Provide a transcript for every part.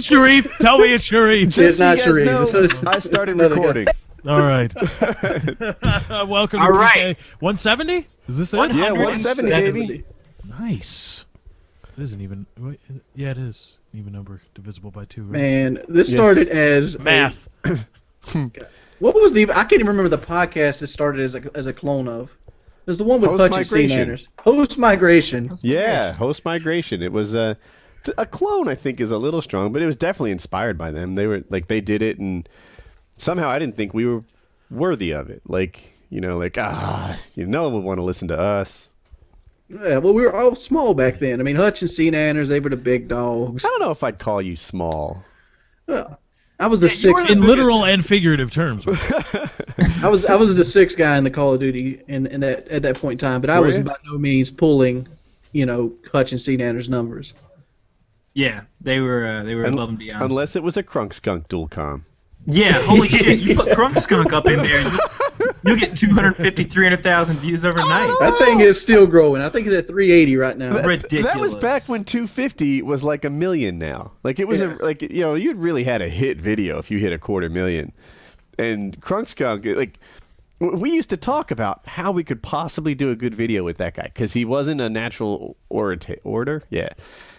Sharif. Tell me it's Sharif. It's not Sharif. I started recording. All right. Welcome to PK 170. Is this it? Yeah, 170, baby. Nice. It isn't even. Wait, yeah, it is an even number divisible by 2. Right? Man, this started as math. What was the? I can't even remember the podcast it started as a clone of. It was the one with Host Hutch and Migration. Nanners. Host Migration. Yeah, Host Migration. It was a clone. I think is a little strong, but it was definitely inspired by them. They were like they did it, and somehow I didn't think we were worthy of it. Like no one would want to listen to us. Yeah, well, we were all small back then. I mean, Hutch and Nanners, they were the big dogs. I don't know if I'd call you small. I was the sixth in literal and figurative terms. I was the sixth guy in the Call of Duty at that point in time, but I was by no means pulling, Hutch and Nanners numbers. Yeah, they were above and beyond. Unless it was a Crunk Skunk dual com. Yeah, holy shit! You put Crunk Skunk up in there, you'll get 250, 300,000 views overnight. That thing is still growing. I think it's at 380 right now. Ridiculous. That was back when 250 was like 1 million now. Like it was you'd really had a hit video if you hit 250,000. And Crunk Skunk, like we used to talk about how we could possibly do a good video with that guy because he wasn't a natural orator. Yeah,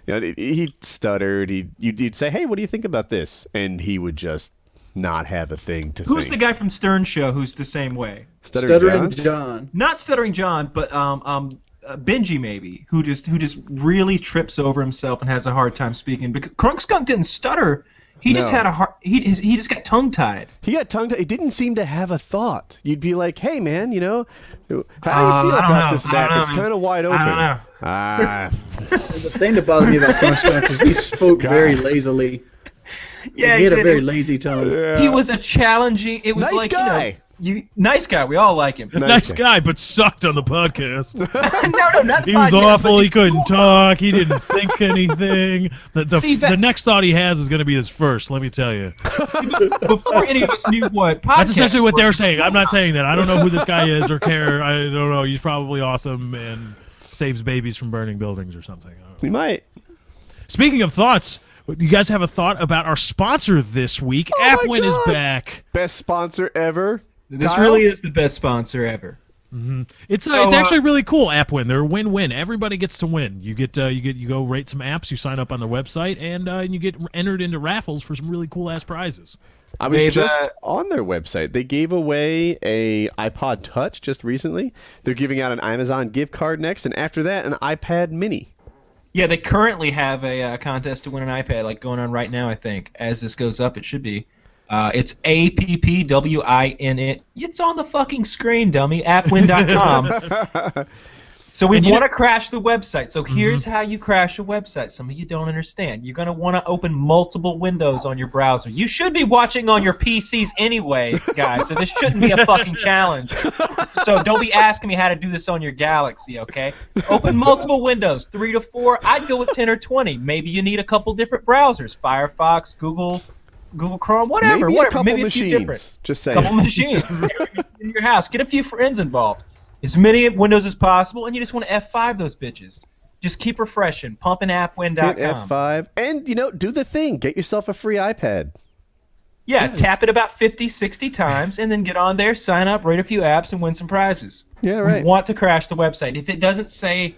he stuttered. You'd say, "Hey, what do you think about this?" And he would just not have a thing to Who's think. the guy from Stern Show who's the same way? Stuttering John. Not Stuttering John, but Benji maybe, who just really trips over himself and has a hard time speaking. Because Crunk Skunk didn't stutter. He just had he just got tongue tied. He got tongue tied. He didn't seem to have a thought. You'd be like, "Hey man, how do you feel about this map? It's kind of wide open." I don't know. The thing that bothered me about Crunk Skunk is he spoke very lazily. Yeah, he had a very lazy tone. Yeah. He was a challenging. It was nice like guy. Nice guy. We all like him. Nice guy, but sucked on the podcast. No, not the He was podcast, awful. He couldn't talk. He didn't think anything. The next thought he has is going to be his first. Let me tell you. Before any of us knew what podcast. That's essentially what they're saying. I'm not saying that. I don't know who this guy is or care. I don't know. He's probably awesome and saves babies from burning buildings or something. He might. Speaking of thoughts. You guys have a thought about our sponsor this week? Appwin is back. Best sponsor ever. This Kyle? really is the best sponsor ever. Mm-hmm. It's actually really cool. Appwin, they're win-win. Everybody gets to win. You go rate some apps. You sign up on their website, and you get entered into raffles for some really cool ass prizes. I was just on their website. They gave away a iPod Touch just recently. They're giving out an Amazon gift card next, and after that, an iPad Mini. Yeah, they currently have a contest to win an iPad, like going on right now. I think as this goes up, it should be. It's APPWIN. It's on the fucking screen, dummy. Appwin.com. So we want to crash the website. So here's how you crash a website. Some of you don't understand. You're going to want to open multiple windows on your browser. You should be watching on your PCs anyway, guys, so this shouldn't be a fucking challenge. So don't be asking me how to do this on your Galaxy, okay? Open multiple windows, 3 to 4. I'd go with 10 or 20. Maybe you need a couple different browsers, Firefox, Google Chrome, whatever. Maybe a couple Maybe machines. a few different. Just saying. Couple machines in your house. Get a few friends involved. As many windows as possible, and you just want to F5 those bitches. Just keep refreshing. Pumping appwin.com. Hit F5. And, do the thing. Get yourself a free iPad. Yeah, tap it about 50, 60 times, and then get on there, sign up, rate a few apps, and win some prizes. Yeah, right. We want to crash the website. If it doesn't say...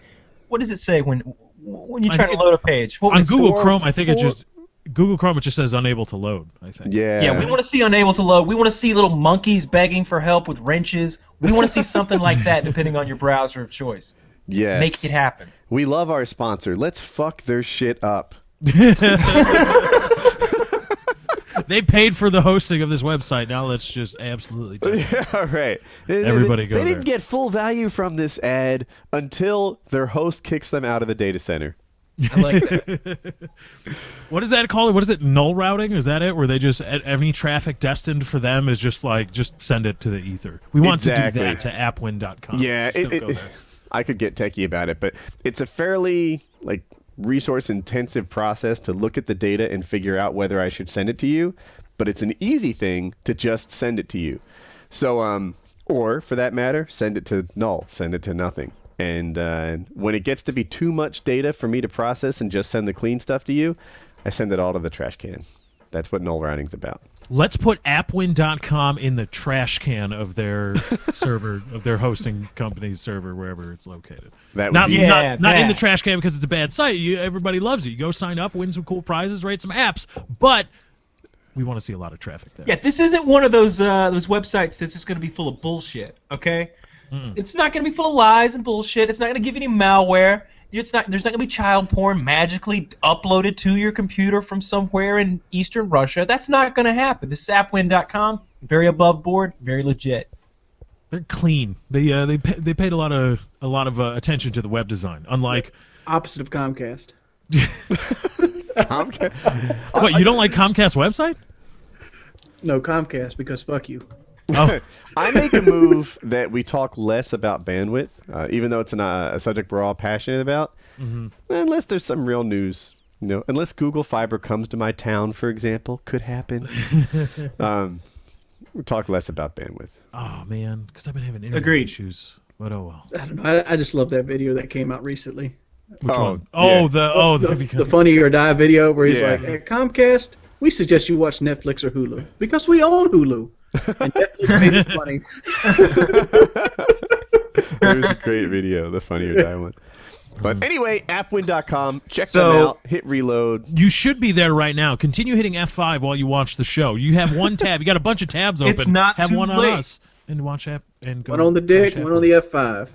What does it say when you try to load a page? On Google Chrome, I think it just... Google Chrome, it just says unable to load, I think. Yeah. Yeah, we want to see unable to load. We want to see little monkeys begging for help with wrenches. We want to see something like that, depending on your browser of choice. Yes. Make it happen. We love our sponsor. Let's fuck their shit up. They paid for the hosting of this website. Now let's just absolutely do it. Yeah, right. Everybody go They there. didn't get full value from this ad until their host kicks them out of the data center. I like that. What is that called? What is it? Null routing? Is that it? Where they just any traffic destined for them is just send it to the ether. We want to do that to appwin.com. Yeah, I could get techie about it, but it's a fairly resource intensive process to look at the data and figure out whether I should send it to you. But it's an easy thing to just send it to you. So, or for that matter, send it to null, send it to nothing. And when it gets to be too much data for me to process and just send the clean stuff to you, I send it all to the trash can. That's what null routing's about. Let's put appwin.com in the trash can of their server, of their hosting company's server, wherever it's located. That would Not, be not in the trash can because it's a bad site. Everybody loves it. You go sign up, win some cool prizes, rate some apps, but we want to see a lot of traffic there. Yeah, this isn't one of those websites that's just going to be full of bullshit, okay? It's not going to be full of lies and bullshit. It's not going to give you any malware. There's not going to be child porn magically uploaded to your computer from somewhere in Eastern Russia. That's not going to happen. This is appwin.com, very above board, very legit. They're clean. They paid a lot of attention to the web design. Unlike opposite of Comcast. What, you don't like Comcast website? No, Comcast, because fuck you. Oh. I make a move that we talk less about bandwidth, even though it's a subject we're all passionate about, unless there's some real news. You know, unless Google Fiber comes to my town, for example, could happen. We talk less about bandwidth. Oh man, because I've been having internet Agreed. issues. But oh well. I don't know. I just love that video that came out recently. Which one? Yeah. The Funny or Die video where he's Yeah. like, at Comcast, we suggest you watch Netflix or Hulu because we own Hulu. And Netflix made it funny. It was a great video, the Funny or Die one. But anyway, appwin.com, check them So- out, hit reload. You should be there right now. Continue hitting F5 while you watch the show. You have one tab. You got a bunch of tabs open. It's not have too one late. on us and watch app and go. One on the dick, watch one on the F5.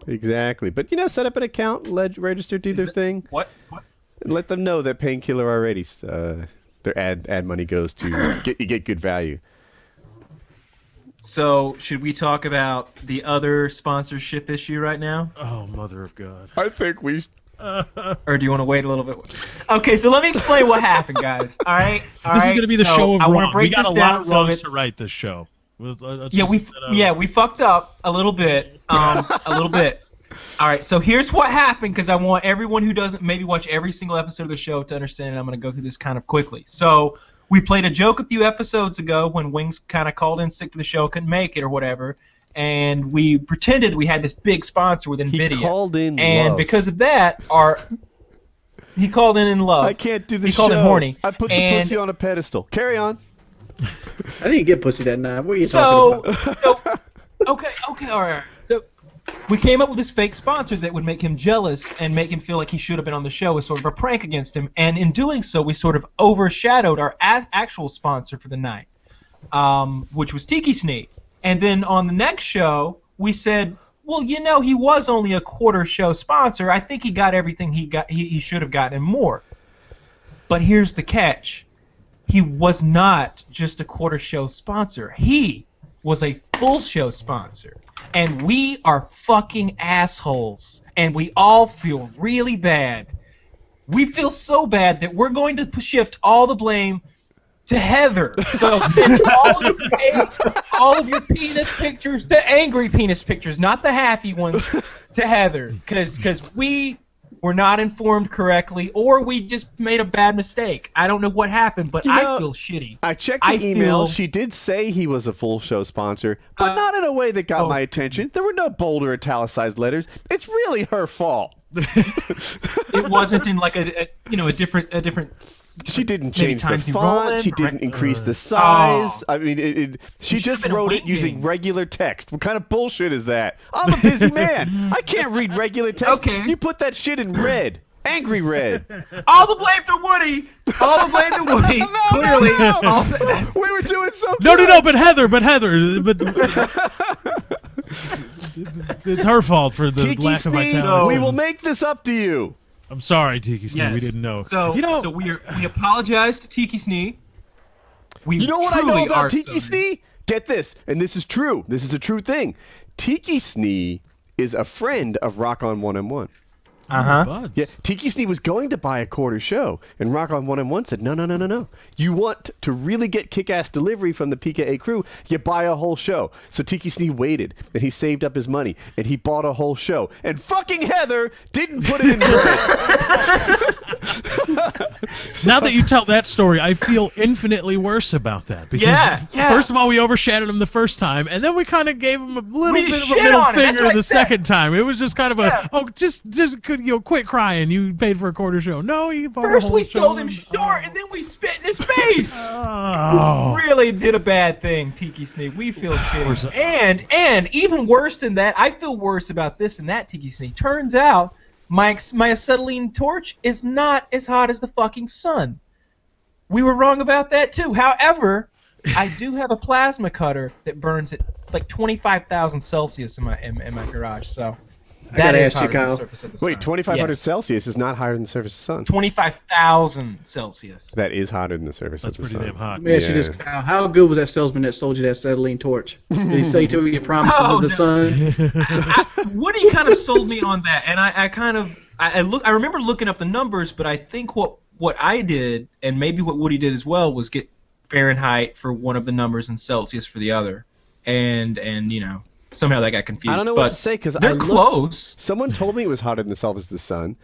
Exactly. But, set up an account, register, do their thing. What? And let them know that Painkiller already, their ad money goes to get good value. So, should we talk about the other sponsorship issue right now? Oh, mother of God. I think we... Or do you want to wait a little bit? Okay, so let me explain what happened, guys. All right? This is going to be the So show of I want wrong. to break We got this a lot down of so wrongs that- to write this show. Let's Yeah, just set up- we fucked up a little bit. A little bit. All right, so here's what happened, because I want everyone who doesn't maybe watch every single episode of the show to understand, and I'm going to go through this kind of quickly. So we played a joke a few episodes ago when Wings kind of called in sick to the show, couldn't make it or whatever, and we pretended we had this big sponsor with NVIDIA. He called in and love. because of that, he called in love. I can't do the He show. called in horny. I put the And- pussy on a pedestal. Carry on. I didn't get pussy that night. What are you talking about? Okay, all right. So we came up with this fake sponsor that would make him jealous and make him feel like he should have been on the show as sort of a prank against him. And in doing so, we sort of overshadowed our actual sponsor for the night, which was Tiki Sneak. And then on the next show, we said, well, he was only a quarter show sponsor. I think he got everything he should have gotten and more. But here's the catch. He was not just a quarter show sponsor. He was a full show sponsor. And we are fucking assholes. And we all feel really bad. We feel so bad that we're going to shift all the blame to Heather. So send all of your penis pictures, the angry penis pictures, not the happy ones, to Heather. Because we were not informed correctly, or we just made a bad mistake. I don't know what happened, but I feel shitty. I checked the email. She did say he was a full show sponsor, but not in a way that got my attention. There were no bold or italicized letters. It's really her fault. It wasn't in like a different. She didn't change the Times New font. Roman, She didn't increase the size. I mean, she just been wrote it waiting. using regular text. What kind of bullshit is that? I'm a busy man. I can't read regular text. Okay. You put that shit in red. Angry red. All the blame to Woody. All the blame to Woody. Clearly. No. We were doing so No, good. but Heather, it's her fault for the Tiki lack of Sneak, vitality. we will make this up to you. I'm sorry, Tiki Sneak. We didn't know. So we apologize to Tiki Sneak. You know what I know truly about are Tiki sorry. Snee? Get this, and this is true. This is a true thing. Tiki Snee is a friend of Rock On 1M1. Buds. Yeah, Tiki Snee was going to buy a quarter show, and Rock On 1M1 said, no. You want to really get kick-ass delivery from the PKA crew, you buy a whole show. So Tiki Snee waited, and he saved up his money, and he bought a whole show. And fucking Heather didn't put it in red. Now that you tell that story, I feel infinitely worse about that. Because Yeah. first of all, we overshadowed him the first time, and then we kind of gave him a little We bit of a shit middle on him. That's finger what I the said. second time. It was just kind of Yeah. just quit crying. You paid for a quarter show. No, you bought First a whole we show. sold him short, and then we spit in his face. Oh. Really did a bad thing, Tiki Sneak. We feel shitty. And even worse than that, I feel worse about this and that, Tiki Sneak. Turns out my acetylene torch is not as hot as the fucking sun. We were wrong about that too. However, I do have a plasma cutter that burns at like 25,000 Celsius in my garage. So that is hotter than the surface of the sun. Wait, 2,500 Celsius is not higher than the surface of the sun. 25,000 Celsius. That is hotter than the surface of the sun. That's pretty damn hot. Let me ask you this, Kyle. How good was that salesman that sold you that acetylene torch? Did he say to you promises of the sun? Woody kind of sold me on that, and I remember looking up the numbers, but I think what I did, and maybe what Woody did as well, was get Fahrenheit for one of the numbers and Celsius for the other, and somehow that got confused. I don't know what to say because they're close. Someone told me it was hotter than the surface of the sun,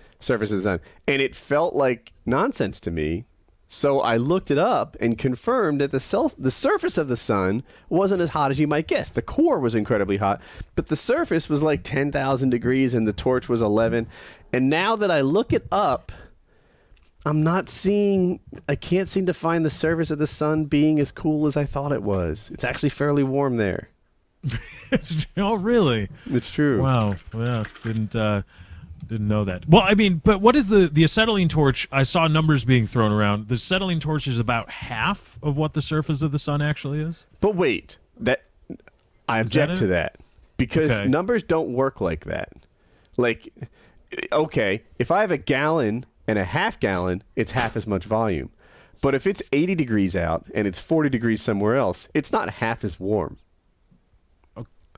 and it felt like nonsense to me. So I looked it up and confirmed that the surface of the sun wasn't as hot as you might guess. The core was incredibly hot, but the surface was like 10,000 degrees, and the torch was 11. And now that I look it up, I can't seem to find the surface of the sun being as cool as I thought it was. It's actually fairly warm there. Oh, really? It's true. Wow. Yeah, didn't know that. Well, I mean, but what is the acetylene torch? I saw numbers being thrown around. The acetylene torch is about half of what the surface of the sun actually is. But wait, I object to that because numbers don't work like that. Like, okay, if I have a gallon and a half gallon, it's half as much volume. But if it's 80 degrees out and it's 40 degrees somewhere else, it's not half as warm.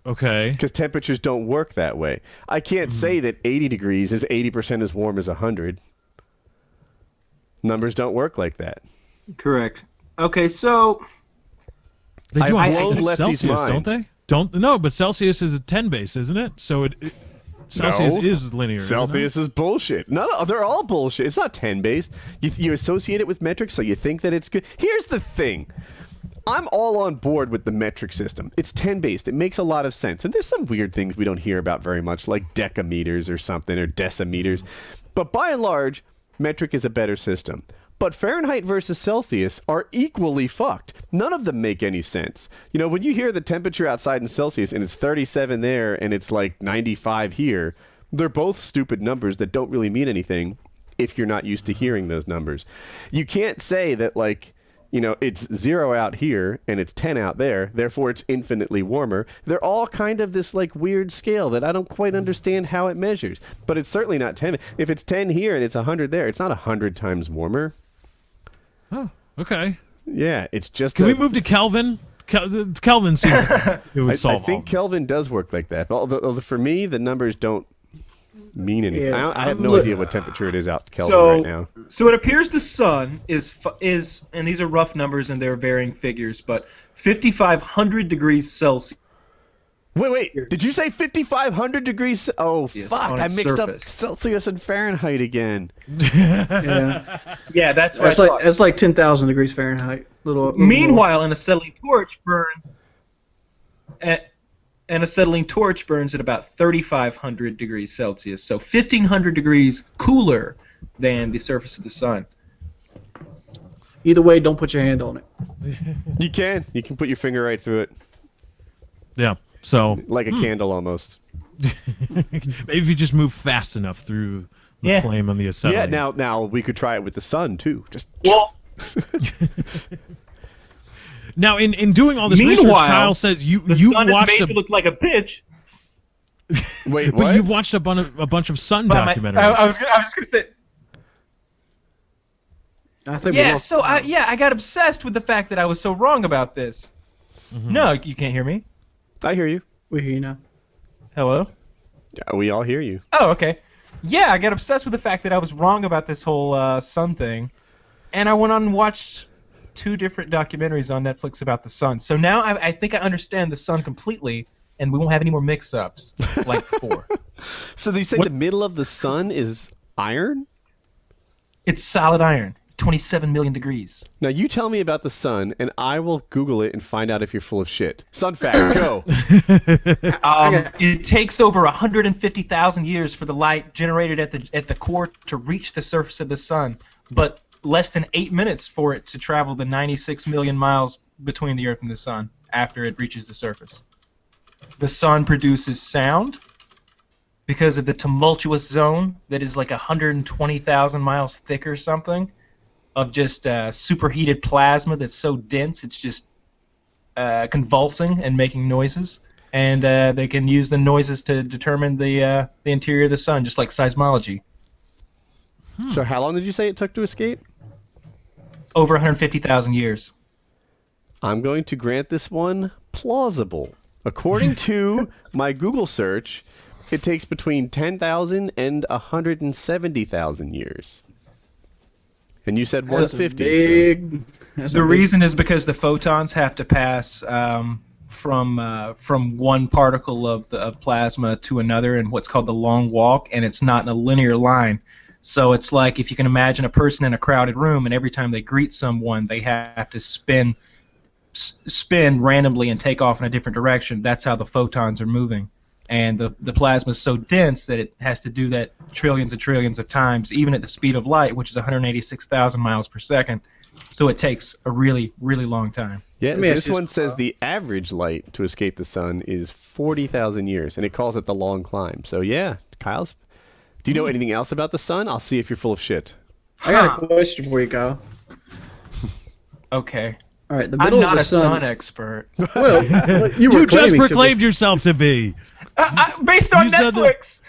Okay. Because temperatures don't work that way. I can't say that 80 degrees is 80% as warm as 100. Numbers don't work like that. Correct. Okay, so they do I've on blown Lefty's Celsius, mind. don't they? No, but Celsius is a 10 base, isn't it? So Celsius is linear. Celsius is bullshit. No, they're all bullshit. It's not 10 base. You associate it with metrics, so you think that it's good. Here's the thing. I'm all on board with the metric system. It's 10-based. It makes a lot of sense. And there's some weird things we don't hear about very much, like decameters or something, or decimeters. But by and large, metric is a better system. But Fahrenheit versus Celsius are equally fucked. None of them make any sense. You know, when you hear the temperature outside in Celsius and it's 37 there and it's like 95 here, they're both stupid numbers that don't really mean anything if you're not used to hearing those numbers. You can't say that, like, you know, it's 0 out here and it's 10 out there, therefore it's infinitely warmer. They're all kind of this like weird scale that I don't quite understand how it measures. But it's certainly not 10. If it's 10 here and it's 100 there, it's not 100 times warmer. Oh, okay. Yeah, it's just. Can we move to Kelvin? Kelvin seems like it would solve I think Kelvin does work like that. Although for me, the numbers don't mean anything. Yeah. I have no idea what temperature it is out Kelvin right now. So it appears the sun is, and these are rough numbers and they're varying figures, but 5,500 degrees Celsius. Wait, did you say 5,500 degrees? Oh, yes, fuck, I mixed up Celsius and Fahrenheit again. Yeah, that's that's like 10,000 degrees Fahrenheit. Meanwhile, an acetylene torch burns at about 3,500 degrees Celsius, so 1,500 degrees cooler than the surface of the sun. Either way, don't put your hand on it. You can put your finger right through it. Yeah. So like a candle almost. Maybe if you just move fast enough through the flame on the acetylene. Yeah, now we could try it with the sun too. Now in doing all this research, Kyle says you sun watched is made to look like a bitch. Wait, what? But you've watched a bunch of sun documentaries. I was just gonna say. I got obsessed with the fact that I was so wrong about this. Mm-hmm. No, you can't hear me. I hear you. We hear you now. Hello? Yeah, we all hear you. Oh, okay. Yeah, I got obsessed with the fact that I was wrong about this whole sun thing, and I went on and watched 2 different documentaries on Netflix about the sun. So now I think I understand the sun completely, and we won't have any more mix-ups like before. So they say the middle of the sun is iron? It's solid iron. 27 million degrees. Now you tell me about the sun, and I will Google it and find out if you're full of shit. Sun fact, go. It takes over 150,000 years for the light generated at the core to reach the surface of the sun, but less than 8 minutes for it to travel the 96 million miles between the Earth and the sun after it reaches the surface. The sun produces sound because of the tumultuous zone that is like 120,000 miles thick or something of just superheated plasma that's so dense it's just convulsing and making noises. And they can use the noises to determine the interior of the sun, just like seismology. So how long did you say it took to escape? Over 150,000 years. I'm going to grant this one plausible. According to my Google search, it takes between 10,000 and 170,000 years. And you said 150. The reason is because the photons have to pass from one particle of plasma to another in what's called the long walk, and it's not in a linear line. So it's like if you can imagine a person in a crowded room, and every time they greet someone, they have to spin randomly and take off in a different direction. That's how the photons are moving. And the plasma is so dense that it has to do that trillions and trillions of times, even at the speed of light, which is 186,000 miles per second. So it takes a really, really long time. Yeah, this one says the average light to escape the sun is 40,000 years, and it calls it the long climb. So yeah, Kyle's. Do you know anything else about the sun? I'll see if you're full of shit. I got a question for you, Kyle. Okay. All right, the middle I'm not of the a sun sun expert. Well, you just proclaimed yourself to be. Based on Netflix.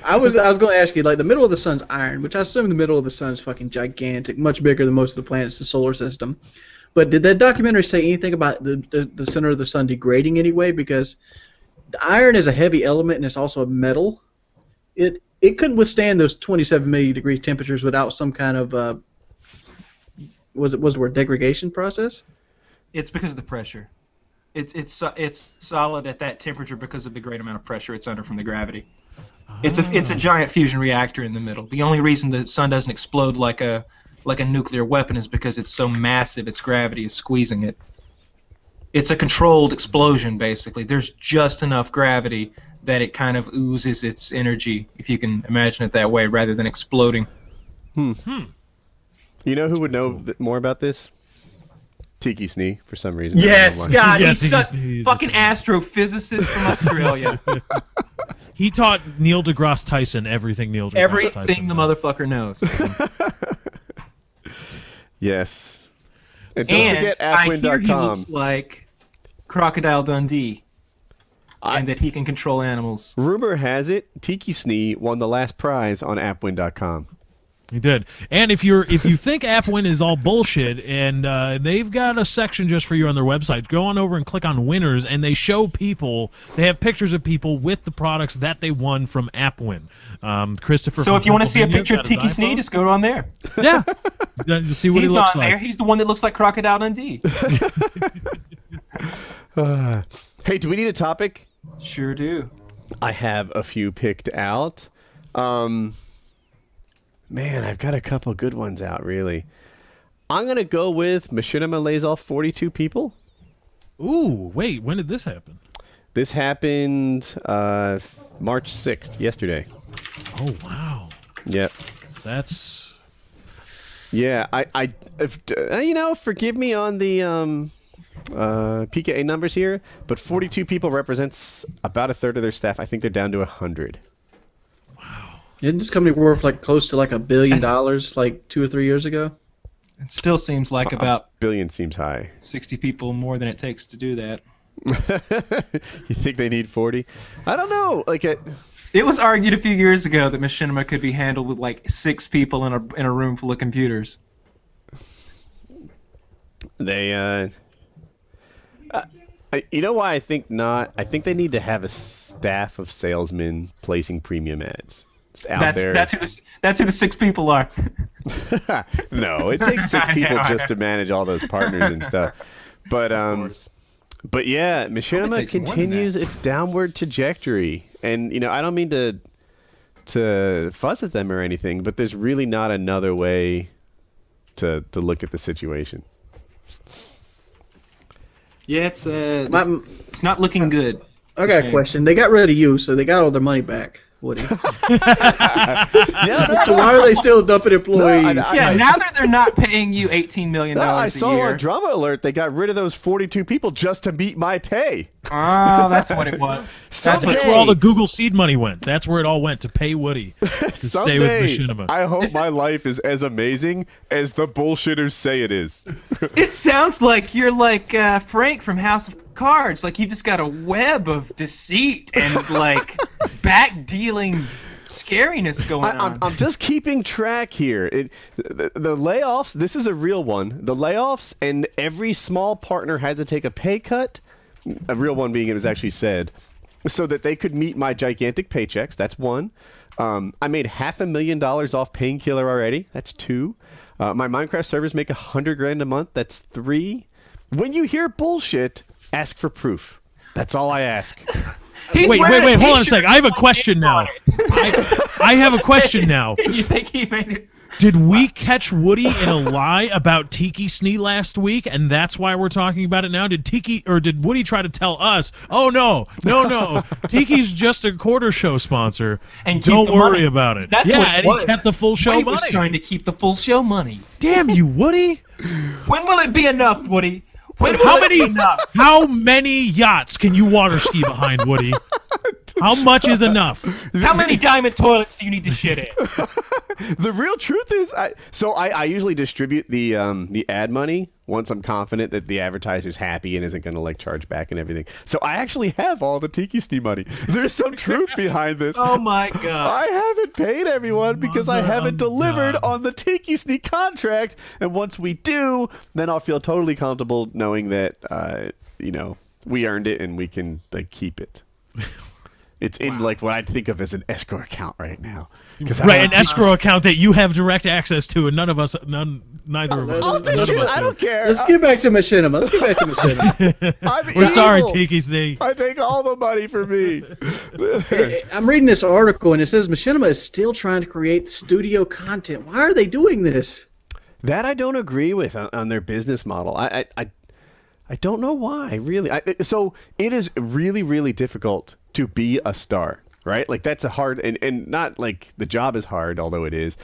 I was going to ask you, like, the middle of the sun's iron, which I assume the middle of the sun's fucking gigantic, much bigger than most of the planets in the solar system. But did that documentary say anything about the center of the sun degrading anyway? Because the iron is a heavy element and it's also a metal. It couldn't withstand those 27 million degree temperatures without some kind of was the word degradation process? It's because of the pressure. It's solid at that temperature because of the great amount of pressure it's under from the gravity. It's a giant fusion reactor in the middle. The only reason the sun doesn't explode like a nuclear weapon is because it's so massive its gravity is squeezing it. It's a controlled explosion, basically. There's just enough gravity that it kind of oozes its energy, if you can imagine it that way, rather than exploding. You know who would know more about this? Tiki Snee, for some reason. Yes, God, Yeah, he's such Tiki Snee is fucking astrophysicist from Australia. He taught Neil deGrasse Tyson everything Neil deGrasse Tyson Everything the motherfucker knows. Yes. And don't forget I hear he appwin.com. looks like Crocodile Dundee, and that he can control animals. Rumor has it, Tiki Snee won the last prize on appwin.com. He did. And if you think AppWin is all bullshit, and they've got a section just for you on their website, go on over and click on winners, and they show people. They have pictures of people with the products that they won from AppWin. Christopher. So if you want to see a picture of got his Tiki Snee, iPhone. just go on there. Yeah, just see what He's he looks on like. there. He's the one that looks like Crocodile Dundee. Hey, do we need a topic? Sure do. I have a few picked out. Man, I've got a couple good ones out, really. I'm going to go with Machinima lays off 42 people. Ooh, wait, when did this happen? This happened March 6th, yesterday. Oh, wow. Yep. That's... Yeah, forgive me on the PKA numbers here, but 42 people represents about a third of their staff. I think they're down to 100. Didn't this company worth like close to like $1 billion like 2 or 3 years ago? It still seems like about $1 billion seems high. 60 people more than it takes to do that. You think they need 40? I don't know. It was argued a few years ago that Machinima could be handled with like 6 people in a room full of computers. They you know why I think not? I think they need to have a staff of salesmen placing premium ads. Just out there. That's who the 6 people are. No, it takes 6 people just to manage all those partners and stuff. But yeah, Machinima continues its downward trajectory, and I don't mean to fuss at them or anything, but there's really not another way to look at the situation. Yeah, it's not looking good. I got a question. They got rid of you, so they got all their money back, Woody. So why are they still dumping employees? Now that they're not paying you $18 million a year. I saw on Drama Alert they got rid of those 42 people just to meet my pay. Oh, that's what it was. That's where all the Google seed money went. That's where it all went, to pay Woody to stay with Machinima. I hope my life is as amazing as the bullshitters say it is. It sounds like you're like Frank from House of Cards. Like you just got a web of deceit and like back dealing scariness going on. I'm just keeping track here. The layoffs, this is a real one. The layoffs, and every small partner had to take a pay cut. A real one being it was actually said, so that they could meet my gigantic paychecks. That's one. I made $500,000 off Painkiller already. That's two. My Minecraft servers make $100,000 a month. That's three. When you hear bullshit, ask for proof. That's all I ask. Wait, hold on a second. I have a question now. I have a question now. You think he made it? Did we catch Woody in a lie about Tiki Snee last week, and that's why we're talking about it now? Did Woody try to tell us, oh, no, Tiki's just a quarter show sponsor, and don't worry about it. That's what it was. He kept the full show Woody money. was trying to keep the full show money. Damn you, Woody. When will it be enough, Woody? How many yachts can you water ski behind, Woody? How much is enough? How many diamond toilets do you need to shit in? The real truth is, I usually distribute the ad money once I'm confident that the advertiser's happy and isn't going to like charge back and everything. So I actually have all the Tiki Snee money. There's some truth behind this. Oh my god! I haven't paid everyone because I haven't delivered on the Tiki Snee contract. And once we do, then I'll feel totally comfortable knowing that we earned it and we can like keep it. It's in like what I'd think of as an escrow account right now. Right, an escrow account that you have direct access to, and neither of us. I don't care. Let's get back to Machinima. We're sorry, Tiki Snee. I take all the money for me. I'm reading this article, and it says Machinima is still trying to create studio content. Why are they doing this? That I don't agree with on their business model. I don't know why, really. So it is really, really difficult to be a star, right? Like that's a hard, and not like the job is hard, although it is.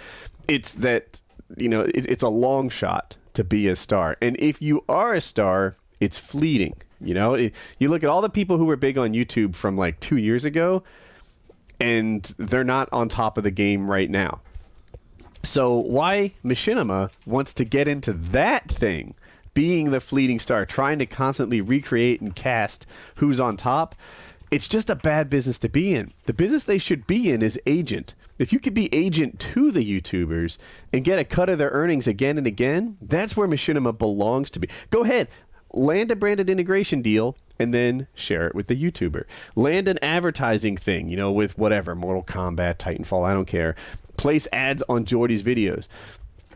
It's that, it's a long shot to be a star. And if you are a star, it's fleeting. You look at all the people who were big on YouTube from like 2 years ago, and they're not on top of the game right now. So why Machinima wants to get into that thing, being the fleeting star, trying to constantly recreate and cast who's on top, it's just a bad business to be in. The business they should be in is agent. If you could be agent to the YouTubers and get a cut of their earnings again and again, that's where Machinima belongs to be. Go ahead, land a branded integration deal and then share it with the YouTuber. Land an advertising thing, with whatever, Mortal Kombat, Titanfall, I don't care. Place ads on Jordy's videos.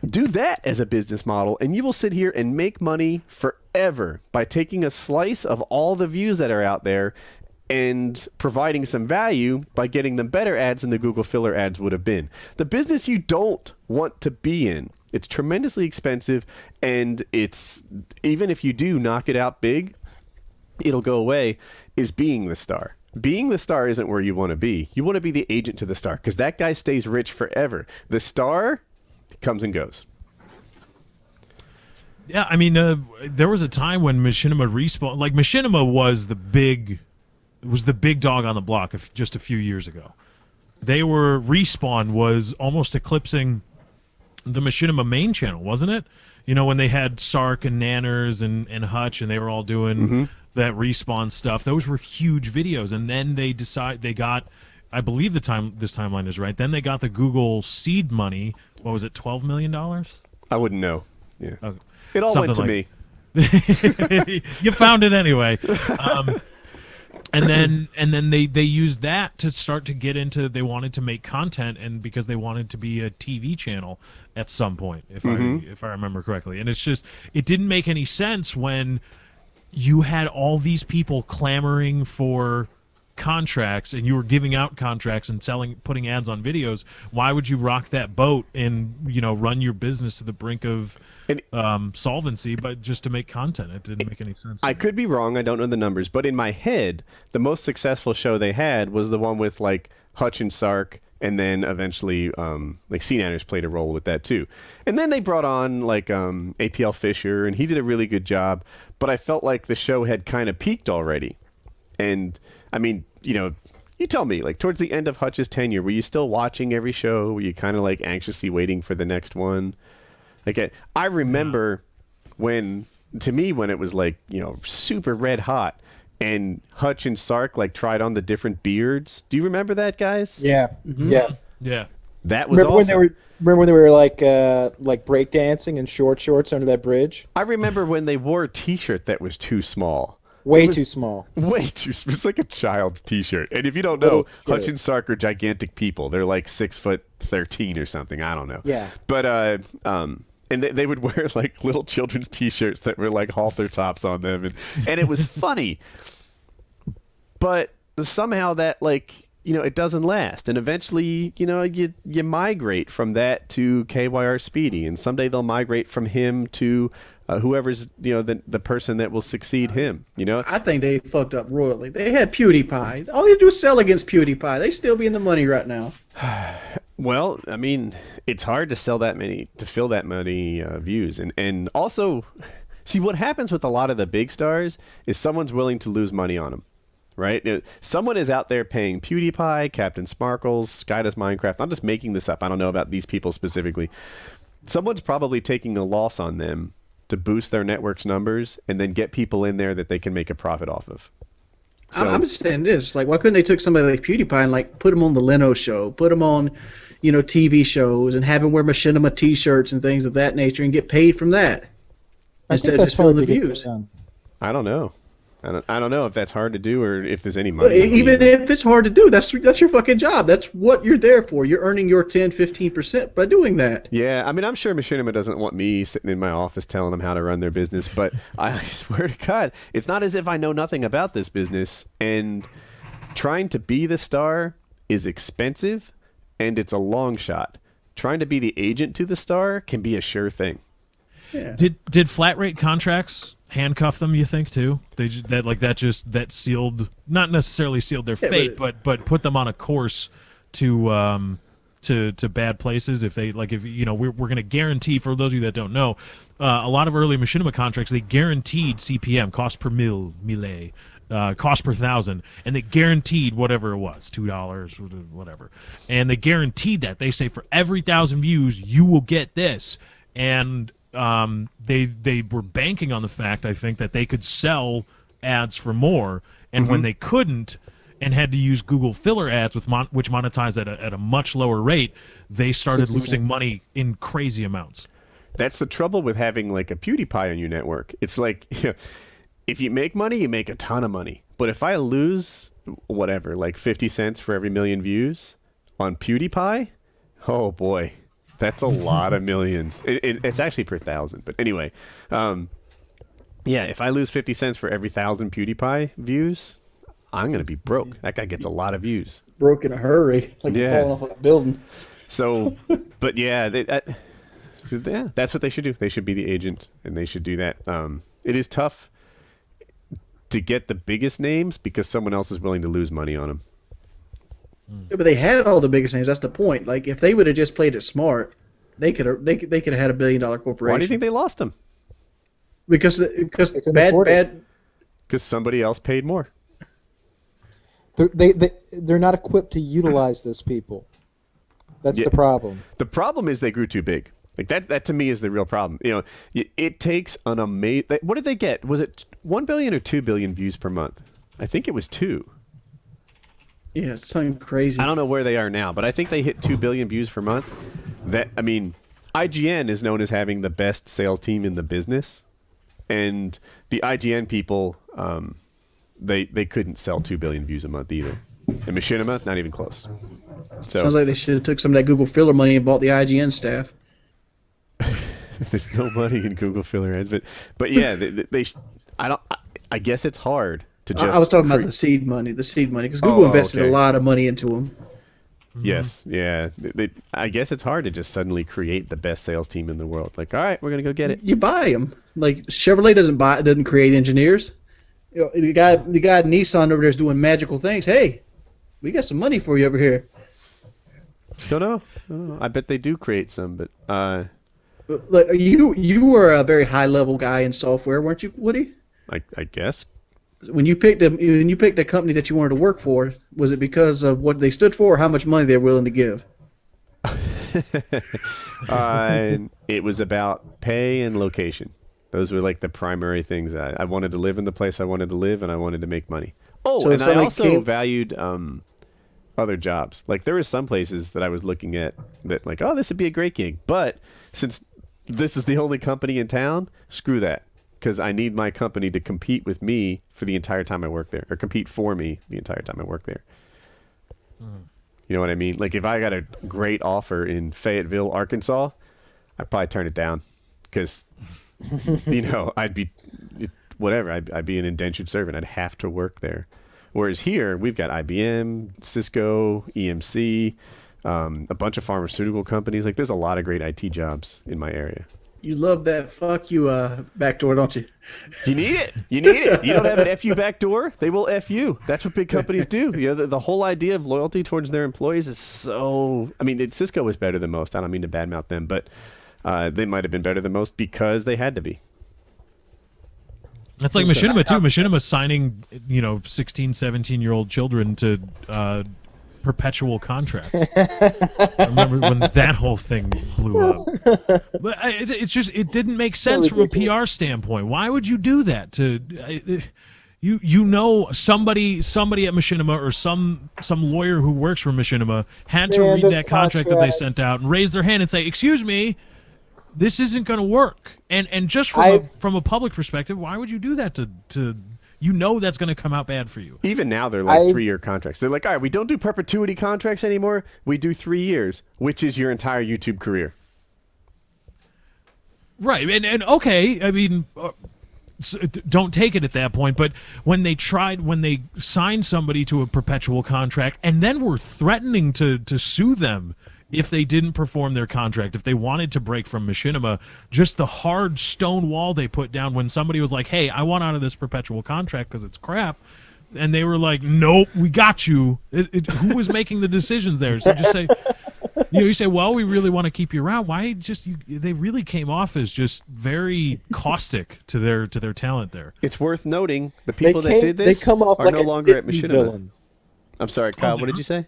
Do that as a business model, and you will sit here and make money forever by taking a slice of all the views that are out there and providing some value by getting them better ads than the Google filler ads would have been. The business you don't want to be in, it's tremendously expensive, and it's, even if you do knock it out big, it'll go away, is being the star. Being the star isn't where you want to be. You want to be the agent to the star, because that guy stays rich forever. The star comes and goes. Yeah, I mean, there was a time when Machinima respawned. Like, Machinima was the big dog on the block just a few years ago. Respawn was almost eclipsing the Machinima main channel, wasn't it? When they had Sark and Nanners and Hutch, and they were all doing that Respawn stuff. Those were huge videos, and then they got, I believe this timeline is right, then they got the Google seed money. What was it, $12 million? I wouldn't know. Yeah. Okay. It all went to me. You found it anyway. And then they used that to start to get into, they wanted to make content, and because they wanted to be a TV channel at some point, if I remember correctly. And it's just, it didn't make any sense when you had all these people clamoring for contracts and you were giving out contracts and putting ads on videos, why would you rock that boat and run your business to the brink of solvency, but just to make content? It didn't make any sense. I could be wrong. I don't know the numbers, but in my head, the most successful show they had was the one with like Hutch and Sark, and then eventually like CNanners played a role with that too. And then they brought on like APL Fisher, and he did a really good job. But I felt like the show had kind of peaked already. And I mean, you tell me, like towards the end of Hutch's tenure, were you still watching every show? Were you kind of like anxiously waiting for the next one? Like I remember when it was like, super red hot, and Hutch and Sark like tried on the different beards. Do you remember that, guys? Yeah. Mm-hmm. Yeah. That was awesome. Remember when they were like breakdancing in shorts under that bridge? I remember when they wore a T-shirt that was too small. Way too small. Way too small. It's like a child's T-shirt. And if you don't know, Hutch and Sark are gigantic people. They're like 6'13" or something. I don't know. Yeah. But and they would wear like little children's T-shirts that were like halter tops on them, and it was funny. But somehow that it doesn't last, and eventually you migrate from that to KYR Speedy, and someday they'll migrate from him to whoever's the person that will succeed him. I think they fucked up royally. They had PewDiePie. All they do is sell against PewDiePie. They still be in the money right now. Well, I mean, it's hard to fill that many views, and also, see, what happens with a lot of the big stars is someone's willing to lose money on them, right? Someone is out there paying PewDiePie, Captain Sparkles, Sky Does Minecraft. I'm just making this up. I don't know about these people specifically. Someone's probably taking a loss on them to boost their network's numbers and then get people in there that they can make a profit off of. So, I'm just saying this. Like, why couldn't they took somebody like PewDiePie and like put him on the Leno show, put him on, TV shows, and have him wear Machinima T-shirts and things of that nature, and get paid from that instead of just filling the views? I don't know. I don't know if that's hard to do or if there's any money. Even if it's hard to do, that's your fucking job. That's what you're there for. You're earning your 10-15% by doing that. Yeah, I mean, I'm sure Machinima doesn't want me sitting in my office telling them how to run their business, but I swear to God, it's not as if I know nothing about this business, and trying to be the star is expensive, and it's a long shot. Trying to be the agent to the star can be a sure thing. Yeah. Did flat rate contracts handcuff them, you think, too? That sealed, not necessarily sealed their fate, but put them on a course to bad places. If we're going to guarantee, for those of you that don't know, a lot of early Machinima contracts, they guaranteed CPM, cost per mille, cost per thousand, and they guaranteed whatever it was, $2, whatever, and they guaranteed that. They say for every 1,000 views you will get this, and they were banking on the fact, I think, that they could sell ads for more, and when they couldn't and had to use Google filler ads which monetize at a much lower rate, they started losing money in crazy amounts. That's the trouble with having like a PewDiePie on your network. It's like, if you make money, you make a ton of money. But if I lose whatever, like 50 cents for every million views on PewDiePie, oh boy. That's a lot of millions. It's actually per 1,000. But anyway, if I lose 50 cents for every 1,000 PewDiePie views, I'm going to be broke. That guy gets a lot of views. Broke in a hurry, like falling off a building. So, but that's what they should do. They should be the agent, and they should do that. It is tough to get the biggest names because someone else is willing to lose money on them. Yeah, but they had all the biggest names. That's the point. Like, if they would have just played it smart, they could have had $1 billion corporation. Why do you think they lost them? Because somebody else paid more. They're not equipped to utilize those people. That's the problem. The problem is they grew too big. Like that to me is the real problem. It takes an amazing. What did they get? Was it 1 billion or 2 billion views per month? I think it was 2. Yeah, it's something crazy. I don't know where they are now, but I think they hit 2 billion views per month. IGN is known as having the best sales team in the business, and the IGN people, they couldn't sell 2 billion views a month either. And Machinima, not even close. So, sounds like they should have took some of that Google filler money and bought the IGN staff. There's no money in Google filler ads, but yeah, I guess it's hard to just. I was talking about the seed money, because Google invested a lot of money into them. Yes, yeah. I guess it's hard to just suddenly create the best sales team in the world. Like, all right, we're gonna go get it. You buy them. Like Chevrolet doesn't create engineers. You know, the guy at Nissan over there is doing magical things. Hey, we got some money for you over here. Don't know. I bet they do create some, but Like you were a very high level guy in software, weren't you, Woody? I guess. When you picked a company that you wanted to work for, was it because of what they stood for, or how much money they were willing to give? It was about pay and location. Those were like the primary things. I wanted to live in the place I wanted to live, and I wanted to make money. Oh, so and I also valued other jobs. Like there were some places that I was looking at that like, oh, this would be a great gig. But since this is the only company in town, screw that. Because I need my company to compete with me for the entire time I work there, or compete for me the entire time I work there. You know what I mean? Like if I got a great offer in Fayetteville, Arkansas, I'd probably turn it down because, you know, I'd be whatever. I'd be an indentured servant. I'd have to work there. Whereas here, we've got IBM, Cisco, EMC, a bunch of pharmaceutical companies. Like there's a lot of great IT jobs in my area. You love that fuck you backdoor, don't you? You need it. You need it. You don't have an FU backdoor, they will F you. That's what big companies do. You know, the whole idea of loyalty towards their employees is so... I mean, Cisco was better than most. I don't mean to badmouth them, but they might have been better than most because they had to be. That's like Machinima, too. Machinima signing, 16, 17-year-old children to... perpetual contracts. I remember when that whole thing blew up. But it didn't make sense from a PR standpoint. Why would you do that? Somebody at Machinima or some lawyer who works for Machinima had to read that contract that they sent out and raise their hand and say, "Excuse me, this isn't going to work." And just from a public perspective, why would you do that to that's going to come out bad for you? Even now, they're like 3-year contracts. They're like, all right, we don't do perpetuity contracts anymore. We do 3 years, which is your entire YouTube career. Right. And okay, I mean, don't take it at that point. But when they signed somebody to a perpetual contract and then were threatening to sue them if they didn't perform their contract, if they wanted to break from Machinima, just the hard stone wall they put down when somebody was like, hey, I want out of this perpetual contract because it's crap, and they were like, nope, we got you. Who was making the decisions there? So just say, you say, well, we really want to keep you around. Why they really came off as just very caustic to their talent there. It's worth noting the people that did this are like no longer at Machinima. Villain. I'm sorry, Kyle, what did you say?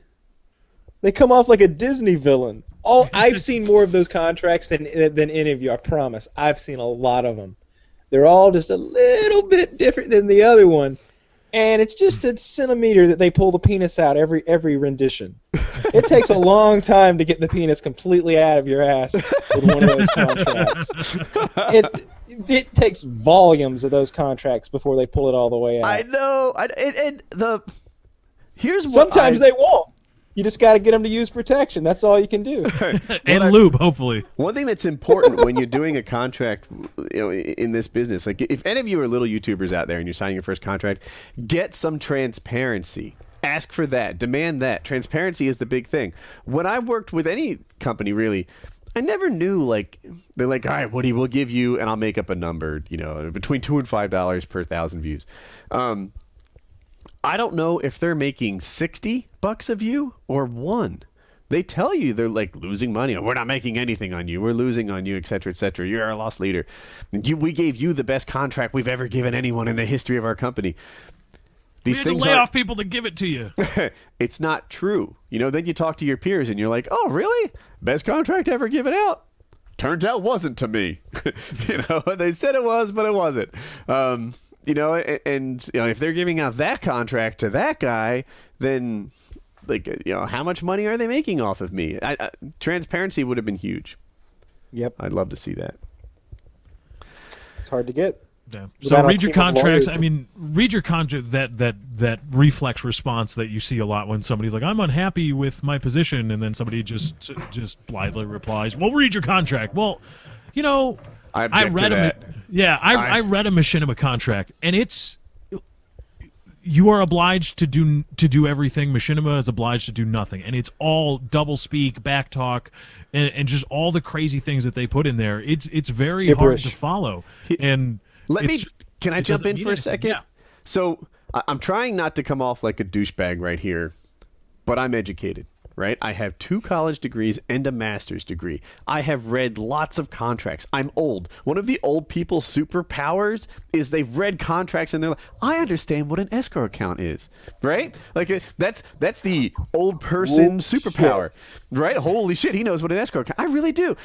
They come off like a Disney villain. I've seen more of those contracts than any of you, I promise. I've seen a lot of them. They're all just a little bit different than the other one, and it's just a centimeter that they pull the penis out every rendition. It takes a long time to get the penis completely out of your ass with one of those contracts. It takes volumes of those contracts before they pull it all the way out. I know. Sometimes they won't. You just got to get them to use protection. That's all you can do. And lube, hopefully. One thing that's important when you're doing a contract, in this business, like if any of you are little YouTubers out there and you're signing your first contract, get some transparency. Ask for that. Demand that. Transparency is the big thing. When I worked with any company, really, I never knew, like, they're like, all right, Woody, we'll give you, and I'll make up a number, between $2 and $5 per 1,000 views. I don't know if they're making $60 a view or $1. They tell you they're like losing money. We're not making anything on you. We're losing on you, etc., etc. You're our loss leader. We gave you the best contract we've ever given anyone in the history of our company. These things lay off people to give it to you. It's not true. Then you talk to your peers and you're like, oh, really? Best contract ever given out? Turns out wasn't to me. They said it was, but it wasn't. If they're giving out that contract to that guy, then, how much money are they making off of me? Transparency would have been huge. Yep. I'd love to see that. It's hard to get. Yeah. So read your contracts. Read your contract. That reflex response that you see a lot when somebody's like, "I'm unhappy with my position," and then somebody just blithely replies, "Well, read your contract." Well, I read a Machinima contract, and you are obliged to do everything. Machinima is obliged to do nothing, and it's all double speak, back talk, and just all the crazy things that they put in there. It's very hard to follow. And can I jump in for a second? Yeah. So I'm trying not to come off like a douchebag right here, but I'm educated. Right? I have 2 college degrees and a master's degree. I have read lots of contracts. I'm old. One of the old people's superpowers is they've read contracts and they're like, I understand what an escrow account is. Right? Like that's the old person superpower. Right? Holy shit, he knows what an escrow account. I really do.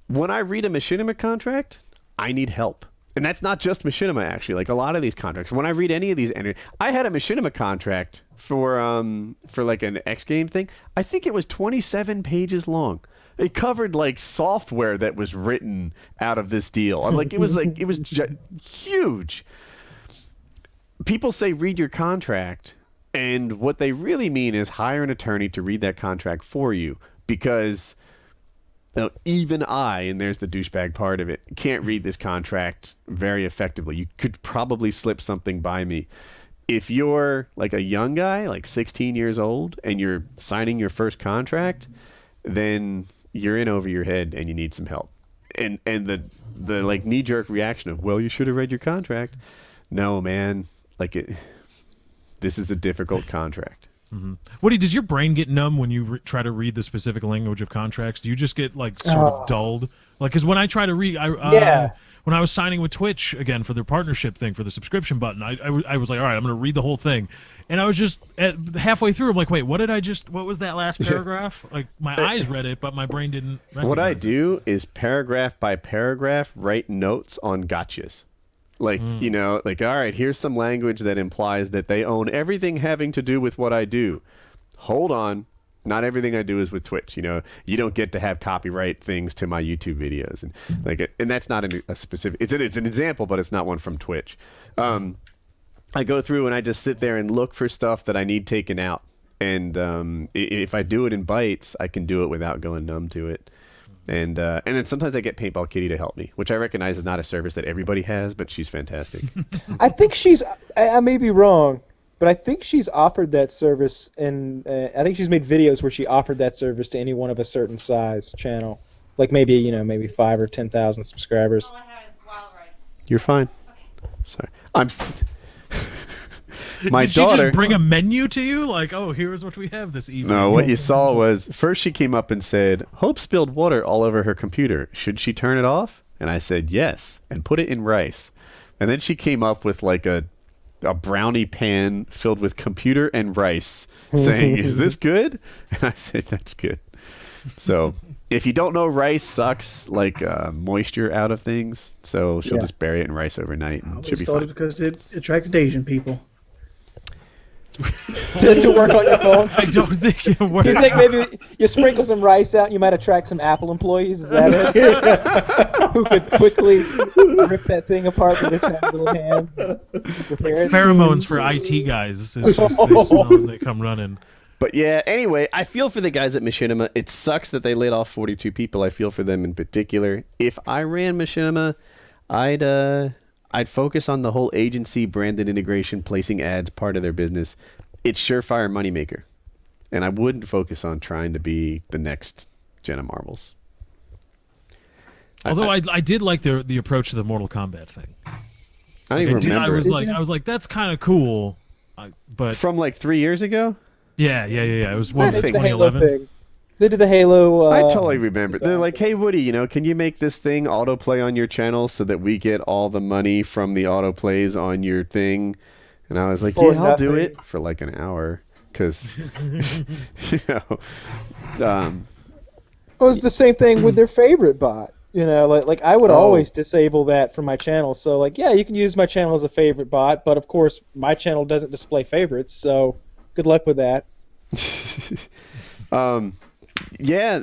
When I read a Machinima contract, I need help. And that's not just Machinima, actually. Like a lot of these contracts. When I read any of these, I had a Machinima contract for like an X game thing. I think it was 27 pages long. It covered like software that was written out of this deal. I'm like, it was huge. People say read your contract, and what they really mean is hire an attorney to read that contract for you, because even I, and there's the douchebag part of it, can't read this contract very effectively. You could probably slip something by me. If you're like a young guy, like 16 years old, and you're signing your first contract, then you're in over your head and you need some help. And the like knee-jerk reaction of, well, you should have read your contract. No, man. Like this is a difficult contract. Mm-hmm. Woody, does your brain get numb when you try to read the specific language of contracts? Do you just get like sort of dulled? Like, because when I try to read, when I was signing with Twitch again for their partnership thing for the subscription button, I was like, all right, I'm going to read the whole thing, and I was just halfway through. I'm like, wait, what was that last paragraph? Like my eyes read it, but my brain didn't. What I do is paragraph by paragraph write notes on gotchas. Like, you know, like, all right, here's some language that implies that they own everything having to do with what I do. Hold on. Not everything I do is with Twitch. You know, you don't get to have copyright things to my YouTube videos. And like, and that's not a specific, it's an example, but it's not one from Twitch. I go through and I just sit there and look for stuff that I need taken out. And if I do it in bites, I can do it without going numb to it. And then sometimes I get Paintball Kitty to help me, which I recognize is not a service that everybody has, but she's fantastic. I think I may be wrong, but I think she's offered that service, and I think she's made videos where she offered that service to anyone of a certain size channel, like maybe 5 or 10,000 subscribers. All I have is wild rice. You're fine. Okay. Sorry. My Did daughter. she just bring a menu to you? Like, oh, here's what we have this evening. No, what you saw was first she came up and said, Hope spilled water all over her computer. Should she turn it off? And I said, yes, and put it in rice. And then she came up with like a brownie pan filled with computer and rice saying, is this good? And I said, that's good. So if you don't know, rice sucks like moisture out of things. So she'll just bury it in rice overnight and should be fine. Because it attracted Asian people. to work on your phone? I don't think it works. Do you think maybe you sprinkle some rice out and you might attract some Apple employees? Is that it? Who could quickly rip that thing apart with their tiny little hands? Pheromones for IT guys. It's just, they smell and they come running. But yeah, anyway, I feel for the guys at Machinima. It sucks that they laid off 42 people. I feel for them in particular. If I ran Machinima, I'd focus on the whole agency, branded integration, placing ads part of their business. It's surefire moneymaker. And I wouldn't focus on trying to be the next Jenna Marbles. Although I did like the approach to the Mortal Kombat thing. I don't even remember. I was like, that's kind of cool. But from like 3 years ago? Yeah. It was one They from did the Halo 2011. thing. They did the Halo. I totally remember. They're like, hey, Woody, can you make this thing autoplay on your channel so that we get all the money from the autoplays on your thing? And I was like, yeah, I'll do it for like an hour. Because, It was the same thing with their favorite bot. Like I would always disable that for my channel. So, like, yeah, you can use my channel as a favorite bot, but of course, my channel doesn't display favorites, so good luck with that. Yeah,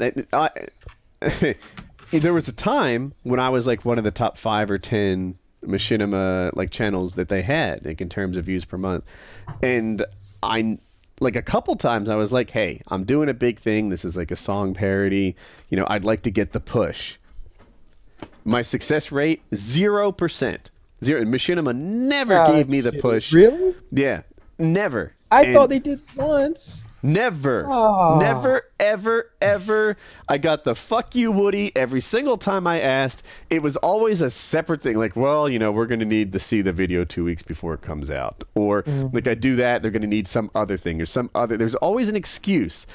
there was a time when I was like one of the top 5 or 10 Machinima like channels that they had, like in terms of views per month, and I like a couple times I was like, hey, I'm doing a big thing. This is like a song parody. I'd like to get the push. My success rate 0%. Zero. Machinima never gave me the push. Really? Yeah, never. I thought they did once. Never. Aw. Never, ever, ever. I got the fuck you, Woody, every single time I asked. It was always a separate thing. Like, well, we're going to need to see the video 2 weeks before it comes out. Or, like, I do that, they're going to need some other thing or some other. There's always an excuse.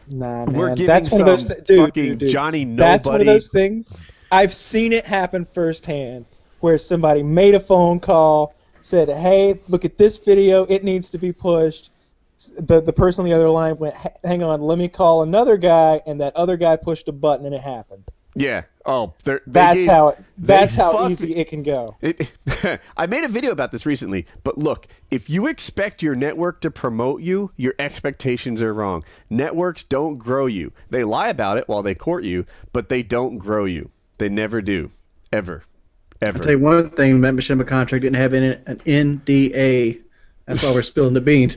Nah, man. We're giving That's one of those fucking Johnny Nobody. That's one of those things. I've seen it happen firsthand, where somebody made a phone call, said, "Hey, look at this video. It needs to be pushed." The person on the other line went, "Hang on, let me call another guy," and that other guy pushed a button and it happened. Yeah. Oh, that's how easy it can go. I made a video about this recently, but look, if you expect your network to promote you, your expectations are wrong. Networks don't grow you. They lie about it while they court you, but they don't grow you. They never do. Ever. I'll tell you one thing, that Machinima contract didn't have in it an NDA. That's why we're spilling the beans.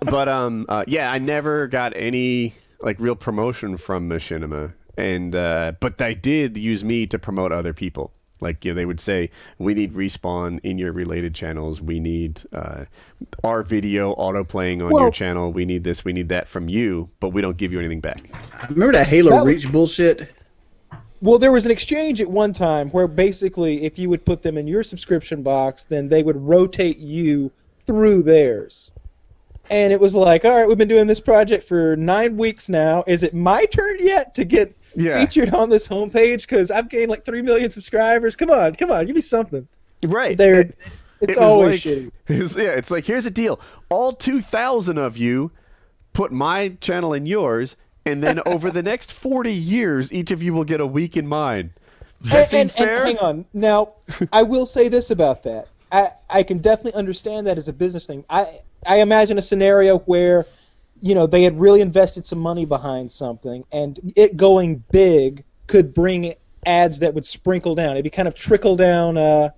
But yeah, I never got any like real promotion from Machinima, and but they did use me to promote other people. Like they would say, "We need Respawn in your related channels. We need our video auto playing on your channel. We need this. We need that from you, but we don't give you anything back." Remember that Halo Reach bullshit? Well, there was an exchange at one time where basically if you would put them in your subscription box, then they would rotate you through theirs. And it was like, all right, we've been doing this project for 9 weeks now. Is it my turn yet to get featured on this homepage? Because I've gained like 3 million subscribers. Come on, give me something. Right. It's always shitty. It's like, here's the deal. All 2,000 of you put my channel in yours, and then over the next 40 years, each of you will get a week in mine. Does that seem fair? And hang on. Now, I will say this about that. I can definitely understand that as a business thing. I imagine a scenario where, they had really invested some money behind something, and it going big could bring ads that would sprinkle down. It'd be kind of trickle down, ad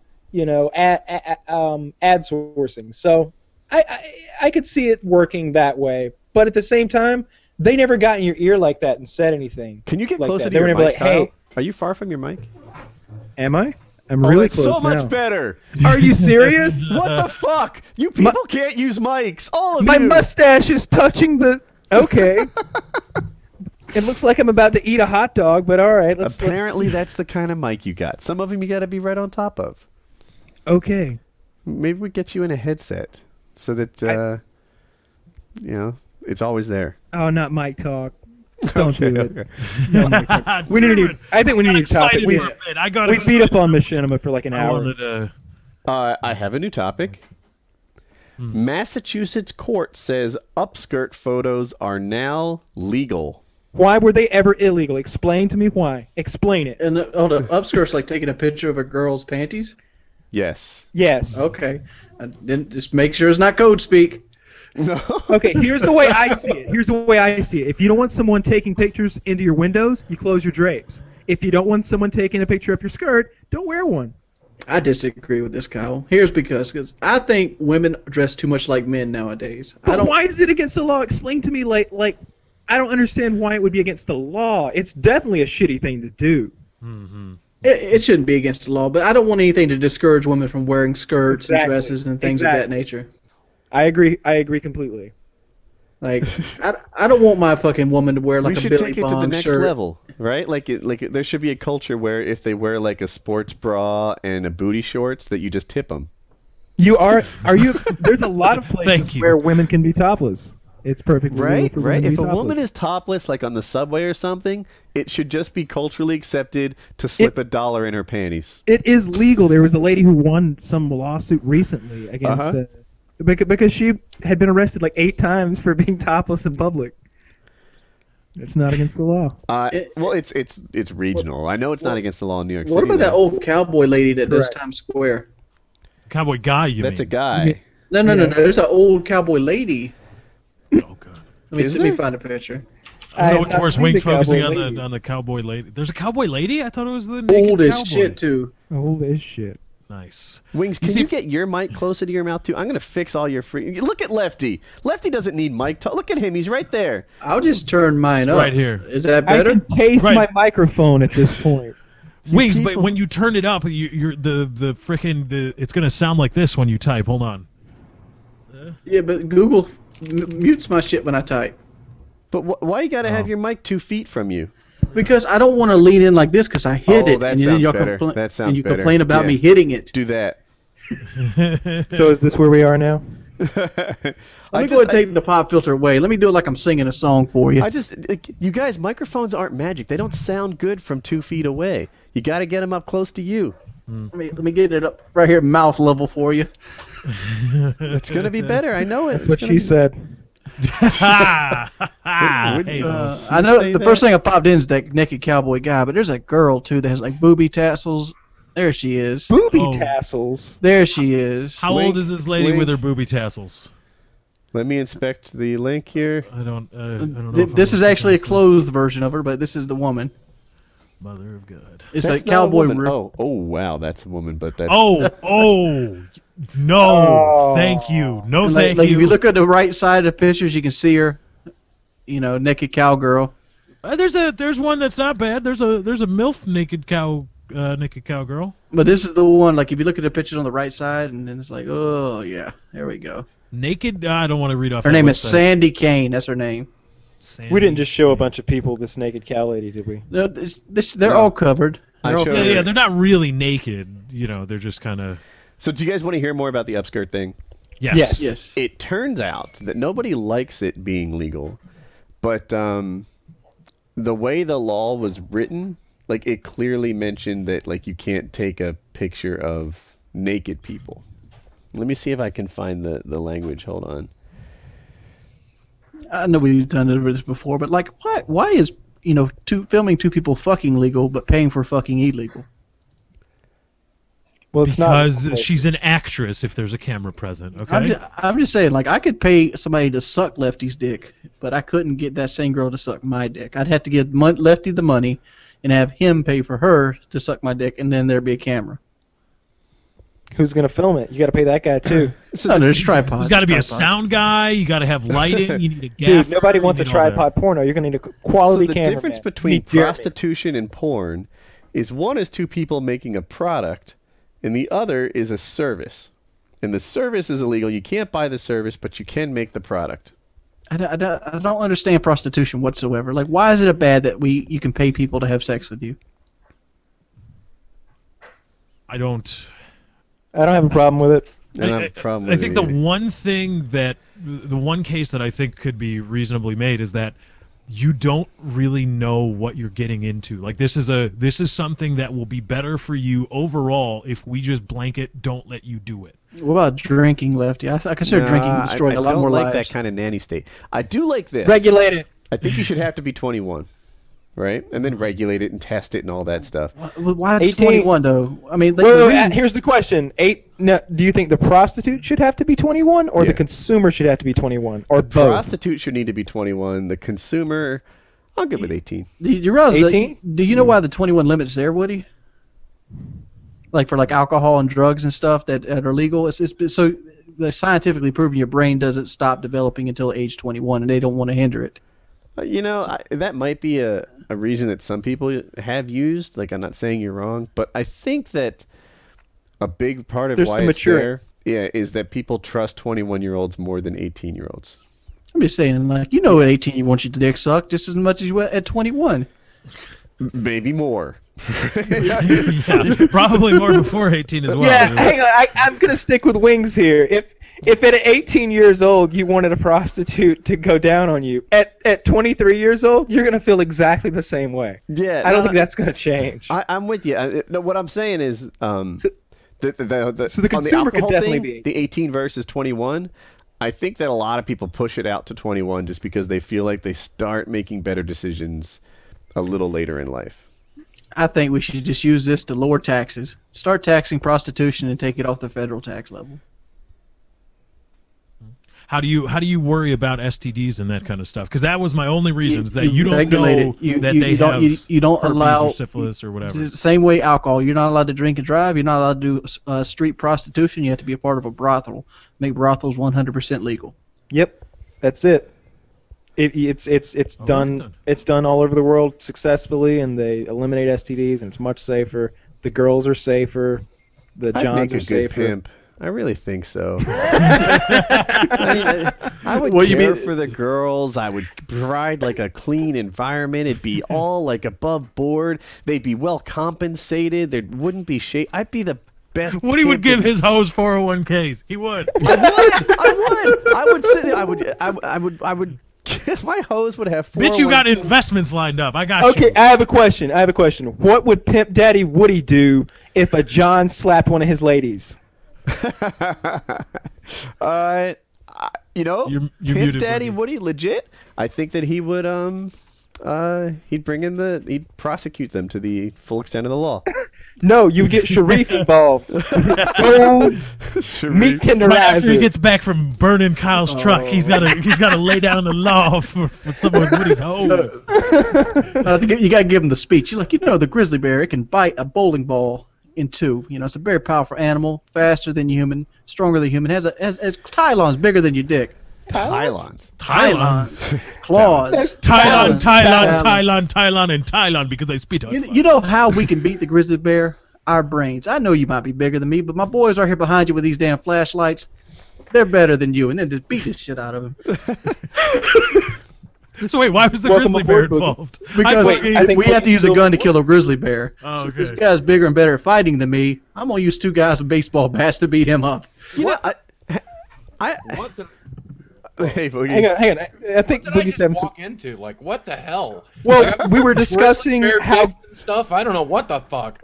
sourcing. So I could see it working that way. But at the same time, they never got in your ear like that and said anything. Can you get like closer that. to your mic, mic, Kyle? Hey, are you far from your mic? Am I? I'm really close so now. much better. Are you serious? What the fuck? You people can't use mics. All of My you. mustache is touching the... Okay. It looks like I'm about to eat a hot dog, but all right. Apparently, that's the kind of mic you got. Some of them you got to be right on top of. Okay. Maybe we get you in a headset so that, it's always there. Oh, not mic talk. Don't do it. Okay. No, mic talk. I think we need a topic. We beat up on Machinima for like an hour. I have a new topic. Massachusetts court says upskirt photos are now legal. Why were they ever illegal? Explain to me why. Explain it. And the upskirt's like taking a picture of a girl's panties? Yes. Yes. Okay. Then just make sure it's not code speak. No. Okay, here's the way I see it. If you don't want someone taking pictures into your windows, you close your drapes. If you don't want someone taking a picture of your skirt, don't wear one. I disagree with this, Kyle. Here's because I think women dress too much like men nowadays. But why is it against the law? Explain to me, like I don't understand why it would be against the law. It's definitely a shitty thing to do. Mm-hmm. It shouldn't be against the law, but I don't want anything to discourage women from wearing skirts and dresses and things of that nature. I agree completely. Like, I don't want my fucking woman to wear like a Billy Bond shirt. We should take it to the next level, right? Like there should be a culture where if they wear like a sports bra and a booty shorts, that you just tip them. Are you? There's a lot of places where women can be topless. It's perfectly legal for women to be If a topless. woman is topless, like on the subway or something, it should just be culturally accepted to slip $1 in her panties. It is legal. There was a lady who won some lawsuit recently against because she had been arrested like 8 times for being topless in public. It's not against the law. Well, it's regional. I know it's not against the law in New York City. What about that old cowboy lady that does Times Square? Cowboy guy, you That's mean? a guy. No. There's an old cowboy lady. Oh, God. Let me find a picture. I don't know what's worse, Wings focusing lady. on the cowboy lady. There's a cowboy lady? I thought it was the naked Old as cowboy. shit, too. Old as shit. Nice. Wings, can you get your mic closer to your mouth, too? I'm going to fix all your free... Look at Lefty. Lefty doesn't need mic talk. Look at him. He's right there. I'll just turn mine up. Right here. Is that better? I can taste my microphone at this point. Wings, but when you turn it up, you're the frickin' it's gonna sound like this when you type. Hold on. Yeah, but Google mutes my shit when I type. But why you gotta have your mic 2 feet from you? Because I don't want to lean in like this because I hit it. That and sounds then y'all better. That sounds and you better. complain about Yeah. me hitting it. Do that. So is this where we are now? Let me go and take the pop filter away. Let me do it like I'm singing a song for you. You guys, microphones aren't magic. They don't sound good from 2 feet away. You got to get them up close to you. Let me get it up right here, mouth level for you. It's gonna be better. I know it. That's what she said. I know the first thing I popped in is that naked cowboy guy, but there's a girl too that has like booby tassels. There she is. Booby tassels. There she is. How old is this lady with her booby tassels? Let me inspect the link here. I don't know. This is actually a clothed version of her, but this is the woman. Mother of God. It's That's like not a cowboy. woman. Oh, wow, that's a woman, but that's. No, thank you. No, And thank like you. if you look at the right side of the pictures, you can see her. You know, naked cowgirl. There's one that's not bad. There's a MILF naked cowgirl. But this is the one. Like if you look at the pictures on the right side, and then it's like, oh yeah, there we go. Naked. I don't want to read off. Her that name is website. Sandy Kane. That's her name. Sandy. We didn't just show a bunch of people this naked cow lady, did we? No, they're all covered. Yeah, they're not really naked. You know, they're just kind of. So do you guys want to hear more about the upskirt thing? Yes. Yes. It turns out that nobody likes it being legal, but the way the law was written, like it clearly mentioned that like you can't take a picture of naked people. Let me see if I can find the language. Hold on. I know we've done this before, but like, why is filming two people fucking legal, but paying for fucking illegal? Well, it's because not. she's an actress if there's a camera present, okay? I'm just saying, like, I could pay somebody to suck Lefty's dick, but I couldn't get that same girl to suck my dick. I'd have to give Lefty the money and have him pay for her to suck my dick, and then there'd be a camera. Who's gonna film it? You got to pay that guy too. No, there's tripods. There's got to be a sound guy. You got to have lighting. You need a gaffer. Dude, nobody wants a you need all that. tripod porno. You're gonna need a quality So the camera. difference between prostitution and porn is one is two people making a product, and the other is a service. And the service is illegal. You can't buy the service, but you can make the product. I don't understand prostitution whatsoever. Like, why is it bad that you can pay people to have sex with you? I don't have a problem with it. I don't have a problem I with think it the either. one case that I think could be reasonably made is that you don't really know what you're getting into. Like this is something that will be better for you overall if we just blanket don't let you do it. What about drinking, Lefty? I consider drinking destroying a lot more lives. I don't like that kind of nanny state. I do like this. Regulate it. I think you should have to be 21, right? And then regulate it and test it and all that stuff. Why 18? 21 though? I mean, Here's the question: No, do you think the prostitute should have to be 21, or the consumer should have to be 21, or The both? prostitute should need to be 21. The consumer, I'll go with 18. Do you realize 18? Do you know why the 21 limit's there, Woody? Like for like alcohol and drugs and stuff that are legal. It's so they're scientifically proven your brain doesn't stop developing until age 21, and they don't want to hinder it. That might be a reason that some people have used. Like, I'm not saying you're wrong, but I think that a big part of why it's there, is that people trust 21-year-olds more than 18-year-olds. I'm just saying, like, at 18 you want your dick sucked just as much as you want at 21. Maybe more. Yeah, probably more before 18 as well. Yeah, hang on. I'm gonna stick with Wings here. If at 18 years old you wanted a prostitute to go down on you, at 23 years old you're gonna feel exactly the same way. Yeah, I don't think that's gonna change. I'm with you. No, what I'm saying is, So the on consumer could alcohol definitely thing, be the 18 versus 21. I think that a lot of people push it out to 21 just because they feel like they start making better decisions a little later in life. I think we should just use this to lower taxes. Start taxing prostitution and take it off the federal tax level. How do you worry about STDs and that kind of stuff? Because that was my only reason is that you don't regulate know it. that they have you don't herpes allow or syphilis or whatever. It's the same way alcohol. You're not allowed to drink and drive. You're not allowed to do street prostitution. You have to be a part of a brothel. Make brothels 100% legal. Yep, that's it. It's done. It's done all over the world successfully, and they eliminate STDs, and it's much safer. The girls are safer. The I'd Johns make are a good safer. pimp. I really think so. I would care for the girls. I would provide like a clean environment. It'd be all like above board. They'd be well compensated. There wouldn't be shade. I'd be the best. Woody would pimp give his hoes 401ks. He would. I would sit there. I would. My hose would have 401. Bitch, you got investments lined up. I got you. Okay, I have a question. What would Pimp Daddy Woody do if a John slapped one of his ladies? You know, You're Pimp muted, Daddy Boogie. Woody, legit. I think that he would he'd prosecute them to the full extent of the law. No, you get Sharif involved. Go meat Right after he tenderizer. gets back from burning Kyle's truck, he's gotta lay down the law for some of Woody's hoes. You gotta give him the speech. You're like, the grizzly bear, it can bite a bowling ball in two. It's a very powerful animal, faster than human, stronger than human. Has Tylons bigger than your dick. Tylons. Tylons. Claws. Tylon, Talons. Tylon, and Tylon because I spit on You know how we can beat the grizzly bear? Our brains. I know you might be bigger than me, but my boys are here behind you with these damn flashlights. They're better than you, and then just beat the shit out of them. So wait, why was the Welcome grizzly bear aboard, Boogie. involved? Because I think we have to use a gun to kill a grizzly bear. Oh, So okay. this guy's bigger and better at fighting than me. I'm gonna use two guys with baseball bats to beat him up. You know, What the hey, Boogie. Hang on. I think did I Boogie's just having some. walk into? Like, what the hell? Well, we were discussing Bear how dicks and stuff. I don't know what the fuck.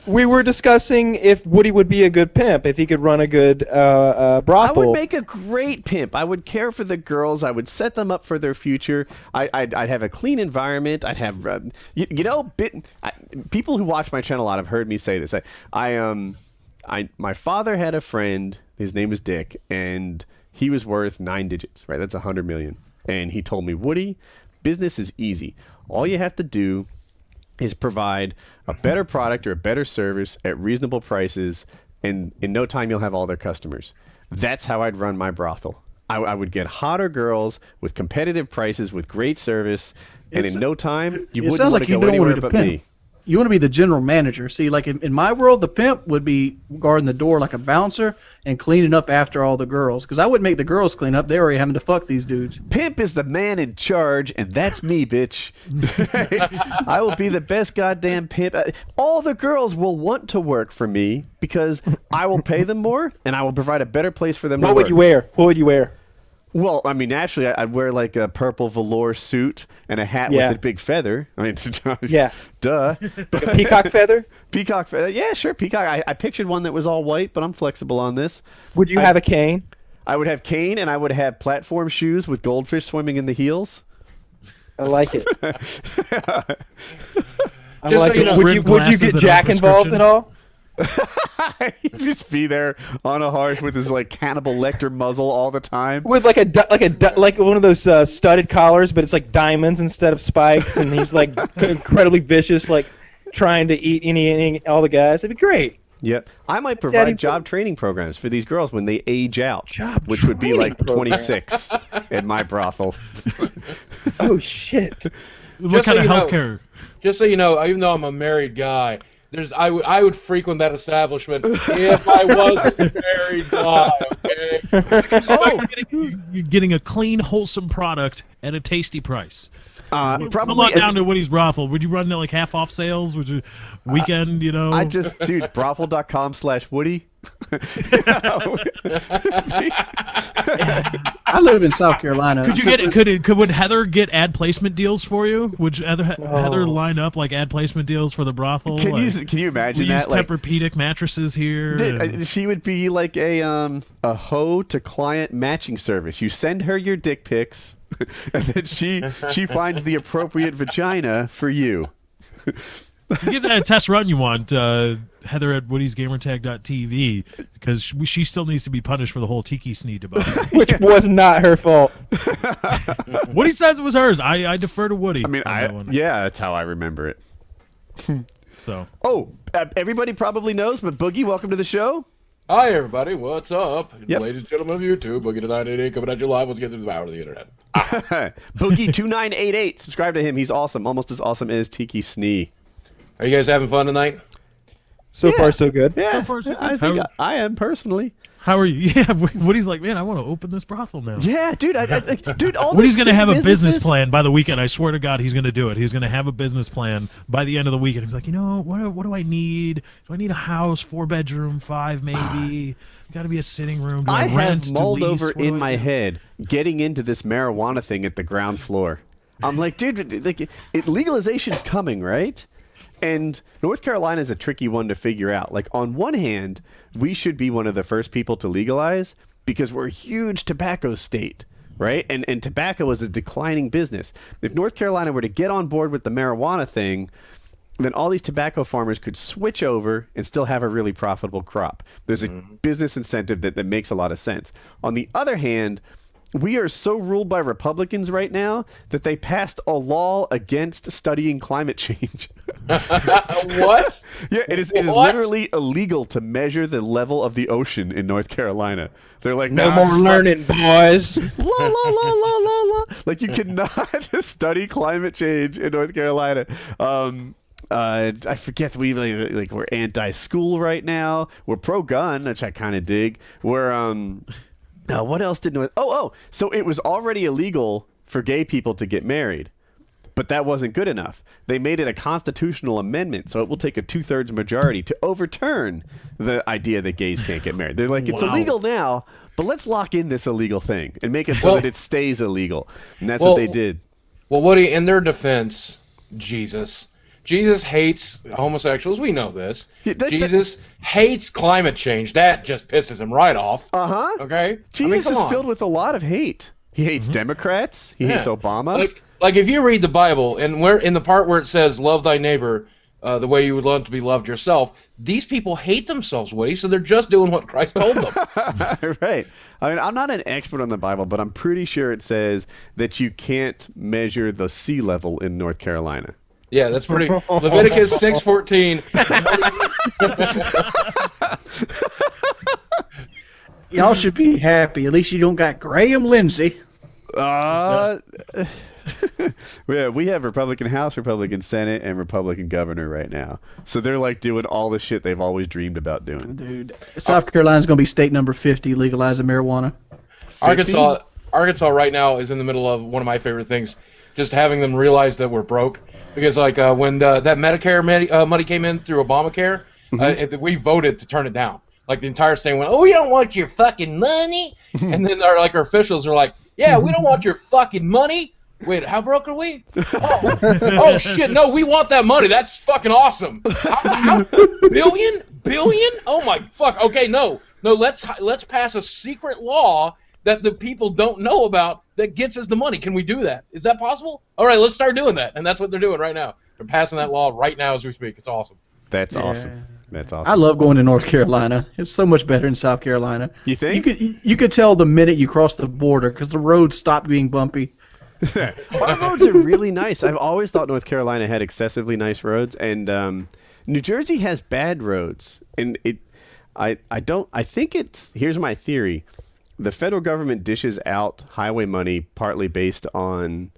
we were discussing if Woody would be a good pimp if he could run a good brothel. I would make a great pimp. I would care for the girls. I would set them up for their future. I'd have a clean environment. I'd have, people who watch my channel a lot have heard me say this. My father had a friend. His name was Dick, and he was worth 9 digits. Right, that's 100 million. And he told me, Woody, business is easy. All you have to do is provide a better product or a better service at reasonable prices, and in no time you'll have all their customers. That's how I'd run my brothel. I would get hotter girls with competitive prices, with great service, and in no time you wouldn't sounds want like to you go don't want anywhere to but pimp. me. You want to be the general manager. See, like in my world, the pimp would be guarding the door like a bouncer and cleaning up after all the girls. Because I wouldn't make the girls clean up. They're already having to fuck these dudes. Pimp is the man in charge, and that's me, bitch. I will be the best goddamn pimp. All the girls will want to work for me because I will pay them more, and I will provide a better place for them to What work. would you wear? What would you wear? Well, I mean, naturally, I'd wear like a purple velour suit and a hat Yeah. with a big feather. I mean, Yeah. duh. Like a peacock feather? Peacock feather. Yeah, sure, peacock. I pictured one that was all white, but I'm flexible on this. Would you have a cane? I would have cane, and I would have platform shoes with goldfish swimming in the heels. I like it. I Just like so you it. know, Would rim you glasses get that Jack are involved prescription. at all? He'd just be there on a horse with his like Cannibal Lecter muzzle all the time. With like like one of those studded collars, but it's like diamonds instead of spikes, and he's like incredibly vicious, like trying to eat any all the guys. It'd be great. Yep. I might provide Daddy- job training programs for these girls when they age out, Job which would be training like 26 at my brothel. Oh shit! What Just so kind of you know- healthcare? Just so you know, even though I'm a married guy, I would frequent that establishment if I wasn't a married guy. Okay. Oh, you're getting a clean, wholesome product at a tasty price. Come Probably. on down to Woody's brothel. Would you run like half off sales? Would you weekend? I just, dude, brothel.com/Woody. I live in South Carolina. Could you get? Would Heather get ad placement deals for you? Would Heather line up like ad placement deals for the brothel? Can Like, you imagine we that? use Like, Tempur-Pedic mattresses here. and- she would be like a hoe to client matching service. You send her your dick pics, and then she finds the appropriate vagina for you. You give that a test run you want, Heather at WoodysGamertag.tv, because she still needs to be punished for the whole Tiki Sneed debacle. Which was not her fault. Woody says it was hers. I defer to Woody. I mean, on that one. yeah, that's how I remember it. So Oh, everybody probably knows, but Boogie, welcome to the show. Hi, everybody. What's up? Yep. Ladies and gentlemen of YouTube, Boogie2988 coming at you live. Let's get through the power of the internet. Boogie2988. Subscribe to him. He's awesome. Almost as awesome as Tiki Snee. Are you guys having fun tonight? So far, so good. Yeah, So far, so I good. think I am personally. How are you? Yeah, Woody's like, man, I want to open this brothel now. Yeah, dude. Dude, all Woody's these going to have a businesses- business plan by the weekend. I swear to God, he's going to do it. He's going to have a business plan by the end of the weekend. He's like, you know, what do I need? Do I need a house, 4-bedroom, 5 maybe? Got to be a sitting room. Do I rent? have Do mulled lease? over What do in I my do? head getting into this marijuana thing at the ground floor. I'm like, dude, like, legalization's coming, right? And North Carolina is a tricky one to figure out. Like, on one hand, we should be one of the first people to legalize because we're a huge tobacco state, right? And tobacco is a declining business. If North Carolina were to get on board with the marijuana thing, then all these tobacco farmers could switch over and still have a really profitable crop. There's a business incentive that makes a lot of sense. On the other hand, we are so ruled by Republicans right now that they passed a law against studying climate change. What? Yeah, it is literally illegal to measure the level of the ocean in North Carolina. They're like, No nah, more fuck- learning, boys. La la la la la la. Like, you cannot study climate change in North Carolina. I forget, we're anti-school right now. We're pro-gun, which I kind of dig. We're what else did North? So it was already illegal for gay people to get married, but that wasn't good enough. They made it a constitutional amendment, so it will take a 2/3 majority to overturn the idea that gays can't get married. They're like, it's illegal now, but let's lock in this illegal thing and make it so that it stays illegal. And that's what they did. Well, Woody, in their defense, Jesus hates homosexuals. We know this. Yeah, Jesus hates climate change. That just pisses him right off. Okay? Jesus come is on. filled with a lot of hate. He hates Democrats. He hates Obama. Like if you read the Bible and where in the part where it says love thy neighbor the way you would love to be loved yourself, these people hate themselves, Woody, so they're just doing what Christ told them. Right. I mean, I'm not an expert on the Bible, but I'm pretty sure it says that you can't measure the sea level in North Carolina. Yeah, that's pretty. Leviticus 6:14. Y'all should be happy. At least you don't got Graham Lindsay. Yeah, we have Republican House, Republican Senate, and Republican Governor right now. So they're like doing all the shit they've always dreamed about doing. Dude, South Carolina's going to be state number 50 legalizing marijuana. 50? Arkansas right now is in the middle of one of my favorite things, just having them realize that we're broke. Because like when that Medicare money came in through Obamacare, we voted to turn it down. Like the entire state went, "Oh, we don't want your fucking money," and then our officials are like, "Yeah, we don't want your fucking money." Wait, how broke are we? Oh shit, no, we want that money. That's fucking awesome. How billion? Oh my fuck. Okay, no, let's pass a secret law that the people don't know about that gets us the money. Can we do that? Is that possible? All right, let's start doing that. And that's what they're doing right now. They're passing that law right now as we speak. It's awesome. That's awesome. That's awesome. I love going to North Carolina. It's so much better in South Carolina. You think? You could tell the minute you cross the border because the roads stopped being bumpy. Our roads are really nice. I've always thought North Carolina had excessively nice roads, and New Jersey has bad roads. And I think it's, here's my theory. The federal government dishes out highway money partly based on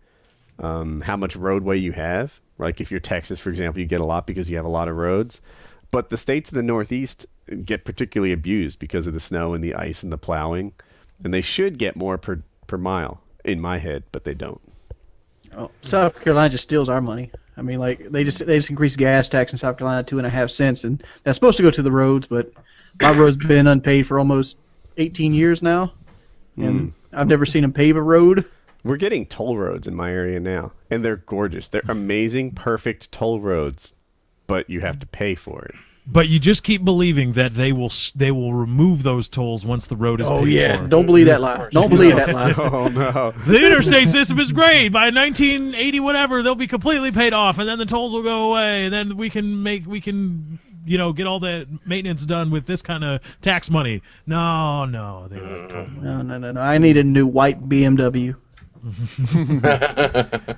how much roadway you have. Like if you're Texas, for example, you get a lot because you have a lot of roads. But the states in the Northeast get particularly abused because of the snow and the ice and the plowing. And they should get more per mile in my head, but they don't. Oh, South Carolina just steals our money. I mean, like they just increased gas tax in South Carolina 2.5 cents, and that's supposed to go to the roads, but my road's been unpaid for almost 18 years now, and I've never seen them pave a road. We're getting toll roads in my area now, and they're gorgeous. They're amazing, perfect toll roads, but you have to pay for it. But you just keep believing that they will remove those tolls once the road is paid Oh yeah, for. don't believe that lie. Don't believe that lie. Oh no. The interstate system is great. By 1980 whatever, they'll be completely paid off, and then the tolls will go away, and then we can get all the maintenance done with this kind of tax money. No, they won't. No. I need a new white BMW.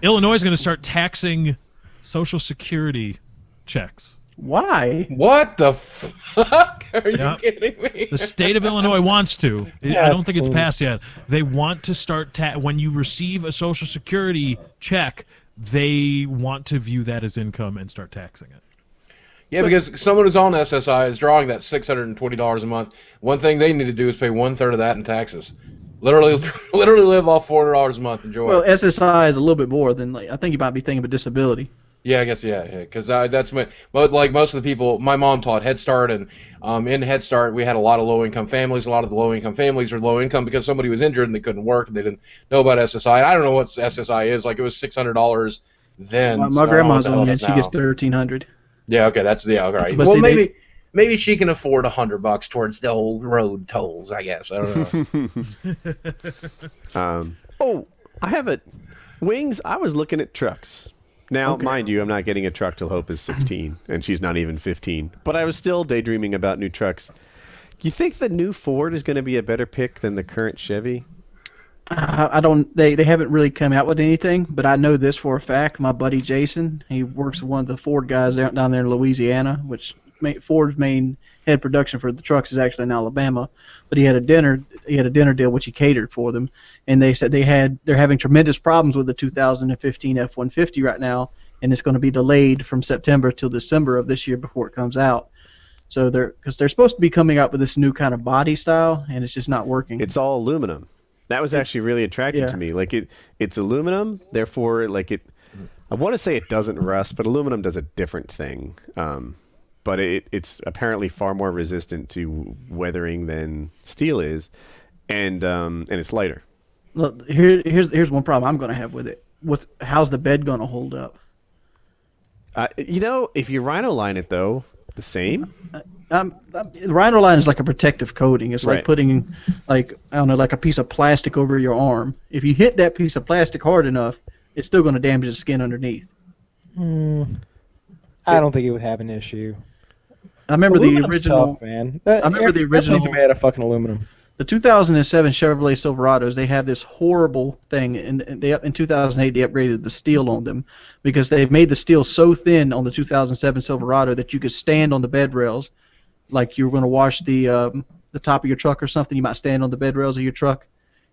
Illinois is going to start taxing Social Security checks. Why? What the fuck? Are you Yeah. kidding me? The state of Illinois wants to. Yeah, I don't think it's seems- passed yet. They want to start when you receive a Social Security check, they want to view that as income and start taxing it. Yeah, because someone who's on SSI is drawing that $620 a month. One thing they need to do is pay 1/3 of that in taxes. Literally live off $400 a month. Enjoy. Well, SSI is a little bit more than like I think you might be thinking of a disability. Yeah, I guess because that's but like most of the people, my mom taught Head Start, and in Head Start we had a lot of low-income families. A lot of the low-income families are low income because somebody was injured and they couldn't work. And they didn't know about SSI. I don't know what SSI is. Like it was $600 then. My so I don't know grandma's what the hell on it it. is She now. gets 1,300. Yeah, okay, that's all right. But Well, see, maybe she can afford $100 towards the old road tolls. I guess I don't know. Oh, I have a Wings. I was looking at trucks. Now, mind you, I'm not getting a truck till Hope is 16, and she's not even 15. But I was still daydreaming about new trucks. You think the new Ford is going to be a better pick than the current Chevy? I don't. They haven't really come out with anything, but I know this for a fact. My buddy Jason, he works with one of the Ford guys down there in Louisiana, which Ford's main head production for the trucks is actually in Alabama. But he had a dinner deal which he catered for them, and they said they're having tremendous problems with the 2015 F-150 right now, and it's going to be delayed from September till December of this year before it comes out. So they're supposed to be coming out with this new kind of body style, and it's just not working. It's all aluminum. That was actually really attractive to me. Like it's aluminum, therefore like it. I want to say it doesn't rust, but aluminum does a different thing. But it's apparently far more resistant to weathering than steel is, and it's lighter. Look, here's one problem I'm going to have with it. How's the bed going to hold up? If you rhino line it though, the same. The Rhino line is like a protective coating. It's like putting, like a piece of plastic over your arm. If you hit that piece of plastic hard enough, it's still going to damage the skin underneath. I don't think it would have an issue. I remember the Aluminum's original. tough, man. I remember the original. Everything's made out of fucking aluminum. The 2007 Chevrolet Silverados, they have this horrible thing, and in 2008 they upgraded the steel on them because they've made the steel so thin on the 2007 Silverado that you could stand on the bed rails, like you were going to wash the top of your truck or something. You might stand on the bed rails of your truck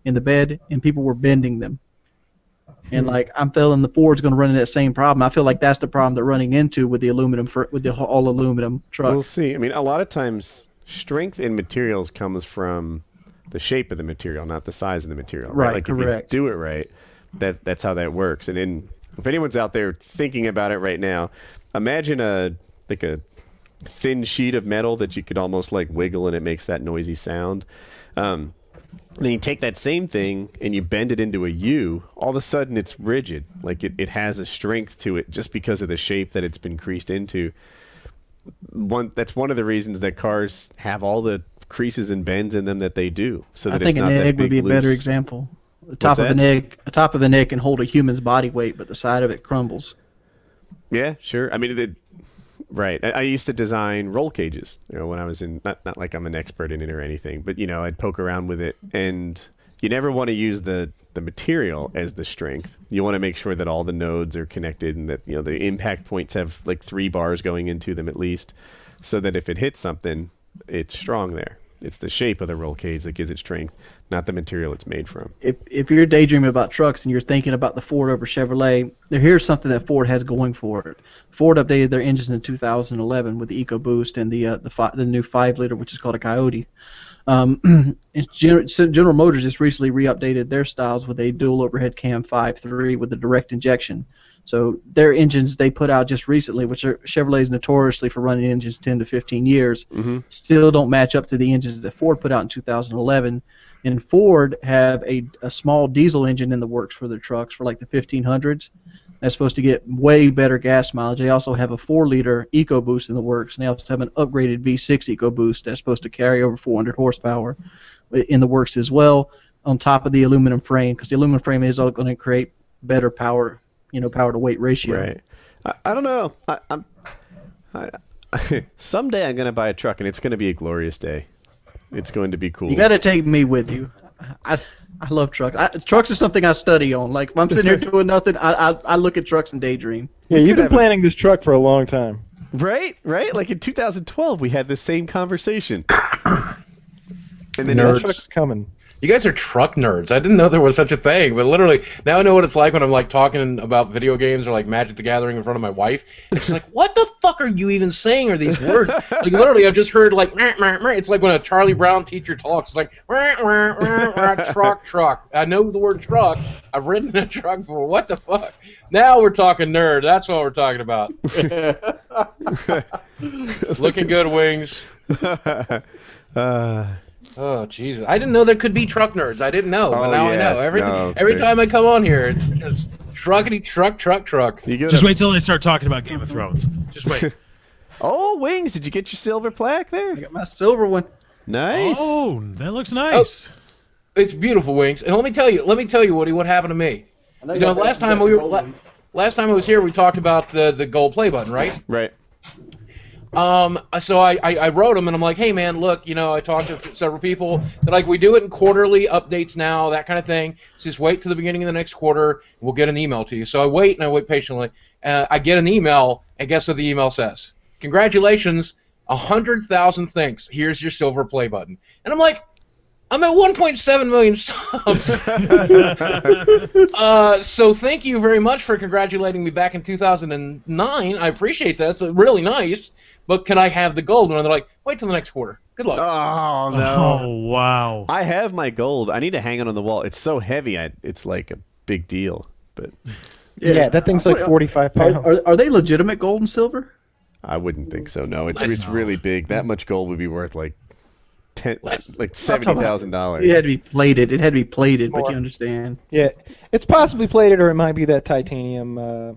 in the bed, and people were bending them. And like I'm feeling the Ford's going to run into that same problem. I feel like that's the problem they're running into with the all aluminum trucks. We'll see. I mean, a lot of times strength in materials comes from the shape of the material, not the size of the material. Right, like correct. If you do it right, that's how that works. And if anyone's out there thinking about it right now, imagine a thin sheet of metal that you could almost like wiggle and it makes that noisy sound. Then you take that same thing and you bend it into a U, all of a sudden it's rigid. Like it has a strength to it just because of the shape that it's been creased into. That's one of the reasons that cars have all the creases and bends in them that they do. So that I think it's not an that egg would big, be a better loose. example. The What's top of an egg can hold a human's body weight, but the side of it crumbles. Yeah, sure. I mean, right. I used to design roll cages. When I was in not like I'm an expert in it or anything, but I'd poke around with it, and you never want to use the material as the strength. You want to make sure that all the nodes are connected and that the impact points have like 3 bars going into them at least, so that if it hits something, it's strong there. It's the shape of the roll cage that gives it strength, not the material it's made from. If you're daydreaming about trucks and you're thinking about the Ford over Chevrolet, here's something that Ford has going for it. Ford updated their engines in 2011 with the EcoBoost and the new 5-liter, which is called a Coyote. General Motors just recently re-updated their styles with a dual overhead cam 5.3 with the direct injection. So their engines they put out just recently, which are Chevrolet's notoriously for running engines 10 to 15 years, still don't match up to the engines that Ford put out in 2011. And Ford have a small diesel engine in the works for their trucks for like the 1500s. That's supposed to get way better gas mileage. They also have a 4-liter EcoBoost in the works, and they also have an upgraded V6 EcoBoost that's supposed to carry over 400 horsepower in the works as well, on top of the aluminum frame, because the aluminum frame is going to create better power to weight ratio. Right. I don't know. Someday I'm going to buy a truck, and it's going to be a glorious day. It's going to be cool. You got to take me with you. I love trucks. Trucks is something I study on. Like if I'm sitting here doing nothing, I look at trucks and daydream. Yeah, you've been planning this truck for a long time. Right? Like in 2012, we had this same conversation. And then Nerd truck's coming. You guys are truck nerds. I didn't know there was such a thing, but literally now I know what it's like when I'm like talking about video games or like Magic the Gathering in front of my wife. And she's like, "What the fuck are you even saying? Are these words?" Like literally, I've just heard like, "Meh, meh, meh." It's like when a Charlie Brown teacher talks. It's like, "Meh, meh, meh, meh, truck." I know the word truck. I've ridden a truck before. What the fuck? Now we're talking nerd. That's what we're talking about. Looking good, Wings. Oh Jesus! I didn't know there could be truck nerds. I didn't know, but now I know. Every time I come on here, it's just truckity truck. Just wait till they start talking about Game of Thrones. Just wait. Oh, Wings! Did you get your silver plaque there? I got my silver one. Nice. Oh, that looks nice. Oh, it's beautiful, Wings. And let me tell you, Woody, what happened to me. You know, last time I was here, we talked about the gold play button, right? Right. So I wrote him and I'm like, hey man, look, you know, I talked to several people. They're like, we do it in quarterly updates now, that kind of thing. So just wait to the beginning of the next quarter. We'll get an email to you. So I wait patiently. I get an email, and guess what the email says? Congratulations, 100,000 thanks. Here's your silver play button. And I'm like, I'm at 1.7 million subs. So thank you very much for congratulating me back in 2009. I appreciate that. It's really nice. But can I have the gold one? And they're like, wait till the next quarter. Good luck. Oh, no. Oh, wow. I have my gold. I need to hang it on the wall. It's so heavy, it's like a big deal. But Yeah, that thing's like 45 pounds. Are they legitimate gold and silver? I wouldn't think so, no. It's really big. That much gold would be worth like $70,000. It had to be plated. But you understand. Yeah, it's possibly plated, or it might be that titanium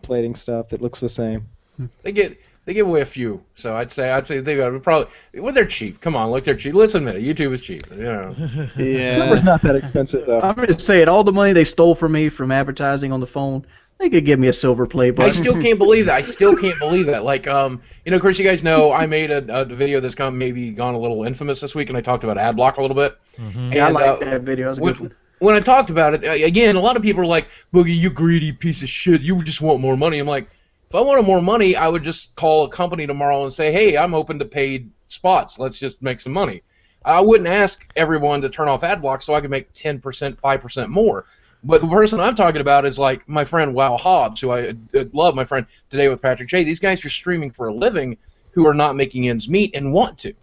plating stuff that looks the same. They give away a few, so I'd say they got probably. Well, they're cheap. Come on, look, they're cheap. Let's admit it. YouTube is cheap. You know. Yeah. Silver's not that expensive though. I'm just saying, all the money they stole from me from advertising on the phone, they could give me a silver play button. I still can't believe that. Like, you know, of course, you guys know I made a video that's maybe gone a little infamous this week, and I talked about Adblock a little bit. Mm-hmm. Yeah, I like that video. That was a good one. When I talked about it, again, a lot of people are like, Boogie, you greedy piece of shit. You just want more money. I'm like, if I wanted more money, I would just call a company tomorrow and say, hey, I'm open to paid spots. Let's just make some money. I wouldn't ask everyone to turn off Adblock so I could make 10%, 5% more. But the person I'm talking about is like my friend Wow Hobbs, who I love, my friend Today with Patrick J. These guys are streaming for a living who are not making ends meet and want to.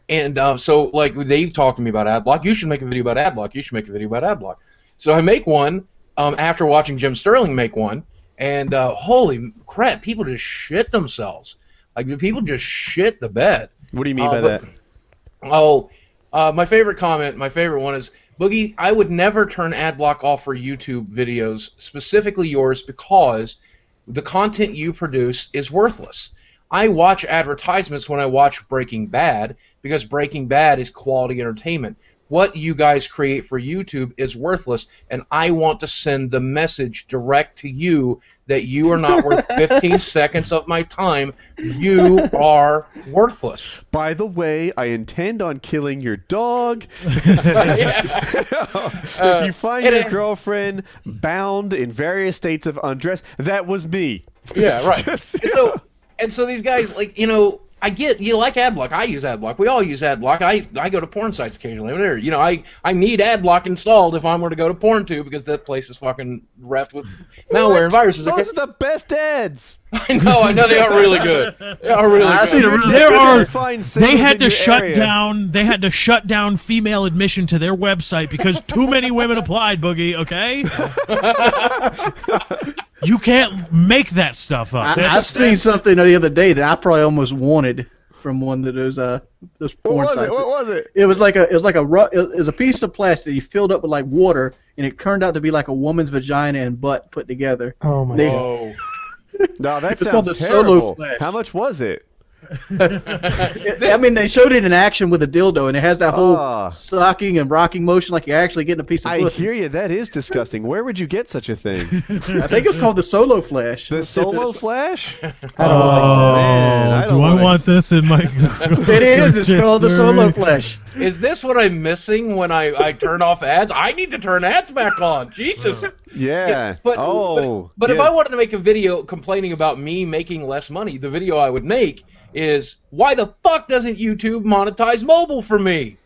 And so, like, they've talked to me about Adblock. You should make a video about Adblock. You should make a video about Adblock. So I make one after watching Jim Sterling make one. And holy crap, people just shit themselves. Like, people just shit the bed. What do you mean by that? My favorite comment, my favorite one is, Boogie, I would never turn Adblock off for YouTube videos, specifically yours, because the content you produce is worthless. I watch advertisements when I watch Breaking Bad because Breaking Bad is quality entertainment. What you guys create for YouTube is worthless, and I want to send the message direct to you that you are not worth 15 seconds of my time. You are worthless. By the way, I intend on killing your dog. If you find your girlfriend bound in various states of undress, that was me. Yeah, right. And so these guys, like, you know, I get, you like Adblock. I use Adblock. We all use Adblock. I go to porn sites occasionally. You know, I need Adblock installed if I were to go to PornTube because that place is fucking reffed with malware and viruses. Those are the best ads. I know they are really good. They are really good. They had to shut down. They had to shut down female admission to their website because too many women applied. Boogie, okay? You can't make that stuff up. I seen something the other day that I probably almost wanted from one of those porn sites. What was it? It was like a piece of plastic you filled up with like water, and it turned out to be like a woman's vagina and butt put together. Oh my god! No, that It's called sounds the Solo terrible. Flash. How much was it? I mean, they showed it in action with a dildo, and it has that whole sucking and rocking motion like you're actually getting a piece of I pussy. hear you. That is disgusting. Where would you get such a thing? I think it's called the Solo Flash. The Solo Flash? I don't like Man, Do I want this in my? It is. It's called the solo flesh. Is this what I'm missing when I turn off ads? I need to turn ads back on. Jesus. Yeah. But yeah. if I wanted to make a video complaining about me making less money, the video I would make is, why the fuck doesn't YouTube monetize mobile for me?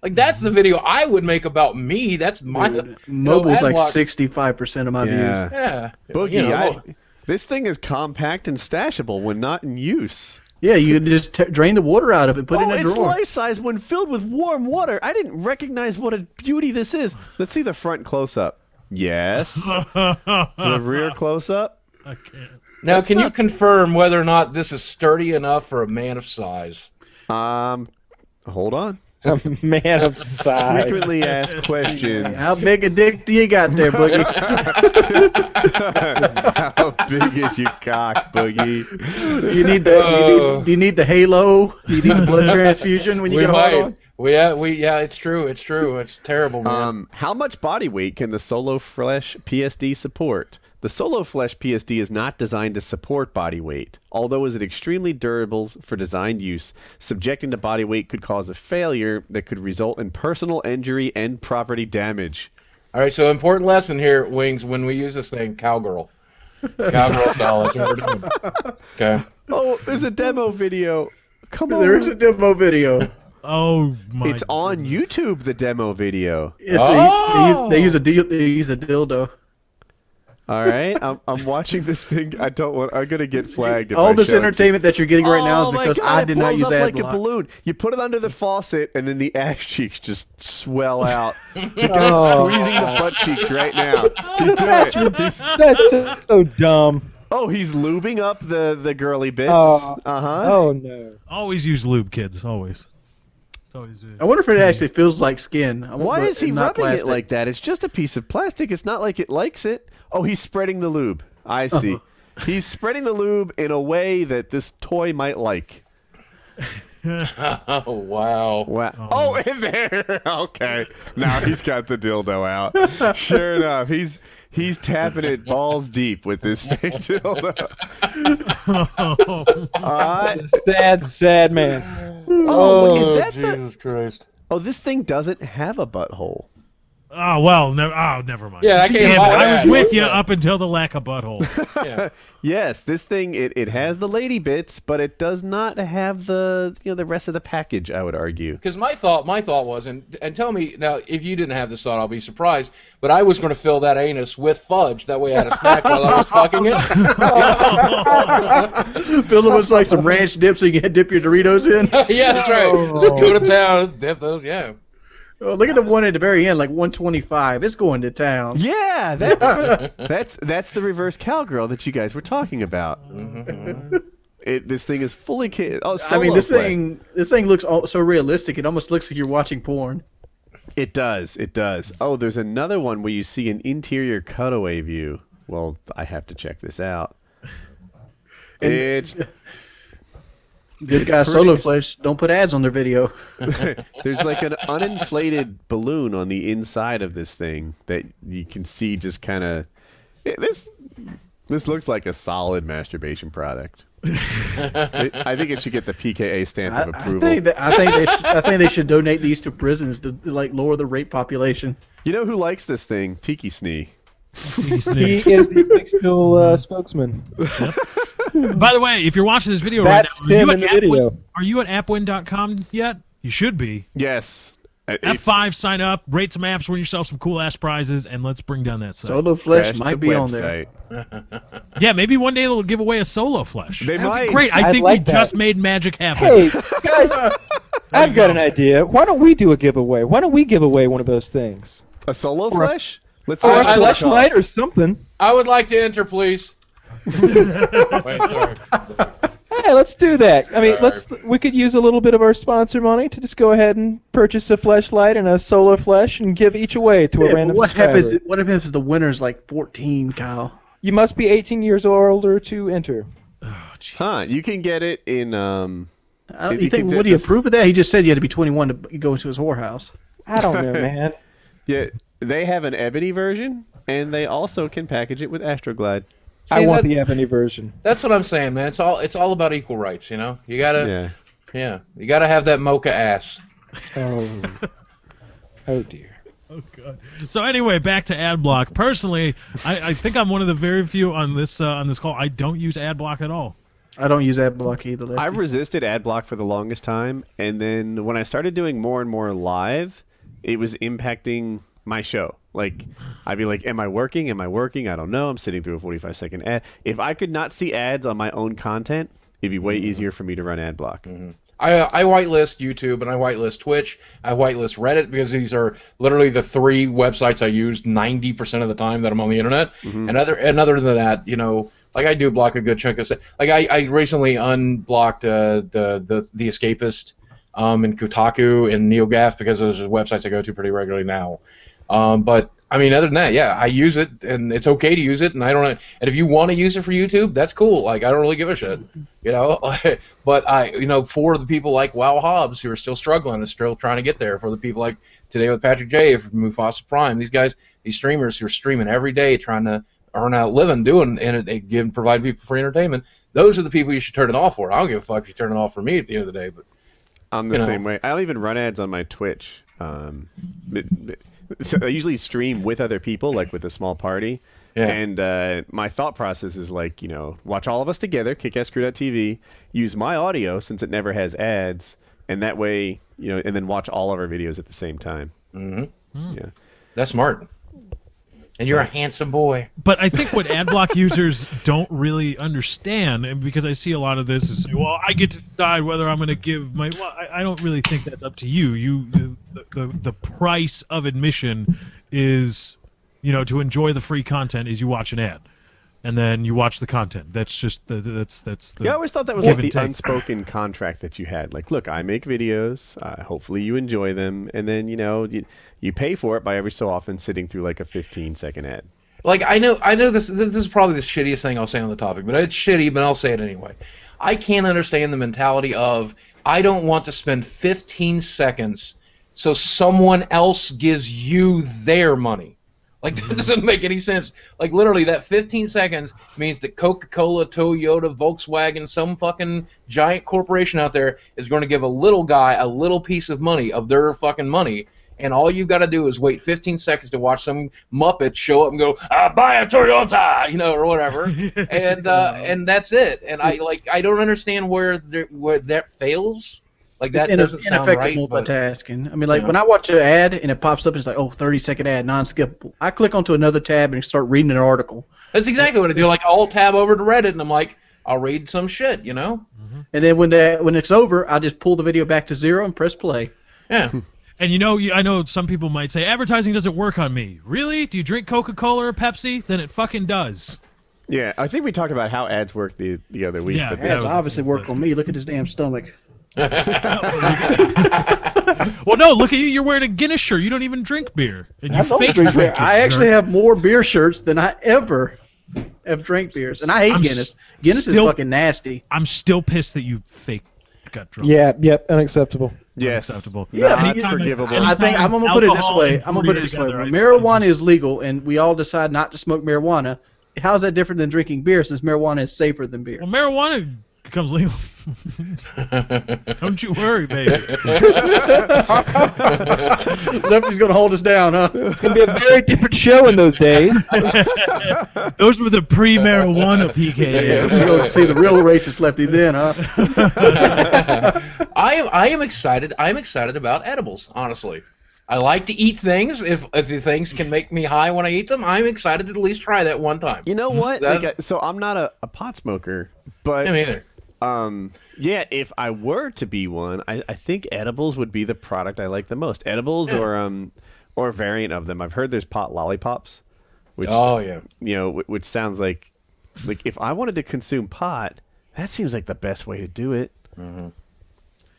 Like, that's the video I would make about me. That's my... Mobile's like 65% of my views. Yeah. Boogie, this thing is compact and stashable when not in use. Yeah, you can just drain the water out of it, put it in a it's drawer. life size when filled with warm water. I didn't recognize what a beauty this is. Let's see the front close up. Yes. The rear close up. I can't. Now, can you confirm whether or not this is sturdy enough for a man of size? Hold on. A man of size. Frequently asked questions. How big a dick do you got there, Boogie? How big is your cock, Boogie? You need the do you need the halo? Do you need the blood transfusion when you get a hard on? Yeah, it's true. It's true. It's terrible, man. How much body weight can the Solo Flesh PSD support? The Solo Flesh PSD is not designed to support body weight, although is it extremely durable for designed use. Subjecting to body weight could cause a failure that could result in personal injury and property damage. All right, so important lesson here, Wings, when we use this thing, cowgirl. Cowgirl style, that's what we're doing. Okay. Oh, there's a demo video. Come on. There is a demo video. Oh my! It's on YouTube. The demo video. Yes, they use a dildo. All right, I'm watching this thing. I'm gonna get flagged. If All I this show it to entertainment that you're getting right now is Oh my because God, I did it not blows use up like a Adblock. balloon. You put it under the faucet, and then the ass cheeks just swell out. The guy's squeezing the butt cheeks right now. He's doing it. That's so dumb. Oh, he's lubing up the girly bits. Oh no. Always use lube, kids. Always. It's always. I wonder if it actually feels like skin. Why is he not rubbing plastic. it like that? It's just a piece of plastic. It's not like it likes it. Oh, he's spreading the lube. I see. He's spreading the lube in a way that this toy might like. Oh, wow. Wow. Oh, in there. Okay. Now he's got the dildo out. Sure enough, he's tapping it balls deep with this fake dildo. Sad man. Oh, is that Jesus Christ. Oh, this thing doesn't have a butthole. Oh well, never mind. Yeah, I can't Damn it, buy I that. was with you up until the lack of butthole. Yeah. Yes, this thing it has the lady bits, but it does not have the the rest of the package. I would argue. Because my thought was, and tell me now, if you didn't have this thought, I'll be surprised. But I was going to fill that anus with fudge. That way, I had a snack while I was fucking it. Fill it with like some ranch dip so you can dip your Doritos in. Yeah, that's right. Just go to town, dip those. Yeah. Oh, look at the one at the very end, like 125. It's going to town. Yeah, that's the reverse cowgirl that you guys were talking about. Mm-hmm. This thing is fully I solo mean, this play. thing looks so realistic. It almost looks like you're watching porn. It does. Oh, there's another one where you see an interior cutaway view. Well, I have to check this out. It's Good guy, Solo Flesh. Don't put ads on their video. there's like an uninflated balloon on the inside of this thing that you can see just kind of. This looks like a solid masturbation product. I think it should get the PKA stamp of approval. I think they should donate these to prisons to like lower the rape population. You know who likes this thing? Tiki Snee. He is the official spokesman. By the way, if you're watching this video That's right now, him in the video. Are you at appwin.com yet? You should be. Yes. F5, sign up, rate some apps, win yourself some cool ass prizes, and let's bring down that site. Solo Flesh might be on there. Yeah, maybe one day they'll give away a Solo Flesh. They That'd be might. great. I I'd think like we that. just made magic happen. Hey, guys, I've got an idea. Why don't we do a giveaway? Why don't we give away one of those things? A solo flesh? Let's see Or what a it flashlight or costs. something. I would like to enter, please. Wait, sorry. Hey, let's do that. I mean, Alright. we could use a little bit of our sponsor money to just go ahead and purchase a flashlight and a solar flesh and give each away to a random What subscriber. happens? What if the winner's like 14, Kyle? You must be 18 years or older to enter. Huh, you can get it in If You you think can Woody get this- approve of that? He just said you had to be 21 to go into his whorehouse. I don't know, man. Yeah, they have an ebony version and they also can package it with Astroglide. I want the ebony version. That's what I'm saying, man. It's all about equal rights, you know. You gotta, you gotta have that mocha ass. Oh, oh dear. Oh god. So anyway, back to Adblock. Personally, I think I'm one of the very few on this call. I don't use Adblock at all. I don't use Adblock either. Lefty. I resisted Adblock for the longest time, and then when I started doing more and more live, it was impacting my show. Like, I'd be like, am I working? Am I working? I don't know. I'm sitting through a 45-second ad. If I could not see ads on my own content, it'd be way easier for me to run Adblock. Mm-hmm. I whitelist YouTube and I whitelist Twitch. I whitelist Reddit because these are literally the 3 websites I use 90% of the time that I'm on the internet. Mm-hmm. And other than that, you know, like I do block a good chunk of stuff. Like I recently unblocked the Escapist and Kotaku and NeoGAF because those are websites I go to pretty regularly now. But I mean, other than that, yeah, I use it, and it's okay to use it, and I don't. And if you want to use it for YouTube, that's cool. Like, I don't really give a shit, you know. But you know, for the people like Wow Hobbs who are still struggling and still trying to get there, for the people like Today with Patrick J from Mufasa Prime, these guys, these streamers who are streaming every day, trying to earn out living doing, and they provide people free entertainment. Those are the people you should turn it off for. I don't give a fuck if you turn it off for me at the end of the day. But I'm the same way. I don't even run ads on my Twitch. So I usually stream with other people, like with a small party. Yeah. And my thought process is like, you know, watch all of us together, kickasscrew.tv, use my audio since it never has ads, and that way, you know, and then watch all of our videos at the same time. Mm-hmm. Yeah. That's smart. And you're a handsome boy. But I think what Adblock users don't really understand, and because I see a lot of this, is, well, I get to decide whether I'm going to give my. Well, I don't really think that's up to you. The price of admission is, you know, to enjoy the free content is you watch an ad, and then you watch the content. That's just that's the. Yeah, I always thought that was like the unspoken contract that you had. Like, look, I make videos. Hopefully, you enjoy them, and then you pay for it by every so often sitting through like a 15-second ad. Like, I know this is probably the shittiest thing I'll say on the topic, but it's shitty, but I'll say it anyway. I can't understand the mentality of, I don't want to spend 15 seconds so someone else gives you their money. Like, that doesn't make any sense. Like, literally, that 15 seconds means that Coca-Cola, Toyota, Volkswagen, some fucking giant corporation out there is going to give a little guy a little piece of money, of their fucking money, and all you've got to do is wait 15 seconds to watch some Muppet show up and go, buy a Toyota, you know, or whatever, and that's it. And I don't understand where that fails. Like, that doesn't sound right. Multitasking. I mean, like, when I watch an ad and it pops up and it's like, 30-second ad, non-skippable. I click onto another tab and start reading an article. That's exactly what I do. Like, I'll tab over to Reddit and I'm like, I'll read some shit, you know? Mm-hmm. And then when it's over, I'll just pull the video back to 0 and press play. Yeah. And I know some people might say, advertising doesn't work on me. Really? Do you drink Coca-Cola or Pepsi? Then it fucking does. Yeah, I think we talked about how ads work the other week. Yeah, ads obviously work on me. Look at his damn stomach. Well, no, look at you. You're wearing a Guinness shirt. You don't even drink beer. And you fake drink beer. I actually have more beer shirts than I ever have drank beers. And I hate Guinness. Guinness is fucking nasty. I'm still pissed that you fake got drunk. Yeah, yep, unacceptable. Yes. Unacceptable. Not forgivable. I think I'm going to put it this way. When marijuana is legal and we all decide not to smoke marijuana, how is that different than drinking beer since marijuana is safer than beer? Well, marijuana becomes legal. Don't you worry, baby. Lefty's going to hold us down, huh? It's going to be a very different show in those days. Those were the pre-marijuana PK days. We're going to see the real racist Lefty then, huh? I am excited. I'm excited about edibles, honestly. I like to eat things. If the things can make me high when I eat them, I'm excited to at least try that one time. You know what? So I'm not a pot smoker, but me either. Yeah, if I were to be one, I think edibles would be the product I like the most. Edibles or a variant of them. I've heard there's pot lollipops, which which sounds like if I wanted to consume pot, that seems like the best way to do it. Mm-hmm.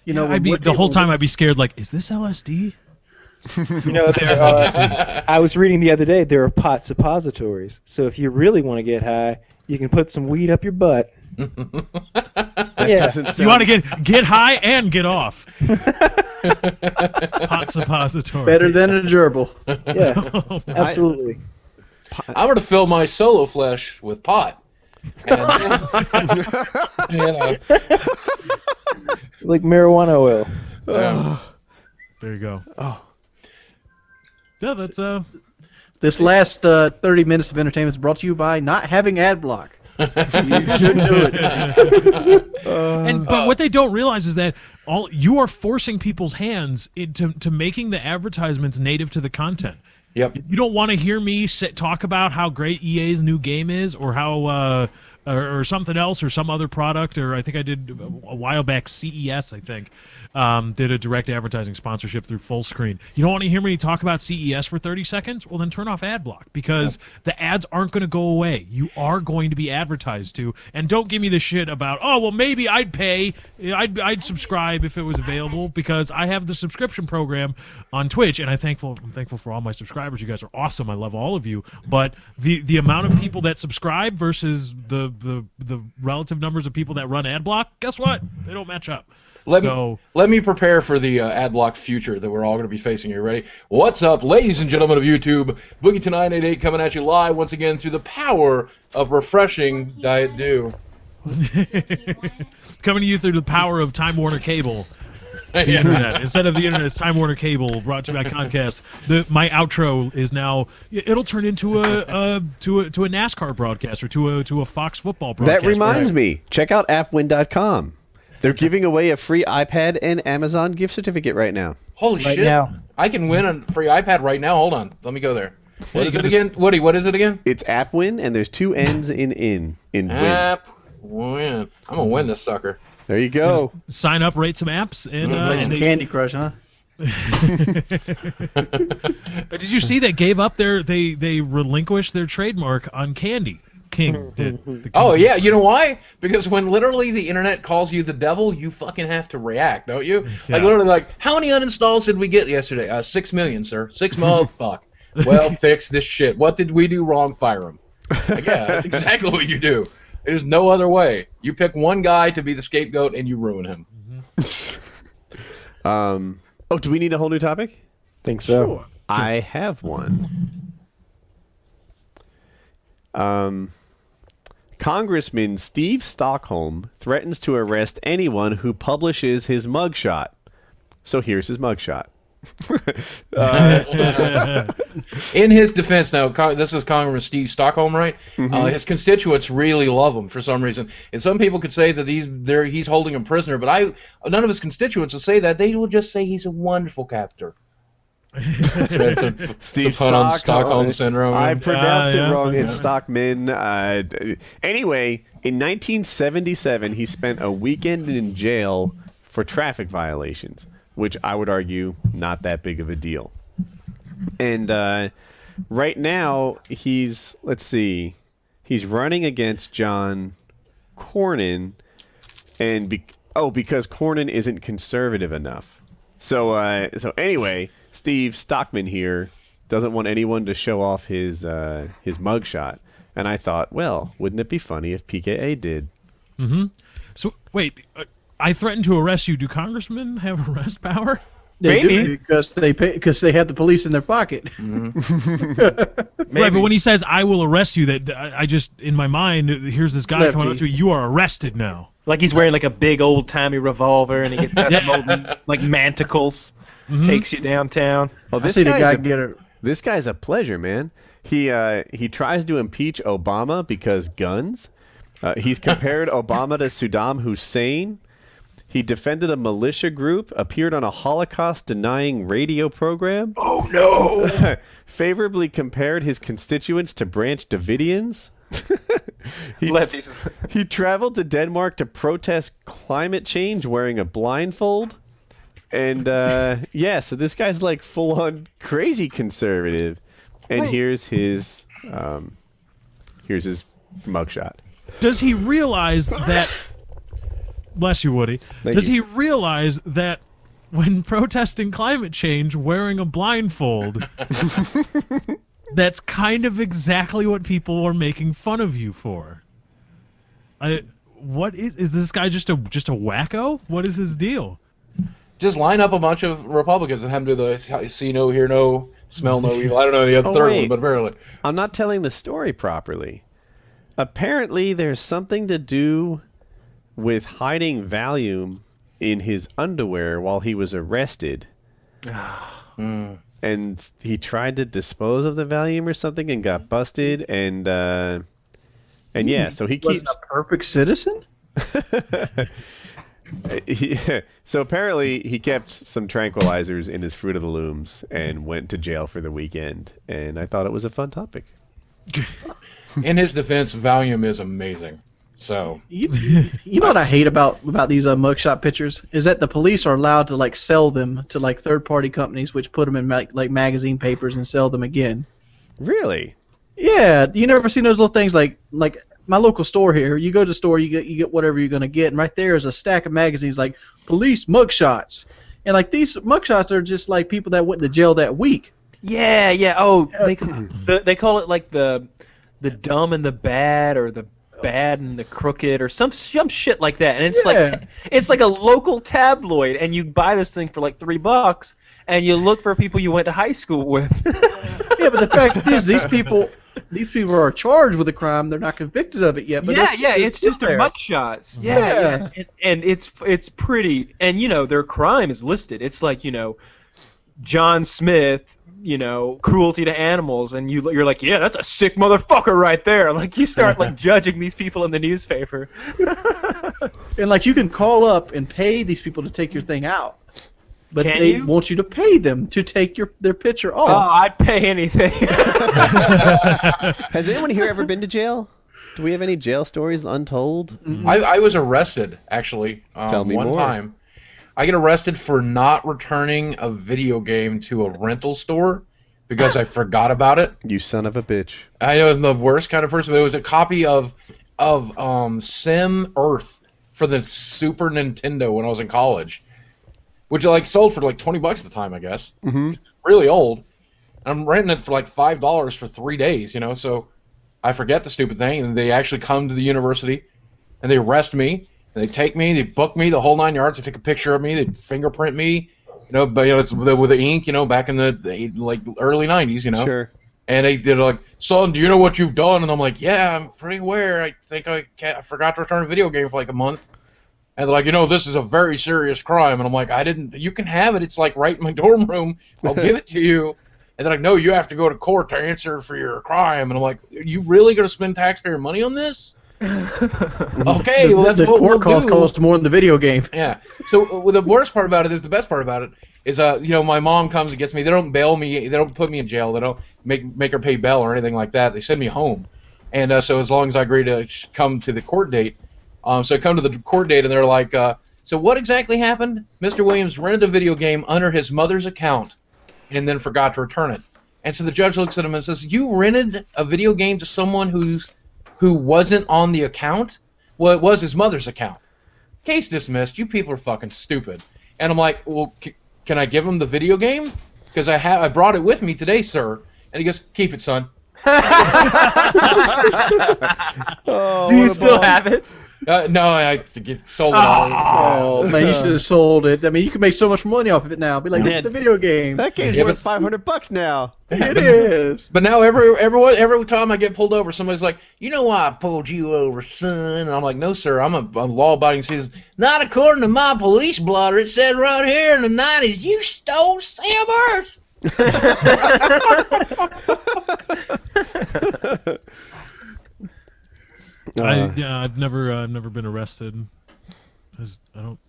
You know, the whole time I'd be scared. Like, is this LSD? You know, I was reading the other day there are pot suppositories. So if you really want to get high, you can put some weed up your butt. Doesn't sound... You want to get high and get off. Pot suppository. Better than a gerbil. Yeah, absolutely. I'm going to fill my solo flesh with pot. And, you know, Like marijuana oil. yeah. There you go. Oh. Yeah, that's This last 30 minutes of entertainment is brought to you by not having Adblock. You should do it. but what they don't realize is that you are forcing people's hands into making the advertisements native to the content. Yep. You don't want to hear me talk about how great EA's new game is, or how or something else, or some other product, or I think I did a while back CES, I think, did a direct advertising sponsorship through full screen. You don't want to hear me talk about CES for 30 seconds? Well, then turn off Adblock, because the ads aren't going to go away. You are going to be advertised to, and don't give me the shit about, oh, well, maybe I'd pay, I'd subscribe if it was available, because I have the subscription program on Twitch, and I'm thankful for all my subscribers. You guys are awesome. I love all of you. But the amount of people that subscribe versus the relative numbers of people that run Adblock, guess what? They don't match up. Let me prepare for the Adblock future that we're all going to be facing here. Ready? What's up, ladies and gentlemen of YouTube? Boogie2988 coming at you live once again through the power of refreshing Diet Dew. Coming to you through the power of Time Warner Cable. The internet. Instead of the internet, it's Time Warner Cable, brought to you by Comcast. My outro is now, it'll turn into a NASCAR broadcast, or to a Fox football broadcast. That reminds me, check out appwin.com. They're giving away a free iPad and Amazon gift certificate right now. Holy shit! Now. I can win a free iPad right now. Hold on, let me go there. What is it again, Woody? What is it again? It's AppWin, and there's 2 N's in win. AppWin. I'm gonna win this sucker. There you go. Sign up, rate some apps, and Play some Candy Crush, huh? Did you see they gave up they relinquished their trademark on Candy? King did. Oh yeah, you know why? Because when literally the internet calls you the devil, you fucking have to react, don't you? Yeah. Like literally, like how many uninstalls did we get yesterday? 6 million, sir. 6 motherfuck. Well, fix this shit. What did we do wrong? Fire him. Like, yeah, that's exactly what you do. There's no other way. You pick one guy to be the scapegoat and you ruin him. Oh, do we need a whole new topic? Think so. Sure. I have one. Congressman Steve Stockholm threatens to arrest anyone who publishes his mugshot. So here's his mugshot. In his defense, now this is Congressman Steve Stockholm, right? Mm-hmm. His constituents really love him for some reason, and some people could say that he's holding him prisoner, but none of his constituents will say that. They will just say he's a wonderful captor. Steve Stockholm syndrome. I pronounced it wrong. Yeah. It's Stockman. Anyway, in 1977, he spent a weekend in jail for traffic violations, which I would argue not that big of a deal. And right now he's running against John Cornyn, and because Cornyn isn't conservative enough. So anyway, Steve Stockman here doesn't want anyone to show off his mugshot, and I thought, well, wouldn't it be funny if PKA did? Mm-hmm. So wait. I threatened to arrest you. Do congressmen have arrest power? They Maybe. do, because they have the police in their pocket. Right, but when he says "I will arrest you," that I just in my mind, here's this guy coming up to you. You are arrested now. Like he's wearing like a big old timey revolver, and he gets that old, like manticles. Mm-hmm. Takes you downtown. Well, I see the guy get her. This guy's a pleasure, man. He tries to impeach Obama because guns. He's compared Obama to Saddam Hussein. He defended a militia group, appeared on a Holocaust-denying radio program. Oh no! Favorably compared his constituents to Branch Davidians. He traveled to Denmark to protest climate change wearing a blindfold. And so this guy's like full-on crazy conservative. And here's his mugshot. Does he realize that? Bless you, Woody. Does he realize that when protesting climate change wearing a blindfold, that's kind of exactly what people are making fun of you for? What is this guy just a wacko? What is his deal? Just line up a bunch of Republicans and have them do the see no, hear no, smell no evil. I don't know the third one, but apparently. I'm not telling the story properly. Apparently, there's something to do with hiding Valium in his underwear while he was arrested. And he tried to dispose of the Valium or something and got busted. And yeah, so he Wasn't keeps a perfect citizen. So apparently he kept some tranquilizers in his Fruit of the Looms and went to jail for the weekend. And I thought it was a fun topic. In his defense, Valium is amazing. So You know what I hate about these mugshot pictures is that the police are allowed to like sell them to like third-party companies, which put them in like magazine papers and sell them again. Really? Yeah, you never seen those little things like my local store here. You go to the store, you get whatever you're gonna get, and right there is a stack of magazines like police mugshots, and like these mugshots are just like people that went to jail that week. Yeah. Oh, they call it like the dumb and the bad, or the bad and the crooked, or some shit like that. And it's like a local tabloid, and you buy this thing for like $3, and you look for people you went to high school with. Yeah, but the fact is, these people are charged with a crime. They're not convicted of it yet. But it's just their mugshots. Yeah. And it's pretty, and their crime is listed. It's like John Smith, cruelty to animals, and you're like, yeah, that's a sick motherfucker right there. Like you start like judging these people in the newspaper. And like you can call up and pay these people to take your thing out, but Can they you? want you to pay them to take their picture Oh, off. I'd pay anything. Has anyone here ever been to jail? Do we have any jail stories untold? I was arrested actually Tell me one more. time. I get arrested for not returning a video game to a rental store because I forgot about it. You son of a bitch. I know I'm the worst kind of person, but it was a copy of Sim Earth for the Super Nintendo when I was in college, which like sold for like $20 at the time, I guess. Mm-hmm. Really old. I'm renting it for like $5 for 3 days, so I forget the stupid thing, and they actually come to the university, and they arrest me, and they take me, they book me the whole 9 yards, they take a picture of me, they fingerprint me, but it's with the ink, back in the like early 90s, Sure. And they're like, son, do you know what you've done? And I'm like, yeah, I'm pretty aware. I think I forgot to return a video game for like a month. And they're like, this is a very serious crime. And I'm like, you can have it. It's like right in my dorm room. I'll give it to you. And they're like, no, you have to go to court to answer for your crime. And I'm like, are you really going to spend taxpayer money on this? Okay, well, that's the what court we'll cost do. cost more than the video game. Yeah. So the worst part about it is the best part about it is my mom comes and gets me. They don't bail me. They don't put me in jail. They don't make her pay bail or anything like that. They send me home. And so as long as I agree to come to the court date, so I come to the court date and they're like, so what exactly happened? Mr. Williams rented a video game under his mother's account and then forgot to return it. And so the judge looks at him and says, you rented a video game to someone who wasn't on the account? Well, it was his mother's account. Case dismissed. You people are fucking stupid. And I'm like, well, can I give him the video game? Because I brought it with me today, sir. And he goes, keep it, son. Oh, Do you still have it? No, I sold it all. Oh man, you should have sold it. I mean, you can make so much money off of it now. Be like, this is the video game. That game's Yeah, worth $500 now. It is. But now every time I get pulled over, somebody's like, you know why I pulled you over, son? And I'm like, no, sir, I'm a law-abiding citizen. Not according to my police blotter. It said right here in the 90s, you stole Sam Earth. I've never been arrested. I don't.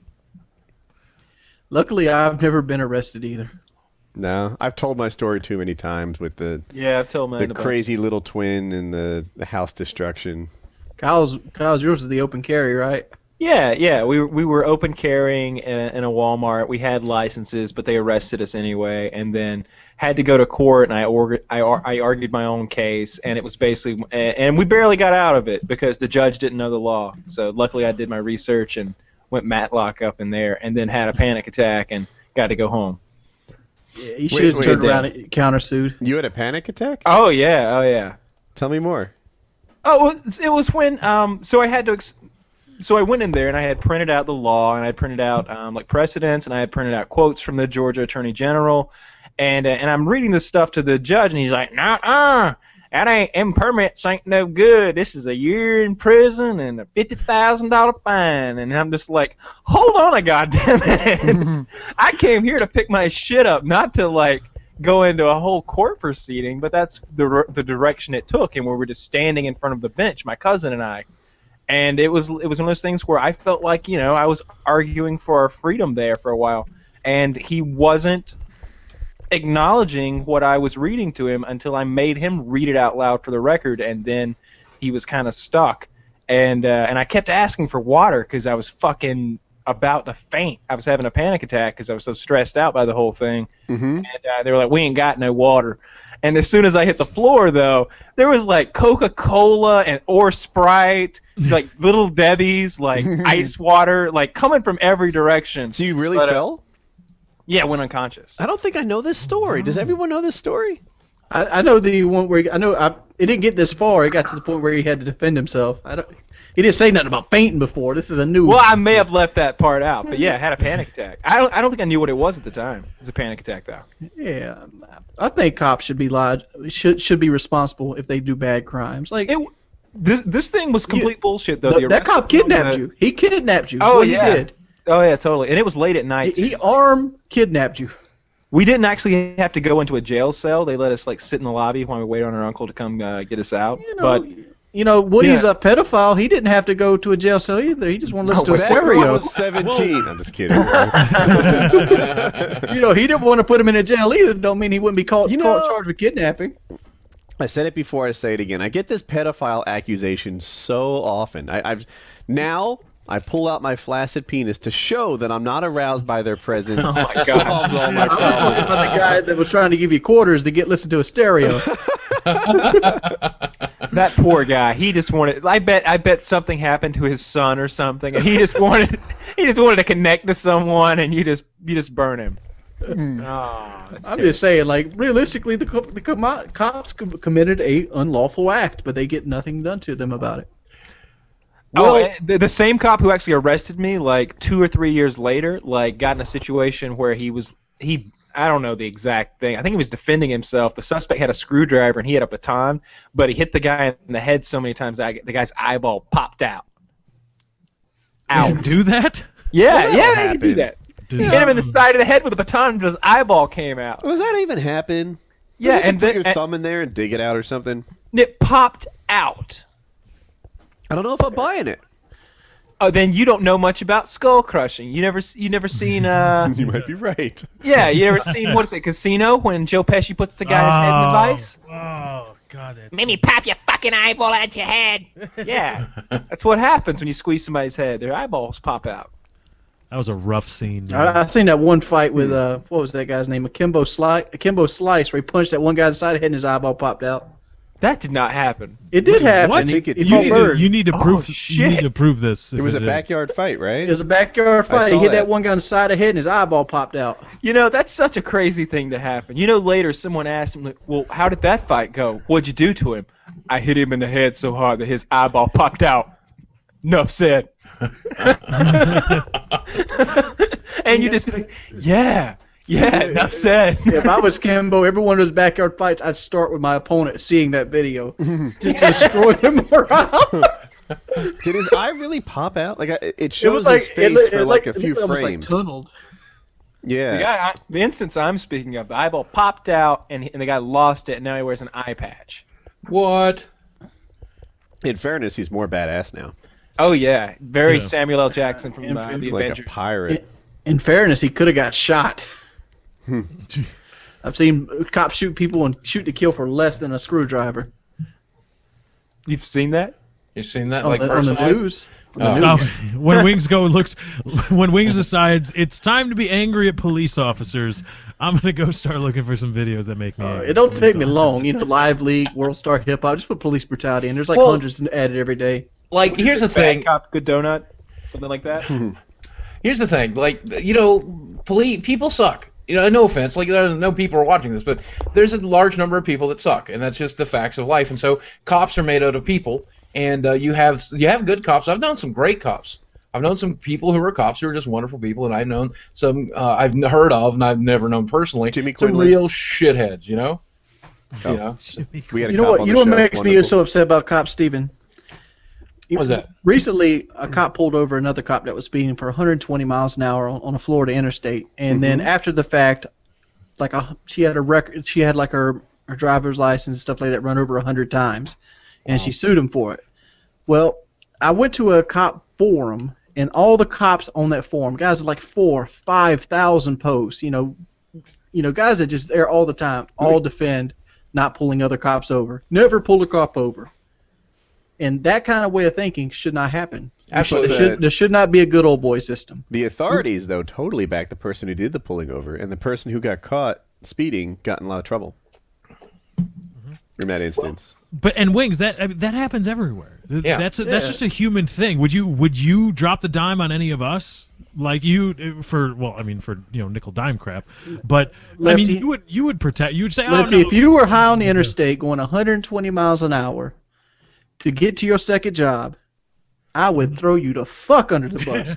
Luckily, I've never been arrested either. No, I've told my story too many times with the I've told mine. the crazy little twin and the house destruction. Kyle's yours is the open carry, right? Yeah. We were open carrying in a Walmart. We had licenses, but they arrested us anyway, and then had to go to court. And I argued my own case, and it was basically, and we barely got out of it because the judge didn't know the law. So luckily, I did my research and went Matlock up in there, and then had a panic attack and got to go home. Yeah, you should have wait, turned wait. around and countersued. You had a panic attack? Oh yeah. Tell me more. Oh, it was when so I had to. So I went in there and I had printed out the law, and I had printed out like precedents, and I had printed out quotes from the Georgia Attorney General, and I'm reading this stuff to the judge, and he's like, nah. them permits ain't no good. This is a year in prison and a $50,000 fine. And I'm just like, hold on a goddamn minute. I came here to pick my shit up, not to like go into a whole court proceeding. But that's the direction it took, and we were just standing in front of the bench, my cousin and I. And it was one of those things where I felt like, you know, I was arguing for our freedom there for a while, and he wasn't acknowledging what I was reading to him until I made him read it out loud for the record, and then he was kind of stuck. And I kept asking for water because I was fucking about to faint. I was having a panic attack because I was so stressed out by the whole thing. And they were like, we ain't got no water. And as soon as I hit the floor, though, there was like Coca-Cola or Sprite, like Little Debbie's, like ice water, like coming from every direction. So you really fell? Yeah, went unconscious. I don't think I know this story. Does everyone know this story? I know the one where it didn't get this far. It got to the point where he had to defend himself. He didn't say nothing about fainting before. This is a new. Well, I may have left that part out, but yeah, I had a panic attack. I don't think I knew what it was at the time. It was a panic attack, though. Yeah, I think cops should be should be responsible if they do bad crimes. Like this thing was complete bullshit, though. That cop kidnapped you. He kidnapped you. Oh yeah. He did. Oh yeah, totally. And it was late at night. He armed kidnapped you. We didn't actually have to go into a jail cell. They let us like sit in the lobby while we waited on our uncle to come get us out. Woody's a pedophile. He didn't have to go to a jail cell either. He just wanted to listen to a stereo. I was 17. I'm just kidding. He didn't want to put him in a jail either. Don't mean he wouldn't be charged with kidnapping. I said it before. I say it again. I get this pedophile accusation so often. Now I pull out my flaccid penis to show that I'm not aroused by their presence. Oh my God. Solves all my I was talking problems. about the guy that was trying to give you quarters to listen to a stereo. That poor guy. He just wanted. I bet something happened to his son or something, and he just wanted to connect to someone, and you just burn him. I'm just saying, like, realistically, the cops committed a unlawful act, but they get nothing done to them about it. The same cop who actually arrested me, like 2 or 3 years later, like got in a situation where I don't know the exact thing. I think he was defending himself. The suspect had a screwdriver and he had a baton, but he hit the guy in the head so many times that the guy's eyeball popped out. You do that? Yeah, they do that. Hit him in the side of the head with a baton until his eyeball came out. Does that even happen? Yeah, and put your thumb in there and dig it out or something. It popped out. I don't know if I'm buying it. Oh, then you don't know much about skull crushing. You never seen You might be right. Yeah, you ever seen what is it, Casino, when Joe Pesci puts the guy's head in the vice? Oh God! Made me pop your fucking eyeball out your head. Yeah, that's what happens when you squeeze somebody's head. Their eyeballs pop out. That was a rough scene. Dude. I've seen that one fight with what was that guy's name? Akimbo Slice, where he punched that one guy in the side of the head and his eyeball popped out. That did not happen. It did happen. What? You need to prove. You need to prove this. It was a backyard fight, right? It was a backyard fight. He hit that one guy on the side of the head and his eyeball popped out. That's such a crazy thing to happen. Later someone asked him, well, how did that fight go? What'd you do to him? I hit him in the head so hard that his eyeball popped out. Enough said. And you just be like, yeah, enough said. If I was Kimbo, every one of those backyard fights, I'd start with my opponent seeing that video. Just destroy him around. Did his eye really pop out? Like it shows his face for like a few frames. Tunneled. Yeah. The instance I'm speaking of, the eyeball popped out and the guy lost it, and now he wears an eye patch. What? In fairness, he's more badass now. Oh yeah, very Samuel L. Jackson from the like Avengers. A pirate. In fairness, he could have got shot. I've seen cops shoot people and shoot to kill for less than a screwdriver. You've seen that? You've seen that, on the news? When Wings decides it's time to be angry at police officers, I'm gonna go start looking for some videos that make me angry. It don't take me long. Live League, World Star Hip Hop, just put police brutality in. There's hundreds added every day. Like, here's the thing. Bad cop, good donut, something like that. Here's the thing. Like, people suck. No offense. Like, there are no people are watching this, but there's a large number of people that suck, and that's just the facts of life. And so, cops are made out of people, and you have good cops. I've known some great cops. I've known some people who are cops who are just wonderful people, and I've known some I've heard of and I've never known personally. Jimmy some Quinlan. real shitheads, You know? We had a You know cop what? on You the know what show. makes me Wonderful. so upset about cops, Steven? What's that? Recently, a cop pulled over another cop that was speeding for 120 miles an hour on a Florida interstate, and then after the fact, like she had a record, she had like her driver's license and stuff like that run over 100 times, and she sued him for it. Well, I went to a cop forum, and all the cops on that forum, guys, are like 4,000 or 5,000 posts. You know, guys that just there all the time, all defend not pulling other cops over. Never pull a cop over. And that kind of way of thinking should not happen. Absolutely. There should not be a good old boy system. The authorities, though, totally backed the person who did the pulling over, and the person who got caught speeding got in a lot of trouble. In that instance. And Wings, that happens everywhere. Yeah. That's just a human thing. Would you drop the dime on any of us? Like for nickel dime crap. But Lefty, I mean, you would protect. You would say, Lefty, oh no. if you were high on the interstate going 120 miles an hour to get to your second job, I would throw you the fuck under the bus.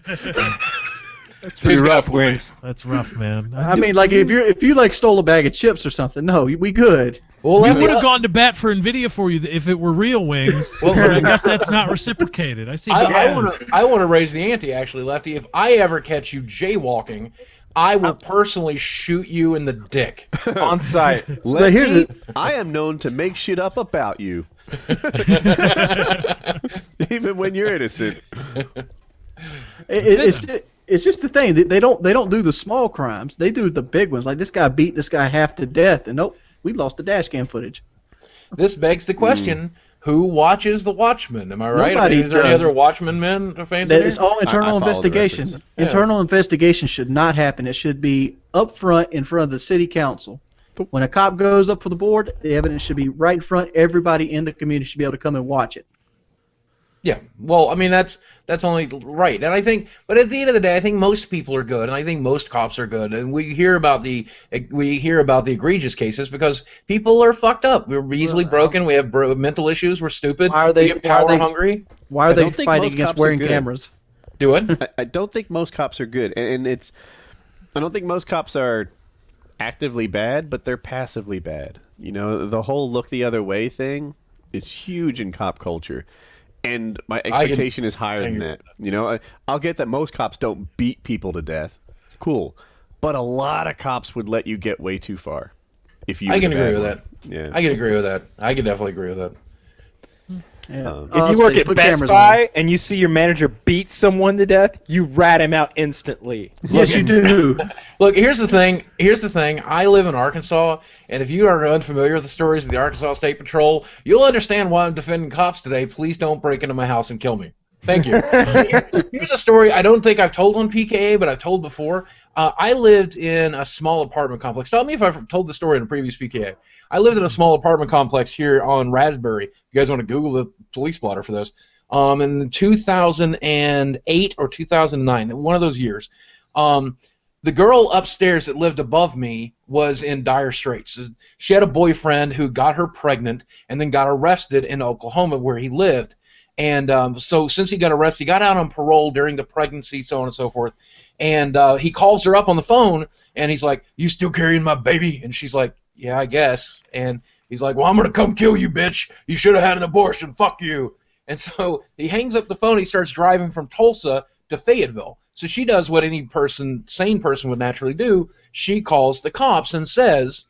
That's pretty rough, Wings. That's rough, man. I mean, like if you like stole a bag of chips or something, no, we good. Well, we Lefty, would have gone to bat for Nvidia for you if it were real, Wings. Well, but I guess that's not reciprocated. I see. I want to raise the ante, actually, Lefty. If I ever catch you jaywalking, I will personally shoot you in the dick. On site. Lefty, I am known to make shit up about you. Even when you're innocent. It's just the thing. They don't do the small crimes. They do the big ones. Like this guy beat this guy half to death, and nope, we lost the dash cam footage. This begs the question: who watches the Watchmen? Am I right? Nobody Is there any does. other Watchmen men to fans? That is all internal I follow the investigation. reference. Yeah. Internal investigation should not happen. It should be up front in front of the city council. When a cop goes up for the board, the evidence should be right in front. Everybody in the community should be able to come and watch it. Yeah, well, I mean that's only right, and I think, but at the end of the day, I think most people are good, and I think most cops are good, and we hear about the egregious cases because people are fucked up. We're easily broken. We have mental issues. We're stupid. Why are they- we get power hungry? Why are they don't think fighting most against cops are wearing good. cameras? Do it. I don't think most cops are good, and it's. I don't think most cops are actively bad, but they're passively bad. You know, the whole look the other way thing is huge in cop culture, and my expectation is higher than that. You know, I'll get that most cops don't beat people to death, cool, but a lot of cops would let you get way too far. If you, I can were the agree bad with one. that. Yeah, I can agree with that. I can definitely agree with that. Yeah. If you work at Best Buy and you see your manager beat someone to death, you rat him out instantly. Yes, you do. Look, here's the thing. I live in Arkansas, and if you are unfamiliar with the stories of the Arkansas State Patrol, you'll understand why I'm defending cops today. Please don't break into my house and kill me. Thank you. Here's a story I don't think I've told on PKA, but I've told before. I lived in a small apartment complex. Tell me if I've told the story in a previous PKA. I lived in a small apartment complex here on Raspberry. If you guys want to Google the police blotter for this. In 2008 or 2009, one of those years. The girl upstairs that lived above me was in dire straits. She had a boyfriend who got her pregnant and then got arrested in Oklahoma where he lived. And so since he got arrested, he got out on parole during the pregnancy, so on and so forth. And he calls her up on the phone, and he's like, "You still carrying my baby?" And she's like, "Yeah, I guess." And he's like, "Well, I'm going to come kill you, bitch. You should have had an abortion. Fuck you." And so he hangs up the phone. He starts driving from Tulsa to Fayetteville. So she does what any sane person would naturally do. She calls the cops and says,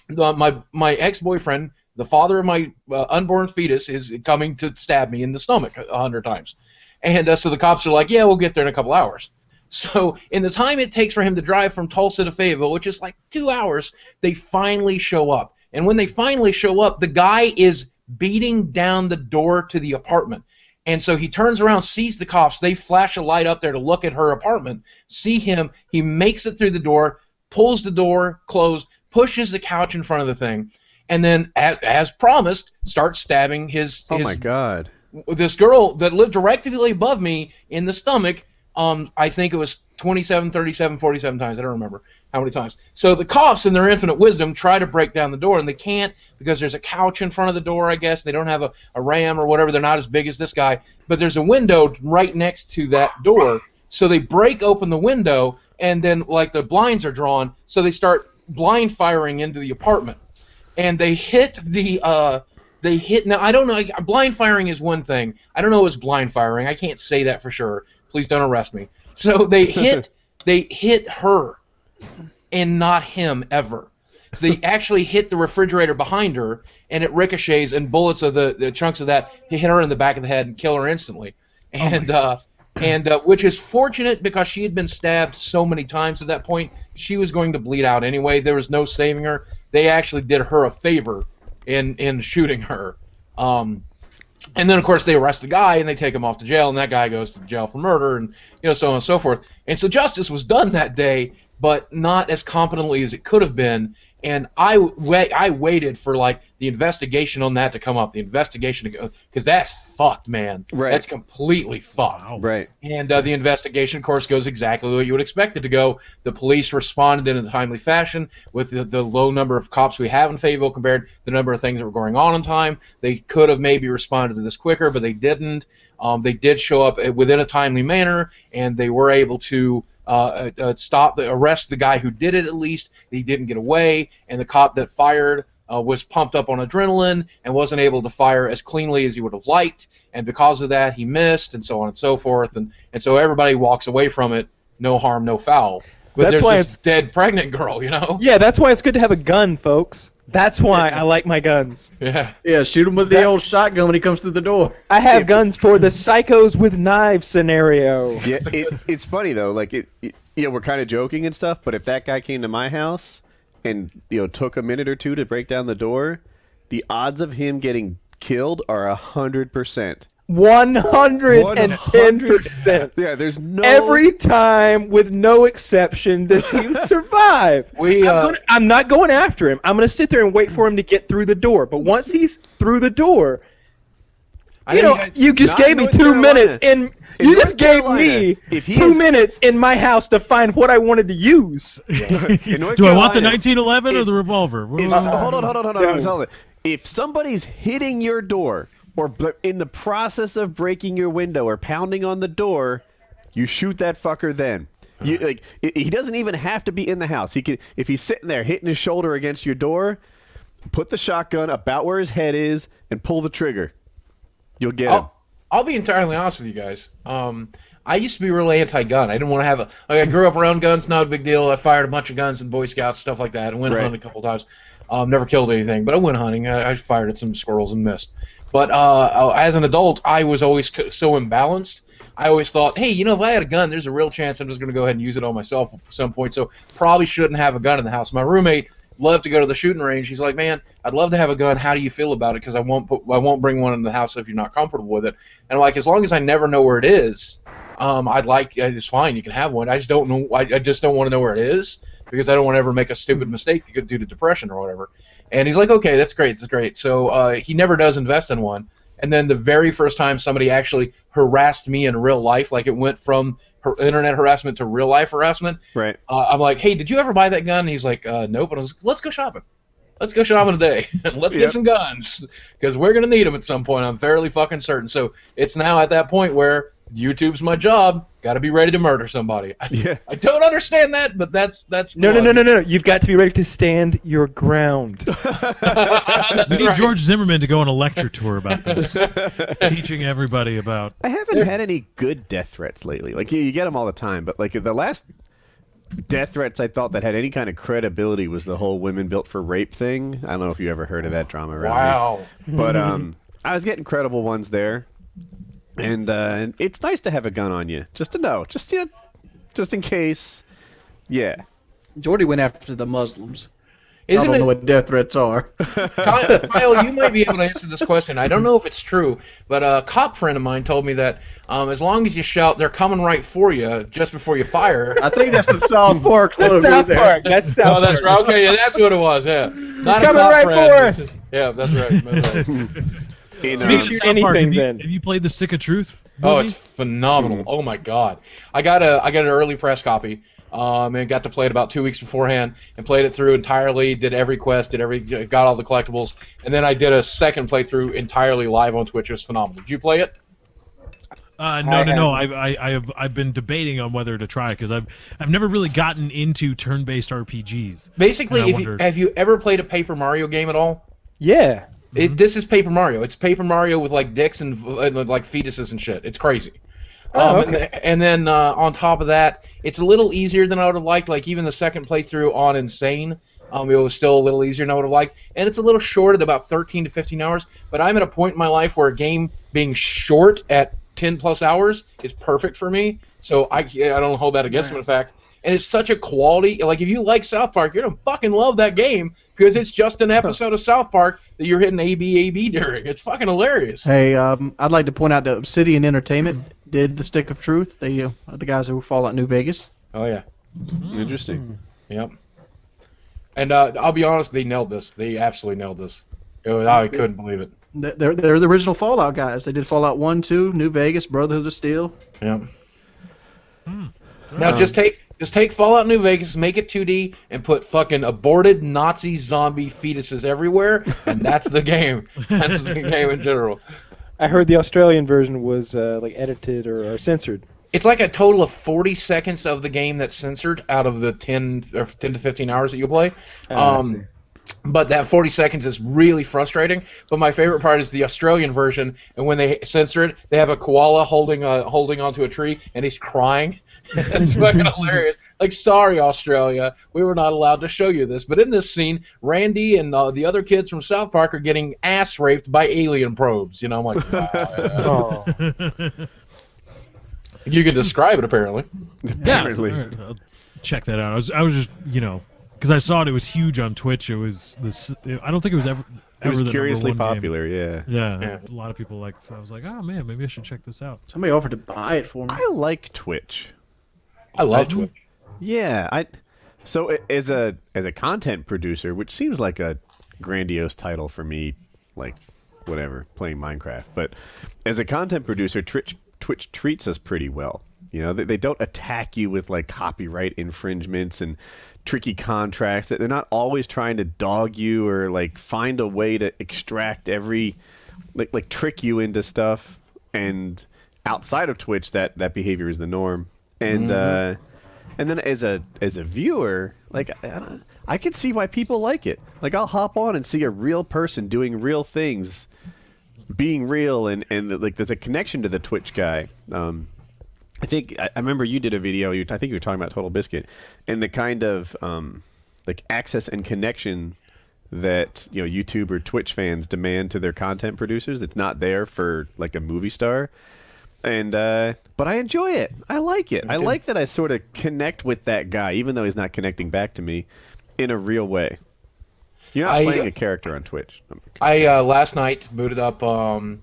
my ex-boyfriend, the father of my unborn fetus, is coming to stab me in the stomach 100 times. And so the cops are like, "Yeah, we'll get there in a couple hours." So in the time it takes for him to drive from Tulsa to Fayetteville, which is like 2 hours, they finally show up. And when they finally show up, the guy is beating down the door to the apartment. And so he turns around, sees the cops. They flash a light up there to look at her apartment, see him. He makes it through the door, pulls the door closed, pushes the couch in front of the thing, and then, as promised, starts stabbing Oh my God. this girl that lived directly above me in the stomach. I think it was 27, 37, 47 times. I don't remember how many times. So the cops, in their infinite wisdom, try to break down the door, and they can't because there's a couch in front of the door, I guess. They don't have a ram or whatever. They're not as big as this guy. But there's a window right next to that door. So they break open the window, and then, like, the blinds are drawn, so they start blind firing into the apartment. and they hit the now I don't know, blind firing is one thing. I don't know what's blind firing. I can't say that for sure. Please don't arrest me. So they hit her and not him ever. So they actually hit the refrigerator behind her, and it ricochets, and bullets of the chunks of that hit her in the back of the head and kill her instantly. And which is fortunate because she had been stabbed so many times at that point. She was going to bleed out anyway. There was no saving her. They actually did her a favor in shooting her. And then, of course, they arrest the guy, and they take him off to jail, and that guy goes to jail for murder, and so on and so forth. And so justice was done that day, but not as competently as it could have been. And I waited for like the investigation on that to come up, the investigation to go, because that's fucked, man. Right. That's completely fucked. Right. And the investigation, of course, goes exactly the way you would expect it to go. The police responded in a timely fashion with the low number of cops we have in Fayetteville compared to the number of things that were going on in time. They could have maybe responded to this quicker, but they didn't. They did show up within a timely manner, and they were able to arrest the guy who did it at least. He didn't get away, and the cop that fired was pumped up on adrenaline and wasn't able to fire as cleanly as he would have liked, and because of that he missed, and so on and so forth, and so everybody walks away from it, no harm, no foul. But That's there's why this dead pregnant girl, Yeah, that's why it's good to have a gun, folks. That's why I like my guns. Yeah. Yeah, shoot him with the old shotgun when he comes through the door. I have guns for the psychos with knives scenario. Yeah, it's funny though. Like we're kind of joking and stuff, but if that guy came to my house and took a minute or two to break down the door, the odds of him getting killed are 100%. 110%. Yeah, there's no. Every time, with no exception, does he survive. I'm not going after him. I'm going to sit there and wait for him to get through the door. But once he's through the door, you just gave me 2 minutes in. You just gave me 2 minutes in my house to find what I wanted to use. Do I want the 1911 or the revolver? Hold on. If somebody's hitting your door, or in the process of breaking your window or pounding on the door, you shoot that fucker then. He doesn't even have to be in the house. He can, if he's sitting there hitting his shoulder against your door, put the shotgun about where his head is and pull the trigger. You'll get him. I'll be entirely honest with you guys. I used to be really anti-gun. I didn't want to have I grew up around guns, not a big deal. I fired a bunch of guns in Boy Scouts, stuff like that. I went hunting a couple times. Never killed anything, but I went hunting. I fired at some squirrels and missed. But as an adult, I was always so imbalanced. I always thought, hey, if I had a gun, there's a real chance I'm just going to go ahead and use it on myself at some point. So probably shouldn't have a gun in the house. My roommate loved to go to the shooting range. He's like, man, I'd love to have a gun. How do you feel about it? Because I won't bring one in the house if you're not comfortable with it. And I'm like, as long as I never know where it is, it's fine. You can have one. I just don't know. I just don't want to know where it is because I don't want to ever make a stupid mistake due to depression or whatever. And he's like, okay, that's great. So he never does invest in one. And then the very first time somebody actually harassed me in real life, like it went from internet harassment to real life harassment. Right. I'm like, hey, did you ever buy that gun? And he's like, nope. And I was like, let's go shopping. Let's go shopping today. Let's get some guns because we're gonna need them at some point. I'm fairly fucking certain. So it's now at that point where YouTube's my job. Got to be ready to murder somebody. I don't understand that, but that's no. You've got to be ready to stand your ground. We need George Zimmerman to go on a lecture tour about this, teaching everybody about. I haven't had any good death threats lately. Like you get them all the time, but like the last death threats I thought that had any kind of credibility was the whole women built for rape thing. I don't know if you ever heard of that drama around me. But I was getting credible ones there. And it's nice to have a gun on you, just to know, just in case. Yeah. Jordy went after the Muslims. I Isn't don't it? know what death threats are. Kyle, you might be able to answer this question. I don't know if it's true, but a cop friend of mine told me that as long as you shout, "They're coming right for you," just before you fire. I think that's the South Park That's logo South there. Park. That's South Park. Oh, that's right. Okay, yeah, that's what it was. Yeah. Not coming right for us. Yeah, that's right. That's right. We shoot anything then. Have you played the Stick of Truth? Oh, it's phenomenal. Oh my God, I got an early press copy. And got to play it about 2 weeks beforehand, and played it through entirely. Did every quest, got all the collectibles, and then I did a second playthrough entirely live on Twitch. It was phenomenal. Did you play it? No. I've been debating on whether to try it because I've never really gotten into turn-based RPGs. Basically, have you ever played a Paper Mario game at all? Yeah. This is Paper Mario. It's Paper Mario with like dicks and like fetuses and shit. It's crazy. Okay. And then on top of that, it's a little easier than I would have liked. Like even the second playthrough on Insane, it was still a little easier than I would have liked. And it's a little short at about 13 to 15 hours. But I'm at a point in my life where a game being short at 10 plus hours is perfect for me. So I don't hold that against them, in fact. And it's such a quality. Like if you like South Park, you're gonna fucking love that game because it's just an episode of South Park that you're hitting AB during. It's fucking hilarious. Hey, I'd like to point out that Obsidian Entertainment did the Stick of Truth. They are the guys who Fallout New Vegas. Oh yeah. Interesting. Yep. And I'll be honest, they nailed this. They absolutely nailed this. I couldn't believe it. They're the original Fallout guys. They did Fallout 1, 2, New Vegas, Brotherhood of Steel. Yep. Now just take Fallout New Vegas, make it 2D, and put fucking aborted Nazi zombie fetuses everywhere, and that's the game. That's the game in general. I heard the Australian version was like edited or censored. It's like a total of 40 seconds of the game that's censored out of the 10 to 15 hours that you play. But that 40 seconds is really frustrating. But my favorite part is the Australian version, and when they censor it, they have a koala holding onto a tree, and he's crying. It's fucking hilarious. Like, sorry, Australia, we were not allowed to show you this. But in this scene, Randy and the other kids from South Park are getting ass raped by alien probes. You know, I'm like, wow. You can describe it, apparently. Yeah, I'll check that out. I was just, because I saw it was huge on Twitch. It was this. I don't think it was ever. It was the curiously #1 popular, game. Yeah. A lot of people liked it. So I was like, oh man, maybe I should check this out. Somebody offered to buy it for me. I like Twitch. I love Twitch. Yeah, so as a content producer, which seems like a grandiose title for me, like whatever, playing Minecraft, but as a content producer, Twitch treats us pretty well. They don't attack you with like copyright infringements and tricky contracts. They're not always trying to dog you or like find a way to extract every like trick you into stuff. And outside of Twitch, that behavior is the norm. And and then as a viewer, like I can see why people like it. Like I'll hop on and see a real person doing real things, being real, and like there's a connection to the Twitch guy. I remember you did a video. I think you were talking about Total Biscuit, and the kind of like access and connection that YouTube or Twitch fans demand to their content producers. That's not there for like a movie star. And but I enjoy it. I like it. I like that I sort of connect with that guy, even though he's not connecting back to me in a real way. You're not playing a character on Twitch. I last night booted up my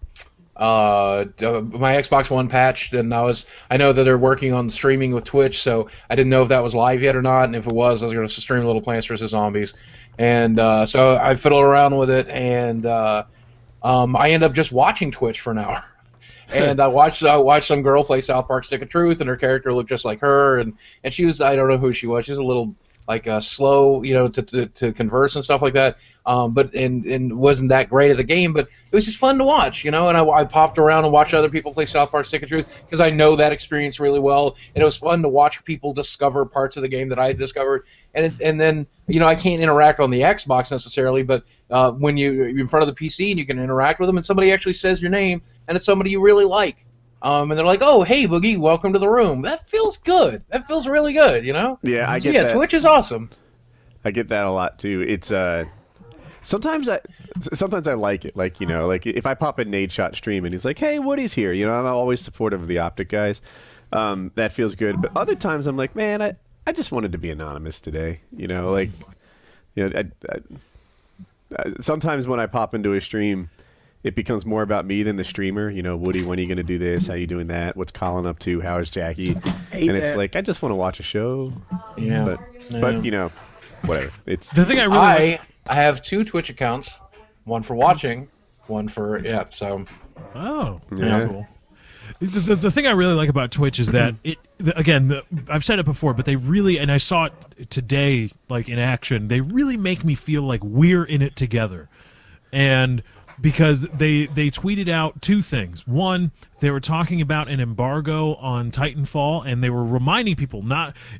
Xbox One patch, and I know that they're working on streaming with Twitch, so I didn't know if that was live yet or not, and if it was, I was going to stream Little Plants vs. Zombies. And so I fiddled around with it, and I ended up just watching Twitch for an hour. And I watched some girl play South Park Stick of Truth, and her character looked just like her, and she was, I don't know who she was. She was a little like slow, to converse and stuff like that. But wasn't that great at the game, but it was just fun to watch, And I popped around and watched other people play South Park Stick of Truth because I know that experience really well, and it was fun to watch people discover parts of the game that I had discovered. And then I can't interact on the Xbox necessarily, but when you're in front of the PC and you can interact with them, and somebody actually says your name, and it's somebody you really like. And they're like, "Oh, hey, Boogie, welcome to the room." That feels good. That feels really good, Yeah, I get that. Yeah, Twitch is awesome. I get that a lot too. It's sometimes I like it. Like like if I pop a Nade Shot stream and he's like, "Hey, Woody's here," I'm always supportive of the Optic guys. That feels good. But other times I'm like, man, I just wanted to be anonymous today. Sometimes when I pop into a stream, it becomes more about me than the streamer. Woody, when are you going to do this? How are you doing that? What's Colin up to? How is Jackie? It's like, I just want to watch a show. Yeah. But whatever. It's the thing I have 2 Twitch accounts, one for watching, one for, so. Oh, yeah. Cool. The thing I really like about Twitch is that I've said it before, but they really, and I saw it today, like in action, they really make me feel like we're in it together. And because they tweeted out two things. One, they were talking about an embargo on Titanfall, and they were reminding people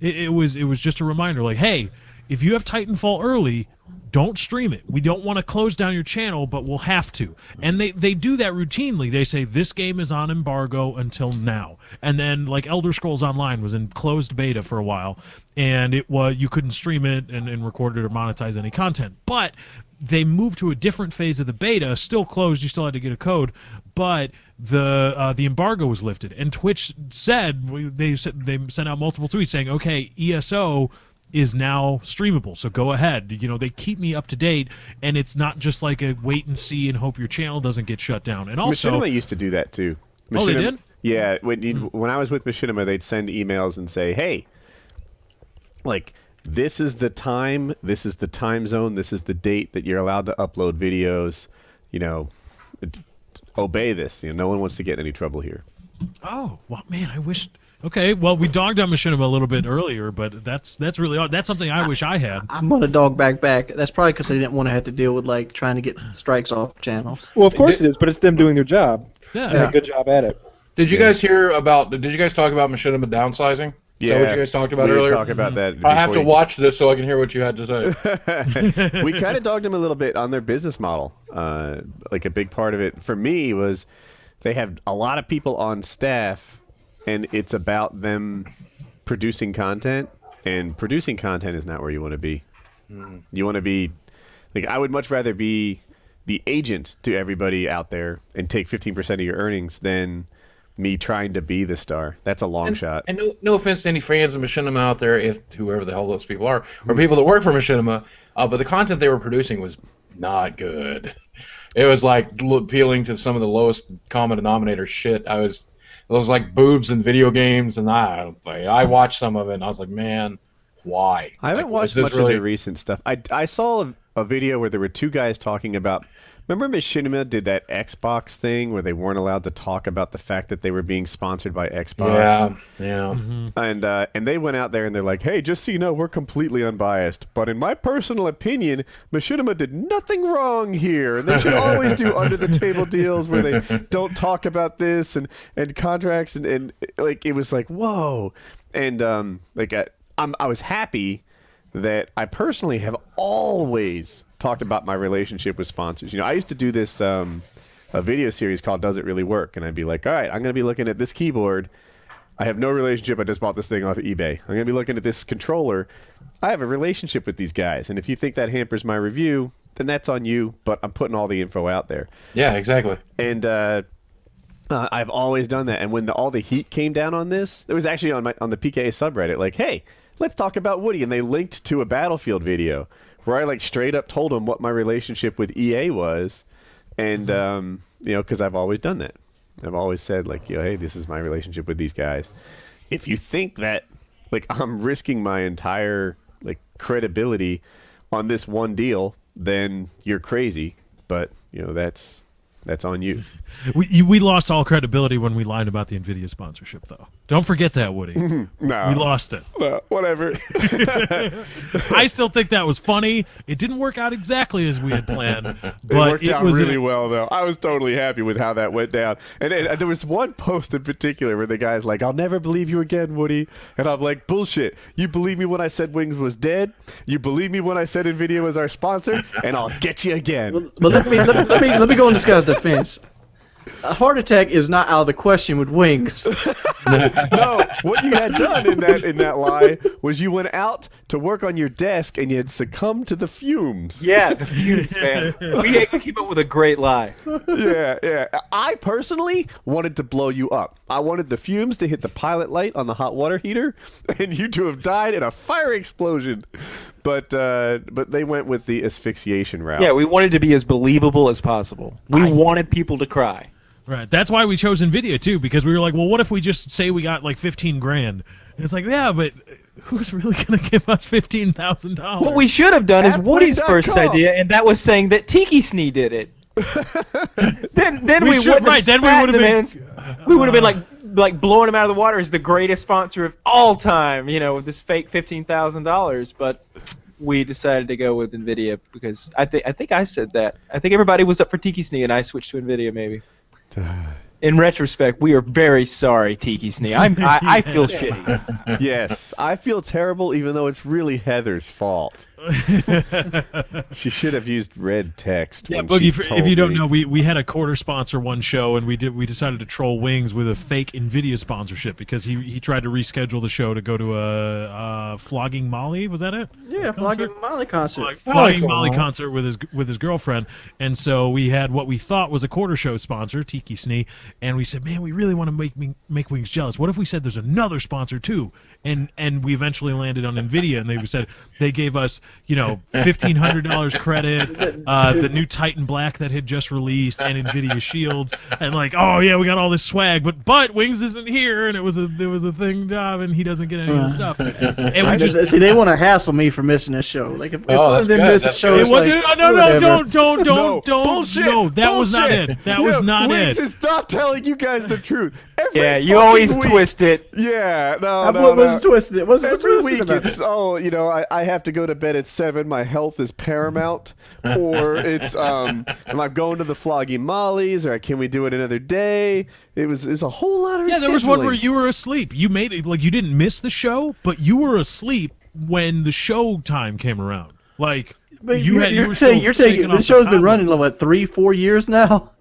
it was just a reminder, like, hey, if you have Titanfall early, don't stream it. We don't want to close down your channel, but we'll have to. And they do that routinely. They say this game is on embargo until now. And then like Elder Scrolls Online was in closed beta for a while, and you couldn't stream it and record it or monetize any content. But they moved to a different phase of the beta, still closed, you still had to get a code, but the embargo was lifted. And Twitch said they sent out multiple tweets saying, okay, ESO is now streamable, so go ahead. You know, they keep me up to date, and it's not just like a wait and see and hope your channel doesn't get shut down. And also, Machinima used to do that too. Oh, they did? Yeah, when I was with Machinima, they'd send emails and say, hey, like, this is the time zone, this is the date that you're allowed to upload videos, you know, obey this. You know, no one wants to get in any trouble here. Oh, well, man, I wish... Okay, well, we dogged on Machinima a little bit earlier, but that's really odd. That's something I wish I had. I'm gonna dog back. That's probably because they didn't want to have to deal with like trying to get strikes off channels. Well, of course it is, but it's them doing their job. Yeah. Doing a good job at it. Did you guys talk about Machinima downsizing? Is that what you guys talked about we earlier? Talk about that. I have to watch this so I can hear what you had to say. We kind of dogged them a little bit on their business model. Like a big part of it for me was they have a lot of people on staff, and it's about them producing content, and producing content is not where you want to be. You want to be, like, I would much rather be the agent to everybody out there and take 15% of your earnings than me trying to be the star. That's a long shot. And no offense to any fans of Machinima out there, if whoever the hell those people are, or people that work for Machinima, but the content they were producing was not good. It was like appealing to some of the lowest common denominator shit. It was like boobs and video games, and I watched some of it, and I was like, man, why? I haven't watched much of their recent stuff. I saw a video where there were two guys talking about... Remember Machinima did that Xbox thing where they weren't allowed to talk about the fact that they were being sponsored by Xbox? Yeah. Mm-hmm. And they went out there and they're like, hey, just so you know, we're completely unbiased. But in my personal opinion, Machinima did nothing wrong here. And they should always do under-the-table deals where they don't talk about this and contracts. And like, it was like, whoa. And I was happy that I personally have always talked about my relationship with sponsors. You know, I used to do this a video series called Does It Really Work? And I'd be like, all right, I'm going to be looking at this keyboard. I have no relationship. I just bought this thing off of eBay. I'm going to be looking at this controller. I have a relationship with these guys. And if you think that hampers my review, then that's on you. But I'm putting all the info out there. Yeah, exactly. And I've always done that. And when all the heat came down on this, it was actually on the PKA subreddit, like, hey, let's talk about Woody. And they linked to a Battlefield video where I like straight up told them what my relationship with EA was. And, you know, because I've always done that. I've always said, like, you know, hey, this is my relationship with these guys. If you think that, like, I'm risking my entire, like, credibility on this one deal, then you're crazy. But, you know, that's on you. We lost all credibility when we lied about the NVIDIA sponsorship, though. Don't forget that, Woody. No. We lost it. No, whatever. I still think that was funny. It didn't work out exactly as we had planned. But it worked out really well, though. I was totally happy with how that went down. And there was one post in particular where the guy's like, I'll never believe you again, Woody. And I'm like, bullshit. You believe me when I said Wings was dead? You believe me when I said NVIDIA was our sponsor? And I'll get you again. But let me go in this guy's defense. A heart attack is not out of the question with Wings. No, what you had done in that lie was you went out to work on your desk and you had succumbed to the fumes. Yeah, the fumes, man. We came up with a great lie. Yeah. I personally wanted to blow you up. I wanted the fumes to hit the pilot light on the hot water heater and you to have died in a fire explosion. But they went with the asphyxiation route. Yeah, we wanted to be as believable as possible. We wanted people to cry. Right. That's why we chose NVIDIA, too, because we were like, well, what if we just say we got like $15,000? And it's like, yeah, but who's really going to give us $15,000? What we should have done is Woody's first idea, and that was saying that Tiki Snee did it. then we would have been like blowing him out of the water as the greatest sponsor of all time, you know, with this fake $15,000. But we decided to go with NVIDIA because I think I said that. I think everybody was up for Tiki Snee, and I switched to NVIDIA maybe. In retrospect, we are very sorry, Tiki Snee. I feel shitty. Yes, I feel terrible, even though it's really Heather's fault. She should have used red text. Yeah, when Boogie. she told If you don't me. know, we had a quarter sponsor one show, and we decided to troll Wings with a fake NVIDIA sponsorship because he tried to reschedule the show to go to a Flogging Molly. Was that it? Yeah, Flogging Molly concert. Flogging Molly concert with his girlfriend, and so we had what we thought was a quarter show sponsor, Tiki Snee, and we said, man, we really want to make Wings jealous. What if we said there's another sponsor too? And we eventually landed on NVIDIA, and they gave us $1,500 credit, the new Titan Black that had just released, and NVIDIA shields, and oh yeah, we got all this swag, but Wings isn't here, and it was a thing job, and he doesn't get any of the stuff. And we just, see, they want to hassle me for missing a show. Like if one of them good. miss a That's show, good. it's no, whatever. don't. Bullshit, No, that was not bullshit. it. That was not Wings it. is not telling you guys the truth. Every Yeah, you fucking always week. twist it. Yeah, What was twisted? It wasn't Every twisted week about it's it. I have to go to bed at 7. My health is paramount, or it's am I going to the Flogging Mollies, or can we do it another day? It's a whole lot of There was one rescheduling. where you were asleep. You made it you didn't miss the show, but you were asleep when the show time came around. But you're taking this show's been running 3-4 years now.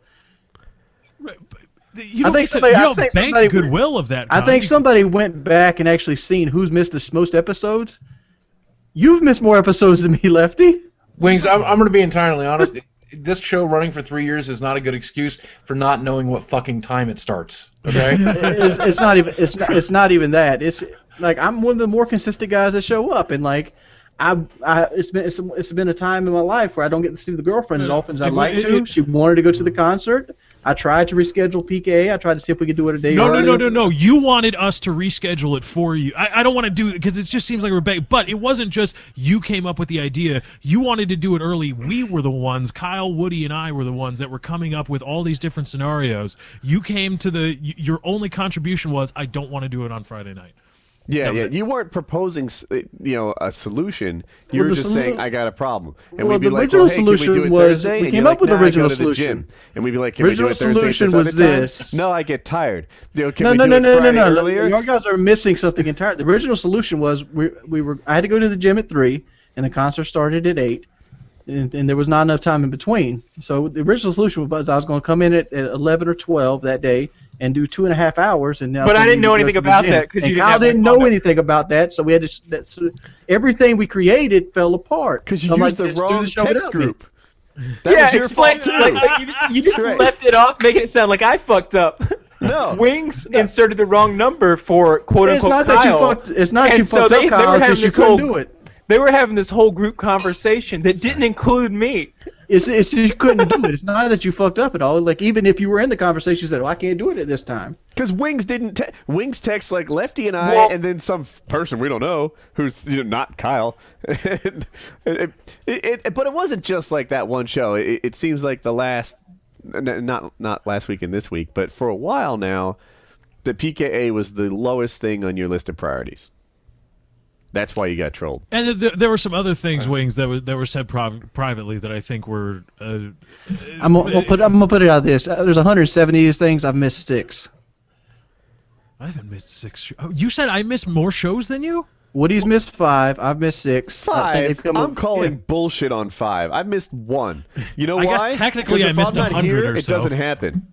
You don't bank goodwill of that. I think somebody went back and actually seen who's missed the most episodes. You've missed more episodes than me, Lefty. Wings, I'm going to be entirely honest. This show running for 3 years is not a good excuse for not knowing what fucking time it starts. Okay. It's not even. It's not even that. It's like I'm one of the more consistent guys that show up, and it's been a time in my life where I don't get to see the girlfriend as often as I'd like to. She wanted to go to the concert. I tried to reschedule PKA. I tried to see if we could do it a day earlier. No. You wanted us to reschedule it for you. I don't want to do it because it just seems like we're begging. But it wasn't just you came up with the idea. You wanted to do it early. We were the ones, Kyle, Woody, and I were the ones that were coming up with all these different scenarios. You came to your only contribution was, I don't want to do it on Friday night. Yeah. You weren't proposing, a solution. You were just saying, I got a problem. And we'd be like, original hey, can we do solution it was Thursday? we And came you're up with like, the original I go to the solution. gym. And we'd be like, can we do Original it Thursday at this solution other was time? this. No, I get tired. Can we do it Friday earlier? You guys are missing something entirely. The original solution was I had to go to the gym at 3, and the concert started at 8. And there was not enough time in between. So the original solution was I was going to come in at 11 or 12 that day and do 2.5 hours. But I didn't know anything about that because Kyle didn't know anything about that. So we had to. Everything we created fell apart. Because you used the wrong text group. That was your fault too. You just left it off, making it sound like I fucked up. No. Wings inserted the wrong number for quote unquote Kyle. It's not you fucked up, Kyle. It's just you couldn't do it. They were having this whole group conversation that didn't include me. It's just you couldn't do it. It's not that you fucked up at all. Like even if you were in the conversation, you said, "I can't do it at this time." Because Wings didn't. Wings text like Lefty and I, and then some person we don't know who's not Kyle. But it wasn't just like that one show. It seems like the last, not last week and this week, but for a while now, the PKA was the lowest thing on your list of priorities. That's why you got trolled. And there were some other things, Wings, that were said privately that I think were. I'm gonna put it out this. There's 170 of these things. I've missed 6. I haven't missed 6. Oh, you said I missed more shows than you? Woody's missed 5. I've missed 6. 5. I'm calling bullshit on 5. I missed 1. You know why? I guess technically I missed 100 here, or it so. doesn't happen.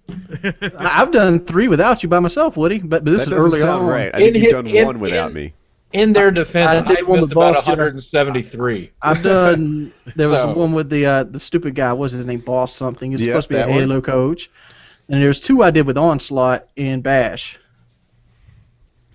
I've done 3 without you by myself, Woody. But this that is doesn't early sound on. right. I think you've done 1 without me. In their defense, I did I one missed with about Boss, 173. I've done. There was one with the stupid guy. What's his name? Boss something. He's supposed to be a Halo coach. And there's 2 I did with Onslaught and Bash.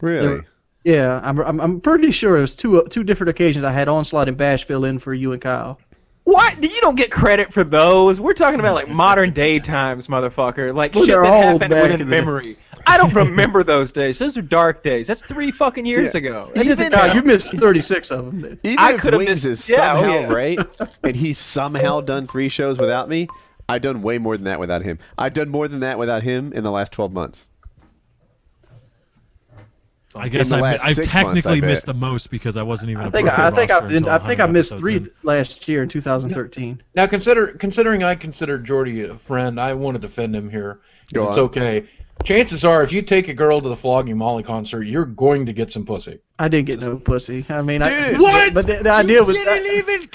Really? Yeah, I'm pretty sure it was two different occasions I had Onslaught and Bash fill in for you and Kyle. What? You don't get credit for those. We're talking about like modern day times, motherfucker. Like Well, shit they're that old happened back within in the- memory. I don't remember those days. Those are dark days. That's 3 fucking years ago. That doesn't Kyle, count. you missed 36 of them. Then. Even I if could've Wings missed- is yeah, oh, somehow yeah. right, and he's somehow done 3 shows without me, I've done way more than that without him. I've done more than that without him in the last 12 months. I guess In the I've last 6 months, technically I bet. missed the most because I wasn't even. I a think part of the roster until I 100 missed episodes 3 in. last year in 2013. Now, considering I consider Jordy a friend, I want to defend him here. If Go it's on. okay. Chances are, if you take a girl to the Flogging Molly concert, you're going to get some pussy. I didn't get no pussy. I mean, What? But the idea was Didn't even.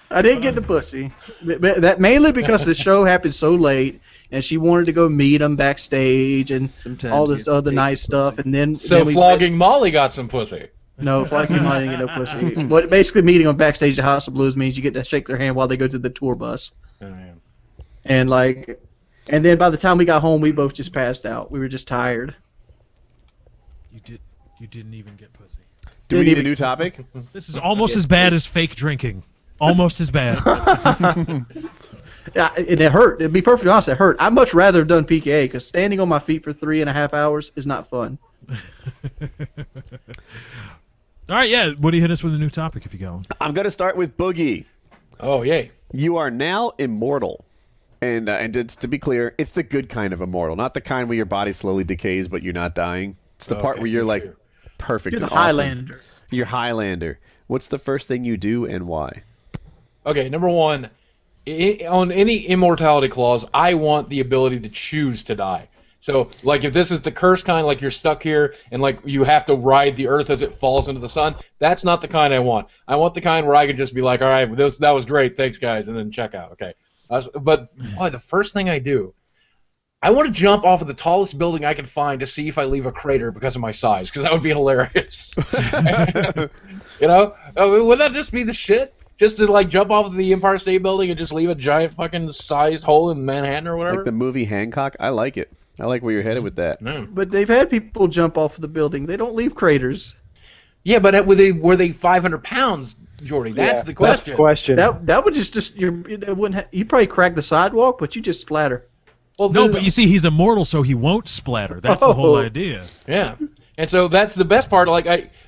I didn't get the pussy. But that mainly because the show happened so late, and she wanted to go meet him backstage and Sometimes all you this have to other take nice the stuff. pussy. And then So we Flogging Molly got some pussy. No, Flogging Molly didn't get no pussy. What basically meeting them backstage at House of Blues means you get to shake their hand while they go to the tour bus. Oh, yeah. And then by the time we got home, we both just passed out. We were just tired. You didn't even get pussy. Do we need a new topic? This is almost as bad as fake drinking. Almost as bad. Yeah, and it hurt. To be perfectly honest, it hurt. I'd much rather have done PKA because standing on my feet for 3.5 hours is not fun. All right, yeah. Woody, hit us with a new topic if you go. I'm going to start with Boogie. Oh, yay. You are now immortal. And just to be clear, it's the good kind of immortal, not the kind where your body slowly decays but you're not dying. It's the part Okay, where you're like sure. perfect You're the and awesome. Highlander. You're Highlander. What's the first thing you do and why? Okay, number one, on any immortality clause, I want the ability to choose to die. So, like, if this is the cursed kind, like you're stuck here and, like, you have to ride the earth as it falls into the sun, that's not the kind I want. I want the kind where I can just be like, all right, that was great, thanks, guys, and then check out, okay? But the first thing I do, I want to jump off of the tallest building I can find to see if I leave a crater because of my size, because that would be hilarious. You know? Wouldn't that just be the shit? Just to, like, jump off of the Empire State Building and just leave a giant fucking sized hole in Manhattan or whatever? Like the movie Hancock? I like it. I like where you're headed with that. No. But they've had people jump off of the building. They don't leave craters. Yeah, but were they 500 pounds, Jordy? That's the question. That's the question. That would just it wouldn't. You probably crack the sidewalk, but you just splatter. Well, No, but you see, he's immortal, so he won't splatter. That's the whole Oh. idea. Yeah, and so that's the best part. Like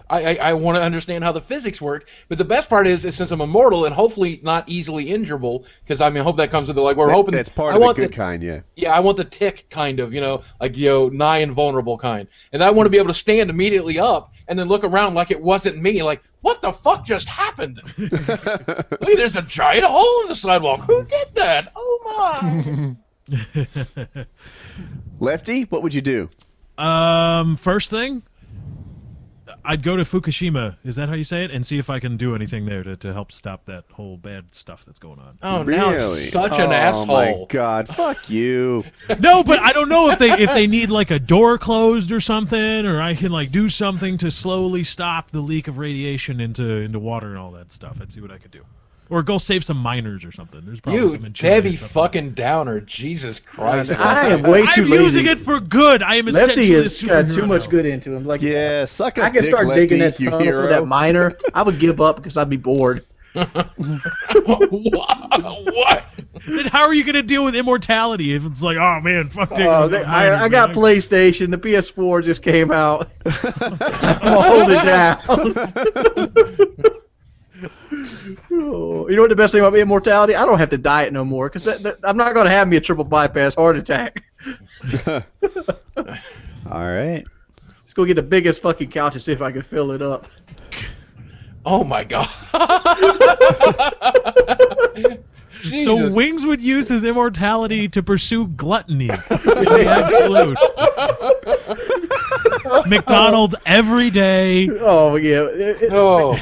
I want to understand how the physics work, but the best part is since I'm immortal and hopefully not easily injurable, because I mean, I hope that comes with like we're hoping That's part I of the want good kind, yeah. Yeah, I want the tick kind of, like nigh invulnerable kind, and I want to be able to stand immediately up and then look around like it wasn't me, like what the fuck just happened? Look, there's a giant hole in the sidewalk. Who did that? Oh my! Lefty, what would you do? First thing, I'd go to Fukushima. Is that how you say it? And see if I can do anything there to help stop that whole bad stuff that's going on. Oh, now Really? it's such an Oh asshole. my god, fuck you. No, but I don't know if they need like a door closed or something, or I can like do something to slowly stop the leak of radiation into water and all that stuff. I'd see what I could do. Or go save some miners or something. There's probably some You in Chile or Debbie something. fucking Downer, Jesus Christ! I am way too I'm lazy. using it for good. I am Lefty essentially a has got too superhero. much good into him. Like Yeah, suck a I could dick, start Lefty, digging that you tunnel hero. for that miner. I would give up because I'd be bored. What? Then how are you gonna deal with immortality if it's like, oh man, fuck digging Oh, with the I miners, got man. PlayStation. The PS4 just came out. I'll hold it down. Oh, you know what the best thing about immortality? I don't have to diet no more because I'm not going to have me a triple bypass heart attack. All right. Let's go get the biggest fucking couch and see if I can fill it up. Oh my God! So Jesus. Wings would use his immortality to pursue gluttony. The absolute. McDonald's every day. Oh yeah. Oh.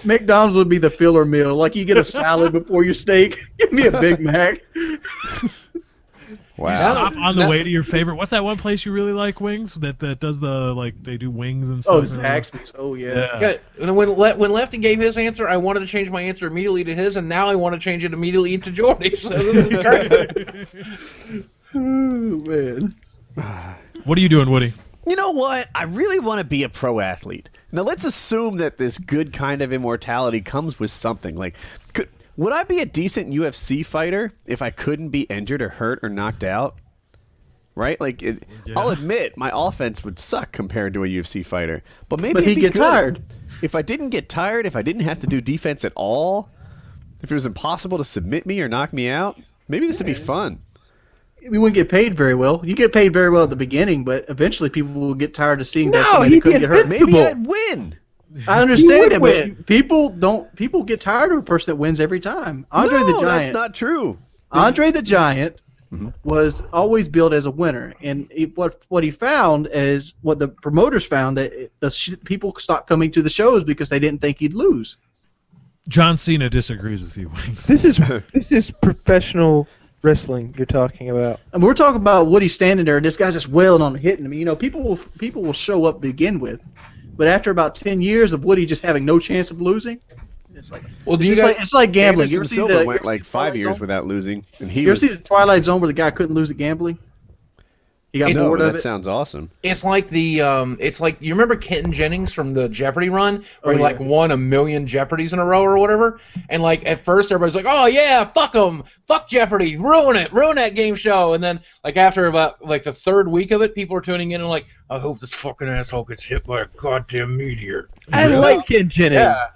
McDonald's would be the filler meal. Like you get a salad before your steak. Give me a Big Mac. Wow. Stop on the way to your favorite. What's that one place you really like, Wings? That does the they do wings and stuff. Oh, Zaxby's. Oh yeah. Good. And when Lefty gave his answer, I wanted to change my answer immediately to his, and now I want to change it immediately to Jordy's. So this is great. Oh man. What are you doing, Woody? You know what? I really want to be a pro athlete. Now, let's assume that this good kind of immortality comes with something. Like, would I be a decent UFC fighter if I couldn't be injured or hurt or knocked out? Right? Like, I'll admit, my offense would suck compared to a UFC fighter. But maybe But it'd he'd be get good. tired. If I didn't get tired, if I didn't have to do defense at all, if it was impossible to submit me or knock me out, maybe this would be fun. we wouldn't get paid very well. You get paid very well at the beginning, but eventually people will get tired of seeing that No, somebody he'd couldn't be get hurt. invincible. Maybe I'd win. I understand You it, would but people get tired of a person that wins every time. Andre the No, Giant. that's not true. Andre the Giant was always billed as a winner, and what he found is what the promoters found that people stopped coming to the shows because they didn't think he'd lose. John Cena disagrees with you, Wings. This is professional wrestling you're talking about. And we're talking about Woody standing there, and this guy's just wailing on him, hitting him. You know, people will show up to begin with, but after about 10 years of Woody just having no chance of losing, it's like it's like gambling. You ever Anderson see Silva the went like 5 Twilight years Zone? without losing, and he You ever was. see the Twilight Zone where the guy couldn't lose at gambling? He got No, bored but of that it. sounds awesome. It's like it's like you remember Kenton Jennings from the Jeopardy run, where he yeah. like won 1 million Jeopardies in a row or whatever, and like at first everybody's like, oh yeah, fuck 'em, fuck Jeopardy, ruin that game show, and then like after about like the 3rd week of it, people are tuning in and like, I hope this fucking asshole gets hit by a goddamn meteor. I like Ken Jennings. Yeah.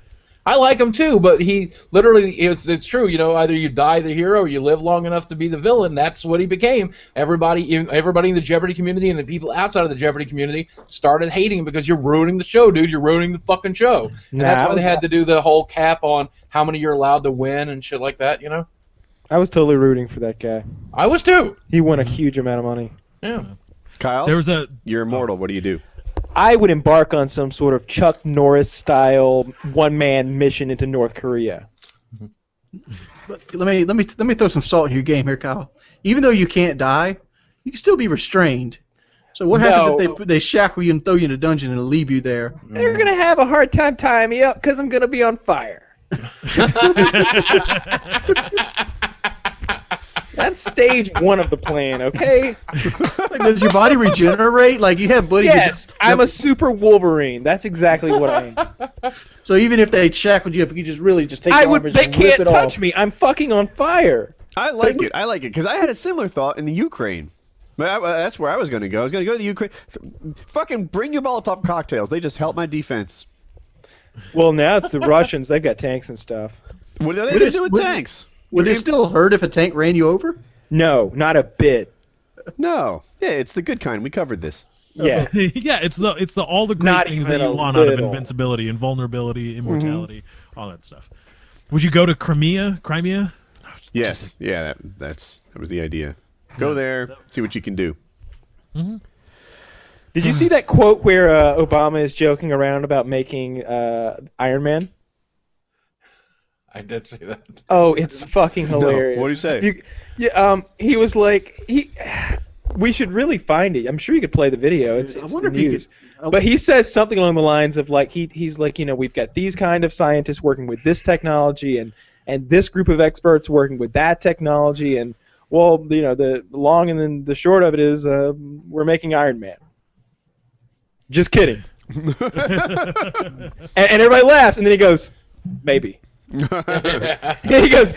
I like him too, but he literally, it's true, you know, either you die the hero or you live long enough to be the villain. That's what he became. Everybody in the Jeopardy community and the people outside of the Jeopardy community started hating him because you're ruining the show, dude. You're ruining the fucking show. And that's why they had to do the whole cap on how many you're allowed to win and shit like that, you know? I was totally rooting for that guy. I was too. He won a huge amount of money. Yeah. Kyle, you're immortal. What do you do? I would embark on some sort of Chuck Norris-style one-man mission into North Korea. But let me throw some salt in your game here, Kyle. Even though you can't die, you can still be restrained. So what happens if they shackle you and throw you in a dungeon and leave you there? They're going to have a hard time tying me up because I'm going to be on fire. That's stage 1 of the plan, okay? Like, does your body regenerate? Like you have Buddy? Yes, I'm a super Wolverine. That's exactly what I am. So even if they shackled you up, you just really take. They can't touch me. I'm fucking on fire. I like it. I like it because I had a similar thought in the Ukraine. That's where I was going to go. I was going to go to the Ukraine. Fucking bring your Molotov cocktails. They just help my defense. Well, now it's the Russians. They've got tanks and stuff. What are they going to do with tanks? Would it still hurt if a tank ran you over? No, not a bit. No. Yeah, it's the good kind. We covered this. Yeah. Yeah, it's the all the great Not things that even you a want out of little. invincibility, invulnerability, immortality, all that stuff. Would you go to Crimea? Yes. Yeah, that was the idea. Go there, see what you can do. Did you see that quote where Obama is joking around about making Iron Man? I did see that. Oh, it's fucking hilarious. No, what did he say? He was like, we should really find it. I'm sure you could play the video. It's wonder the if you news. could- But he says something along the lines of like he's like, you know, we've got these kind of scientists working with this technology and this group of experts working with that technology, and well, you know, the long and then the short of it is we're making Iron Man. Just kidding. and everybody laughs, and then he goes, maybe. he goes,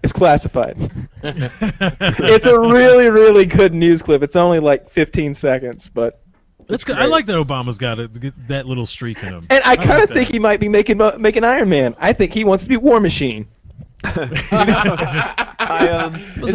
it's classified. It's a really, really good news clip. It's only like 15 seconds, but That's good. I like that Obama's got that little streak in him. and I kind like of think that. he might be making Iron Man. I think he wants to be War Machine. Is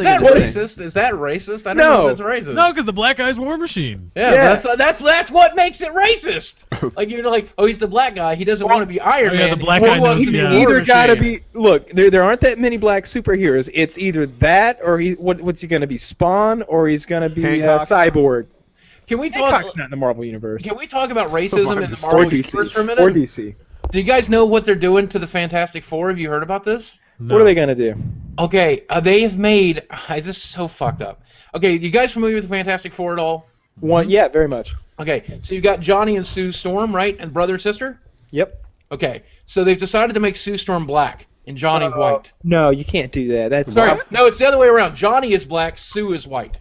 that racist? Is that racist? I don't know if that's racist. No, because the black guy's War Machine. Yeah, that's what makes it racist. Like you're like, oh, he's the black guy. He doesn't want to be Iron yeah, Man. the black he guy wants knows to be to be War Either got to Machine. be. Look, there aren't that many black superheroes. It's either that or what's he going to be? Spawn, or he's going to be Hancock. Cyborg. Can we talk? Hancock's not in the Marvel universe. Can we talk about racism in the Or Marvel DC. universe for a minute? Or DC. Do you guys know what they're doing to the Fantastic Four? Have you heard about this? No. What are they going to do? Okay, they have made. This is so fucked up. Okay, you guys familiar with the Fantastic Four at all? Yeah, very much. Okay, so you've got Johnny and Sue Storm, right? And brother and sister? Yep. Okay, so they've decided to make Sue Storm black and Johnny white. No, you can't do that. That's Sorry, no, it's the other way around. Johnny is black, Sue is white.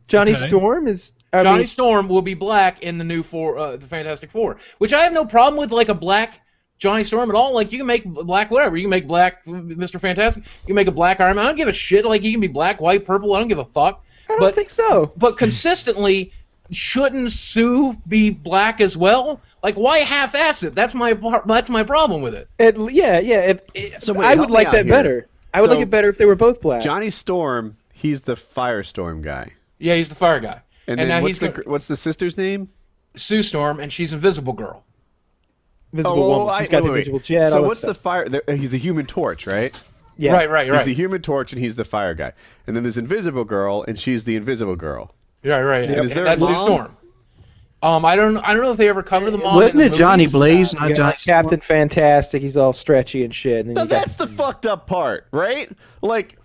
Johnny Okay. Storm is. Johnny Storm will be black in the new the Fantastic Four, which I have no problem with, like a black Johnny Storm at all. Like, you can make black whatever. You can make black Mr. Fantastic. You can make a black Iron Man. I don't give a shit. Like, you can be black, white, purple. I don't give a fuck. I don't think so. But consistently, shouldn't Sue be black as well? Like, why half-ass it? That's my problem with it. Yeah. So wait, I help would me like out that here. better. I would So- like it better if they were both black. Johnny Storm, he's the Firestorm guy. Yeah, he's the fire guy. And now then he's what's the sister's name? Sue Storm, and she's Invisible Girl. Invisible woman. She's got the invisible jet. So all what's that the stuff. fire? He's the Human Torch, right? Yeah. Right. He's the Human Torch, and he's the fire guy. And then there's Invisible Girl, and she's the Invisible Girl. Right. And is there That's a Sue mom? Storm. I don't know if they ever covered the mom. Wasn't in the it Johnny movies. Blaze, You not got Johnny Captain Fantastic. He's all stretchy and shit. And then Now you got that's the fucked up part, right? Like,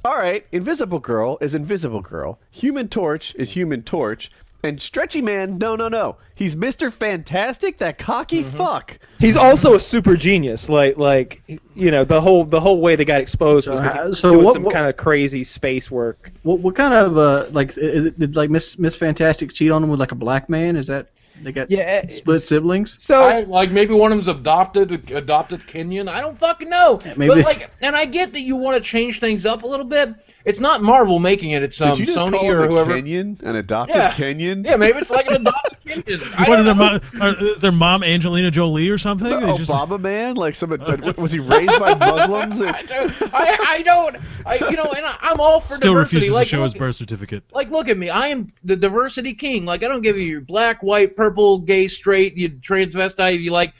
all right, Invisible Girl is Invisible Girl. Human Torch is Human Torch. And Stretchy Man, no. He's Mr. Fantastic, that cocky fuck. He's also a super genius. Like the whole way they got exposed was because he was doing some kind of crazy space work. What kind of did like Miss Fantastic cheat on him with like a black man? Is that they got split siblings? So maybe one of them's adopted Kenyan. I don't fucking know. Maybe. But and I get that you want to change things up a little bit. It's not Marvel making it. It's Did you just Sony call or him a whoever. Kenyan? An adopted Yeah. Kenyan? Yeah, maybe it's like an adopted Kenyan. I What don't is know. is their mom Angelina Jolie or something? The They just- Obama man? Like was he raised by Muslims? I don't. And I'm all for Still diversity. refuses Like, to show his look, birth certificate. look at me. I am the diversity king. Like, I don't give you your black, white, purple, gay, straight, you transvestite. You like.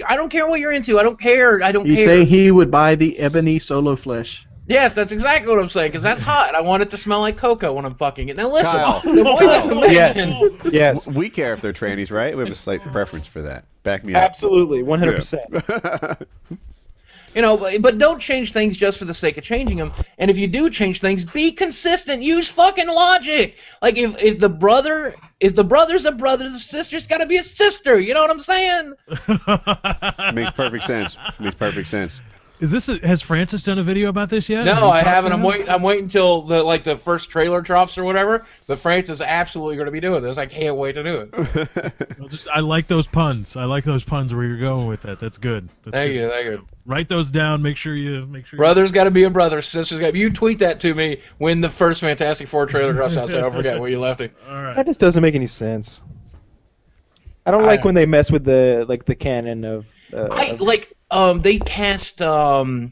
I don't care what you're into. I don't care. I don't You care. say he would buy the ebony solo flesh. Yes, that's exactly what I'm saying, because that's hot. I want it to smell like cocoa when I'm fucking it. Now listen, Kyle. the boy that mentioned, yes, We care if they're trannies, right? We have a slight preference for that. Back me up. absolutely, 100%. but don't change things just for the sake of changing them. And if you do change things, be consistent. Use fucking logic. Like if the brother's a brother, the sister's got to be a sister. You know what I'm saying? Makes perfect sense. Has Francis done a video about this yet? Have No, you I talked to haven't. him? I'm waiting until the first trailer drops or whatever. But Francis is absolutely going to be doing this. I can't wait to do it. I like those puns. I like those puns where you're going with that. That's good. Thank you. Write those down. Make sure you. Brother's got to be a brother. Sister's got. You tweet that to me when the first Fantastic Four trailer drops out. So don't forget where you left it. All right. That just doesn't make any sense. I don't like when they mess with the canon of. They cast who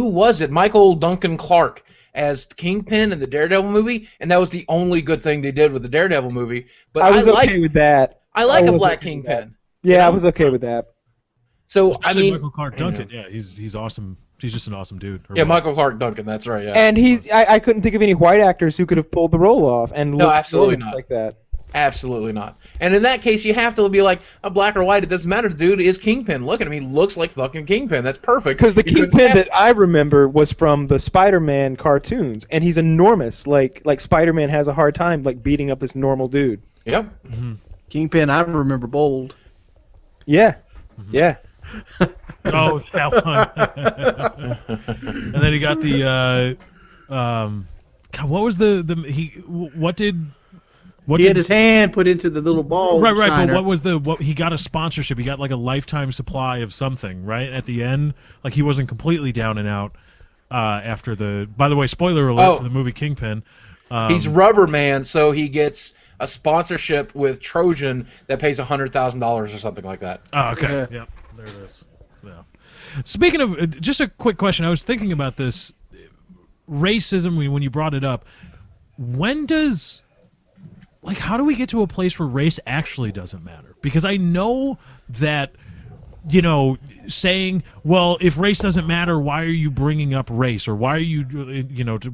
was it? Michael Duncan Clark as Kingpin in the Daredevil movie, and that was the only good thing they did with the Daredevil movie. But I was okay with that. I like a was black okay with Kingpin. Yeah, you know? I was okay with that. So Especially Michael Clark Duncan. Yeah, he's awesome. He's just an awesome dude. Yeah, Michael Clark Duncan. That's right. Yeah. And I couldn't think of any white actors who could have pulled the role off and No, looked absolutely glorious not. like that. Absolutely not. And in that case, you have to be like, a black or white, it doesn't matter. The dude is Kingpin. Look at him. He looks like fucking Kingpin. That's perfect. Because the You couldn't Kingpin have- that I remember was from the Spider-Man cartoons, and he's enormous. Like Spider-Man has a hard time like beating up this normal dude. Yep. Mm-hmm. Kingpin, I remember bold. Yeah, yeah. Oh, that one. And then he got the. God, what was He had his hand put into the little ball. Right. shiner. But what he got a sponsorship. He got like a lifetime supply of something. Right at the end, like he wasn't completely down and out. After the. By the way, spoiler alert for the movie Kingpin. He's Rubber Man, so he gets a sponsorship with Trojan that pays $100,000 or something like that. Oh, okay. Yep. There it is. Yeah. Speaking of, just a quick question. I was thinking about this racism when you brought it up. How do we get to a place where race actually doesn't matter? Because I know that, saying, well, if race doesn't matter, why are you bringing up race? Or why are you,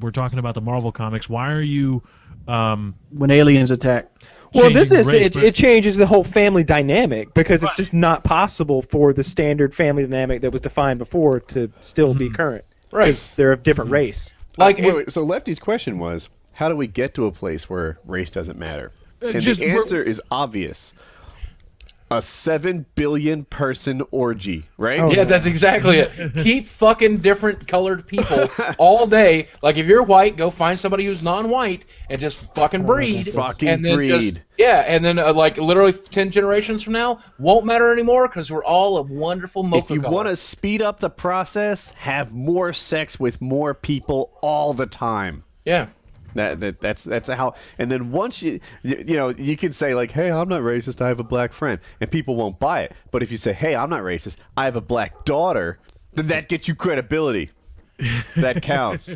we're talking about the Marvel comics. Why are you... when aliens attack. Well, this is race, it changes the whole family dynamic because it's just not possible for the standard family dynamic that was defined before to still be current. Right. 'Cause they're of different race. Wait, so Lefty's question was, how do we get to a place where race doesn't matter? And the answer is obvious. A 7 billion person orgy, right? Oh, Yeah, that's exactly it. Keep fucking different colored people all day. Like, if you're white, go find somebody who's non-white and just fucking breed. Fucking and then breed. And then literally 10 generations from now won't matter anymore because we're all a wonderful mocha If you color. want to speed up the process, have more sex with more people all the time. Yeah. That's how. And then once you can say like, hey, I'm not racist, I have a black friend, and people won't buy it. But if you say, hey, I'm not racist, I have a black daughter, then that gets you credibility. That counts.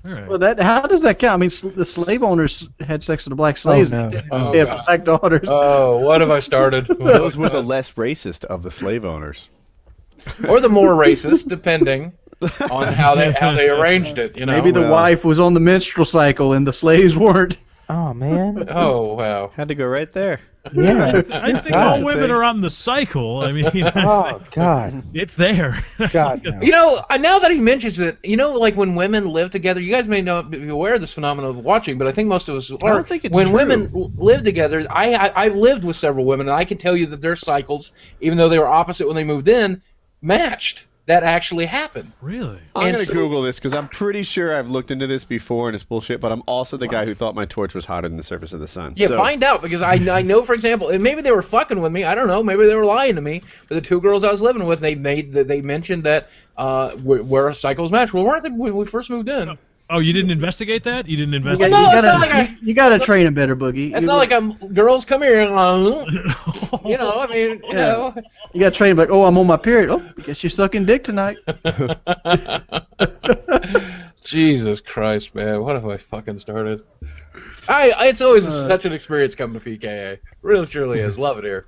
All right. Well, how does that count? I mean, the slave owners had sex with the black slaves. no. Oh, They had God. black daughters. Oh, what have I started? Those were the less racist of the slave owners. Or the more racist, depending on how they arranged it. You know. Maybe the well. wife was on the menstrual cycle and the slaves weren't. Oh man. Oh wow. Had to go right there. Yeah. I think God. all women are on the cycle. I mean, Oh God. it's there. God. No. You know, now that he mentions it, you know, like when women live together, you guys may not be aware of this phenomenon of watching, but I think most of us are. don't think it's when true. women live together, I've lived with several women, and I can tell you that their cycles, even though they were opposite when they moved in, matched. That actually happened. Really? I'm And going to so- Google this because I'm pretty sure I've looked into this before and it's bullshit, but I'm also the guy who thought my torch was hotter than the surface of the sun. Yeah, So- find out, because I know, for example, and maybe they were fucking with me. I don't know. Maybe they were lying to me. But the two girls I was living with, they mentioned that where cycles match. Well, weren't they when we first moved in? Oh, you didn't investigate that? You didn't You investigate? No, it's gotta, not like you gotta train him better, Boogie. It's not like I'm girls come here and you know, I mean, you Yeah. know. You gotta train him like, oh, I'm on my period. Oh, I guess you're sucking dick tonight. Jesus Christ, man, what have I fucking started? It's always such an experience coming to PKA. Really, truly is. Love it here.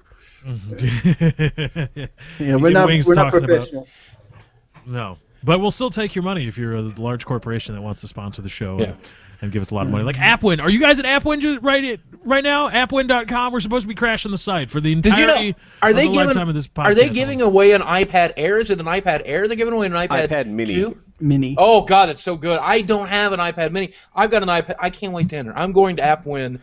Yeah, You we're get not wings we're not talking about- professional. No. But we'll still take your money if you're a large corporation that wants to sponsor the show Yeah. and give us a lot of money. Like Appwin. Are you guys at Appwin right now? Appwin.com. We're supposed to be crashing the site for the Did you entirety know? Are they of the lifetime of giving? this podcast. Are they giving away an iPad Air? Is it an iPad Air? They're giving away an iPad Mini. 2? Mini. Oh God, that's so good. I don't have an iPad Mini. I've got an iPad. I can't wait to enter. I'm going to Appwin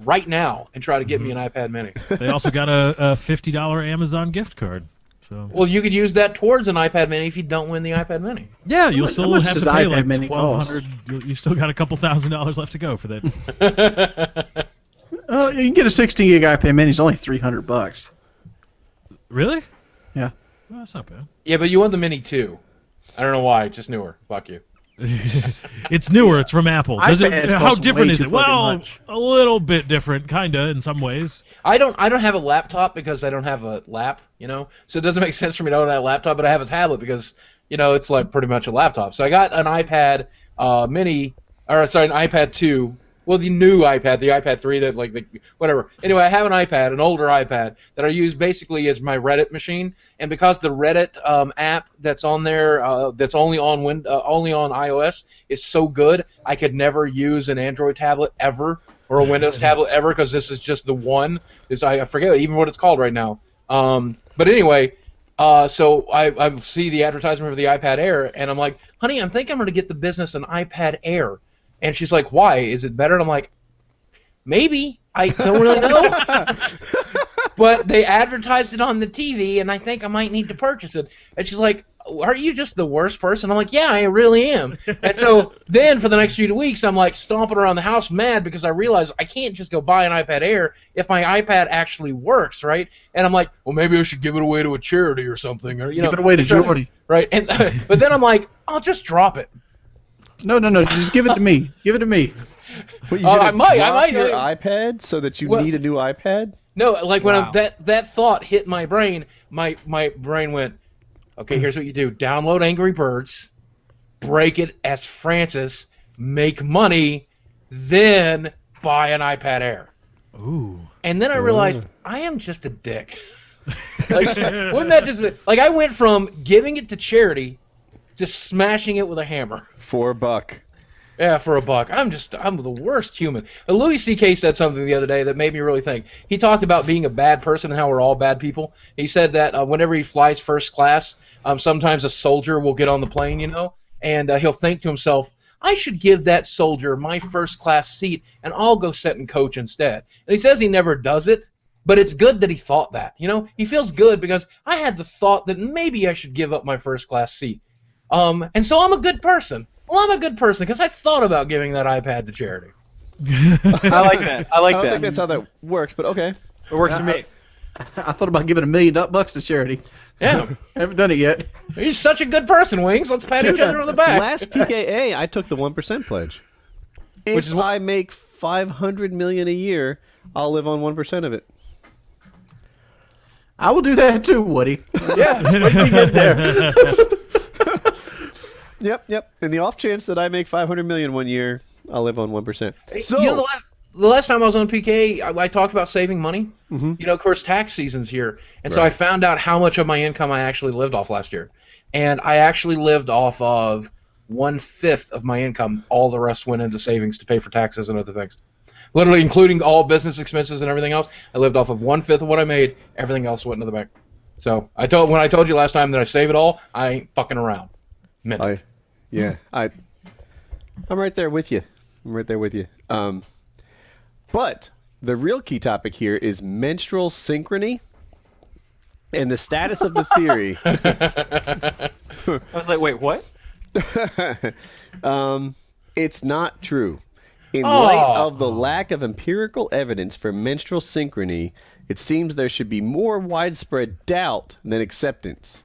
right now and try to get me an iPad Mini. They also got a $50 Amazon gift card. So Well, you could use that towards an iPad Mini if you don't win the iPad Mini. yeah, you'll much- still how much have does to pay iPad like Mini cost? $1,200. You still got a couple $1,000s left to go for that. You can get a 16 gig iPad Mini. It's only $300. Really? Yeah. Well, that's not bad. Yeah, but you want the Mini too. I don't know why. It's just newer. Fuck you. It's newer. It's from Apple. iPads How cost different way is too it? fucking Well, much. a little bit different, kinda, in some ways. I don't have a laptop because I don't have a lap, you know. So it doesn't make sense for me to own that laptop, but I have a tablet because, you know, it's like pretty much a laptop. So I got an iPad Mini, or sorry, an iPad 2. Well, the new iPad, the iPad 3, that whatever. Anyway, I have an iPad, an older iPad that I use basically as my Reddit machine, and because the Reddit app that's on there, that's only on iOS, is so good, I could never use an Android tablet ever or a Windows tablet ever because this is just the one. I forget even what it's called right now. But anyway, so I see the advertisement for the iPad Air, and I'm like, honey, I'm thinking I'm going to get the business an iPad Air. And she's like, why? Is it better? And I'm like, maybe. I don't really know. But they advertised it on the TV, and I think I might need to purchase it. And she's like, are you just the worst person? I'm like, yeah, I really am. And so then for the next few weeks, I'm like stomping around the house mad because I realize I can't just go buy an iPad Air if my iPad actually works, right? And I'm like, well, maybe I should give it away to a charity or something. Or, you know, Give it away to Jordy. Right. And but then I'm like, I'll just drop it. No. Just give it to me. Give it to me. What, you I gonna might drop your uh, iPad so that you Well- need a new iPad? No, like when Wow. that thought hit my brain, my brain went, okay, here's what you do. Download Angry Birds, break it as Francis, make money, then buy an iPad Air. Ooh. And then I realized I am just a dick. Like, wouldn't that just be, like, I went from giving it to charity to smashing it with a hammer. $4. Yeah, for $1. I'm the worst human. Louis C.K. said something the other day that made me really think. He talked about being a bad person and how we're all bad people. He said that whenever he flies first class, sometimes a soldier will get on the plane, you know, and he'll think to himself, I should give that soldier my first class seat and I'll go sit in coach instead. And he says he never does it, but it's good that he thought that. You know, he feels good because I had the thought that maybe I should give up my first class seat. And so I'm a good person. Well, I'm a good person because I thought about giving that iPad to charity. I like that. I like I don't that. think that's how that works, but okay. It works for me. I thought about giving $1 million to charity. Yeah. I haven't done it yet. You're such a good person, Wings. Let's pat each other on the back. Last PKA, I took the 1% pledge. Which is If I make $500 million a year, I'll live on 1% of it. I will do that too, Woody. Yeah. When we get there. Yep. In the off chance that I make 500 million one year, I'll live on 1%. So, You know, the last time I was on PK, I talked about saving money. Mhm. You know, of course, tax season's here, and so I Right. found out how much of my income I actually lived off last year, and I actually lived off of 1/5 of my income. All the rest went into savings to pay for taxes and other things. Literally, including all business expenses and everything else, I lived off of 1/5 of what I made. Everything else went into the bank. So when I told you last time that I save it all, I ain't fucking around. Meant it. I'm right there with you. But the real key topic here is menstrual synchrony and the status of the theory. I was like, wait, what? It's not true. In light of the lack of empirical evidence for menstrual synchrony, it seems there should be more widespread doubt than acceptance.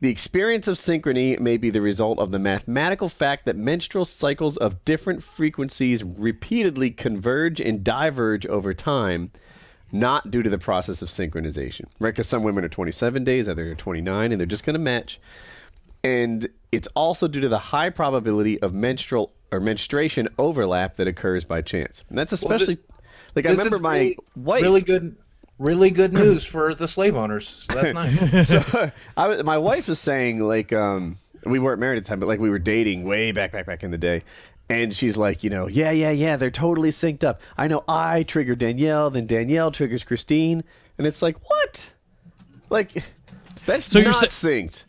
The experience of synchrony may be the result of the mathematical fact that menstrual cycles of different frequencies repeatedly converge and diverge over time, not due to the process of synchronization. Right? Because some women are 27 days, others are 29, and they're just going to match. And it's also due to the high probability of menstruation overlap that occurs by chance. And that's especially, I remember my wife. Really good news for the slave owners. So that's nice. So my wife was saying, we weren't married at the time, but we were dating way back in the day. And she's like, yeah, they're totally synced up. I know I trigger Danielle, then Danielle triggers Christine. And it's like, what? That's not synced.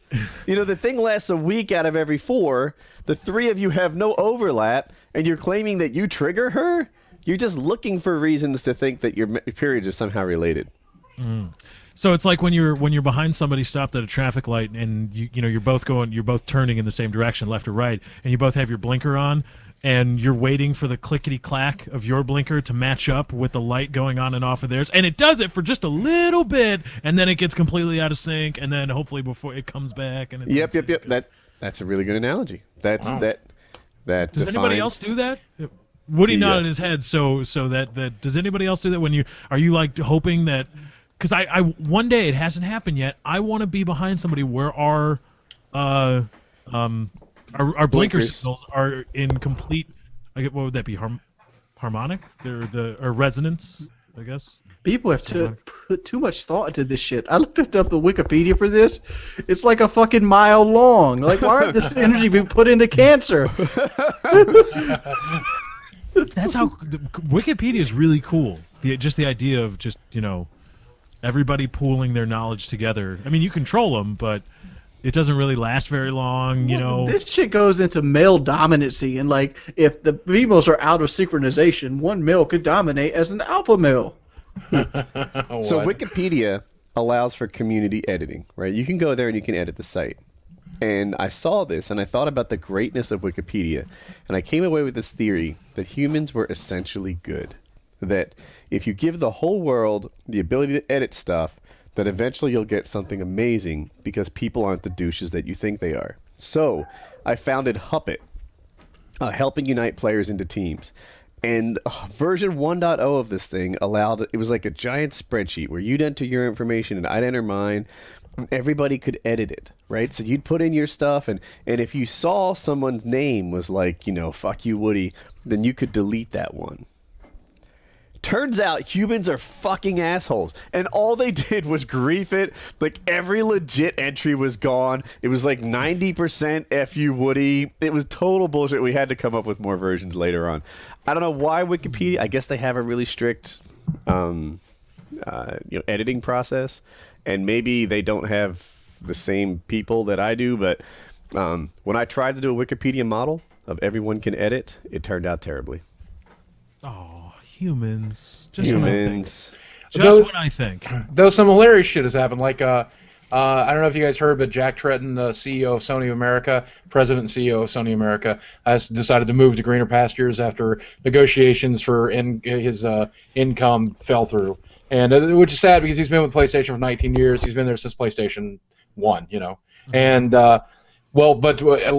The thing lasts a week out of every 4. The 3 of you have no overlap, and you're claiming that you trigger her? You're just looking for reasons to think that your periods are somehow related. Mm. So it's like when you're behind somebody stopped at a traffic light, and you're both turning in the same direction, left or right, and you both have your blinker on, and you're waiting for the clickety clack of your blinker to match up with the light going on and off of theirs, and it does it for just a little bit, and then it gets completely out of sync, and then hopefully before it comes back, and it's Yep. That's a really good analogy. Does anybody else do that? Woody nodded his head. So that does anybody else do that when are you hoping that? Because I one day, it hasn't happened yet. I want to be behind somebody where our blinker signals are in complete. What would that be? Harmonic? Or resonance, I guess. People have put too much thought into this shit. I looked up the Wikipedia for this. It's like a fucking mile long. Why aren't this energy being put into cancer? That's how Wikipedia is really cool. Just the idea of everybody pooling their knowledge together. I mean, you control them, but it doesn't really last very long. This shit goes into male dominancy, and if the females are out of synchronization, one male could dominate as an alpha male. So Wikipedia allows for community editing, right? You can go there and you can edit the site. And I saw this, and I thought about the greatness of Wikipedia, and I came away with this theory that humans were essentially good. That if you give the whole world the ability to edit stuff, that eventually you'll get something amazing because people aren't the douches that you think they are. So I founded Huppet, helping unite players into teams. And version 1.0 of this thing it was like a giant spreadsheet where you'd enter your information and I'd enter mine. Everybody could edit it, right? So you'd put in your stuff, and if you saw someone's name was fuck you, Woody, then you could delete that one. Turns out humans are fucking assholes, and all they did was grief it. Every legit entry was gone. It was 90% F you, Woody. It was total bullshit. We had to come up with more versions later on. I don't know why Wikipedia. I guess they have a really strict editing process. And maybe they don't have the same people that I do, but when I tried to do a Wikipedia model of everyone can edit, it turned out terribly. Oh, humans. When I think. Though some hilarious shit has happened. I don't know if you guys heard, but Jack Tretton, the CEO of Sony America, president and CEO of Sony America, has decided to move to greener pastures after negotiations for his income fell through. And which is sad because he's been with PlayStation for 19 years. He's been there since PlayStation 1, Mm-hmm. And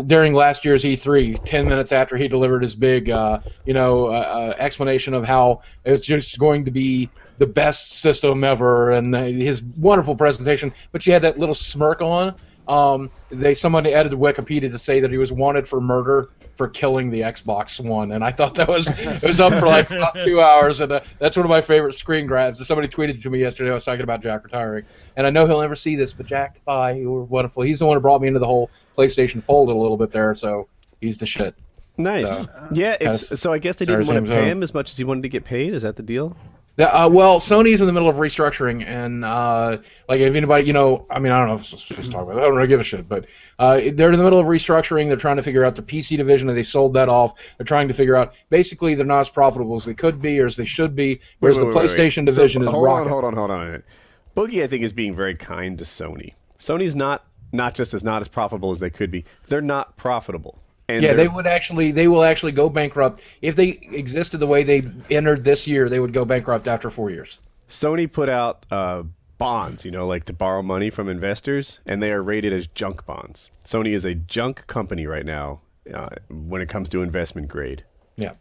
during last year's E3, 10 minutes after he delivered his big, explanation of how it's just going to be the best system ever and his wonderful presentation, but you had that little smirk on Somebody edited Wikipedia to say that he was wanted for murder for killing the Xbox One, and I thought that was it was up for like about 2 hours, and that's one of my favorite screen grabs. Somebody tweeted to me yesterday. I was talking about Jack retiring, and I know he'll never see this, but Jack, bye, you were wonderful. He's the one who brought me into the whole PlayStation fold a little bit there, so he's the shit. Nice. So, yeah, so I guess they didn't want to pay him as much as he wanted to get paid. Is that the deal? Well, Sony's in the middle of restructuring, and like if anybody, I mean, I don't know if it's just talk about it. I don't really give a shit, but they're in the middle of restructuring. They're trying to figure out the PC division, and they sold that off. They're trying to figure out, basically, they're not as profitable as they could be or as they should be, whereas the PlayStation division is rocking. Hold on a minute. Boogie, I think, is being very kind to Sony. Sony's not just not as profitable as they could be. They're not profitable. And yeah, they will actually go bankrupt. If they existed the way they entered this year, they would go bankrupt after 4 years. Sony put out bonds, like to borrow money from investors, and they are rated as junk bonds. Sony is a junk company right now when it comes to investment grade. Yeah.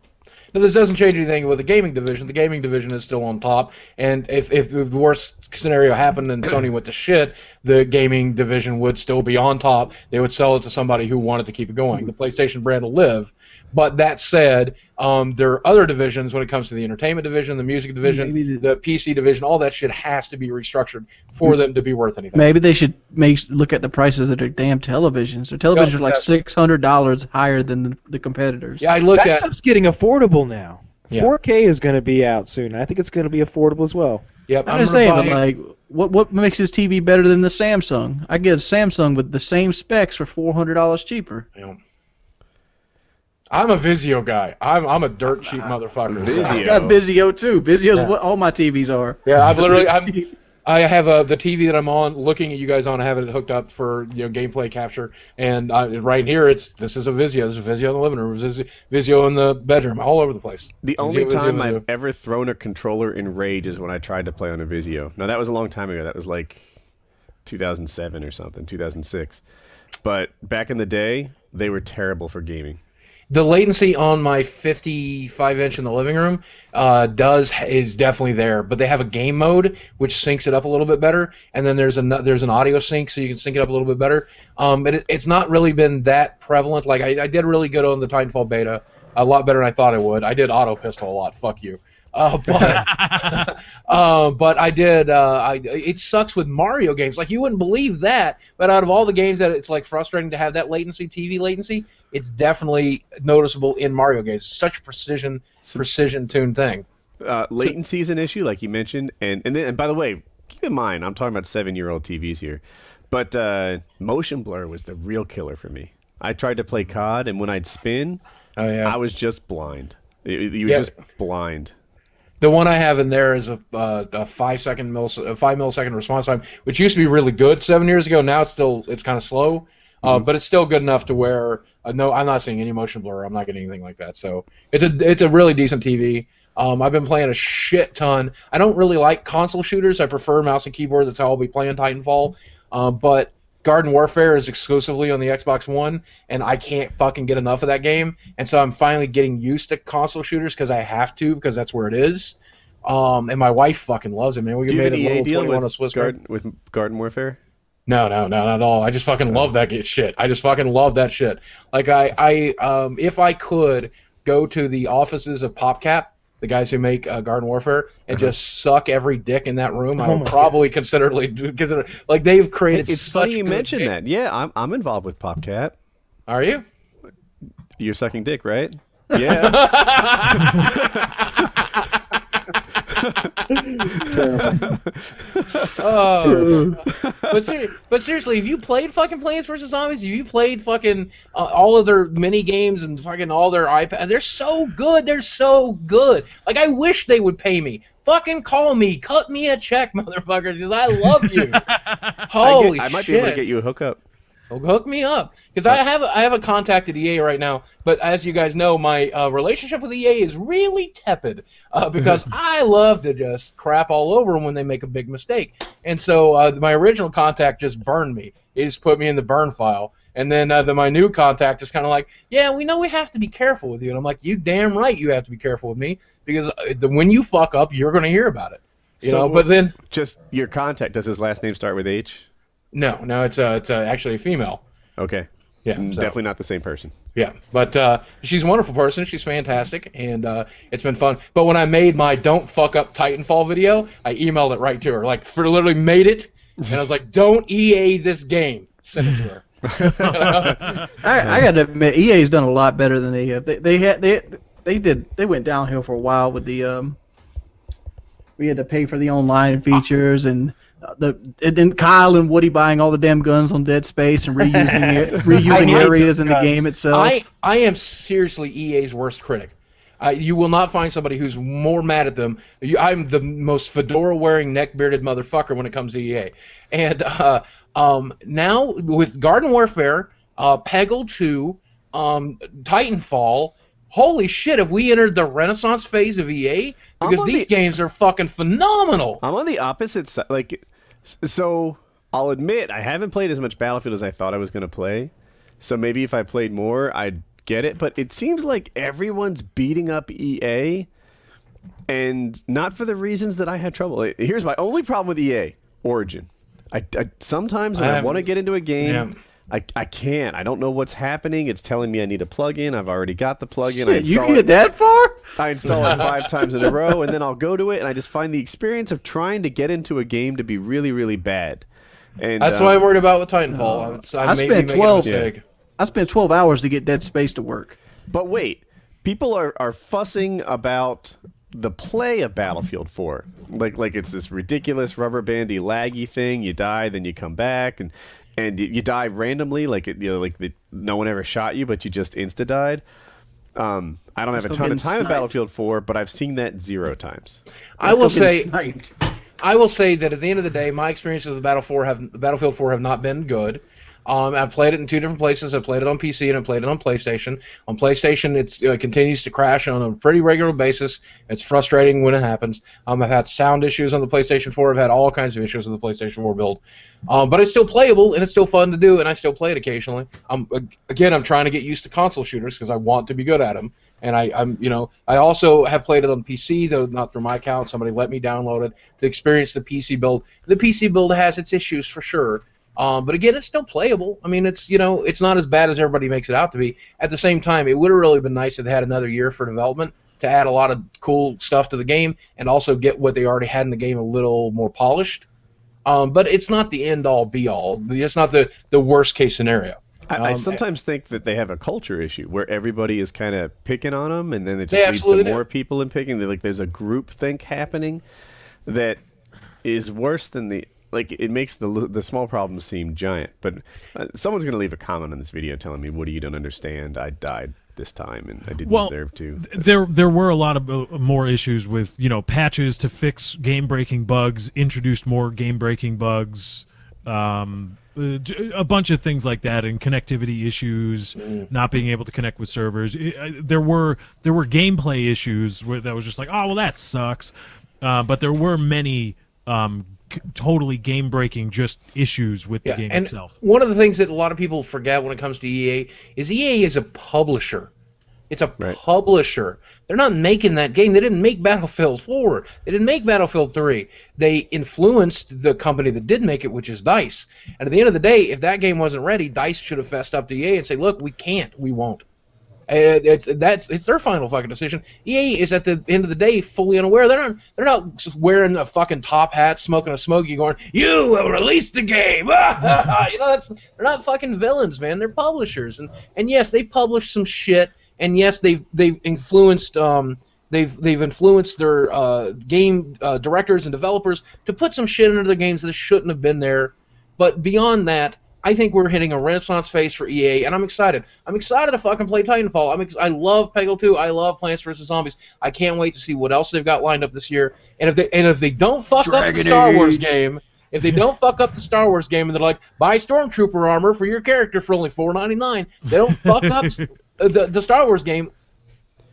Now, this doesn't change anything with the gaming division. The gaming division is still on top, and if the worst scenario happened and Sony went to shit, the gaming division would still be on top. They would sell it to somebody who wanted to keep it going. The PlayStation brand will live. But that said, there are other divisions when it comes to the entertainment division, the music division, the PC division. All that shit has to be restructured for them to be worth anything. Maybe they should look at the prices of their damn televisions. Their televisions are like $600 higher than the competitors. Yeah, that stuff's getting affordable now. Yeah. 4K is going to be out soon. I think it's going to be affordable as well. Yep, I'm just saying, but like, what makes this TV better than the Samsung? I get a Samsung with the same specs for $400 cheaper. Yeah. I'm a Vizio guy. I'm a dirt cheap motherfucker. Vizio. I got Vizio too. Vizio's what all my TVs are. Yeah, I have the TV that I'm on, looking at you guys on. I have it hooked up for gameplay capture, and right here this is a Vizio. There's a Vizio in the living room. There's a Vizio in the bedroom, all over the place. The only time I've ever thrown a controller in rage is when I tried to play on a Vizio. Now that was a long time ago. That was like 2007 or something, 2006. But back in the day, they were terrible for gaming. The latency on my 55-inch in the living room is definitely there, but they have a game mode which syncs it up a little bit better, and then there's an audio sync so you can sync it up a little bit better. But it's not really been that prevalent. Like I did really good on the Titanfall beta, a lot better than I thought I would. I did auto pistol a lot. Fuck you. But I did. It sucks with Mario games. Like you wouldn't believe that, but out of all the games that it's like frustrating to have that latency, TV latency, it's definitely noticeable in Mario games. Such a precision tuned thing. Latency is an issue, like you mentioned, and by the way, keep in mind I'm talking about 7-year-old TVs here, but motion blur was the real killer for me. I tried to play COD, and when I'd spin, I was just blind. You were just blind. The one I have in there is a 5 millisecond response time, which used to be really good 7 years ago. Now it's kind of slow, but it's still good enough to where no, I'm not seeing any motion blur. I'm not getting anything like that. So it's a really decent TV. I've been playing a shit ton. I don't really like console shooters. I prefer mouse and keyboard. That's how I'll be playing Titanfall. But Garden Warfare is exclusively on the Xbox One, and I can't fucking get enough of that game. And so I'm finally getting used to console shooters because I have to, because that's where it is. And my wife fucking loves it, man. We made a little deal 21 on Swiss with Garden Warfare. No, not at all. I just fucking love that shit. I just fucking love that shit. Like if I could go to the offices of PopCap, the guys who make Garden Warfare, and just suck every dick in that room, I would probably consider like they've created. It's funny you mentioned that. Yeah, I'm involved with PopCap. Are you? You're sucking dick, right? Yeah. But seriously, have you played fucking Plants vs. Zombies? Have you played fucking all of their mini games and fucking all their iPad? They're so good. They're so good. Like, I wish they would pay me. Fucking call me. Cut me a check, motherfuckers, because I love you. Holy shit. I might be able to get you a hookup. Hook me up, because I have a contact at EA right now. But as you guys know, my relationship with EA is really tepid because I love to just crap all over them when they make a big mistake. And so my original contact just burned me. He just put me in the burn file. And then my new contact is kind of like, yeah, we know we have to be careful with you. And I'm like, you damn right you have to be careful with me, because when you fuck up, you're going to hear about it. You know. But then just your contact, does his last name start with H? No, it's actually a female. Okay. Yeah, Definitely not the same person. Yeah, but she's a wonderful person. She's fantastic, and it's been fun. But when I made my "Don't Fuck Up Titanfall" video, I emailed it right to her. Like, literally made it, and I was like, "Don't EA this game." Send it to her. I got to admit, EA's done a lot better than they have. They went downhill for a while with the we had to pay for the online features and then Kyle and Woody buying all the damn guns on Dead Space and reusing areas in the game itself. I am seriously EA's worst critic. You will not find somebody who's more mad at them. I'm the most fedora-wearing, neck-bearded motherfucker when it comes to EA. And now with Garden Warfare, Peggle 2, Titanfall, holy shit, have we entered the renaissance phase of EA? Because these games are fucking phenomenal. I'm on the opposite side. Like, so I'll admit I haven't played as much Battlefield as I thought I was going to play. So maybe if I played more, I'd get it. But it seems like everyone's beating up EA, and not for the reasons that I had trouble. Here's my only problem with EA: Origin. I sometimes when I want to get into a game, I can't. I don't know what's happening. It's telling me I need a plug-in. I've already got the plug-in. Shit, you get that far? I install it 5 times in a row, and then I'll go to it, and I just find the experience of trying to get into a game to be really, really bad. And that's what I'm worried about with Titanfall. I spent 12 hours to get Dead Space to work. But wait, people are fussing about the play of Battlefield 4. Like it's this ridiculous rubber bandy laggy thing. You die, then you come back, and you die randomly, no one ever shot you, but you just insta-died. I don't have a ton of time in Battlefield 4, but I've seen that 0 times. I will say that at the end of the day, my experiences with Battlefield 4 have not been good. I've played it in 2 different places. I played it on PC and I played it on PlayStation. On PlayStation, it continues to crash on a pretty regular basis. It's frustrating when it happens. I've had sound issues on the PlayStation 4. I've had all kinds of issues with the PlayStation 4 build. But it's still playable and it's still fun to do, and I still play it occasionally. I'm trying to get used to console shooters because I want to be good at them. And I also have played it on PC, though not through my account. Somebody let me download it to experience the PC build. The PC build has its issues for sure. But again, it's still playable. I mean, it's not as bad as everybody makes it out to be. At the same time, it would have really been nice if they had another year for development to add a lot of cool stuff to the game and also get what they already had in the game a little more polished. But it's not the end-all, be-all. It's not the worst-case scenario. I sometimes think that they have a culture issue where everybody is kind of picking on them, and then it just leads to more people in picking. There's a group think happening that is worse than the... it makes the small problems seem giant. But someone's going to leave a comment on this video telling me, Woody, you don't understand. I died this time, and I didn't deserve to. There were a lot of more issues with, patches to fix game-breaking bugs, introduced more game-breaking bugs, a bunch of things like that, and connectivity issues, not being able to connect with servers. There were gameplay issues that was just like, oh, well, that sucks. But there were many... totally game-breaking just issues with the game itself. One of the things that a lot of people forget when it comes to EA is a publisher. It's a publisher. They're not making that game. They didn't make Battlefield 4. They didn't make Battlefield 3. They influenced the company that did make it, which is DICE. And at the end of the day, if that game wasn't ready, DICE should have fessed up to EA and say, look, we can't. We won't. It's their final fucking decision. EA is at the end of the day fully unaware. They're not wearing a fucking top hat, smoking a smoky, going, "You will release the game." They're not fucking villains, man. They're publishers, and yes, they've published some shit, and yes, they've influenced they've influenced their game directors and developers to put some shit into their games that shouldn't have been there. But beyond that, I think we're hitting a renaissance phase for EA, and I'm excited. I'm excited to fucking play Titanfall. I love Peggle 2. I love Plants vs. Zombies. I can't wait to see what else they've got lined up this year. And if they don't fuck up the Star Wars game, and they're like, buy Stormtrooper armor for your character for only $4.99, they don't fuck up the Star Wars game,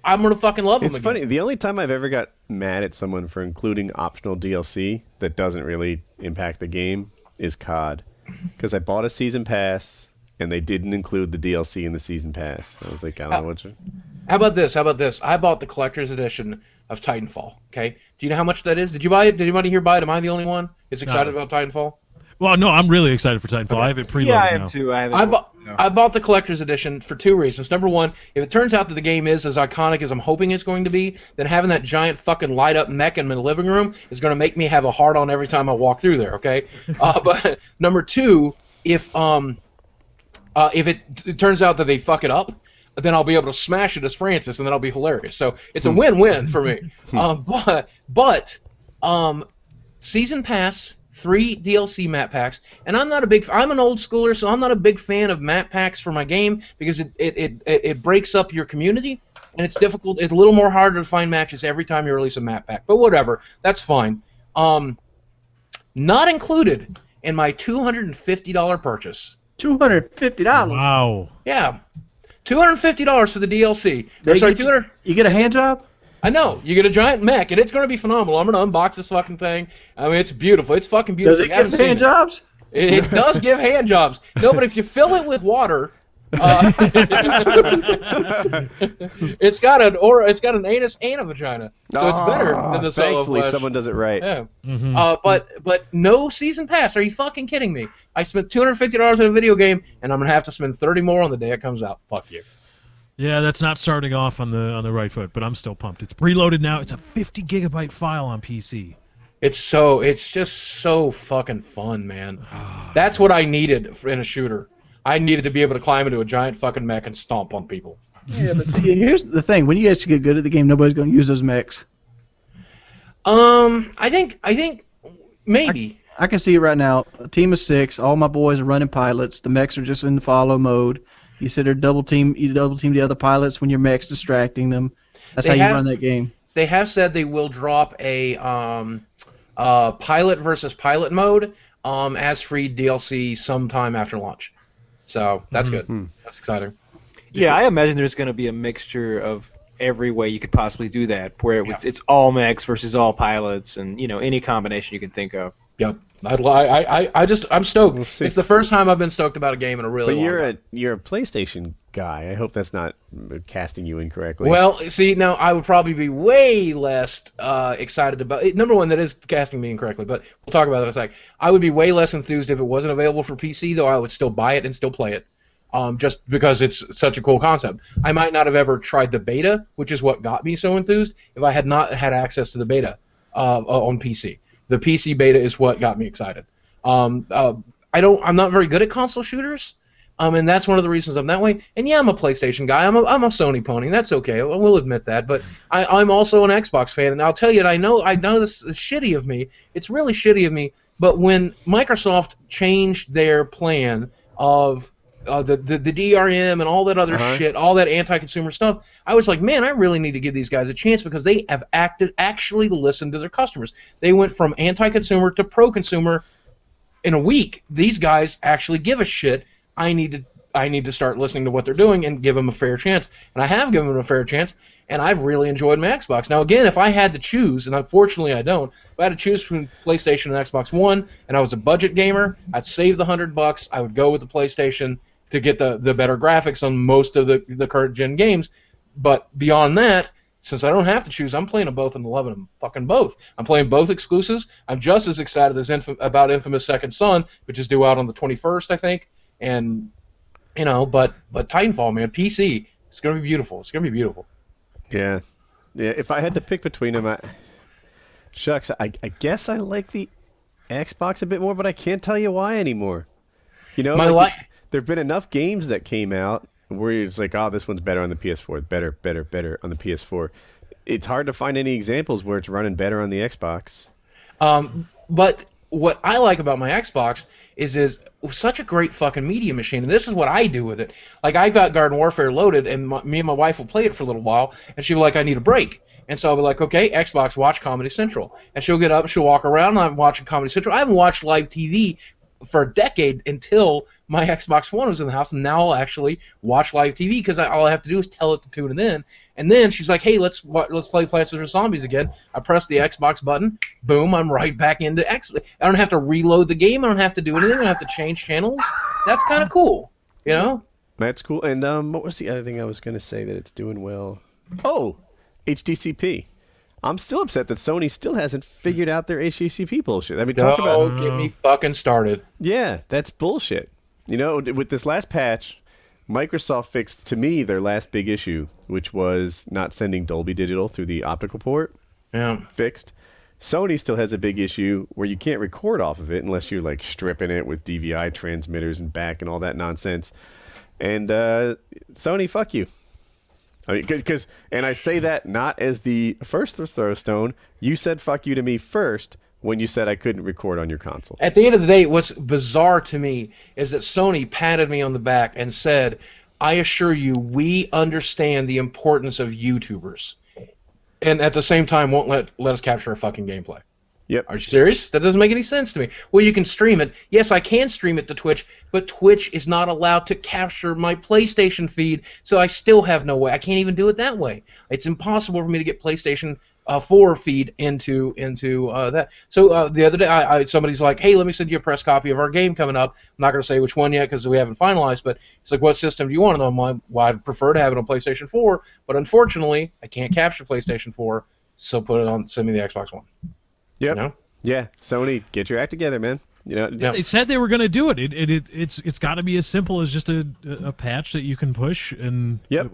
I'm gonna fucking love them. It's funny. The only time I've ever got mad at someone for including optional DLC that doesn't really impact the game is COD. Because I bought a season pass, and they didn't include the DLC in the season pass. I was like, I don't know what to... How about this? I bought the collector's edition of Titanfall, okay? Do you know how much that is? Did you buy it? Did anybody here buy it? Am I the only one that's excited about Titanfall? Well, no, I'm really excited for Titanfall. I have it preloaded Yeah, I am now. too. I bought the collector's edition for 2 reasons. Number one, if it turns out that the game is as iconic as I'm hoping it's going to be, then having that giant fucking light up mech in my living room is going to make me have a hard on every time I walk through there. Okay, but number two, if it turns out that they fuck it up, then I'll be able to smash it as Francis, and then I'll be hilarious. So it's a win-win for me. But season pass. 3 DLC map packs, and I'm an old schooler, so I'm not a big fan of map packs for my game because it breaks up your community, and it's difficult. It's a little more harder to find matches every time you release a map pack, but whatever, that's fine. Not included in my $250 purchase. $250. Wow. Yeah, $250 for the DLC. You get a hand job? I know. You get a giant mech, and it's going to be phenomenal. I'm going to unbox this fucking thing. I mean, it's beautiful. It's fucking beautiful. Does it give hand jobs? It does give hand jobs. No, but if you fill it with water, it's got an anus and a vagina, so it's better than the solo Thankfully, flesh. someone does it right. Yeah. Mm-hmm. But no season pass. Are you fucking kidding me? I spent $250 in a video game, and I'm going to have to spend $30 more on the day it comes out. Fuck you. Yeah, that's not starting off on the right foot, but I'm still pumped. It's preloaded now. It's a 50 gigabyte file on PC. It's just so fucking fun, man. That's what I needed in a shooter. I needed to be able to climb into a giant fucking mech and stomp on people. Yeah, but see, here's the thing: when you actually get good at the game, nobody's going to use those mechs. I think maybe. I can see it right now. A team of 6. All my boys are running pilots. The mechs are just in the follow mode. You sit there you double team the other pilots when your mech's distracting them. That's how you run that game. They have said they will drop a pilot versus pilot mode as free DLC sometime after launch. So that's good. That's exciting. Yeah, I imagine there's going to be a mixture of every way you could possibly do that, where it's all mechs versus all pilots, and any combination you can think of. Yep. I'm stoked. We'll see. It's the first time I've been stoked about a game in a really long time. You're a PlayStation guy. I hope that's not casting you incorrectly. Well, see, now I would probably be way less excited about it. Number one, that is casting me incorrectly, but we'll talk about that in a sec. I would be way less enthused if it wasn't available for PC, though I would still buy it and still play it, just because it's such a cool concept. I might not have ever tried the beta, which is what got me so enthused, if I had not had access to the beta on PC. The PC beta is what got me excited. I'm not very good at console shooters, and that's one of the reasons I'm that way. And yeah, I'm a PlayStation guy. I'm a Sony pony. That's okay. I will admit that. But I'm also an Xbox fan, and I'll tell you, I know this is shitty of me. It's really shitty of me. But when Microsoft changed their plan of the DRM and all that other shit, all that anti-consumer stuff, I was like, man, I really need to give these guys a chance because they have actually listened to their customers. They went from anti-consumer to pro-consumer in a week. These guys actually give a shit. I need to start listening to what they're doing and give them a fair chance. And I have given them a fair chance, and I've really enjoyed my Xbox. Now, again, if I had to choose, and unfortunately I don't, if I had to choose between PlayStation and Xbox One, and I was a budget gamer, I'd save the $100. I would go with the PlayStation to get the better graphics on most of the current gen games. But beyond that, since I don't have to choose, I'm playing them both and loving them fucking both. I'm playing both exclusives. I'm just as excited as about Infamous Second Son, which is due out on the 21st, I think. And but Titanfall, man, PC, it's gonna be beautiful. It's gonna be beautiful. Yeah. If I had to pick between them, I guess I like the Xbox a bit more, but I can't tell you why anymore. There've been enough games that came out where it's like, oh, this one's better on the PS4, better on the PS4. It's hard to find any examples where it's running better on the Xbox. But what I like about my Xbox is such a great fucking media machine, and this is what I do with it. Like, I got Garden Warfare loaded, and me and my wife will play it for a little while, and she'll be like, I need a break. And so I'll be like, okay, Xbox, watch Comedy Central. And she'll get up, and she'll walk around, and I'm watching Comedy Central. I haven't watched live TV for a decade until my Xbox One was in the house, and now I'll actually watch live TV because all I have to do is tell it to tune it in. And then she's like, hey, let's play Plants vs. Zombies again. I press the Xbox button, boom, I'm right back into X. I don't have to reload the game. I don't have to do anything. I don't have to change channels. That's kind of cool, That's cool. And what was the other thing I was going to say that it's doing well? Oh, HDCP. I'm still upset that Sony still hasn't figured out their HACP bullshit. I mean, Don't get me fucking started. Yeah, that's bullshit. You know, with this last patch, Microsoft fixed, to me, their last big issue, which was not sending Dolby Digital through the optical port. Yeah. Fixed. Sony still has a big issue where you can't record off of it unless you're like stripping it with DVI transmitters and back and all that nonsense. And Sony, fuck you. I mean, because, and I say that not as the first throwstone. You said fuck you to me first when you said I couldn't record on your console. At the end of the day, what's bizarre to me is that Sony patted me on the back and said, I assure you, we understand the importance of YouTubers. And at the same time, won't let us capture a fucking gameplay. Yep. Are you serious? That doesn't make any sense to me. Well, you can stream it. Yes, I can stream it to Twitch, but Twitch is not allowed to capture my PlayStation feed, so I still have no way. I can't even do it that way. It's impossible for me to get PlayStation 4 feed into that. So the other day, somebody's like, hey, let me send you a press copy of our game coming up. I'm not going to say which one yet because we haven't finalized, but it's like, what system do you want? And I'm like, well, I'd prefer to have it on PlayStation 4, but unfortunately, I can't capture PlayStation 4, so send me the Xbox One. Yep. You know? Yeah. Sony, get your act together, man. You know. They said they were going to do it. It's got to be as simple as just a patch that you can push. And Yep.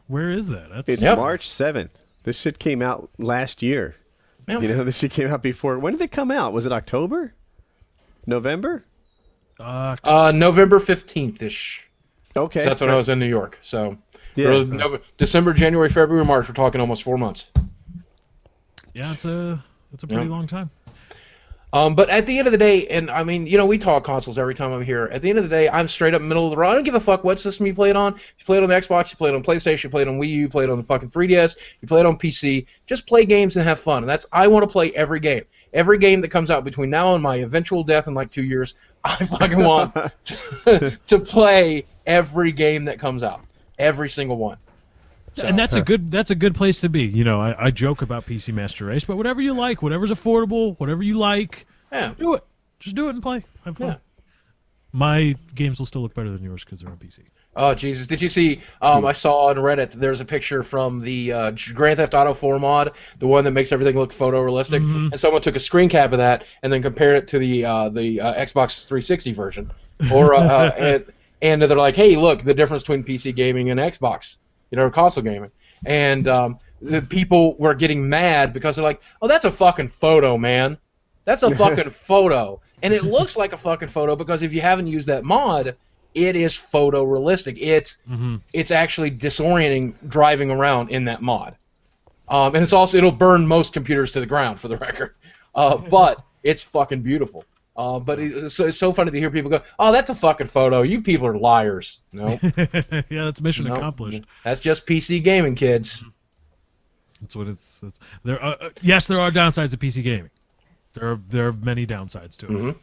Where is that? It's March 7th. This shit came out last year. Yep. You know, this shit came out before. When did it come out? Was it October? November? November 15th-ish. Okay. So that's when I was in New York. So yeah. December, January, February, March. We're talking almost 4 months. Yeah, it's a pretty long time. But at the end of the day, and I mean, you know, we talk consoles every time I'm here. At the end of the day, I'm straight up middle of the road. I don't give a fuck what system you play it on. You play it on the Xbox, you play it on PlayStation, you play it on Wii U, you play it on the fucking 3DS, you play it on PC. Just play games and have fun. And I want to play every game. Every game that comes out between now and my eventual death in like 2 years, I fucking want to play every game that comes out. Every single one. So. And that's a good place to be. You know, I joke about PC Master Race, but whatever you like, whatever's affordable, whatever you like, do it. Just do it and play. Have fun. Yeah. My games will still look better than yours because they're on PC. Oh, Jesus. Did you see, I saw on Reddit, there's a picture from the Grand Theft Auto 4 mod, the one that makes everything look photorealistic, and someone took a screen cap of that and then compared it to the Xbox 360 version. Or and they're like, hey, look, the difference between PC gaming and Xbox. You know, console gaming. And the people were getting mad because they're like, oh, that's a fucking photo, man. That's a fucking photo. And it looks like a fucking photo because if you haven't used that mod, it is photorealistic. It's actually disorienting driving around in that mod. And it'll burn most computers to the ground, for the record. But it's fucking beautiful. But it's so funny to hear people go, oh, that's a fucking photo. You people are liars. No. Yeah, that's mission accomplished. That's just PC gaming, kids. That's what it's. Yes, there are downsides to PC gaming. There are many downsides to it.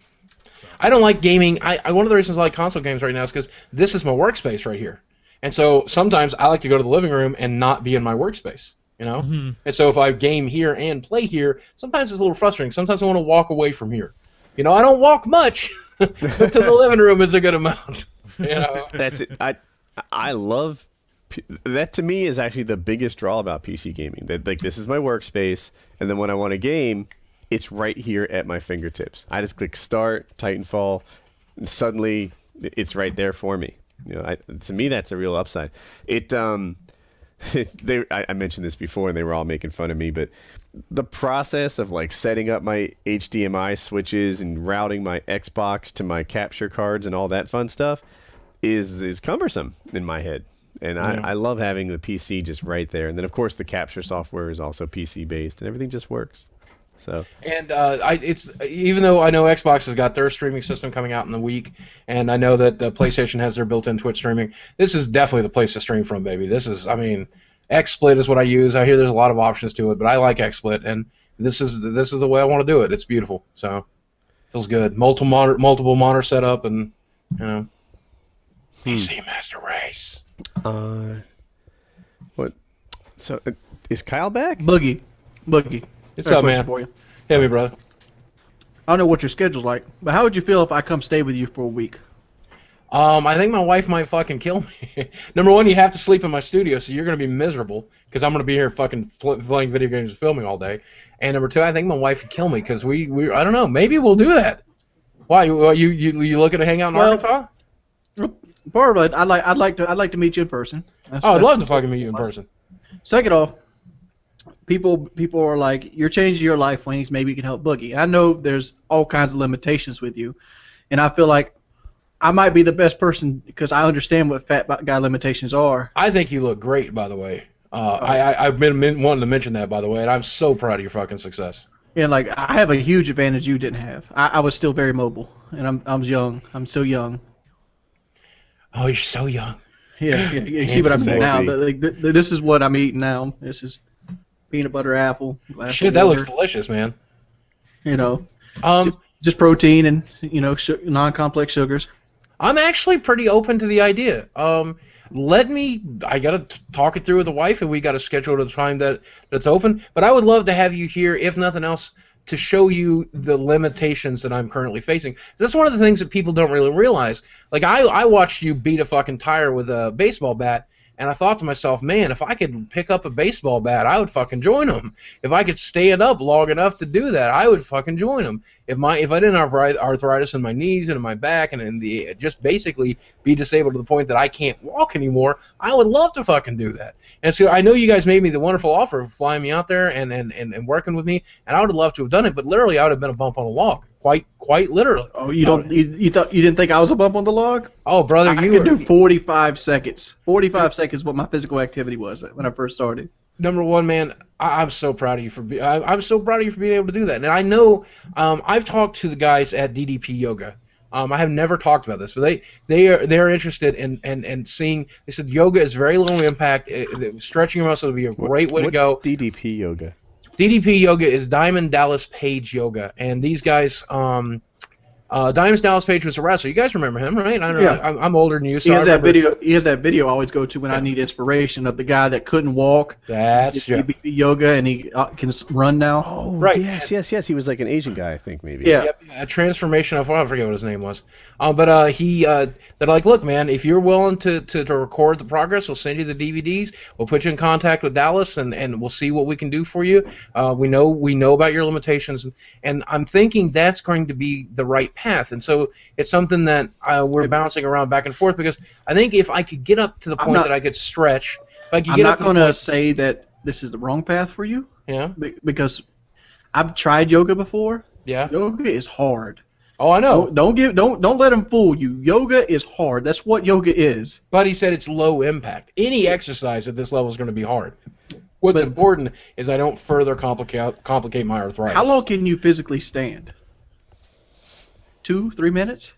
So. I don't like gaming. One of the reasons I like console games right now is because this is my workspace right here. And so sometimes I like to go to the living room and not be in my workspace. You know? And so if I game here and play here, sometimes it's a little frustrating. Sometimes I want to walk away from here. You know, I don't walk much, but to the living room is a good amount. You know? That's it. I love that. To me, is actually the biggest draw about PC gaming. That like this is my workspace, and then when I want a game, it's right here at my fingertips. I just click Start, Titanfall, and suddenly it's right there for me. You know, to me, that's a real upside. I mentioned this before, and they were all making fun of me, but the process of like setting up my HDMI switches and routing my Xbox to my capture cards and all that fun stuff is cumbersome in my head. And I love having the PC just right there. And then of course the capture software is also PC based, and everything just works. So. And it's even though I know Xbox has got their streaming system coming out in the week, and I know that the PlayStation has their built-in Twitch streaming, this is definitely the place to stream from, baby. This is, I mean, XSplit is what I use. I hear there's a lot of options to it, but I like XSplit, and this is the way I want to do it. It's beautiful, so feels good. Multiple monitor setup, and you know, PC Master Race. What? So is Kyle back? Boogie. What's up, man? For you. Hey, me, brother. I don't know what your schedule's like, but how would you feel if I come stay with you for a week? I think my wife might fucking kill me. Number one, you have to sleep in my studio, so you're going to be miserable because I'm going to be here fucking playing video games and filming all day. And number two, I think my wife would kill me because we I don't know, maybe we'll do that. Why? You looking to hang out in Arkansas? Part of it, I'd like to meet you in person. I'd love to fucking meet you in person. Second off, people are like, you're changing your life, Wings. Maybe you can help Boogie. I know there's all kinds of limitations with you, and I feel like I might be the best person because I understand what fat guy limitations are. I think you look great, by the way. I've been wanting to mention that, by the way, and I'm so proud of your fucking success. Yeah, like I have a huge advantage you didn't have. I was still very mobile, and I'm young. I'm so young. Oh, you're so young. Yeah, you see what I'm eating now. This is what I'm eating now. This is peanut butter apple. Shit, that looks delicious, man. You know, just protein and non-complex sugars. I'm actually pretty open to the idea. I gotta talk it through with the wife, and we gotta schedule a time that's open. But I would love to have you here, if nothing else, to show you the limitations that I'm currently facing. That's one of the things that people don't really realize. Like, I watched you beat a fucking tire with a baseball bat, and I thought to myself, man, if I could pick up a baseball bat, I would fucking join them. If I could stand up long enough to do that, I would fucking join them. If I didn't have arthritis in my knees and in my back and just basically be disabled to the point that I can't walk anymore, I would love to fucking do that. And so I know you guys made me the wonderful offer of flying me out there and working with me, and I would have loved to have done it, but literally I would have been a bump on a log. Quite literally. Oh, you didn't think I was a bump on the log? Oh, brother, I could do 45 seconds. 45 seconds what my physical activity was when I first started. Number one, man, I'm so proud of you for I'm so proud of you for being able to do that. And I know I've talked to the guys at DDP Yoga. I have never talked about this, but they're interested in seeing. They said yoga is very low impact. Stretching your muscles would be a great way to go. What's DDP Yoga? DDP Yoga is Diamond Dallas Page Yoga, and these guys, Diamond Dallas Page was a wrestler. You guys remember him, right? I don't know. I'm older than you, so he has that video. He has that video I always go to when I need inspiration of the guy that couldn't walk. That's true. DDP Yoga, and he can run now. Oh, right. Yes. He was like an Asian guy, I think, maybe. Yeah. Yep, a transformation of, I forget what his name was. But they're like, look, man, if you're willing to record the progress, we'll send you the DVDs. We'll put you in contact with Dallas, and we'll see what we can do for you. We know about your limitations, and I'm thinking that's going to be the right path. And so it's something that we're bouncing around back and forth, because I think if I could get up to the point that I could stretch, if I could I'm get not up to going to say that this is the wrong path for you. Yeah. Because I've tried yoga before. Yeah. Yoga is hard. Oh, I know. Don't let them fool you. Yoga is hard. That's what yoga is. But he said it's low impact. Any exercise at this level is going to be hard. What's important is I don't further complicate my arthritis. How long can you physically stand? 2-3 minutes?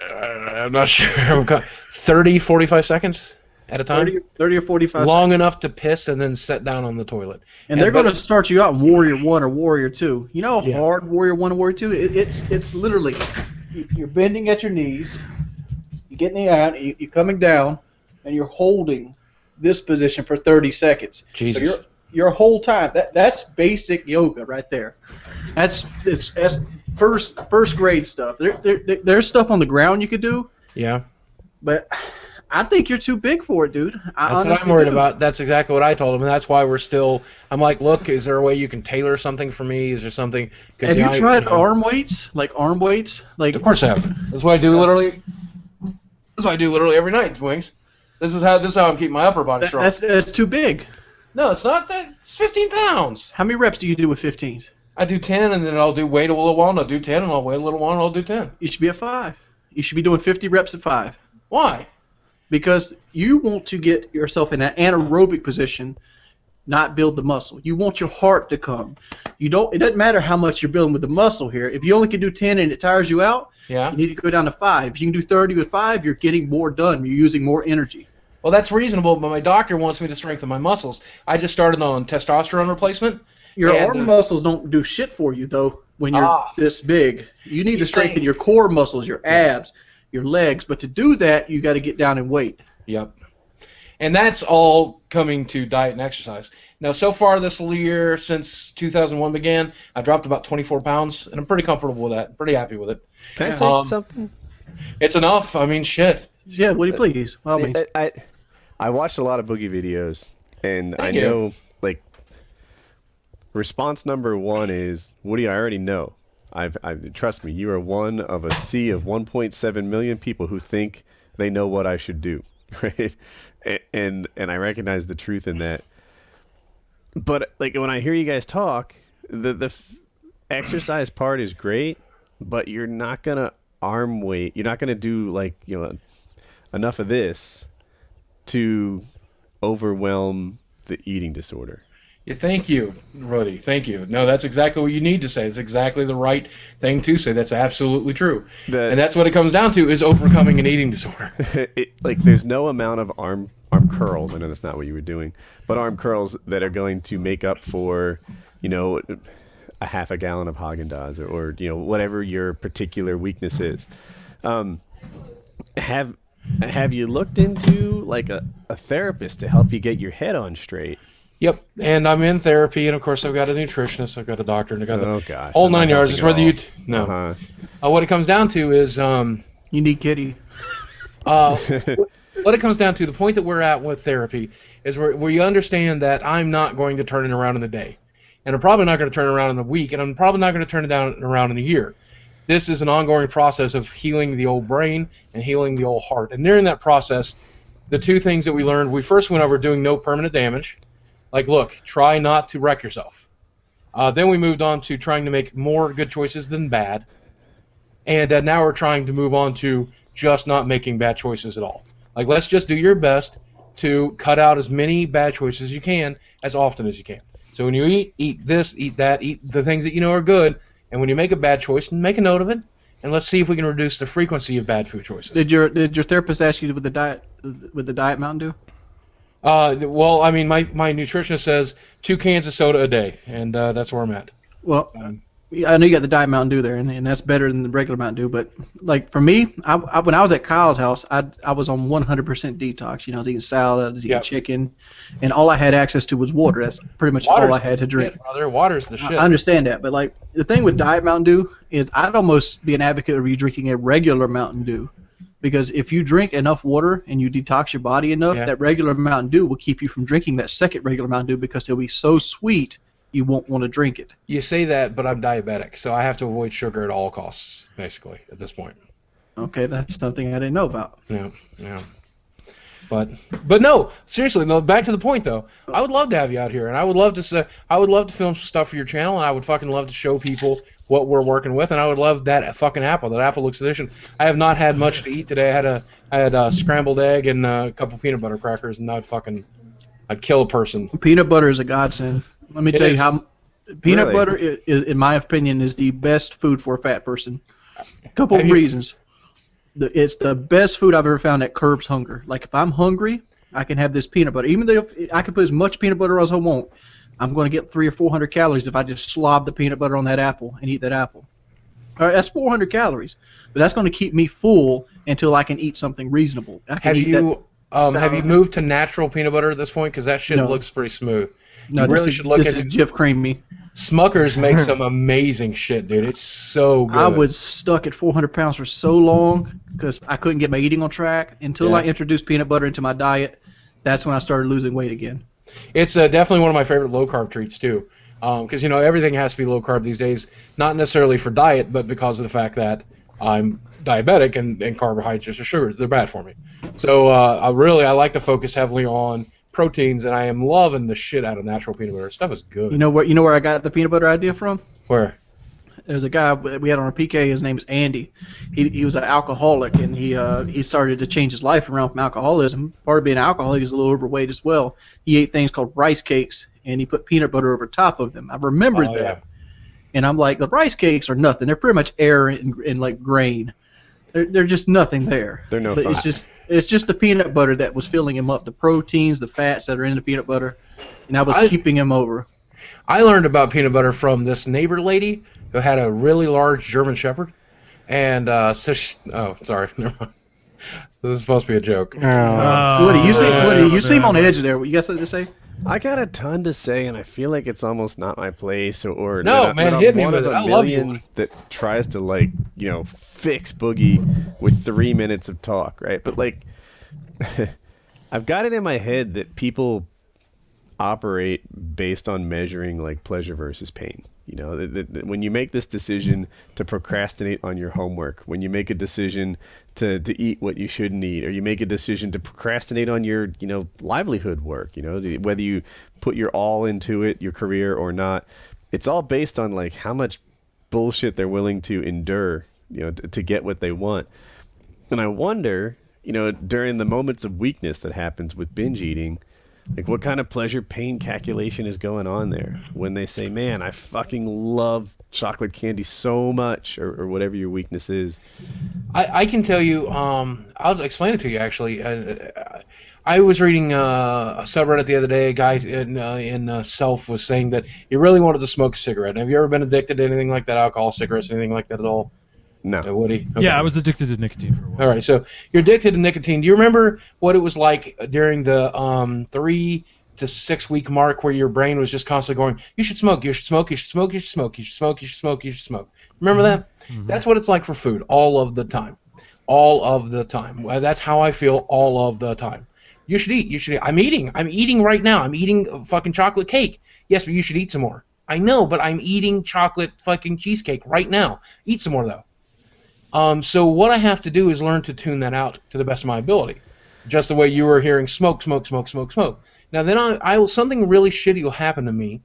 I'm not sure. 30, 45 seconds at a time. 30 or 45 Long seconds. enough to piss and then sit down on the toilet. And they're going to start you out in Warrior 1 or Warrior 2. You know how hard Warrior 1 and Warrior 2 is? It's literally, you're bending at your knees, you're getting out, you're coming down, and you're holding this position for 30 seconds. Jesus. So your whole time, that's basic yoga right there. That's first grade stuff. There's stuff on the ground you could do. Yeah. But I think you're too big for it, dude. That's what I'm worried about. That's exactly what I told him, and that's why we're still. I'm like, look, is there a way you can tailor something for me? Is there something? Have you tried arm weights? Like arm weights? Like of course I have. That's what I do literally. That's what I do literally every night, Wings. This is how I'm keeping my upper body strong. That's too big. No, it's not that. It's 15 pounds. How many reps do you do with 15s? I do 10, and then I'll do weight a little while, and I'll do 10, and I'll wait a little while, and I'll do 10. You should be at 5. You should be doing 50 reps at 5. Why? Because you want to get yourself in an anaerobic position, not build the muscle. You want your heart to come. It doesn't matter how much you're building with the muscle here. If you only can do 10 and it tires you out, you need to go down to 5. If you can do 30 with 5, you're getting more done. You're using more energy. Well, that's reasonable, but my doctor wants me to strengthen my muscles. I just started on testosterone replacement. Your arm muscles don't do shit for you, though, when you're this big. You need to strengthen your core muscles, your abs, your legs. But to do that, you got to get down and weight. Yep. And that's all coming to diet and exercise. Now, so far this year, since 2001 began, I dropped about 24 pounds, and I'm pretty comfortable with that. Pretty happy with it. Can I say something? It's enough. I mean, shit. Yeah, Woody, please. Well, means. I watched a lot of Boogie videos, and Thank I you. know, like, response number one is, Woody, I already know. Trust me, you are one of a sea of 1.7 million people who think they know what I should do, right? And I recognize the truth in that. But like when I hear you guys talk, the exercise part is great, but you're not gonna arm weight. You're not gonna do like enough of this to overwhelm the eating disorder. Yeah, thank you, Rudy. Thank you. No, that's exactly what you need to say. It's exactly the right thing to say. That's absolutely true. And that's what it comes down to is overcoming an eating disorder. Like there's no amount of arm curls. I know that's not what you were doing, but arm curls that are going to make up for, a half a gallon of Haagen-Dazs or whatever your particular weakness is. Have you looked into like a therapist to help you get your head on straight? Yep, and I'm in therapy, and of course I've got a nutritionist, I've got a doctor, and I've got gosh, whole 9 yards. It's whether you no. What it comes down to is You need Kitty. what it comes down to, the point that we're at with therapy is where you understand that I'm not going to turn it around in a day, and I'm probably not going to turn it around in a week, and I'm probably not going to turn it around in a year. This is an ongoing process of healing the old brain and healing the old heart, and during that process, the two things that we learned, we first went over doing no permanent damage. Like, look, try not to wreck yourself. Then we moved on to trying to make more good choices than bad. And now we're trying to move on to just not making bad choices at all. Like, let's just do your best to cut out as many bad choices as you can as often as you can. So when you eat this, eat that, eat the things that you know are good. And when you make a bad choice, make a note of it. And let's see if we can reduce the frequency of bad food choices. Did your therapist ask you with the diet Mountain Dew? Well, I mean, my nutritionist says 2 cans of soda a day, and that's where I'm at. Well, I know you got the Diet Mountain Dew there, and that's better than the regular Mountain Dew. But like for me, when I was at Kyle's house, I was on 100% detox. I was eating salad, I was eating chicken, and all I had access to was water. That's pretty much all I had to drink. Shit, brother. Water's the shit. I understand that, but like the thing with Diet Mountain Dew is I'd almost be an advocate of you drinking a regular Mountain Dew. Because if you drink enough water and you detox your body enough, that regular Mountain Dew will keep you from drinking that second regular Mountain Dew because it'll be so sweet you won't want to drink it. You say that, but I'm diabetic, so I have to avoid sugar at all costs, basically, at this point. Okay, that's something I didn't know about. Yeah. But no, seriously, no. Back to the point though. I would love to have you out here, and I would love to film some stuff for your channel, and I would fucking love to show people what we're working with, and I would love that fucking apple. That apple looks delicious. I have not had much to eat today. I had a scrambled egg and a couple peanut butter crackers, and I'd kill a person. Peanut butter is a godsend. Let me tell you how peanut butter, is, in my opinion, is the best food for a fat person. A couple of reasons. It's the best food I've ever found that curbs hunger. Like if I'm hungry, I can have this peanut butter. Even though I can put as much peanut butter as I want, I'm going to get 300 or 400 calories if I just slob the peanut butter on that apple and eat that apple. All right, that's 400 calories, but that's going to keep me full until I can eat something reasonable. Have you moved to natural peanut butter at this point? Because that shit looks pretty smooth. No, you really should look into Jif Creamy. Smucker's makes some amazing shit, dude. It's so good. I was stuck at 400 pounds for so long because I couldn't get my eating on track until I introduced peanut butter into my diet. That's when I started losing weight again. It's definitely one of my favorite low-carb treats, too. Because, everything has to be low-carb these days, not necessarily for diet, but because of the fact that I'm diabetic and carbohydrates or sugars, they're bad for me. So I like to focus heavily on proteins, and I am loving the shit out of natural peanut butter. Stuff is good. You know where I got the peanut butter idea from? Where? There's a guy we had on our PK. His name is Andy. He was an alcoholic, and he started to change his life around from alcoholism. Part of being an alcoholic is a little overweight as well. He ate things called rice cakes, and he put peanut butter over top of them. I remembered that. Yeah. And I'm like, the rice cakes are nothing. They're pretty much air and like grain. They're just nothing there. They're no fun. It's just the peanut butter that was filling him up, the proteins, the fats that are in the peanut butter, and I was keeping him over. I learned about peanut butter from this neighbor lady who had a really large German Shepherd, and sorry, never mind. This is supposed to be a joke. Woody, you seem on the edge there. You got something to say? I got a ton to say, and I feel like it's almost not my place, or No, that man, I'm hit me one with of it. a I love you. million that tries to fix Boogie with 3 minutes of talk, right? But like, I've got it in my head that people operate based on measuring like pleasure versus pain. You know, when you make this decision to procrastinate on your homework, when you make a decision to eat what you shouldn't eat, or you make a decision to procrastinate on your, livelihood work, whether you put your all into it, your career or not, it's all based on like how much bullshit they're willing to endure, to get what they want. And I wonder, during the moments of weakness that happens with binge eating, like what kind of pleasure pain calculation is going on there when they say, man, I fucking love chocolate candy so much, or whatever your weakness is. I can tell you, I'll explain it to you actually. I was reading a subreddit the other day. A guy in Self was saying that he really wanted to smoke a cigarette. Have you ever been addicted to anything like that, alcohol, cigarettes, anything like that at all? No. Woody? Okay. Yeah, I was addicted to nicotine for a while. All right, so you're addicted to nicotine. Do you remember what it was like during the 3 to 6 week mark where your brain was just constantly going, you should smoke, you should smoke, you should smoke, you should smoke, you should smoke, you should smoke, you should smoke. Remember that? Mm-hmm. That's what it's like for food all of the time. All of the time. Well, that's how I feel all of the time. You should eat. You should eat. I'm eating right now. I'm eating a fucking chocolate cake. Yes, but you should eat some more. I know, but I'm eating chocolate fucking cheesecake right now. Eat some more, though. So what I have to do is learn to tune that out to the best of my ability. Just the way you were hearing smoke, smoke, smoke, smoke, smoke. Now then I will, something really shitty will happen to me,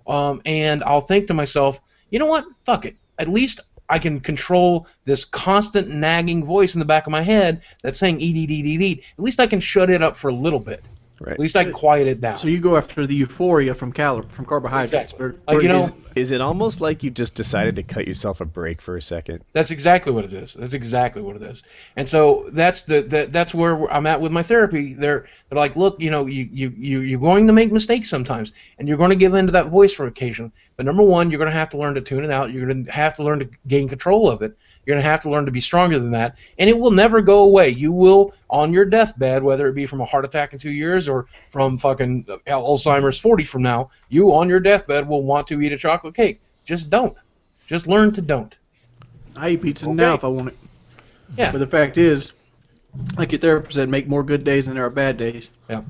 and I'll think to myself, you know what? Fuck it. At least I can control this constant nagging voice in the back of my head that's saying eat, eat, eat, eat, eat. At least I can shut it up for a little bit. Right. At least I can quiet it down. So you go after the euphoria from carbohydrates. Exactly. Is it almost like you just decided to cut yourself a break for a second? That's exactly what it is. That's exactly what it is. And so that's that's where I'm at with my therapy. They're like, look, you're going to make mistakes sometimes, and you're going to give in to that voice for occasion. But number one, you're going to have to learn to tune it out. You're going to have to learn to gain control of it. You're going to have to learn to be stronger than that, and it will never go away. You will, on your deathbed, whether it be from a heart attack in 2 years or from fucking Alzheimer's 40 from now, you on your deathbed will want to eat a chocolate cake. Just don't. Just learn to don't. I eat pizza now if I want it. Yeah. But the fact is, like your therapist said, make more good days than there are bad days. Yeah.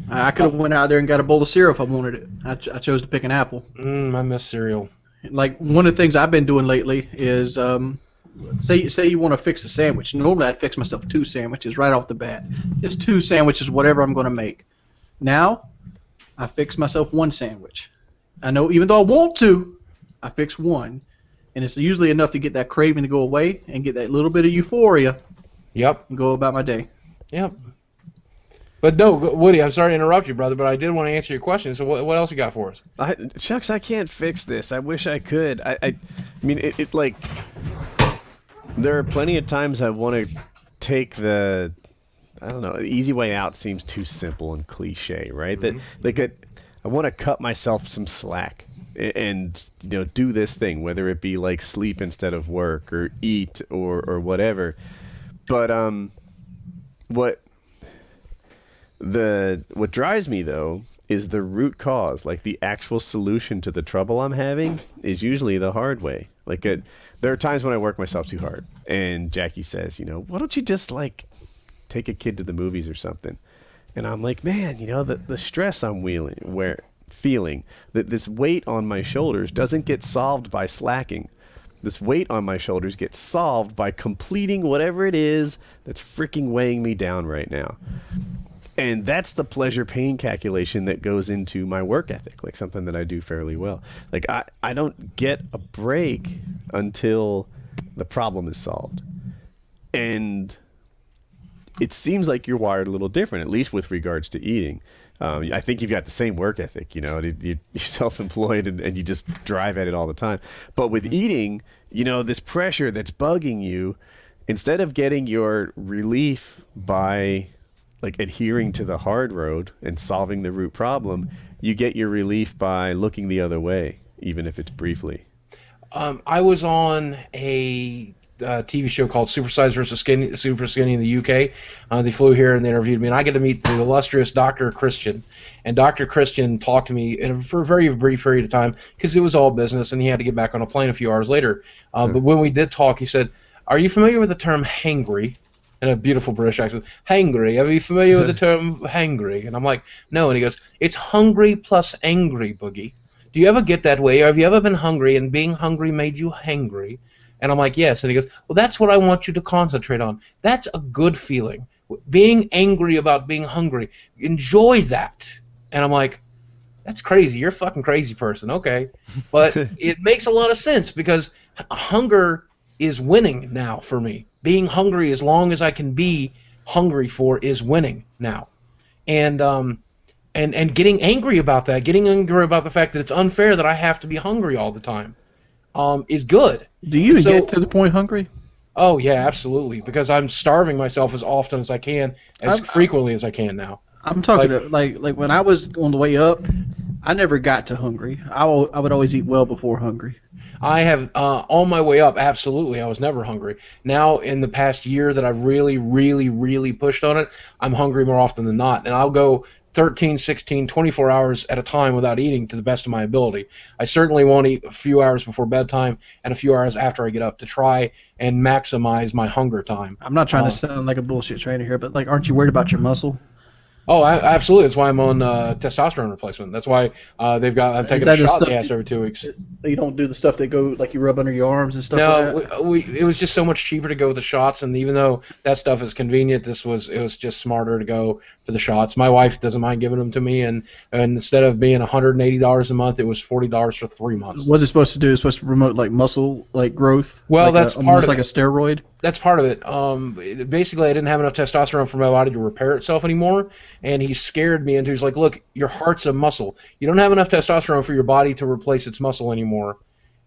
I could have went out there and got a bowl of cereal if I wanted it. I chose to pick an apple. I miss cereal. Like one of the things I've been doing lately is, say you want to fix a sandwich. Normally I'd fix myself 2 sandwiches right off the bat. Just 2 sandwiches, whatever I'm going to make. Now, I fix myself 1 sandwich. I know, even though I want to, I fix 1, and it's usually enough to get that craving to go away and get that little bit of euphoria. Yep. And go about my day. Yep. But no, Woody, I'm sorry to interrupt you, brother, but I did want to answer your question. So what else you got for us? Chucks, I can't fix this. I wish I could. I mean, it like, there are plenty of times I want to take the, I don't know, the easy way out seems too simple and cliche, right? That I want to cut myself some slack and do this thing, whether it be like sleep instead of work or eat or whatever. But what drives me though is the root cause, like the actual solution to the trouble I'm having is usually the hard way. Like there are times when I work myself too hard, and Jackie says, why don't you just like take a kid to the movies or something? And I'm like, man, the stress I'm feeling, that this weight on my shoulders doesn't get solved by slacking. This weight on my shoulders gets solved by completing whatever it is that's freaking weighing me down right now. And that's the pleasure pain calculation that goes into my work ethic, like something that I do fairly well. Like I don't get a break until the problem is solved. And it seems like you're wired a little different, at least with regards to eating. I think you've got the same work ethic, you're self-employed and you just drive at it all the time. But with eating, this pressure that's bugging you, instead of getting your relief by like adhering to the hard road and solving the root problem, you get your relief by looking the other way, even if it's briefly. I was on a TV show called Supersize versus Skinny, Super Skinny in the UK. They flew here and they interviewed me, and I get to meet the illustrious Dr. Christian. And Dr. Christian talked to me for a very brief period of time because it was all business, and he had to get back on a plane a few hours later. But when we did talk, he said, "Are you familiar with the term hangry?" In a beautiful British accent. Hangry. Are you familiar with the term hangry? And I'm like, no. And he goes, "It's hungry plus angry, Boogie. Do you ever get that way? Or have you ever been hungry and being hungry made you hangry?" And I'm like, yes. And he goes, "Well, that's what I want you to concentrate on. That's a good feeling. Being angry about being hungry. Enjoy that." And I'm like, that's crazy. You're a fucking crazy person. Okay. But it makes a lot of sense because hunger is winning now for me. Being hungry as long as I can be hungry for is winning now. And getting angry about that, getting angry about the fact that it's unfair that I have to be hungry all the time, is good. Do you even get to the point hungry? Oh, yeah, absolutely, because I'm starving myself as often as I can, as frequently as I can now. I'm talking like when I was on the way up, I never got to hungry. I would always eat well before hungry. I have, on my way up, absolutely, I was never hungry. Now, in the past year that I've really, really, really pushed on it, I'm hungry more often than not, and I'll go 13, 16, 24 hours at a time without eating to the best of my ability. I certainly won't eat a few hours before bedtime and a few hours after I get up to try and maximize my hunger time. I'm not trying to sound like a bullshit trainer here, but like, aren't you worried about your muscle? Oh, absolutely. That's why I'm on testosterone replacement. That's why I'm taking a shot in the ass every 2 weeks. You don't do the stuff that go, like you rub under your arms and stuff like that? No, it was just so much cheaper to go with the shots, and even though that stuff is convenient, it was just smarter to go for the shots. My wife doesn't mind giving them to me, and instead of being $180 a month, it was $40 for 3 months. What's it supposed to do? It's supposed to promote like muscle growth? Well, like that's part of almost it. like a steroid? That's part of it. Basically, I didn't have enough testosterone for my body to repair itself anymore, and he scared me into, he's like, look, your heart's a muscle. You don't have enough testosterone for your body to replace its muscle anymore,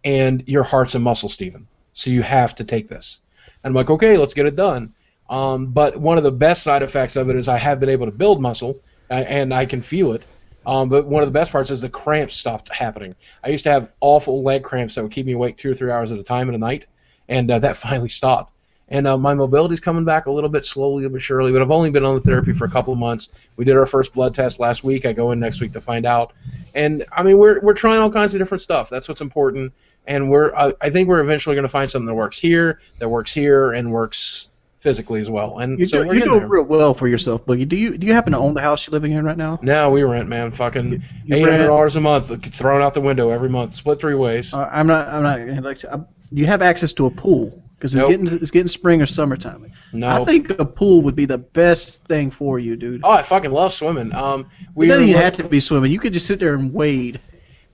and your heart's a muscle, Stephen. So you have to take this. And I'm like, okay, let's get it done. But one of the best side effects of it is I have been able to build muscle, and I can feel it. But one of the best parts is the cramps stopped happening. I used to have awful leg cramps that would keep me awake 2 or 3 hours at a time in a night, and that finally stopped. And my mobility's coming back a little bit slowly but surely, but I've only been on the therapy for a couple of months. We did our first blood test last week. I go in next week to find out. And, I mean, we're trying all kinds of different stuff. That's what's important. And I think we're eventually going to find something that works here, and works physically as well. And you're doing real well for yourself, Boogie. Do you happen to own the house you're living in right now? No, we rent, man. Fucking $800 a month thrown out the window every month, split 3 ways. I'm not. Do you have access to a pool? Because it's getting spring or summertime. No. I think a pool would be the best thing for you, dude. Oh, I fucking love swimming. It doesn't even have to be swimming. You could just sit there and wade.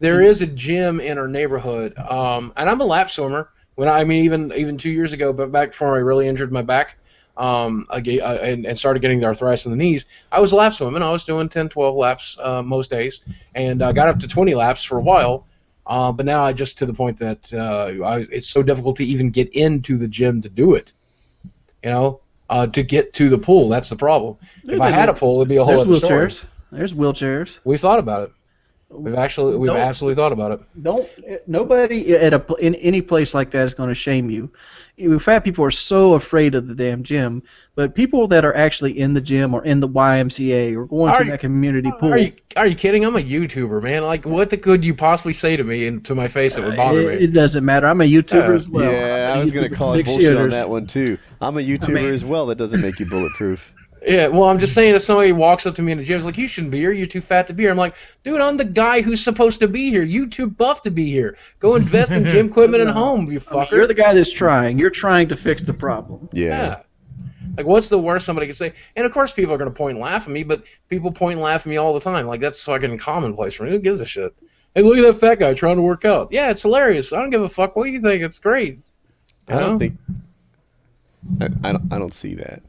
There is a gym in our neighborhood, and I'm a lap swimmer. Even 2 years ago, but back before I really injured my back, and started getting the arthritis in the knees, I was lap swimming. I was doing 10, 12 laps most days, and I got up to 20 laps for a while. But now I just to the point that it's so difficult to even get into the gym to do it. To get to the pool, that's the problem. If I had a pool, it'd be a whole other story. There's wheelchairs. We've thought about it. We've absolutely thought about it. Nobody in any place like that is going to shame you. Fat people are so afraid of the damn gym, but people that are actually in the gym or in the YMCA or going to that community pool. Are you kidding? I'm a YouTuber, man. Like, what could you possibly say to me and to my face that would bother me? It doesn't matter. I'm a YouTuber as well. Yeah, I was going to call it bullshit on that one too. I'm a YouTuber as well. That doesn't make you bulletproof. Yeah, well, I'm just saying if somebody walks up to me in the gym, is like, you shouldn't be here, you're too fat to be here. I'm like, dude, I'm the guy who's supposed to be here. You too buff to be here. Go invest in gym equipment at home, you fucker. You're the guy that's trying. You're trying to fix the problem. Yeah. Like, what's the worst somebody could say? And, of course, people are going to point and laugh at me, but people point and laugh at me all the time. Like, that's fucking commonplace for me. Who gives a shit? Hey, look at that fat guy trying to work out. Yeah, it's hilarious. I don't give a fuck. What do you think? It's great. I don't see that.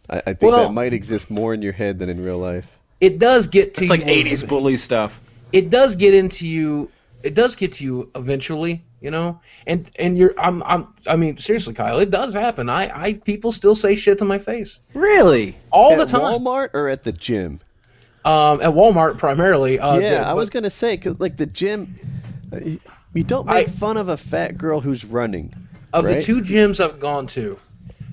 I think that might exist more in your head than in real life. It does get to you. It's like 80s bully stuff. It does get into you. It does get to you eventually, And I mean, seriously, Kyle, it does happen. People still say shit to my face. Really? All the time. At Walmart or at the gym? At Walmart primarily. I was gonna say, 'cause like the gym, you don't make fun of a fat girl who's running. Of right? the 2 gyms I've gone to,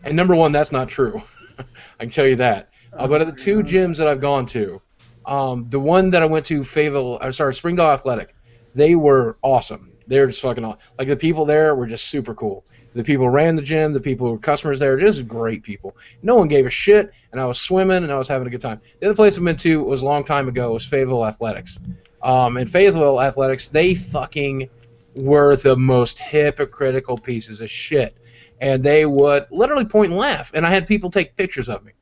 and number 1, that's not true. I can tell you that. But of the 2 gyms that I've gone to, the one that I went to, Springdale Athletic, they were awesome. They were just fucking awesome. Like, the people there were just super cool. The people who ran the gym, the people who were customers there, just great people. No one gave a shit, and I was swimming, and I was having a good time. The other place I've been to was a long time ago, was Fayetteville Athletics. And Fayetteville Athletics, they fucking were the most hypocritical pieces of shit. And they would literally point and laugh, and I had people take pictures of me.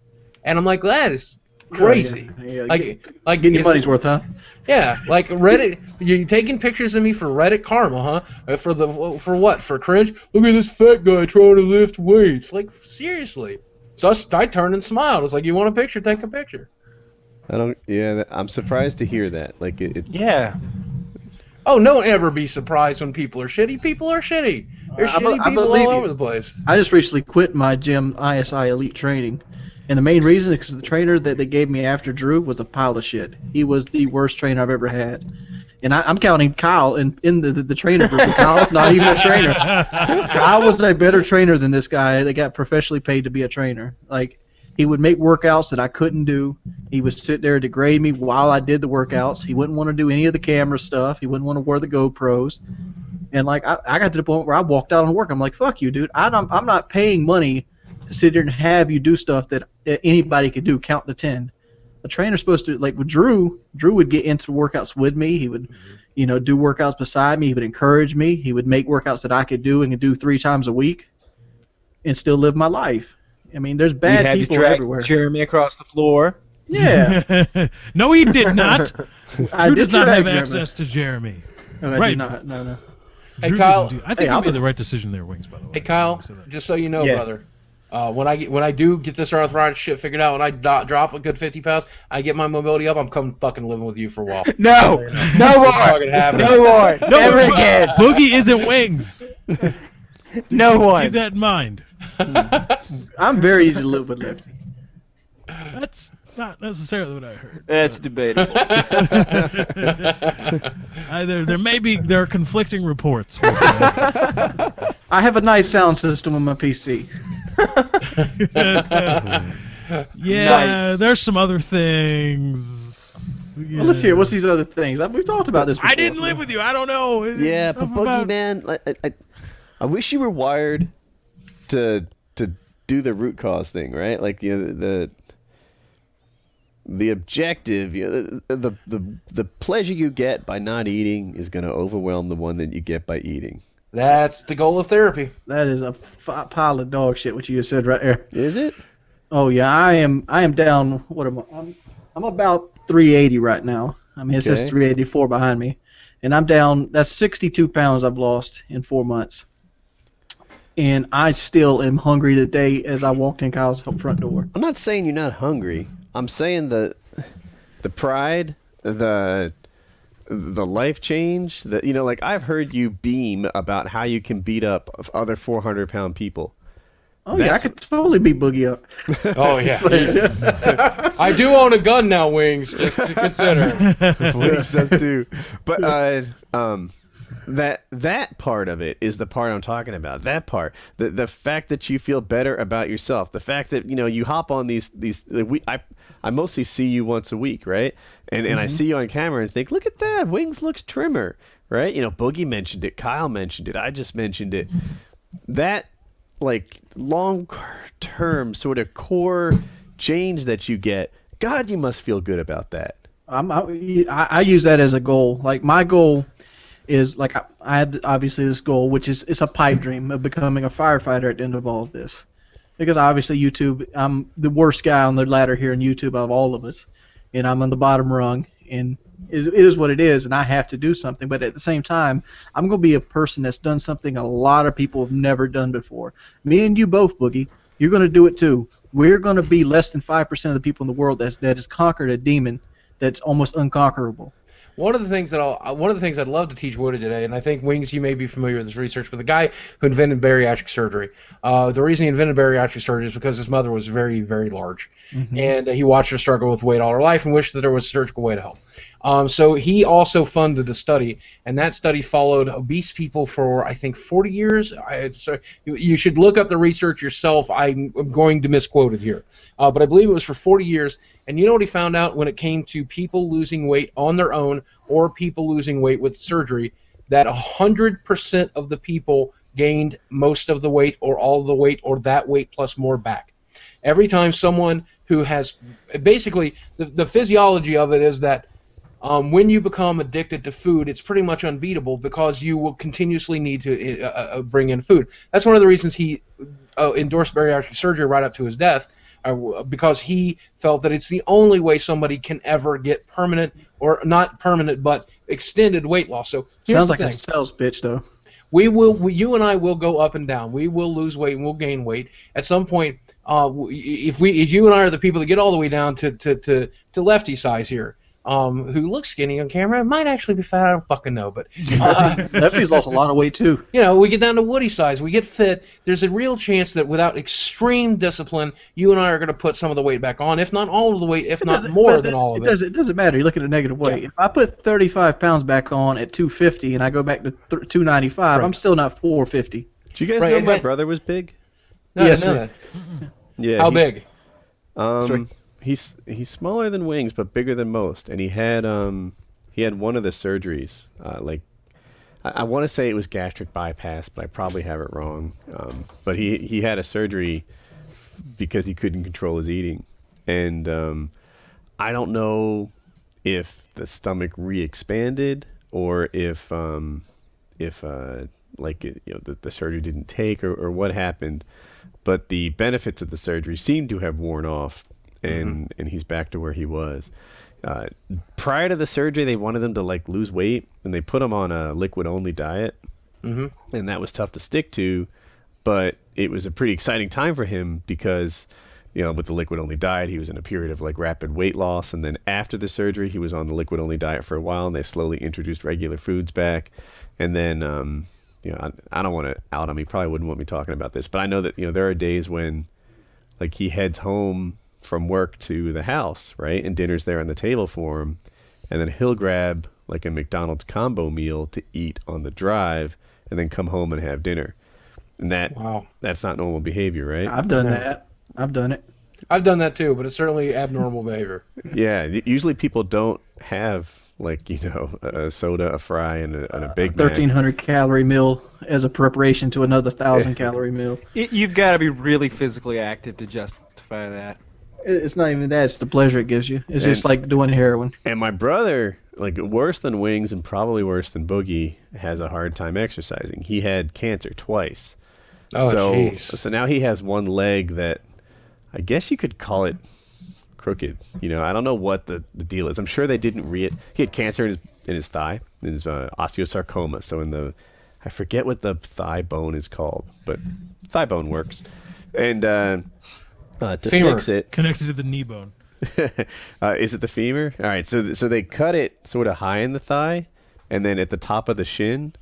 And I'm like, that is crazy. Yeah, Like getting your money's worth, huh? Yeah, like Reddit. You're taking pictures of me for Reddit karma, huh? For what? For cringe? Look at this fat guy trying to lift weights. Like, seriously. So I turned and smiled. I was like, you want a picture? Take a picture. I'm surprised to hear that. Like Yeah. Oh, don't ever be surprised when people are shitty. People are shitty. There's shitty people all over the place. I just recently quit my gym, ISI Elite Training. And the main reason is because the trainer that they gave me after Drew was a pile of shit. He was the worst trainer I've ever had. And I'm counting Kyle in the trainer group. Kyle's not even a trainer. Kyle was a better trainer than this guy. They got professionally paid to be a trainer. Like, he would make workouts that I couldn't do. He would sit there and degrade me while I did the workouts. He wouldn't want to do any of the camera stuff. He wouldn't want to wear the GoPros. And, like, I got to the point where I walked out on work. I'm like, fuck you, dude. I'm not paying money to sit there and have you do stuff that anybody could do, count to 10. A trainer's supposed to, like with Drew would get into workouts with me. He would, do workouts beside me. He would encourage me. He would make workouts that I could do and could do 3 times a week and still live my life. I mean, there's bad people everywhere. Jeremy across the floor. Yeah. No, he did not. Drew does not have Jeremy. access to Jeremy. No, I Right. did not. No. Hey, Drew Kyle. didn't I think you made the right decision there, Wings, by the way. Hey, Kyle, just so you know, brother, when I do get this arthritis shit figured out, when I drop a good 50 pounds, I get my mobility up, I'm coming fucking living with you for a while. No more. No more. Never again. Boogie isn't Wings. No one. Keep that in mind. I'm very easy to live with, Lefty. That's not necessarily what I heard. That's debatable. There are conflicting reports. I have a nice sound system on my PC. Yeah, Nice. there's some other things. Yeah. Well, let's hear. What's these other things? We've talked about this before. I didn't live with you. I don't know. Yeah, but Something Boogie about- Man, I wish you were wired to do the root cause thing, right? Like the objective, the pleasure you get by not eating is going to overwhelm the one that you get by eating. That's the goal of therapy. That is a pile of dog shit. What you just said right there. Is it? Oh yeah, I am down. What am I? I'm about 380 right now. I mean, it says Okay. 384 behind me, and I'm down. That's 62 pounds I've lost in 4 months, and I still am hungry today as I walked in Kyle's front door. I'm not saying you're not hungry. I'm saying the pride, the life change, that like I've heard you beam about how you can beat up other 400-pound people. Oh yeah, I could totally beat Boogie up. Oh yeah. I do own a gun now, Wings. Just to consider. Wings does too. But that part of it is the part I'm talking about. That part, the fact that you feel better about yourself, the fact that you hop on these. I mostly see you once a week, right? And I see you on camera and think, look at that, Wings looks trimmer, right? Boogie mentioned it, Kyle mentioned it, I just mentioned it. That long-term sort of core change that you get, God, you must feel good about that. I use that as a goal. Like my goal is I had obviously this goal, which is it's a pipe dream of becoming a firefighter at the end of all of this. Because obviously YouTube, I'm the worst guy on the ladder here in YouTube of all of us, and I'm on the bottom rung, and it is what it is, and I have to do something. But at the same time, I'm going to be a person that's done something a lot of people have never done before. Me and you both, Boogie, you're going to do it too. We're going to be less than 5% of the people in the world that has conquered a demon that's almost unconquerable. One of the things I'd love to teach Woody today, and I think Wings, you may be familiar with this research, but the guy who invented bariatric surgery. The reason he invented bariatric surgery is because his mother was very, very large, and he watched her struggle with weight all her life and wished that there was a surgical way to help. So he also funded a study, and that study followed obese people for, I think, 40 years. You should look up the research yourself. I'm going to misquote it here. But I believe it was for 40 years. And you know what he found out when it came to people losing weight on their own or people losing weight with surgery? That 100% of the people gained most of the weight or all of the weight or that weight plus more back. Every time someone who has, basically, the physiology of it is that when you become addicted to food, it's pretty much unbeatable because you will continuously need to bring in food. That's one of the reasons he endorsed bariatric surgery right up to his death, because he felt that it's the only way somebody can ever get permanent, or not permanent, but extended weight loss. So sounds like a sales pitch, though. You and I will go up and down. We will lose weight and we'll gain weight at some point. If you and I are the people that get all the way down to lefty size here, who looks skinny on camera, might actually be fat. I don't fucking know, but Lefty's lost a lot of weight too. You know, we get down to Woody size, we get fit. There's a real chance that without extreme discipline, you and I are going to put some of the weight back on, if not all of the weight, if not more than all of it. It doesn't matter. You look at a negative weight. Yeah. If I put 35 pounds back on at 250 and I go back to 295, right. I'm still not 450. Did you guys know my brother was big? No, yes, I didn't know that. Yeah. How big? He's smaller than Wings, but bigger than most. And he had one of the surgeries. I want to say it was gastric bypass, but I probably have it wrong. But he had a surgery because he couldn't control his eating, and I don't know if the stomach re-expanded or if the surgery didn't take or what happened. But the benefits of the surgery seem to have worn off. And he's back to where he was. Prior to the surgery, they wanted him to lose weight, and they put him on a liquid-only diet, and that was tough to stick to. But it was a pretty exciting time for him because, with the liquid-only diet, he was in a period of rapid weight loss, and then after the surgery, he was on the liquid-only diet for a while, and they slowly introduced regular foods back, and then I don't want to out him. He probably wouldn't want me talking about this, but I know that there are days when he heads home from work to the house, right? And dinner's there on the table for him. And then he'll grab a McDonald's combo meal to eat on the drive and then come home and have dinner. And that's not normal behavior, right? I've done that. I've done it. I've done that too, but it's certainly abnormal behavior. Yeah. Usually people don't have a soda, a fry, and a Big Mac. 1,300 calorie meal as a preparation to another 1,000 calorie meal. You've got to be really physically active to justify that. It's not even that. It's the pleasure it gives you. It's just like doing heroin. And my brother, worse than Wings and probably worse than Boogie, has a hard time exercising. He had cancer twice. Oh, jeez. So now he has one leg that I guess you could call it crooked. I don't know what the deal is. I'm sure they didn't he had cancer in his thigh, in his osteosarcoma. So I forget what the thigh bone is called, but thigh bone works. And to femur. Fix it, connected to the knee bone. Is it the femur? All right, so they cut it sort of high in the thigh, and then at the top of the shin,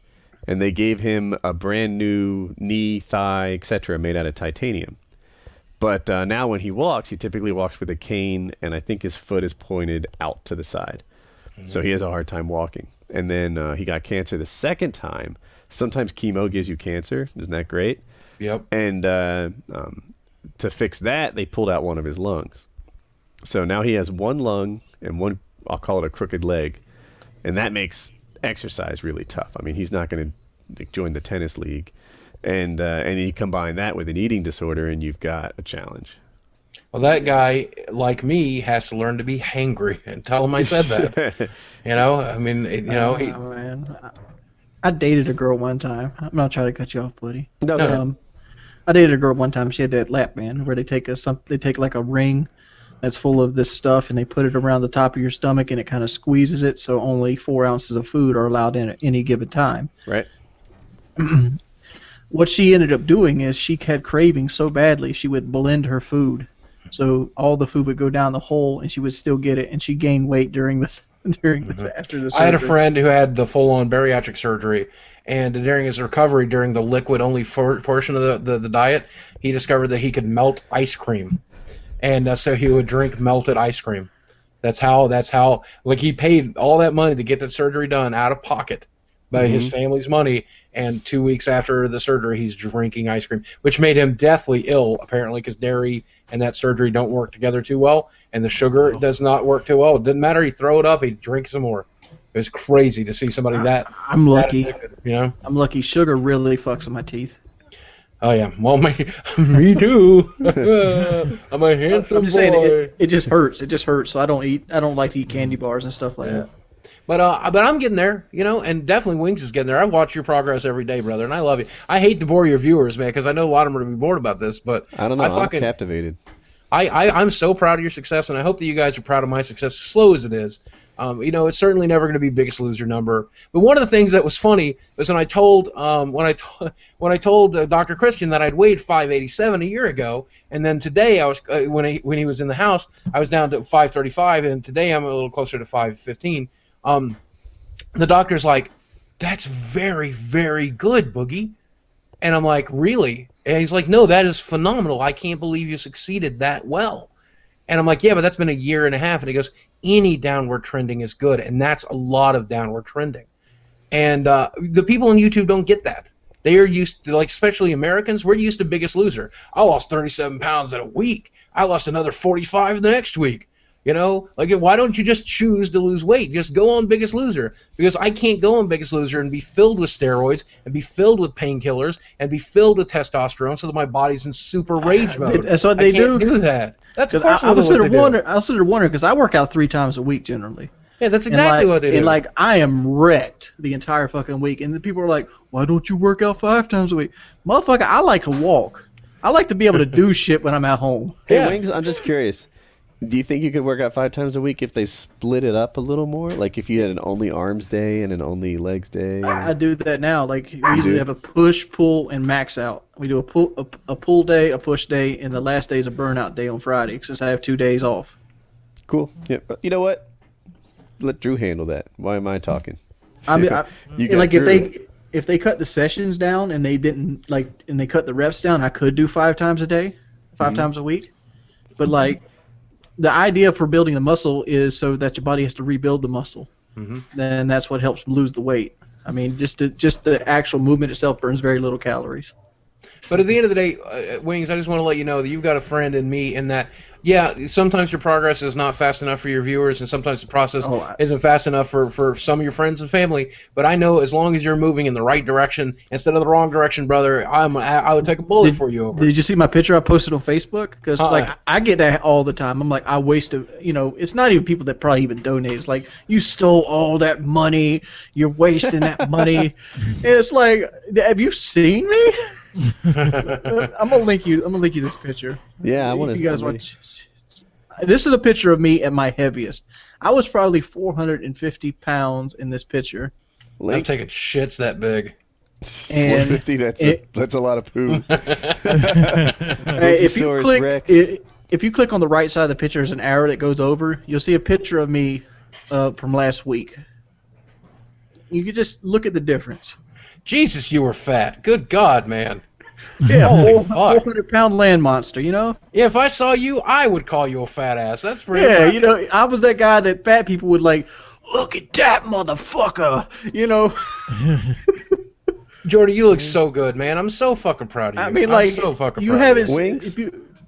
and they gave him a brand new knee, thigh, etc., made out of titanium. But now when he walks, he typically walks with a cane, and I think his foot is pointed out to the side, so he has a hard time walking. And then he got cancer the second time. Sometimes chemo gives you cancer. Isn't that great? Yep. And to fix that, they pulled out one of his lungs. So now he has one lung and one, I'll call it a crooked leg, and that makes exercise really tough. I mean, he's not going to join the tennis league, and you combine that with an eating disorder, and you've got a challenge. Well, that guy, like me, has to learn to be hangry, and tell him I said that. Man. I dated a girl one time. I'm not trying to cut you off, buddy. No. I dated a girl one time. She had that lap band where they take a ring that's full of this stuff and they put it around the top of your stomach and it kind of squeezes it so only 4 ounces of food are allowed in at any given time. Right. What she ended up doing is she had cravings so badly she would blend her food, so all the food would go down the hole and she would still get it, and she gained weight during this after the surgery. I had a friend who had the full-on bariatric surgery, and during his recovery, during the liquid-only portion of the diet, he discovered that he could melt ice cream, and so he would drink melted ice cream. That's how. Like he paid all that money to get that surgery done out of pocket by his family's money, and 2 weeks after the surgery, he's drinking ice cream, which made him deathly ill, apparently, because dairy and that surgery don't work together too well, and the sugar does not work too well. It didn't matter. He'd throw it up. He'd drink some more. It was crazy to see somebody that. I'm lucky. That addicted, you know. I'm lucky. Sugar really fucks with my teeth. Oh yeah. Well, me too. I'm a handsome I'm just boy. saying, it just hurts. It just hurts. So I don't like to eat candy bars and stuff like that. But I'm getting there, you know, and definitely Wings is getting there. I watch your progress every day, brother, and I love you. I hate to bore your viewers, man, because I know a lot of them are going to be bored about this, but I don't know. I'm captivated. I'm so proud of your success, and I hope that you guys are proud of my success, as slow as it is. You know, it's certainly never going to be Biggest Loser number. But one of the things that was funny was when I told Dr. Christian that I'd weighed 587 a year ago, and then today I was when he was in the house, I was down to 535, and today I'm a little closer to 515. The doctor's like, "That's very, very good, Boogie." And I'm like, "Really?" And he's like, "No, that is phenomenal. I can't believe you succeeded that well." And I'm like, "Yeah, but that's been a year and a half." And he goes, "Any downward trending is good, and that's a lot of downward trending." And the people on YouTube don't get that. They are used to, like, especially Americans, we're used to Biggest Loser. I lost 37 pounds in a week. I lost another 45 the next week. You know, like, why don't you just choose to lose weight? Just go on Biggest Loser. Because I can't go on Biggest Loser and be filled with steroids and be filled with painkillers and be filled with testosterone so that my body's in super rage mode. That's what they do. I can't do that. That's I was sort of wondering because I work out 3 times a week generally. Yeah, that's exactly what they do. And like, I am wrecked the entire fucking week, and the people are like, "Why don't you work out 5 times a week?" Motherfucker, I like to walk. I like to be able to do shit when I'm at home. Hey, Wings, I'm just curious. Do you think you could work out 5 times a week if they split it up a little more? Like if you had an only arms day and an only legs day? I do that now. Like we usually have a push, pull, and max out. We do a pull day, a push day, and the last day is a burnout day on Friday since I have 2 days off. Cool. Yeah. You know what? Let Drew handle that. Why am I talking? I mean, like Drew. if they cut the sessions down and they didn't and they cut the reps down, I could do 5 times a day, 5 times a week. But like, the idea for building the muscle is so that your body has to rebuild the muscle. Then that's what helps lose the weight. I mean, just the actual movement itself burns very little calories. But at the end of the day, Wings, I just want to let you know that you've got a friend in me, in that, yeah, sometimes your progress is not fast enough for your viewers, and sometimes the process isn't fast enough for some of your friends and family. But I know as long as you're moving in the right direction instead of the wrong direction, brother, I would take a bullet for you. Did you see my picture I posted on Facebook? Because like, I get that all the time. I'm like, I wasted, you know, it's not even people that probably even donate. It's like, you stole all that money. You're wasting that money. It's like, have you seen me? I'm gonna link you this picture. Yeah, I want to. You guys watch. This is a picture of me at my heaviest. I was probably 450 pounds in this picture. I'm taking shits that big. And 450. That's a lot of poo. If you click on the right side of the picture, there's an arrow that goes over. You'll see a picture of me from last week. You can just look at the difference. Jesus, you were fat. Good God, man. Yeah, 400-pound land monster, you know? Yeah, if I saw you, I would call you a fat ass. That's pretty much. You know, I was that guy that fat people would like, look at that motherfucker, you know? Jordy, you look so good, man. I'm so fucking proud of you. I mean, like, I'm so fucking you proud haven't... of you. Wings,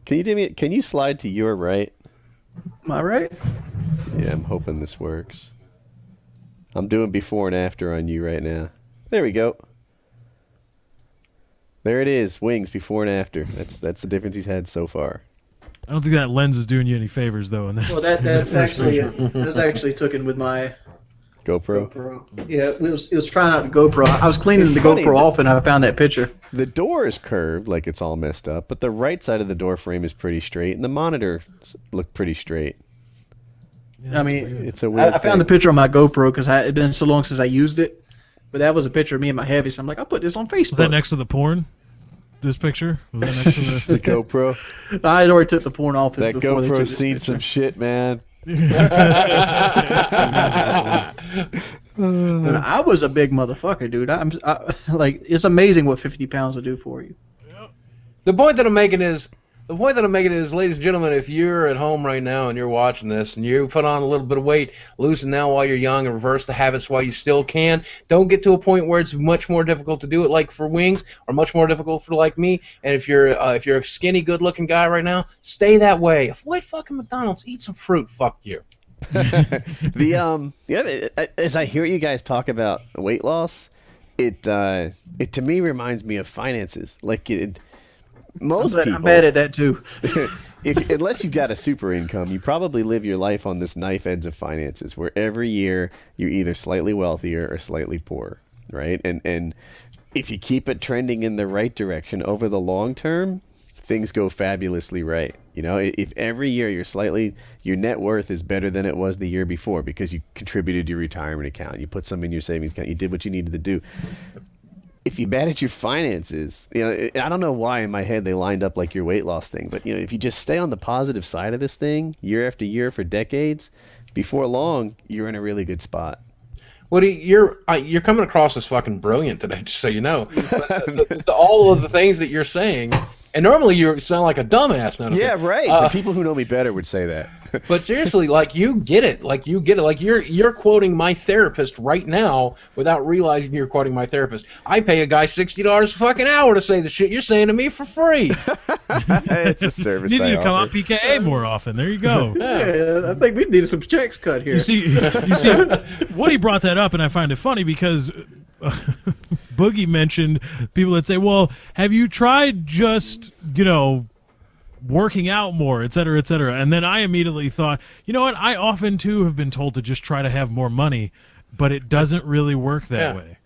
can you slide to your right? Am I right? Yeah, I'm hoping this works. I'm doing before and after on you right now. There we go. There it is, Wings before and after. That's the difference he's had so far. I don't think that lens is doing you any favors though. Well, that's actually taken with my GoPro. Yeah, it was trying out the GoPro. I was cleaning the GoPro off and I found that picture. The door is curved, like it's all messed up, but the right side of the door frame is pretty straight, and the monitor looked pretty straight. Yeah, I mean, it's a weird I found the picture on my GoPro because it had been so long since I used it. But that was a picture of me and my heavy, so I'm like, I'll put this on Facebook. Was that next to the porn? This picture? Was that next to the GoPro? I had already took the porn off. That GoPro's seen some shit, man. I was a big motherfucker, dude. Like, it's amazing what 50 pounds will do for you. The point that I'm making is, The point that I'm making is, ladies and gentlemen, if you're at home right now and you're watching this and you put on a little bit of weight, lose it now while you're young and reverse the habits while you still can. Don't get to a point where it's much more difficult to do it like for Wings or much more difficult for like me. And if you're a skinny, good-looking guy right now, stay that way. Avoid fucking McDonald's. Eat some fruit. Fuck you. As I hear you guys talk about weight loss, it to me reminds me of finances. Like most people, I'm bad at that too. Unless you've got a super income, you probably live your life on this knife edge of finances, where every year you're either slightly wealthier or slightly poorer, right? And if you keep it trending in the right direction over the long term, things go fabulously right. You know, if every year your net worth is better than it was the year before because you contributed to your retirement account, you put some in your savings account, you did what you needed to do. If you manage your finances, you know, I don't know why in my head they lined up like your weight loss thing, but you know, if you just stay on the positive side of this thing year after year for decades, before long, you're in a really good spot. Woody, you're coming across as fucking brilliant today, just so you know. All of the things that you're saying, and normally you sound like a dumbass. Yeah, right. The people who know me better would say that. But seriously, like you get it. Like you're quoting my therapist right now without realizing you're quoting my therapist. I pay a guy $60 a fucking hour to say the shit you're saying to me for free. It's a service. You need to come on PKA more often. There you go. Yeah, I think we needed some checks cut here. You see, Woody brought that up, and I find it funny because Boogie mentioned people that say, "Well, have you tried just, you know, working out more, et cetera, et cetera?" And then I immediately thought, you know what? I often too have been told to just try to have more money, but it doesn't really work that way.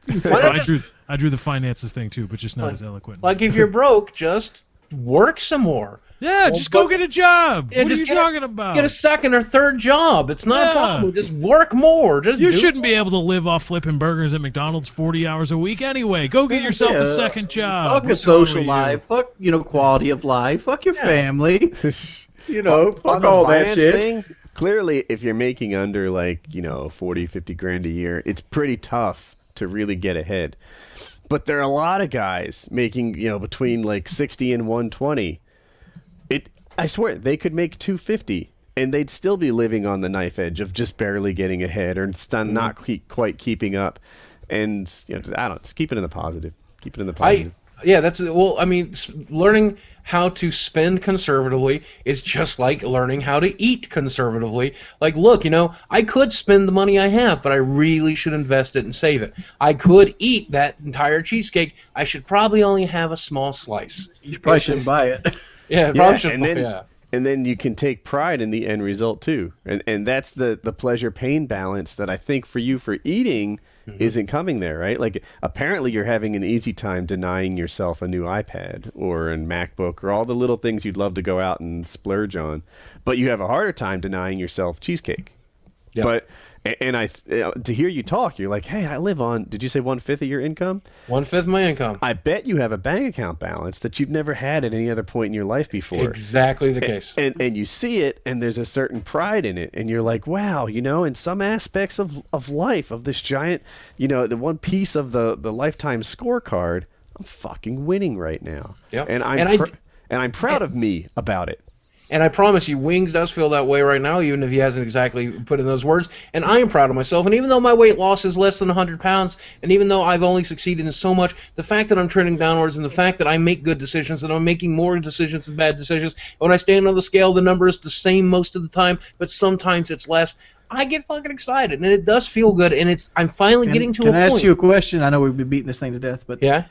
I drew the finances thing too, but just not as eloquent. Like if you're broke, just work some more. Yeah, just go get a job. Yeah, what are you talking about? Get a second or third job. It's not a problem. Just work more. You shouldn't be able to live off flipping burgers at McDonald's 40 hours a week anyway. Go get yourself a second job. Fuck a social life. Fuck, you know, quality of life. Fuck your family. You know, fuck all that shit. Thing, clearly, if you're making under like, you know, 40, 50 grand a year, it's pretty tough to really get ahead. But there are a lot of guys making, you know, between like 60 and 120. I swear they could make 250 and they'd still be living on the knife edge of just barely getting ahead or not quite keeping up. And you know, I don't know, just keep it in the positive. Keep it in the positive. I mean, learning how to spend conservatively is just like learning how to eat conservatively. Like, look, you know, I could spend the money I have, but I really should invest it and save it. I could eat that entire cheesecake. I should probably only have a small slice. You probably shouldn't buy it. Yeah, and then you can take pride in the end result too, and that's the pleasure pain balance that I think for you for eating isn't coming there, right? Like apparently you're having an easy time denying yourself a new iPad or a MacBook or all the little things you'd love to go out and splurge on, but you have a harder time denying yourself cheesecake. Yeah. But to hear you talk, you're like, hey, I live on, did you say 1/5 of your income? 1/5 of my income. I bet you have a bank account balance that you've never had at any other point in your life before. Exactly the case. And you see it, and there's a certain pride in it, and you're like, wow, you know, in some aspects of life, of this giant, you know, the one piece of the lifetime scorecard, I'm fucking winning right now. Yep. And I'm proud of me about it. And I promise you, Wings does feel that way right now, even if he hasn't exactly put in those words. And I am proud of myself. And even though my weight loss is less than 100 pounds, and even though I've only succeeded in so much, the fact that I'm trending downwards and the fact that I make good decisions and I'm making more decisions than bad decisions, when I stand on the scale, the number is the same most of the time, but sometimes it's less. I get fucking excited, and it does feel good, and I'm finally getting to a point. Can I ask you a question? I know we've been beating this thing to death, but yeah.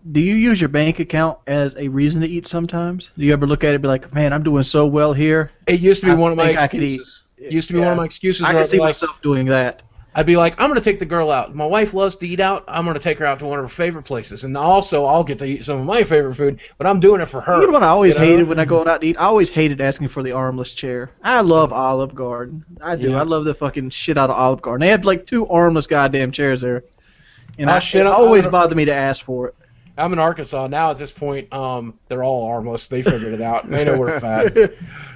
Do you use your bank account as a reason to eat sometimes? Do you ever look at it and be like, man, I'm doing so well here? It used to be one of my excuses. It used to be one of my excuses. I can see myself doing that. I'd be like, I'm going to take the girl out. My wife loves to eat out. I'm going to take her out to one of her favorite places. And also, I'll get to eat some of my favorite food, but I'm doing it for her. You know what I always hated when I go out to eat? I always hated asking for the armless chair. I love Olive Garden. I do. Yeah. I love the fucking shit out of Olive Garden. They had like 2 armless goddamn chairs there. And it always bothered me to ask for it. I'm in Arkansas now. At this point, they're all armless. They figured it out. They know we're fat. You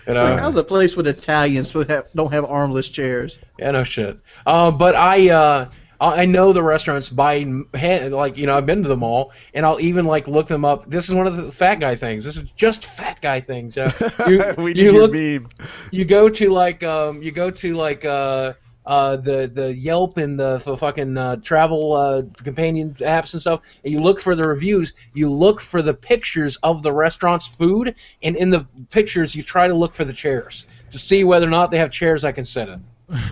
know? How's a place with Italians who don't have armless chairs? Yeah, no shit. But I I know the restaurants by hand, like, you know, I've been to them all, and I'll even like look them up. This is one of the fat guy things. This is just fat guy things. You go to the Yelp and the fucking travel companion apps and stuff, and you look for the reviews. You look for the pictures of the restaurant's food, and in the pictures you try to look for the chairs to see whether or not they have chairs I can sit in.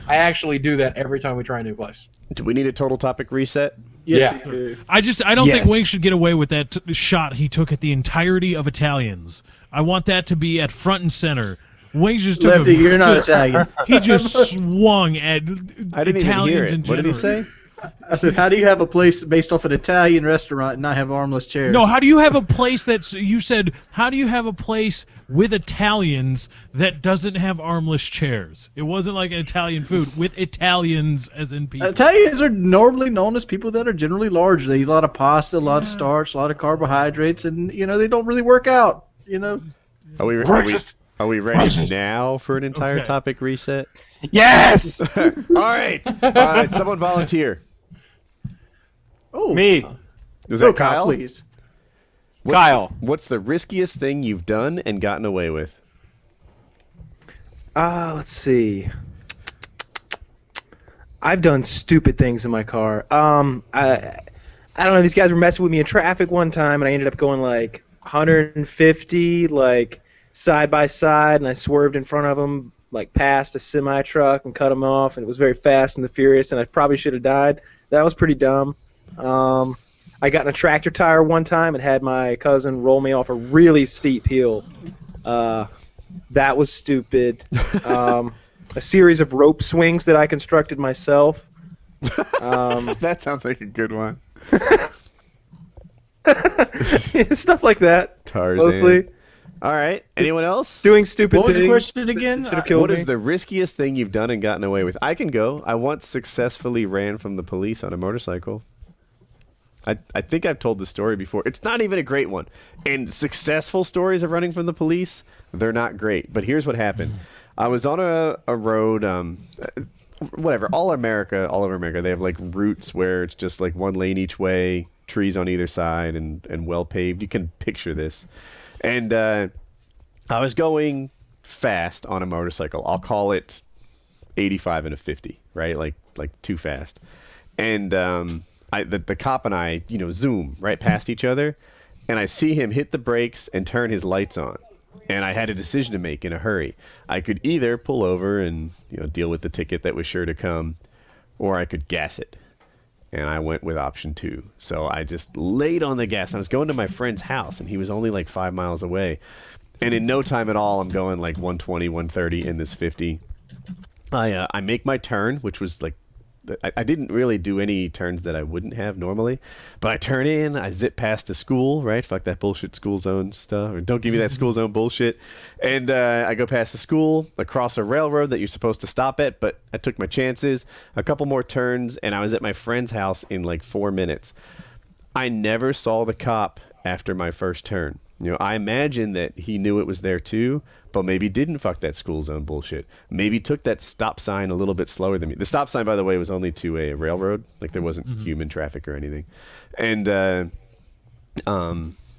I actually do that every time we try a new place. Do we need a total topic reset? Yes, Yeah. you do. I don't think Wing should get away with that shot he took at the entirety of Italians. I want that to be at front and center. Wings just took Lefty, you're not Italian. He just swung at I didn't Italians even in hear it. What did he general. say? I said, how do you have a place based off an Italian restaurant and not have armless chairs? No, how do you have a place that's... You said, how do you have a place with Italians that doesn't have armless chairs? It wasn't like Italian food. With Italians as in people. Italians are normally known as people that are generally large. They eat a lot of pasta, a lot of starch, a lot of carbohydrates, and, you know, they don't really work out, you know? Are we ready now for an entire topic reset? Yes! All right. Someone volunteer. Oh, Me. Was that Kyle, Kyle? please. Kyle. What's the riskiest thing you've done and gotten away with? Let's see. I've done stupid things in my car. I don't know. These guys were messing with me in traffic one time, and I ended up going like 150, like side by side, and I swerved in front of them, like past a semi truck, and cut them off. And it was very fast and the furious, and I probably should have died. That was pretty dumb. I got in a tractor tire one time and had my cousin roll me off a really steep hill. That was stupid. A series of rope swings that I constructed myself. That sounds like a good one. Stuff like that. Tarzan. Mostly. All right. Anyone else? Doing stupid What was things. the question again? Should've killed What me. is the riskiest thing you've done and gotten away with? I can go. I once successfully ran from the police on a motorcycle. I think I've told the story before. It's not even a great one. And successful stories of running from the police, they're not great. But here's what happened. I was on a road, whatever, all over America, they have like routes where it's just like one lane each way, trees on either side, and well paved. You can picture this. And I was going fast on a motorcycle. I'll call it 85 and a 50, right? Like too fast. And the cop and I, zoom right past each other, and I see him hit the brakes and turn his lights on. And I had a decision to make in a hurry. I could either pull over and deal with the ticket that was sure to come, or I could gas it. And I went with option 2. So I just laid on the gas. I was going to my friend's house, and he was only like 5 miles away. And in no time at all, I'm going like 120, 130 in this 50. I make my turn, which was like, I didn't really do any turns that I wouldn't have normally, but I turn in, I zip past a school, right? Fuck that bullshit school zone stuff. Or don't give me that school zone bullshit. And I go past the school, across a railroad that you're supposed to stop at, but I took my chances. A couple more turns, and I was at my friend's house in like 4 minutes. I never saw the cop after my first turn. I imagine that he knew it was there too, but maybe didn't fuck that school zone bullshit. Maybe took that stop sign a little bit slower than me. The stop sign, by the way, was only to a railroad. Like there wasn't human traffic or anything. And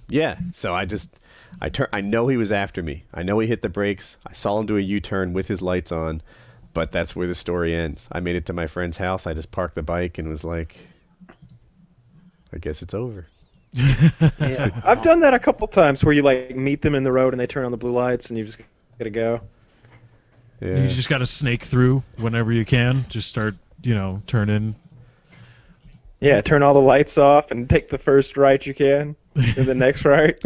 yeah, so I know he was after me. I know he hit the brakes. I saw him do a U-turn with his lights on, but that's where the story ends. I made it to my friend's house. I just parked the bike and was like, I guess it's over. Yeah, I've done that a couple times where you like meet them in the road and they turn on the blue lights and you just gotta go. Yeah. You just got to snake through whenever you can. Just start, turn in. Yeah, turn all the lights off and take the first right you can, and the next right.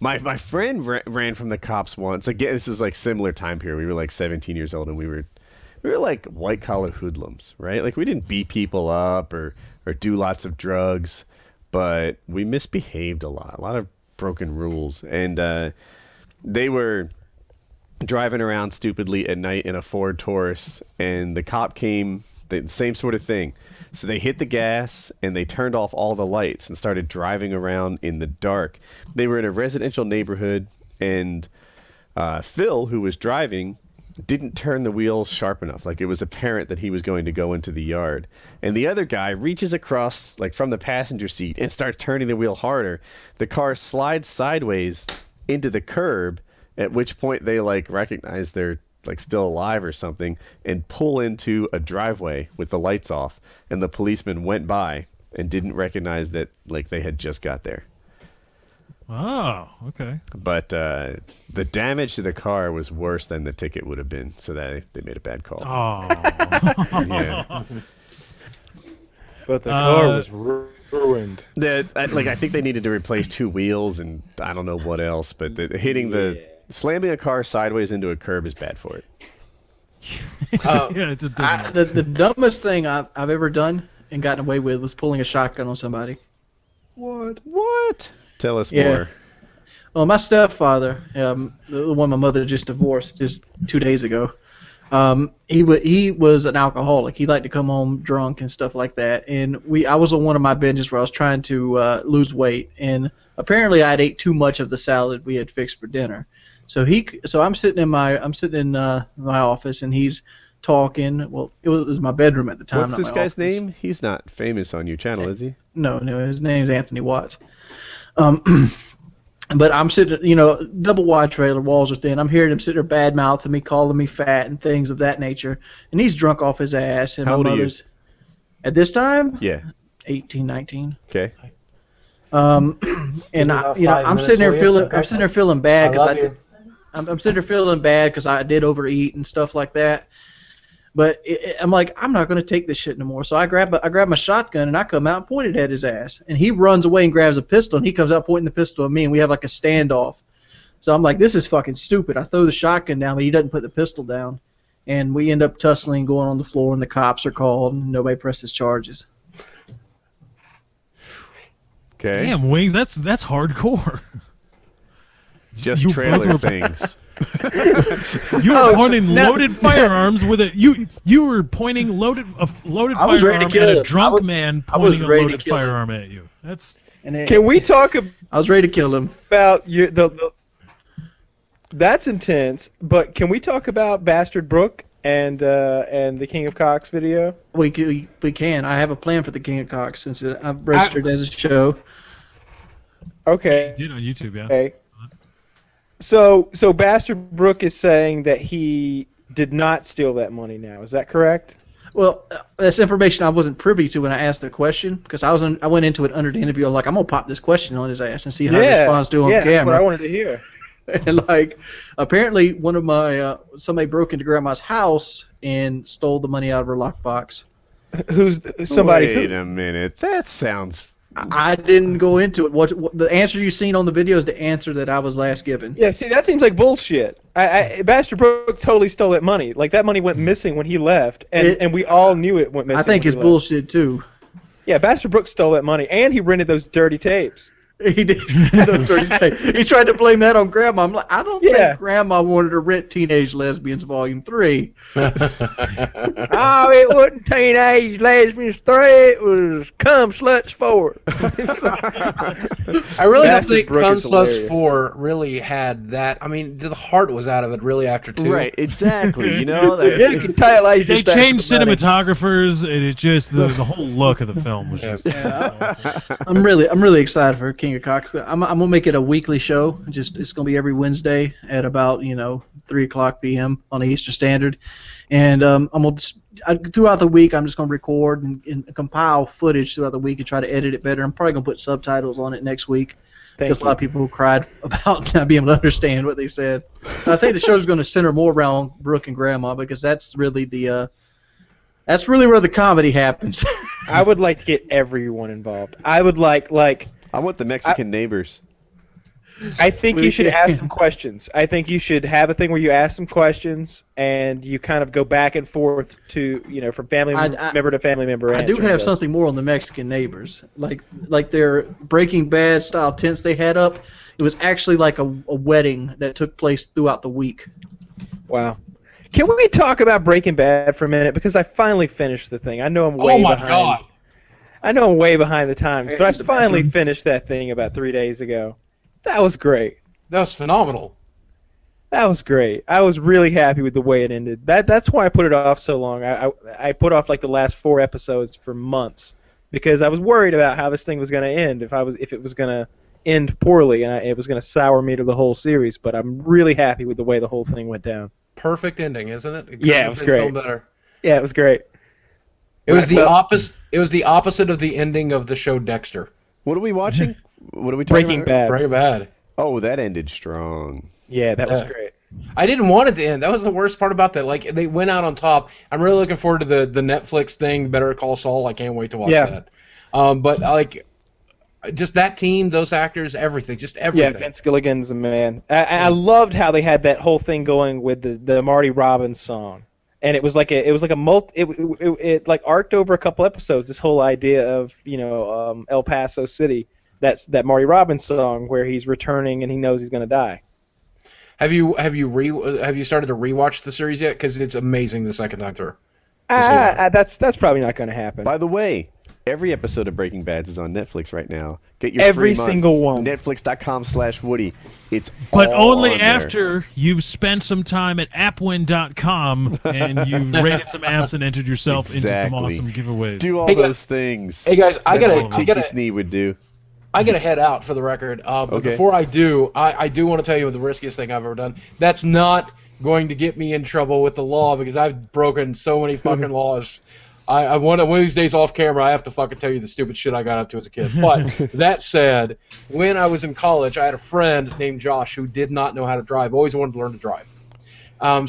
My friend ran from the cops once. Again, this is like similar time period. We were like 17 years old, and we were like white collar hoodlums, right? Like we didn't beat people up or do lots of drugs, but we misbehaved a lot of broken rules, and they were driving around stupidly at night in a Ford Taurus, and the cop came. The same sort of thing. So they hit the gas and they turned off all the lights and started driving around in the dark. They were in a residential neighborhood, and Phil, who was driving, didn't turn the wheel sharp enough. Like, it was apparent that he was going to go into the yard. And the other guy reaches across, like, from the passenger seat and starts turning the wheel harder. The car slides sideways into the curb, at which point they, like, recognize they're, like, still alive or something, and pull into a driveway with the lights off. And the policeman went by and didn't recognize that, like, they had just got there. Oh, okay. But the damage to the car was worse than the ticket would have been, so that they made a bad call. Oh. Yeah. But the car was ruined. I think they needed to replace 2 wheels and I don't know what else, but slamming a car sideways into a curb is bad for it. Yeah, it's a the dumbest thing I've ever done and gotten away with was pulling a shotgun on somebody. What? Tell us Yeah. more. Well, my stepfather, the one my mother just divorced just 2 days ago, he was an alcoholic. He liked to come home drunk and stuff like that. And I was on one of my binges where I was trying to lose weight, and apparently I had ate too much of the salad we had fixed for dinner. So I'm sitting in my office, and he's talking. Well, it was my bedroom at the time. What's this guy's name? He's not famous on your channel, is he? No, his name's Anthony Watts. But I'm sitting, double wide trailer, walls are thin. I'm hearing him sitting there bad mouthing me, calling me fat and things of that nature. And he's drunk off his ass. And How old my are you? mother's at this time? Yeah. 18, 19. Okay. And I'm sitting there feeling bad because I'm sitting there feeling bad because I did overeat and stuff like that. But I'm like, I'm not going to take this shit no more. So I grab my shotgun and I come out and point it at his ass. And he runs away and grabs a pistol, and he comes out pointing the pistol at me, and we have like a standoff. So I'm like, this is fucking stupid. I throw the shotgun down, but he doesn't put the pistol down. And we end up tussling, going on the floor, and the cops are called, and nobody presses charges. Okay. Damn, Wings, that's hardcore. Just You trailer both were- things. You were pointing loaded firearms with it. You were pointing loaded I was ready firearm to kill at a him. drunk man I was pointing a ready to loaded kill him. firearm at you. That's Can we talk I was ready to kill him. about That's intense, but can we talk about Bastard Brooke and the King of Cocks video? We can. I have a plan for the King of Cocks since I've registered as a show. Okay. on YouTube, yeah. Okay. So Bastard Brooke is saying that he did not steal that money now. Is that correct? Well, that's information I wasn't privy to when I asked the question because I went into it under the interview. I'm like, I'm gonna pop this question on his ass and see how he responds to it on camera. That's what I wanted to hear. And apparently one of my somebody broke into Grandma's house and stole the money out of her lockbox. Who's somebody? Wait a minute. That sounds. I didn't go into it. What the answer you've seen on the video is the answer that I was last given. Yeah, see, that seems like bullshit. Bastard Brooke totally stole that money. Like, that money went missing when he left, and we all knew it went missing. I think it's bullshit too. Yeah, Bastard Brooke stole that money, and he rented those dirty tapes. He did. He tried to blame that on Grandma. I'm like, I don't think Grandma wanted to rent Teenage Lesbians Volume 3. Oh, it wasn't Teenage Lesbians 3, it was Cum Sluts 4. I really don't Bastard think Brooke Cum is Sluts hilarious. 4 really had that. I mean, the heart was out of it really after 2. Right, exactly. You know, You can tell he's They just after changed the money. cinematographers, and it just the whole look of the film was just. I'm really excited for King of Cocks. I'm gonna make it a weekly show. It's gonna be every Wednesday at about 3:00 p.m. on the Eastern Standard, and throughout the week I'm just gonna record and compile footage throughout the week and try to edit it better. I'm probably gonna put subtitles on it next week because a lot of people cried about not being able to understand what they said. And I think the show's gonna center more around Brooke and Grandma because that's really that's really where the comedy happens. I would like to get everyone involved. I would like I want the Mexican neighbors. I think you should ask them questions. I think you should have a thing where you ask them questions and you kind of go back and forth to, from family member to family member. I do have something more on the Mexican neighbors. Like their Breaking Bad style tents they had up. It was actually like a wedding that took place throughout the week. Wow. Can we talk about Breaking Bad for a minute? Because I finally finished the thing. I know I'm way behind. God. I know I'm way behind the times, but I the finally bathroom. finished that thing about 3 days ago. That was great. That was phenomenal. That was great. I was really happy with the way it ended. That's why I put it off so long. I put off like the last 4 episodes for months because I was worried about how this thing was going to end. If it was going to end poorly and it was going to sour me to the whole series. But I'm really happy with the way the whole thing went down. Perfect ending, isn't it? Yeah, it was great. Yeah, it was great. It was the opposite. It was the opposite of the ending of the show Dexter. What are we watching? What are we talking Breaking about? Bad. Breaking Bad. Oh, that ended strong. Yeah, that was great. I didn't want it to end. That was the worst part about that. Like, they went out on top. I'm really looking forward to the Netflix thing, Better Call Saul. I can't wait to watch that. But, like, just that team, those actors, everything. Just everything. Yeah, Vince Gilligan's a man. I loved how they had that whole thing going with the Marty Robbins song. And it was like it arced over a couple episodes, this whole idea of, El Paso City. That's that Marty Robbins song where he's returning and he knows he's going to die. Have you started to rewatch the series yet? Because it's amazing the second time through. That's probably not going to happen. By the way, every episode of Breaking Bad is on Netflix right now. Get your every free month. Single one. Netflix.com/Woody. It's but all only on after there. you've spent some time at appwin.com and you've rated some apps and entered yourself into some awesome giveaways. Do all those things. Hey guys, That's what Tiki Snee would do. I gotta head out for the record. But before I do, I do want to tell you the riskiest thing I've ever done. That's not going to get me in trouble with the law because I've broken so many fucking laws. I one of these days off camera, I have to fucking tell you the stupid shit I got up to as a kid. But that said, when I was in college, I had a friend named Josh who did not know how to drive. Always wanted to learn to drive.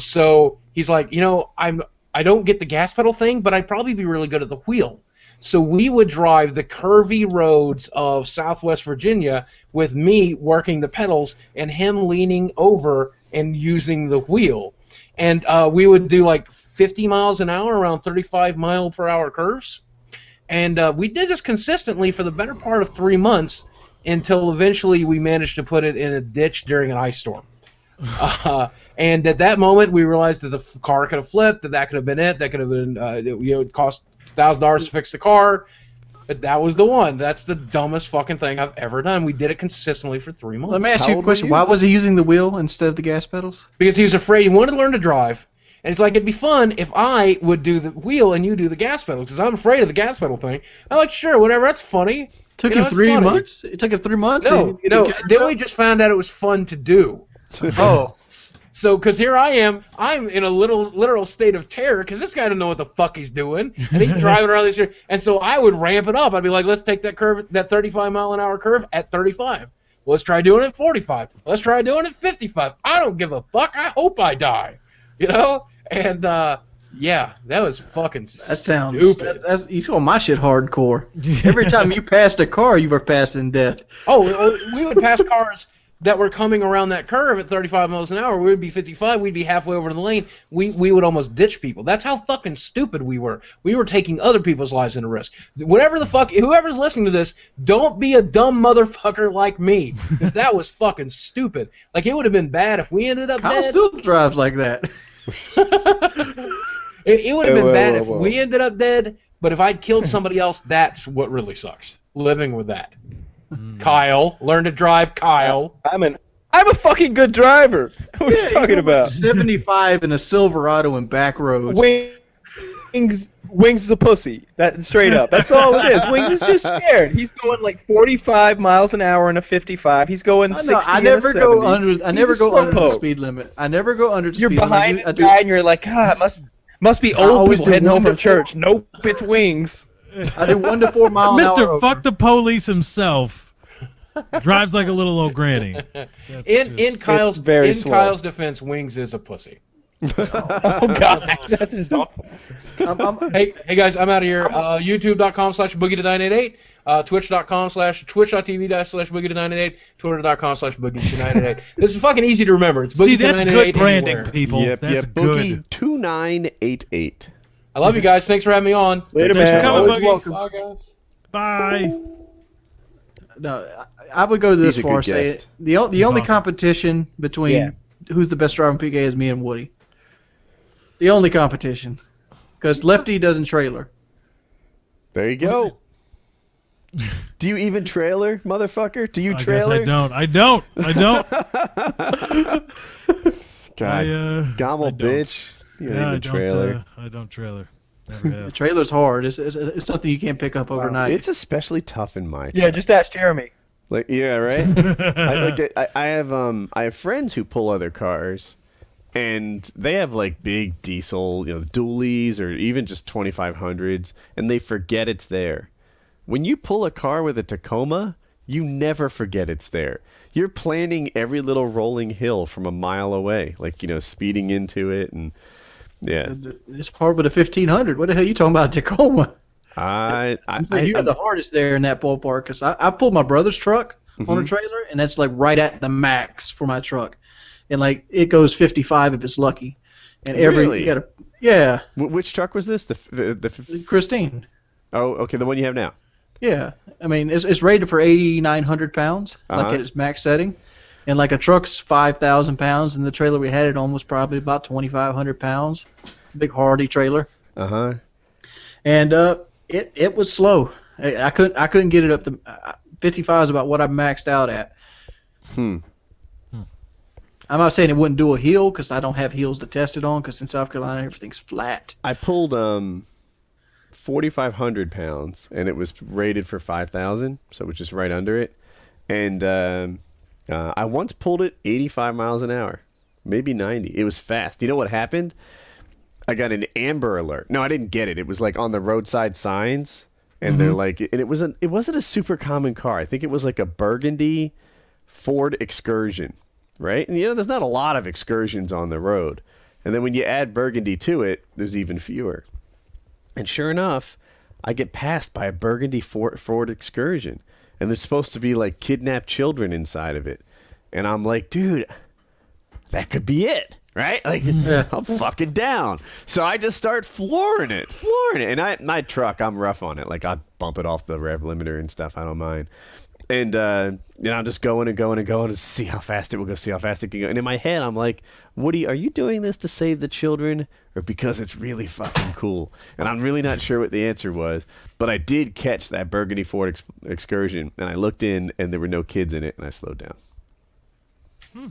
So he's like, I don't get the gas pedal thing, but I'd probably be really good at the wheel. So we would drive the curvy roads of Southwest Virginia with me working the pedals and him leaning over and using the wheel. And we would do like 50 miles an hour around 35-mile-per-hour curves. And we did this consistently for the better part of 3 months until eventually we managed to put it in a ditch during an ice storm. And at that moment, we realized that the car could have flipped, that could have been it. That could have been, it cost $1,000 to fix the car. But that was the one. That's the dumbest fucking thing I've ever done. We did it consistently for 3 months. Let me ask you a question. Why was he using the wheel instead of the gas pedals? Because he was afraid. He wanted to learn to drive. And it's like, it'd be fun if I would do the wheel and you do the gas pedal, because I'm afraid of the gas pedal thing. I'm like, sure, whatever, that's funny. Took him 3 months? It took him 3 months? No, then we just found out it was fun to do. Oh. So, because here I am, I'm in a literal state of terror, because this guy doesn't know what the fuck he's doing, and he's driving around this year. And so I would ramp it up. I'd be like, let's take that curve, that 35-mile-an-hour curve at 35. Let's try doing it at 45. Let's try doing it at 55. I don't give a fuck. I hope I die. And, yeah, that was fucking stupid. You call my shit hardcore. Every time you passed a car, you were passing death. Oh, we would pass cars that were coming around that curve at 35 miles an hour. We would be 55. We'd be halfway over to the lane. We would almost ditch people. That's how fucking stupid we were. We were taking other people's lives into risk. Whatever the fuck, whoever's listening to this, don't be a dumb motherfucker like me, because that was fucking stupid. Like, it would have been bad if we ended up Kyle dead. still drives like that. It would have been bad if we ended up dead, but if I'd killed somebody else, that's what really sucks. Living with that. Kyle, learn to drive, Kyle. I'm a fucking good driver. What are you talking about? 75 in a Silverado in back roads. Wings is a pussy. That straight up. That's all it is. Wings is just scared. He's going like 45 miles an hour in a 55. He's going 60 I never go under. I never go under the speed limit. I never go under the speed limit. You're behind the guy and you're like, God, must be old people heading home from church. Nope, it's Wings. I do 1 to 4 miles an hour. Mr. Fuck the Police himself drives like a little old granny. In Kyle's defense, Wings is a pussy. Oh God, that's just awful. Hey guys, I'm out of here. YouTube.com/Boogie2988, Twitch.com/Twitch.tv/Boogie2988, Twitter.com/Boogie2988. This is fucking easy to remember. It's Boogie2988. See, that's good branding, anywhere. people. That's good. Boogie2988. I love you guys. Thanks for having me on. Later, Thanks man. for coming, Always Boogie. welcome. Bye, guys. Bye. No, I would go this He's a far. good Say guest. the only competition between who's the best driver in PK is me and Woody. The only competition, because Lefty doesn't trailer. There you go. Do you even trailer, motherfucker? Do you trailer? I guess I don't. God, gobble, I don't. bitch. You Yeah, ain't even trailer. I don't trailer. Never The have. trailer's hard. It's something you can't pick up overnight. It's especially tough in my Yeah, truck. just ask Jeremy. Like, yeah, right. I have friends who pull other cars, and they have like big diesel, dualies or even just 2500s, and they forget it's there. When you pull a car with a Tacoma, you never forget it's there. You're planning every little rolling hill from a mile away, like speeding into it, and yeah. It's hard with a 1500. What the hell are you talking about, Tacoma? You You have the hardest there in that ballpark because I pulled my brother's truck on a trailer, and that's like right at the max for my truck, and like it goes 55 if it's lucky, and Really? Yeah. Which truck was this? The Christine. Oh, okay, the one you have now. Yeah, I mean it's rated for 8,900 pounds, like at its max setting, and like a truck's 5,000 pounds, and the trailer we had it on was probably about 2,500 pounds, big hardy trailer. And it was slow. I couldn't get it up to 55 is about what I maxed out at. I'm not saying it wouldn't do a hill because I don't have hills to test it on because in South Carolina everything's flat. I pulled 4,500 pounds, and it was rated for 5,000, so it was just right under it. And I once pulled it 85 miles an hour, maybe 90. It was fast. You know what happened? I got an Amber Alert. No, I didn't get it. It was like on the roadside signs, and they're like, and it wasn't a super common car. I think it was like a burgundy Ford Excursion, right? And there's not a lot of Excursions on the road. And then when you add burgundy to it, there's even fewer. And sure enough, I get passed by a burgundy Ford Excursion, and there's supposed to be like kidnapped children inside of it. And I'm like, dude, that could be it. Right? Like, I'm fucking down. So I just start flooring it. And my truck, I'm rough on it. Like, I bump it off the rev limiter and stuff. I don't mind. And, I'm just going to see how fast it will go, see how fast it can go. And in my head, I'm like, Woody, are you doing this to save the children or because it's really fucking cool? And I'm really not sure what the answer was. But I did catch that burgundy Ford Excursion, and I looked in, and there were no kids in it, and I slowed down.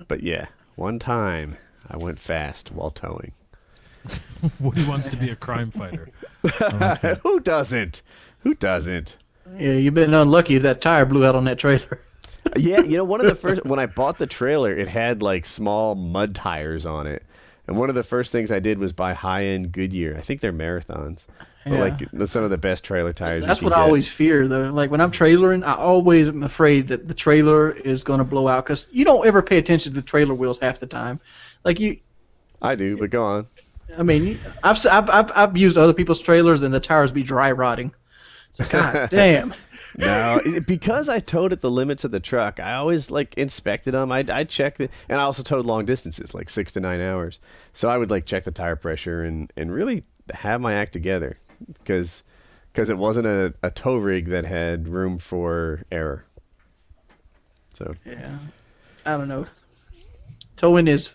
But, yeah. One time, I went fast while towing. Woody wants to be a crime fighter. Who doesn't? Yeah, you've been unlucky if that tire blew out on that trailer. Yeah, one of the first, when I bought the trailer, it had like small mud tires on it. And one of the first things I did was buy high-end Goodyear. I think they're marathons. But like some of the best trailer tires. That's what I always fear, though. Like when I'm trailering, I always am afraid that the trailer is going to blow out because you don't ever pay attention to the trailer wheels half the time. Like you. I do, but go on. I mean, I've used other people's trailers and the tires be dry rotting. So god damn. No, because I towed at the limits of the truck, I always like inspected them. I checked it, and I also towed long distances, like 6 to 9 hours. So I would like check the tire pressure and really have my act together. Because it wasn't a tow rig that had room for error. So yeah, I don't know. Towing is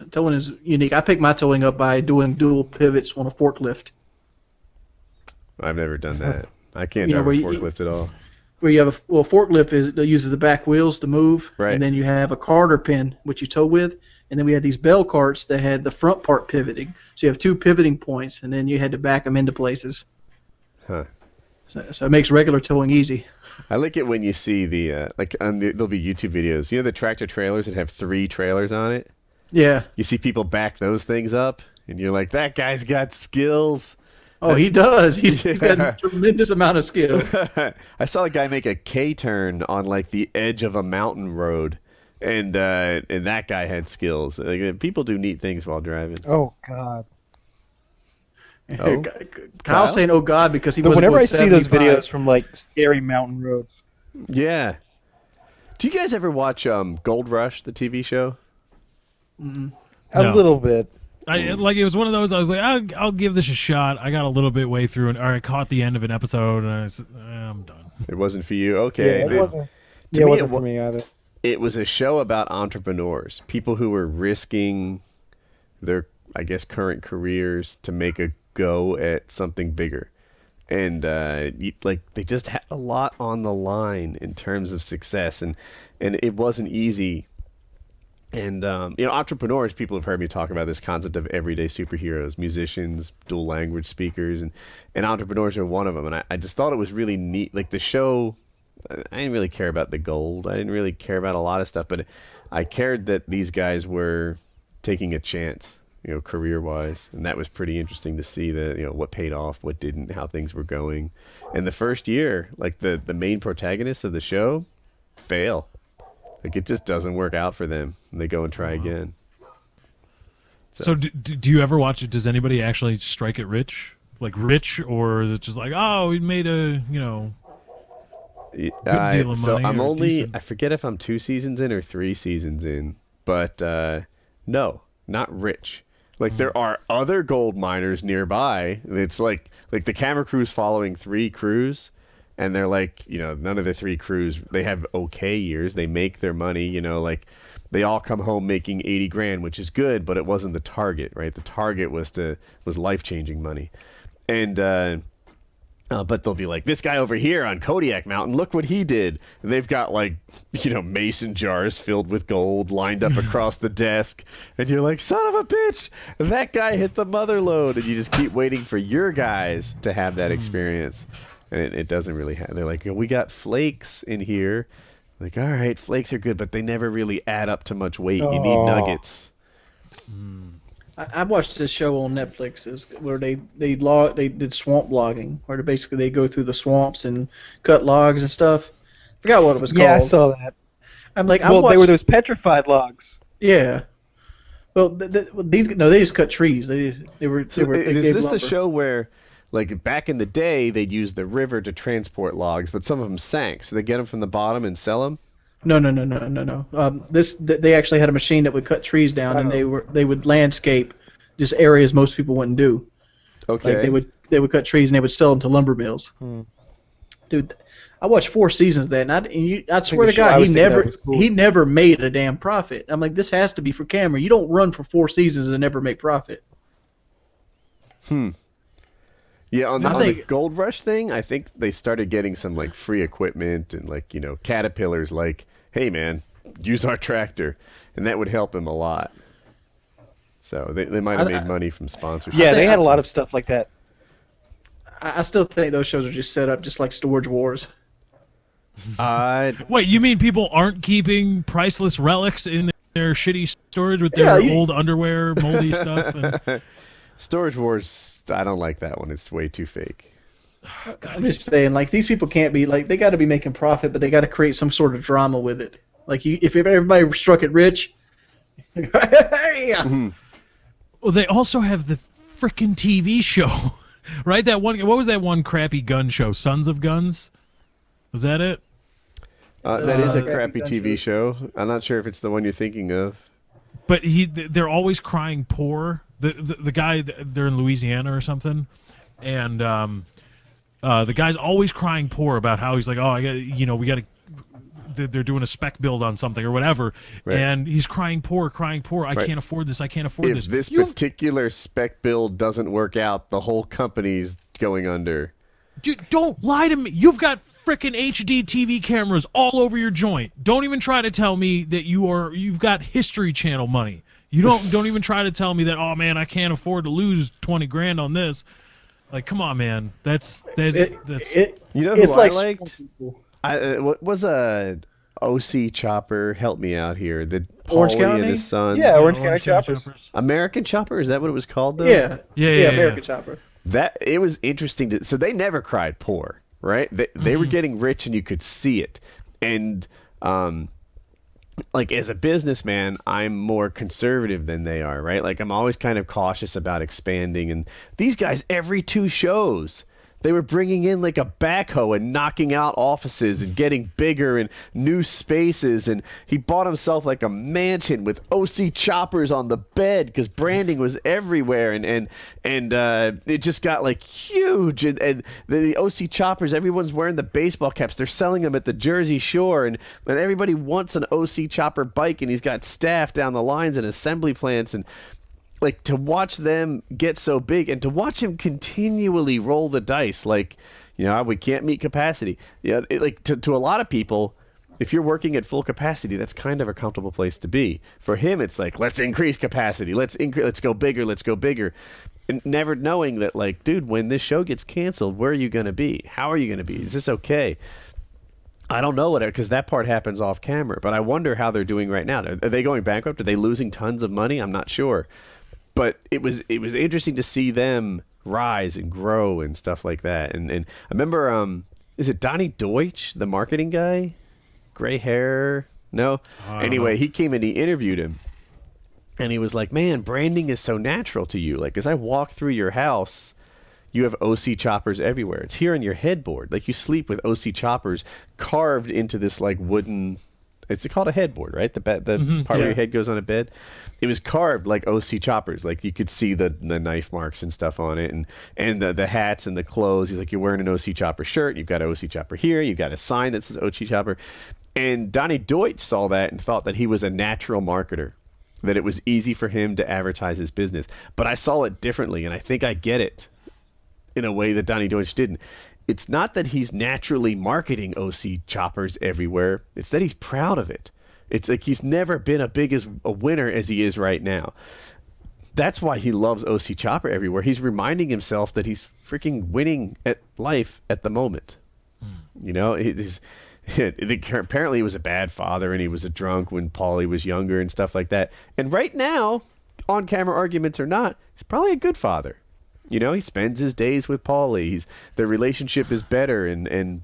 unique. I picked my towing up by doing dual pivots on a forklift. I've never done that. I can't drive a forklift at all. Where you have forklift uses the back wheels to move, right. And then you have a carter pin which you tow with, and then we had these bell carts that had the front part pivoting. So you have 2 pivoting points, and then you had to back them into places. Huh. So it makes regular towing easy. I like it when you see there'll be YouTube videos. You know the tractor trailers that have 3 trailers on it? Yeah. You see people back those things up, and you're like, that guy's got skills. Oh, he does. He's got a tremendous amount of skill. I saw a guy make a K-turn on like the edge of a mountain road, and that guy had skills. Like, people do neat things while driving. Oh God. Oh? Kyle's saying, "Oh God," because he was. Whenever I see those videos from like scary mountain roads. Yeah. Do you guys ever watch Gold Rush, the TV show? A little bit. It was one of those. I was like, I'll give this a shot. I got a little bit way through, and I caught the end of an episode, and I said, I'm done. It wasn't for you, okay? Yeah, it wasn't. It wasn't for me either. It was a show about entrepreneurs, people who were risking their, I guess, current careers to make a go at something bigger, and they just had a lot on the line in terms of success, and it wasn't easy. And entrepreneurs, people have heard me talk about this concept of everyday superheroes, musicians, dual language speakers, and entrepreneurs are one of them. And I just thought it was really neat. Like the show, I didn't really care about the gold. I didn't really care about a lot of stuff, but I cared that these guys were taking a chance, career-wise, and that was pretty interesting to see what paid off, what didn't, how things were going. And the first year, like the main protagonists of the show fail. Like it just doesn't work out for them. And they go and try again. So do you ever watch it? Does anybody actually strike it rich? Like rich, or is it just like, oh, we made a, good deal of money? So I'm only, I forget if I'm 2 seasons in or 3 seasons in, but no, not rich. Like there are other gold miners nearby. It's like the camera crew's following 3 crews. And they're like, none of the 3 crews, they have okay years. They make their money, like they all come home making 80 grand, which is good, but it wasn't the target, right? The target was life-changing money. And, but they'll be like, this guy over here on Kodiak Mountain, look what he did. And they've got like, mason jars filled with gold lined up across the desk. And you're like, son of a bitch, that guy hit the mother lode. And you just keep waiting for your guys to have that experience. And it doesn't really have. They're like, we got flakes in here. Like, all right, flakes are good, but they never really add up to much weight. You need nuggets. I watched this show on Netflix where they did swamp logging, where basically they go through the swamps and cut logs and stuff. Forgot what it was called. Yeah, I saw that. I'm like, they were those petrified logs. Yeah. Well, they just cut trees. Is this the show where? Like back in the day, they'd use the river to transport logs, but some of them sank. So they get them from the bottom and sell them. No. They actually had a machine that would cut trees down, and they would landscape just areas most people wouldn't do. Okay. Like they would cut trees and they would sell them to lumber mills. Dude, I watched 4 seasons of that, and I swear to God, he never made a damn profit. I'm like, this has to be for camera. You don't run for 4 seasons and never make profit. Yeah, on the Gold Rush thing, I think they started getting some like free equipment and like, Caterpillar's like, hey man, use our tractor, and that would help him a lot. So they might have made money from sponsorship. Yeah, they had a lot of stuff like that. I still think those shows are just set up just like Storage Wars. Wait, you mean people aren't keeping priceless relics in their shitty storage with their old underwear, moldy stuff? And... Storage Wars, I don't like that one. It's way too fake. I'm just saying, like, these people can't be, like, they got to be making profit, but they got to create some sort of drama with it. Like, if everybody struck it rich, Well, they also have the frickin' TV show, right? That one, what was that one crappy gun show? Sons of Guns? Was that it? That is a crappy TV show. I'm not sure if it's the one you're thinking of. But they're always crying poor. The guy, they're in Louisiana or something, and the guy's always crying poor about how he's like, oh, we got to. They're doing a spec build on something or whatever, right. And he's crying poor. I can't afford this. If this particular spec build doesn't work out, the whole company's going under. Dude, don't lie to me. You've got frickin' HD TV cameras all over your joint. Don't even try to tell me that you've got History Channel money. You don't even try to tell me that, oh man, I can't afford to lose 20 grand on this. Like, come on, man. That's you know who I liked? What was a OC Chopper? Help me out here. The Orange Paulie County and his son. Yeah, Orange County Choppers. American Chopper, is that what it was called though? Yeah, American Chopper. That it was interesting so they never cried poor, right? They were getting rich and you could see it. And like as a businessman, I'm more conservative than they are, right? Like I'm always kind of cautious about expanding, and these guys every 2 shows they were bringing in like a backhoe and knocking out offices and getting bigger and new spaces, and he bought himself like a mansion with OC Choppers on the bed because branding was everywhere, and it just got like huge, and the OC Choppers, everyone's wearing the baseball caps, they're selling them at the Jersey Shore, and everybody wants an OC Chopper bike, and he's got staff down the lines and assembly plants, and like to watch them get so big and to watch him continually roll the dice, like, we can't meet capacity. Yeah, like to a lot of people, if you're working at full capacity, that's kind of a comfortable place to be. For him, it's like, let's increase capacity. Let's go bigger. Let's go bigger. And never knowing that, like, dude, when this show gets canceled, where are you going to be? How are you going to be? Is this okay? I don't know because that part happens off camera. But I wonder how they're doing right now. Are they going bankrupt? Are they losing tons of money? I'm not sure. But it was interesting to see them rise and grow and stuff like that. And I remember, is it Donnie Deutsch, the marketing guy? Gray hair? No? Anyway, he came and he interviewed him. And he was like, man, branding is so natural to you. Like, as I walk through your house, you have OC choppers everywhere. It's here on your headboard. Like, you sleep with OC choppers carved into this, like, wooden... It's called a headboard, right? The part where your head goes on a bed. It was carved like OC choppers. Like, you could see the knife marks and stuff on it, and the hats and the clothes. He's like, you're wearing an OC chopper shirt. You've got an OC chopper here. You've got a sign that says OC chopper. And Donnie Deutsch saw that and thought that he was a natural marketer, that it was easy for him to advertise his business. But I saw it differently, and I think I get it in a way that Donnie Deutsch didn't. It's not that he's naturally marketing OC choppers everywhere. It's that he's proud of it. It's like he's never been a winner as he is right now. That's why he loves OC chopper everywhere. He's reminding himself that he's freaking winning at life at the moment. You know, apparently he was a bad father and he was a drunk when Paulie was younger and stuff like that. And right now, on-camera arguments or not, he's probably a good father. You know, he spends his days with Paulie. Their relationship is better, and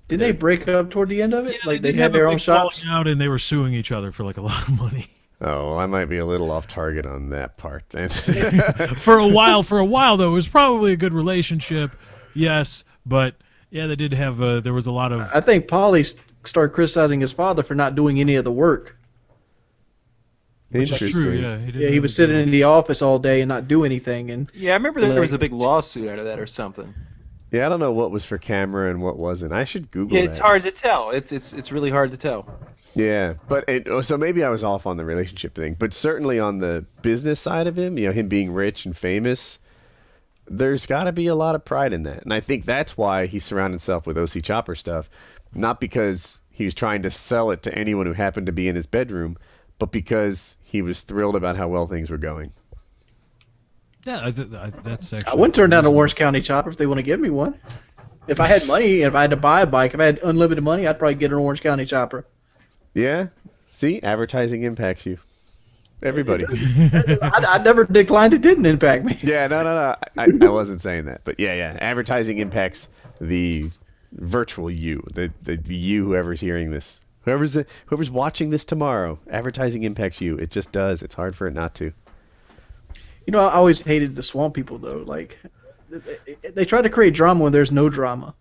did they break up toward the end of it? Yeah, like they had their own shops out, and they were suing each other for like a lot of money. Oh, well, I might be a little off target on that part then. For a while though, it was probably a good relationship. Yes, but yeah, they did have. There was a lot of. I think Paulie started criticizing his father for not doing any of the work. Interesting. True, yeah. He was sitting in the office all day and not do anything. And yeah, I remember there was a big lawsuit out of that or something. Yeah, I don't know what was for camera and what wasn't. I should Google Yeah, that. it's hard to tell. It's really hard to tell. Yeah, but so maybe I was off on the relationship thing, but certainly on the business side of him, you know, him being rich and famous, there's got to be a lot of pride in that. And I think that's why he surrounded himself with OC Chopper stuff, not because he was trying to sell it to anyone who happened to be in his bedroom, but because he was thrilled about how well things were going. Yeah, that's actually. I wouldn't turn down an Orange County chopper if they want to give me one. If I had money, if I had to buy a bike, if I had unlimited money, I'd probably get an Orange County chopper. Yeah? See? Advertising impacts you. Everybody. I never declined it didn't impact me. Yeah, no. I wasn't saying that. But yeah. Advertising impacts the virtual you, the you, whoever's hearing this. Whoever's watching this tomorrow, advertising impacts you. It just does. It's hard for it not to. You know, I always hated the swamp people, though. Like, they try to create drama when there's no drama.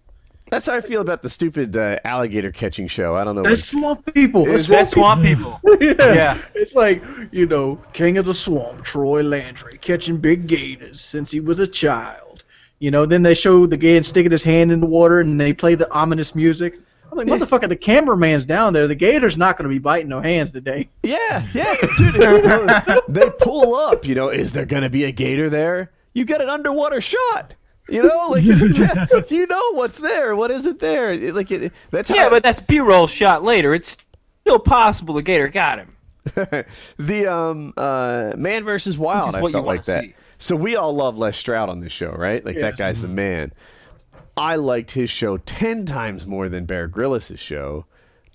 That's how I feel about the stupid alligator catching show. I don't know. That's swamp people. That's swamp people. Yeah. It's like, you know, King of the Swamp, Troy Landry, catching big gators since he was a child. You know, then they show the guy sticking his hand in the water, and they play the ominous music. I'm like, motherfucker, the cameraman's down there. The gator's not going to be biting no hands today. Yeah, dude. They pull up, you know, is there going to be a gator there? You get an underwater shot. You know, like, you know what's there, what isn't there. That's how. Yeah, but that's B-roll shot later. It's still possible the gator got him. The Man vs. Wild, I felt like that. See. So we all love Les Stroud on this show, right? Like, that guy's the man. I liked his show 10 times more than Bear Grylls' show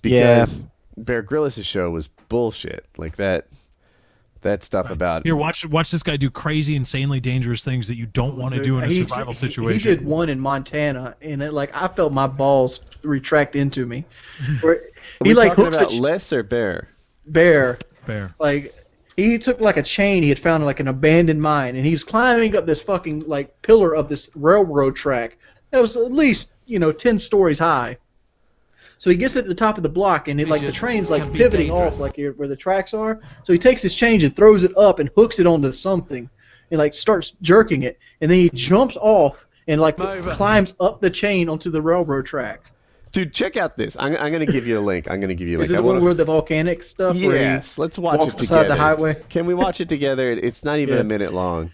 because Bear Grylls' show was bullshit. Like that stuff about... Here, watch this guy do crazy, insanely dangerous things that you don't want to do in a survival situation. He did one in Montana, and I felt my balls retract into me. Are we talking about Les or Bear? Bear. Like, he took like a chain he had found in like an abandoned mine, and he's climbing up this fucking like pillar of this railroad track. That was at least, 10 stories high. So he gets at the top of the block, and the train's like pivoting off like where the tracks are. So he takes his chain and throws it up and hooks it onto something, and like starts jerking it, and then he jumps off and like climbs up the chain onto the railroad tracks. Dude, check out this. I'm going to give you a link. Is it the one where the volcanic stuff? Yes, let's watch it together. Beside the highway. Can we watch it together? It's not even a minute long.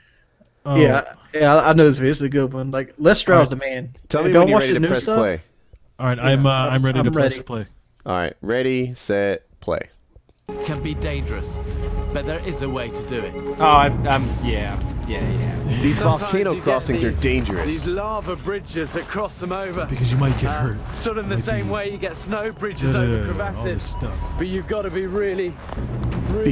Oh. Yeah, I know this is a good one. Like Les Stroud's the man. Tell me when you're ready to press play. All right, I'm ready to press play. All right, ready, set, play. Can be dangerous, but there is a way to do it. Oh, yeah. These Sometimes volcano you get crossings are these dangerous. lava bridges that cross them over. Because you might get hurt. Sort of in the Might same be- way you get snow bridges all over this crevasses. stuff. But you've got to be really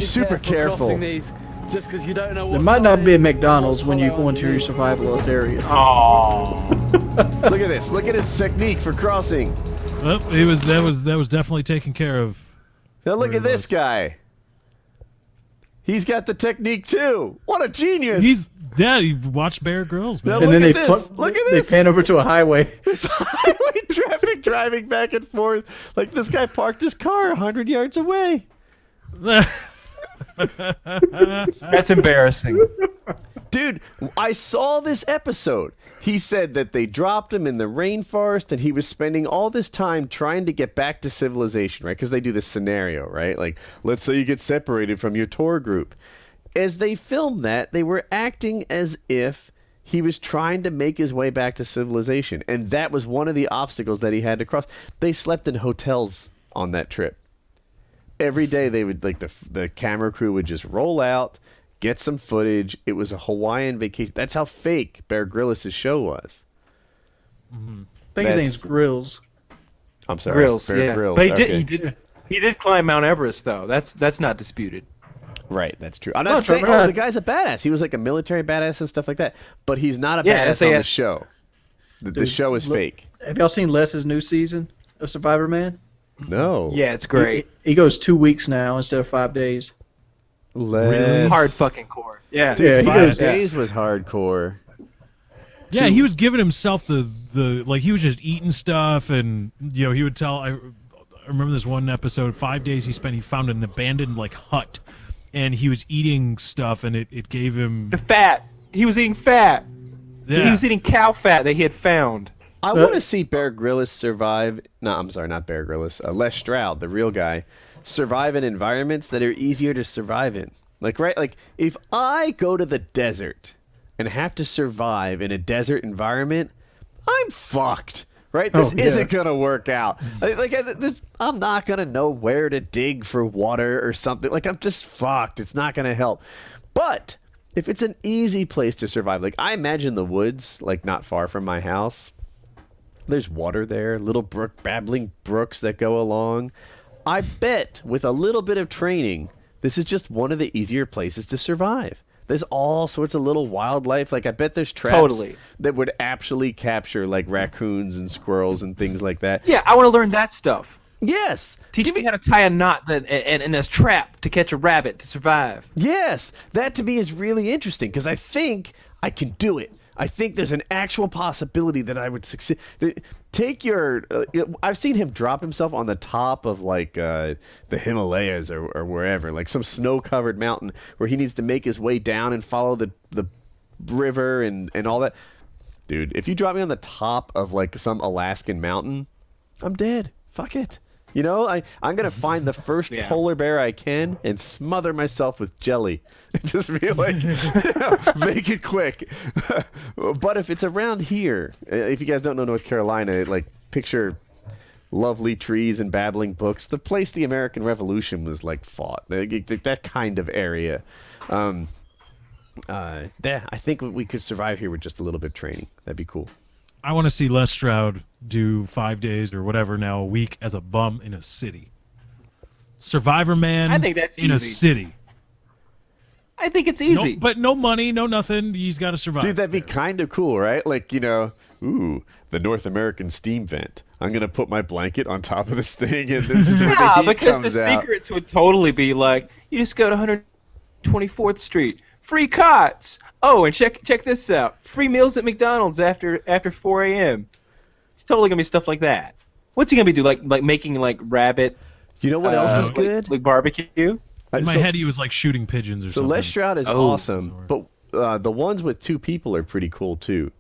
super careful. crossing these, just because you don't know what There might not side be a is, McDonald's when you follow go into your underneath. survivalist area. Oh. Look at this. Look at his technique for crossing. Well, that was definitely taken care of. Now look Where at he this was. guy. He's got the technique too. What a genius! You watch Bear Grylls, man. Now And look then at they this. Look at this. They pan over to a highway. This highway traffic driving back and forth. Like this guy parked his car 100 yards away. That's embarrassing. Dude, I saw this episode. He said that they dropped him in the rainforest and he was spending all this time trying to get back to civilization, right? Because they do this scenario, right? Like, let's say you get separated from your tour group. As they filmed that, they were acting as if he was trying to make his way back to civilization. And that was one of the obstacles that he had to cross. They slept in hotels on that trip. Every day they would, like, the camera crew would just roll out, get some footage. It was a Hawaiian vacation. That's how fake Bear Grylls' show was. I think his name's Grills. I'm sorry. Grills, Bear yeah. Grylls. But he okay. did climb Mount Everest though. That's not disputed. Right, that's true. I'm not saying the guy's a badass. He was like a military badass and stuff like that. But he's not a badass on the show. The show is fake. Have y'all seen Les's new season of Survivor Man? No. Yeah, it's great. He goes 2 weeks now instead of 5 days. Les. Hard fucking core. Yeah. Dude, Yeah, he 5 goes- days was hardcore. Yeah, he was giving himself the like he was just eating stuff, and he would tell. I remember this one episode. 5 days he spent. He found an abandoned like hut, and he was eating stuff, and it gave him The fat. He was eating fat. Yeah. He was eating cow fat that he had found. I want to see Bear Grylls survive. No, I'm sorry, not Bear Grylls. Les Stroud, the real guy, survive in environments that are easier to survive in. Like if I go to the desert and have to survive in a desert environment, I'm fucked. Right? This isn't gonna work out. I'm not gonna know where to dig for water or something. Like I'm just fucked. It's not gonna help. But if it's an easy place to survive, like I imagine the woods, like not far from my house. There's water there, little babbling brooks that go along. I bet with a little bit of training, this is just one of the easier places to survive. There's all sorts of little wildlife. Like I bet there's traps that would actually capture like raccoons and squirrels and things like that. Yeah, I want to learn that stuff. Yes. Teach me how to tie a knot and a trap to catch a rabbit to survive. Yes. That to me is really interesting because I think I can do it. I think there's an actual possibility that I would succeed. Take your... I've seen him drop himself on the top of, like, the Himalayas or wherever, like some snow-covered mountain where he needs to make his way down and follow the river and all that. Dude, if you drop me on the top of, like, some Alaskan mountain, I'm dead. Fuck it. You know, I'm going to find the first polar bear I can and smother myself with jelly. Just be like, make it quick. But if it's around here, if you guys don't know North Carolina, like picture lovely trees and babbling books, the place the American Revolution was like fought, that kind of area. I think we could survive here with just a little bit of training. That'd be cool. I want to see Les Stroud do 5 days or whatever now a week as a bum in a city. Survivor Man I think that's in a easy. city. I think it's easy. But no money, no nothing. He's got to survive. Dude, that'd be kind of cool, right? Like, the North American steam vent. I'm going to put my blanket on top of this thing and this is where the heat because comes the out. secrets would totally be like, you just go to 124th Street. Free cots. Oh, and check this out. Free meals at McDonald's after 4 a.m. It's totally gonna be stuff like that. What's he gonna be do? Like making like rabbit? You know what else is good? Like barbecue. In my head, he was like shooting pigeons or So something. Les Stroud is awesome, but the ones with 2 people are pretty cool too.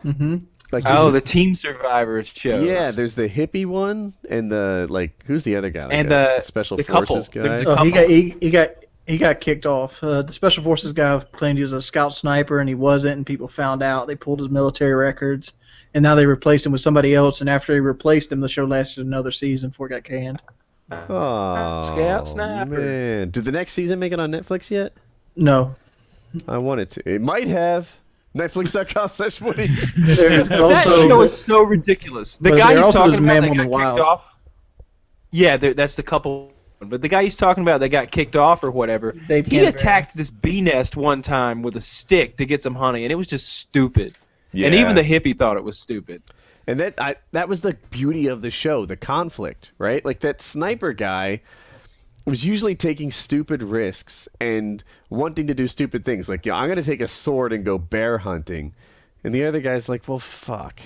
Mm-hmm. Like the Team Survivors shows. Yeah, there's the hippie one and the who's the other guy? Like And a special the forces couple. guy. There's a Oh, he got He got kicked off. The Special Forces guy claimed he was a scout sniper, and he wasn't, and people found out. They pulled his military records, and now they replaced him with somebody else, and after they replaced him, the show lasted another season before it got canned. Oh, Scout sniper. man. Did the next season make it on Netflix yet? No. I want it to. It might have. Netflix.com/Woody. There's That also, show is so ridiculous. The but guy there he's also talking is about Man, that Woman, got Wild. kicked off. Yeah, that's the couple. But the guy he's talking about that got kicked off or whatever, Dave he Canterbury. attacked this bee nest one time with a stick to get some honey, and it was just stupid. Yeah. And even the hippie thought it was stupid. And that was the beauty of the show, the conflict, right? Like that sniper guy was usually taking stupid risks and wanting to do stupid things. Like, I'm going to take a sword and go bear hunting. And the other guy's like, well, fuck.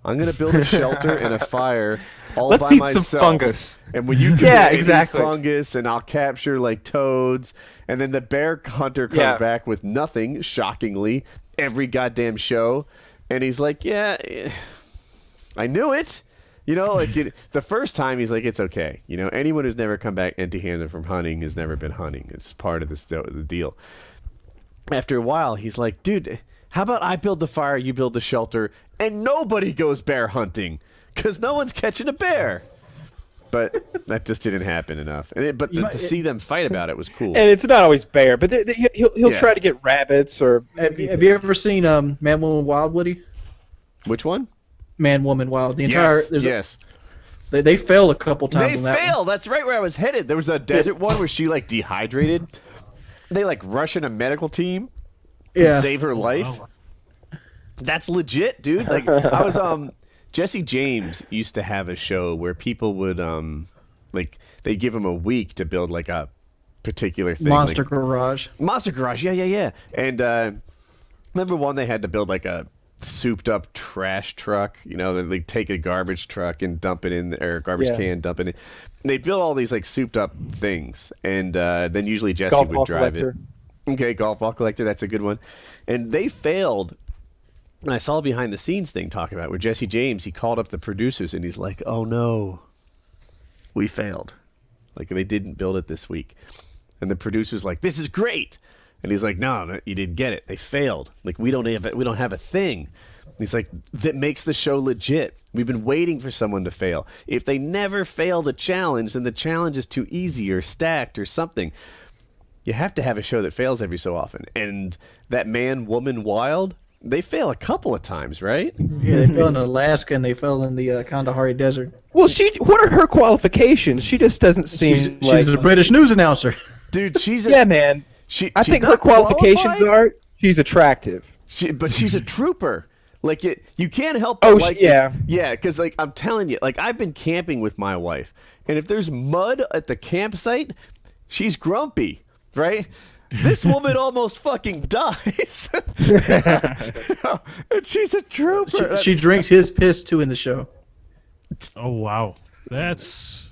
I'm going to build a shelter and a fire all Let's by eat myself. some fungus. And when you Yeah, eat exactly. fungus, and I'll capture like toads. And then the bear hunter comes back with nothing, shockingly, every goddamn show. And he's like, yeah, I knew it. You know, like the first time he's like, it's okay. You know, anyone who's never come back empty-handed from hunting has never been hunting. It's part of the deal. After a while, he's like, dude, how about I build the fire, you build the shelter, and nobody goes bear hunting because no one's catching a bear. But that just didn't happen enough. And to see them fight about it was cool. And it's not always bear, but he'll Yeah. try to get rabbits or. Have you ever seen Man, Woman, Wild, Woody? Which one? Man, Woman, Wild. The entire Yes. They failed a couple times They on that failed. one. That's right where I was headed. There was a desert one where she like dehydrated. They like rush in a medical team and Yeah. save her life. That's legit, dude. Like I was Jesse James used to have a show where people would like they'd give him a week to build like a particular thing. Monster like, Garage. Monster Garage, yeah. And remember one they had to build like a souped up trash truck, you know, they take a garbage truck and dump it in or a garbage can, dump it in. And they build all these like souped up things, and then usually Jesse Golf would ball drive collector. it. Okay, golf ball collector, that's a good one. And they failed. And I saw a behind the scenes thing talking about it, where Jesse James, he called up the producers and he's like, "Oh no, we failed. Like they didn't build it this week." And the producer's like, "This is great." And he's like, no, you didn't get it. They failed. Like we don't have a thing. And he's like, that makes the show legit. We've been waiting for someone to fail. If they never fail the challenge, then the challenge is too easy or stacked or something. You have to have a show that fails every so often. And that Man, Woman, Wild, they fail a couple of times, right? Yeah, they fell in Alaska and they fell in the Kandahari Desert. Well, what are her qualifications? She just doesn't seem like. She's a British news announcer. Dude, she's Yeah, man. I think her qualifications are she's attractive. But she's a trooper. Like you can't help but like yeah. Yeah, because like I'm telling you, like I've been camping with my wife, and if there's mud at the campsite, she's grumpy, right? This woman almost fucking dies. And she's a trooper. She drinks his piss too in the show. Oh wow, that's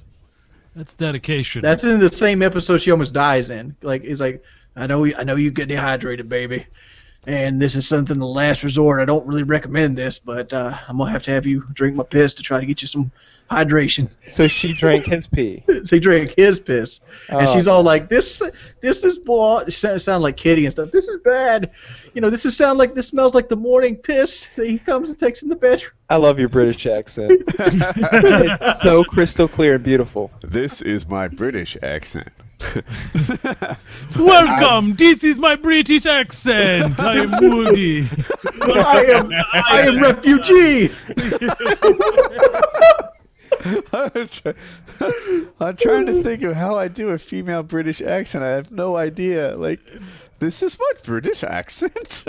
dedication. That's in the same episode she almost dies in. Like he's like, I know you get dehydrated, baby, and this is something the last resort. I don't really recommend this, but I'm gonna have to have you drink my piss to try to get you some hydration. So she drank his pee. So he drank his piss, and she's all like, "This is bull." Sound like Kitty and stuff. This is bad. You know, this smells like the morning piss that he comes and takes in the bedroom. I love your British accent. It's so crystal clear and beautiful. This is my British accent. Welcome. This is my British accent. I am Woody. I am refugee. I'm trying to think of how I do a female British accent. I have no idea. Like, this is my British accent.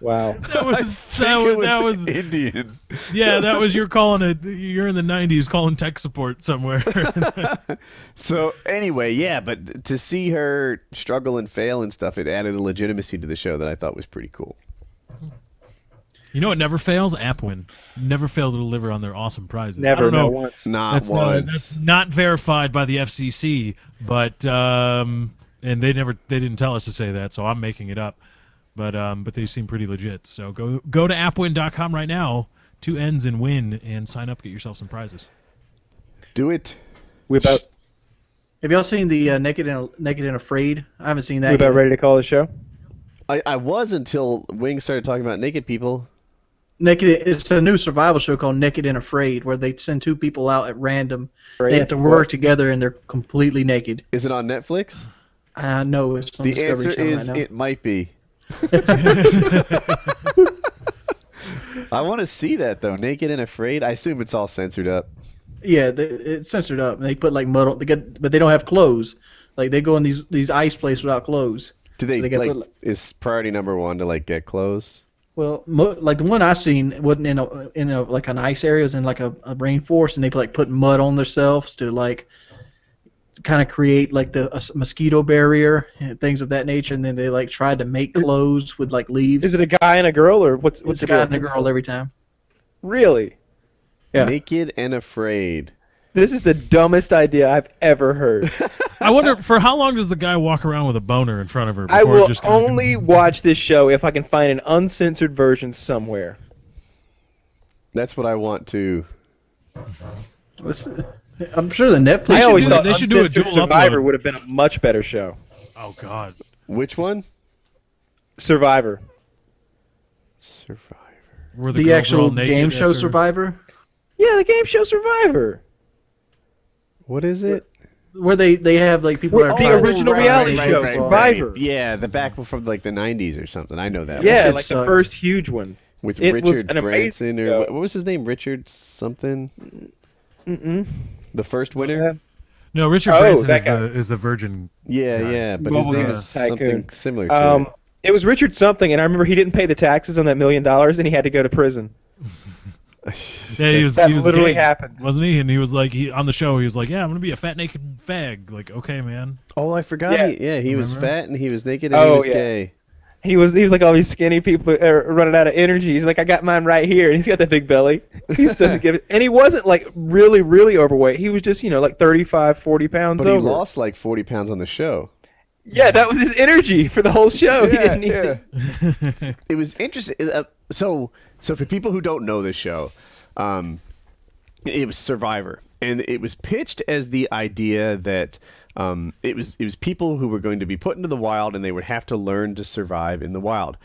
Wow. That was Indian. Yeah, that was you're in the 90s calling tech support somewhere. So anyway, yeah, but to see her struggle and fail and stuff, it added a legitimacy to the show that I thought was pretty cool. You know what never fails? Apwin. Never fail to deliver on their awesome prizes. Never, I don't know. not once. Not once. That's not verified by the FCC, but and they didn't tell us to say that, so I'm making it up. But they seem pretty legit. So go to appwin.com right now, 2 N's and win, and sign up, get yourself some prizes. Do it. We about Have y'all seen the Naked and Afraid? I haven't seen that. We about yet. ready to call the show? I was until Wing started talking about naked people. Naked. It's a new survival show called Naked and Afraid, where they send two people out at random. They have to work together, and they're completely naked. Is it on Netflix? No, it's on The Discovery answer Channel is right now. it might be. I want to see that though. Naked and Afraid. I assume it's all censored up. Yeah, it's censored up, and they put like mud on. But they don't have clothes. Like they go in these ice places without clothes. Do they, So they like? Is priority number one to like get clothes? Well, like the one I seen wasn't in a like an ice area, it was in like a rainforest, and they like put mud on themselves to like kind of create like a mosquito barrier and things of that nature, and then they like tried to make clothes with like leaves. Is it a guy and a girl, or what's It's the a guy deal? and a girl every time. Really? Yeah. Naked and Afraid. This is the dumbest idea I've ever heard. I wonder for how long does the guy walk around with a boner in front of her? I Before will it just kinda- only watch this show if I can find an uncensored version somewhere. That's what I want to. I'm sure the Netflix. I always do- thought they should do a Uncensored dual Survivor upload. would have been a much better show. Oh God. Which one? Survivor. Survivor. Where the girls are actual all naked game show after- Survivor, Yeah, the game show Survivor. What is it? where they have like people that are The fighting original for reality race show, and Survivor. Yeah, the back from like the 90s or something. I know that. Yeah, shit like the sucked. first huge one. With It was Richard an amazing Branson or show. what was his name? Richard something. Mm-mm. The first winner. No, Richard Oh, Branson that is the Virgin. Yeah, Guy. yeah, but What his was name it? is something Tycoon. similar to it. It was Richard something, and I remember he didn't pay the taxes on that $1 million, and he had to go to prison. Yeah, he was. That he was literally gay, happened. wasn't he? And he was like, on the show, he was like, "Yeah, I'm gonna be a fat naked fag." Like, okay, man. Oh, I forgot. Yeah. He was Remember? fat and he was naked and he Oh, was yeah. gay. He was like all these skinny people running out of energy. He's like, I got mine right here, and he's got that big belly. He just doesn't give it. And he wasn't like really, really overweight. He was just like 35, 40 pounds But he over. lost like 40 pounds on the show. Yeah, that was his energy for the whole show. He didn't need it. It was interesting. So for people who don't know this show, it was Survivor, and it was pitched as the idea that it was people who were going to be put into the wild, and they would have to learn to survive in the wild.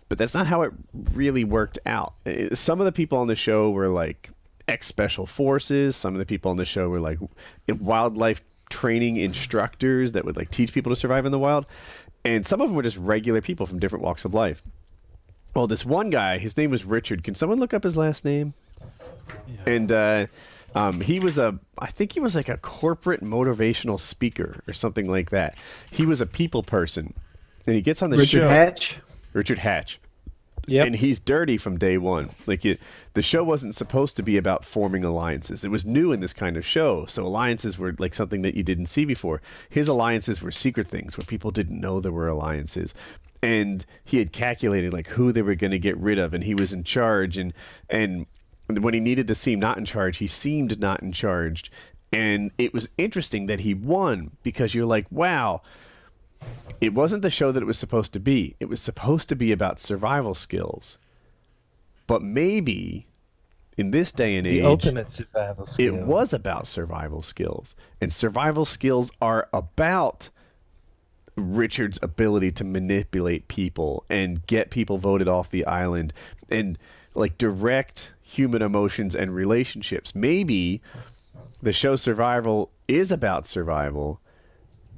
But that's not how it really worked out. Some of the people on the show were like ex-special forces. Some of the people on the show were like wildlife training instructors that would like teach people to survive in the wild, and some of them were just regular people from different walks of life. Well, this one guy, his name was Richard. Can someone look up his last name? Yeah. And he was I think he was like a corporate motivational speaker or something like that. He was a people person, and he gets on the show. Richard Hatch. Yep. And he's dirty from day one. Like the show wasn't supposed to be about forming alliances. It was new in this kind of show, so alliances were like something that you didn't see before. His alliances were secret things where people didn't know there were alliances. And he had calculated like who they were going to get rid of, and he was in charge. And when he needed to seem not in charge, he seemed not in charge. And it was interesting that he won, because you're like, wow. It wasn't the show that it was supposed to be. It was supposed to be about survival skills. But maybe in this day and age, The ultimate survival skill. it was about survival skills. And survival skills are about Richard's ability to manipulate people and get people voted off the island and like direct human emotions and relationships. Maybe the show Survival is about survival.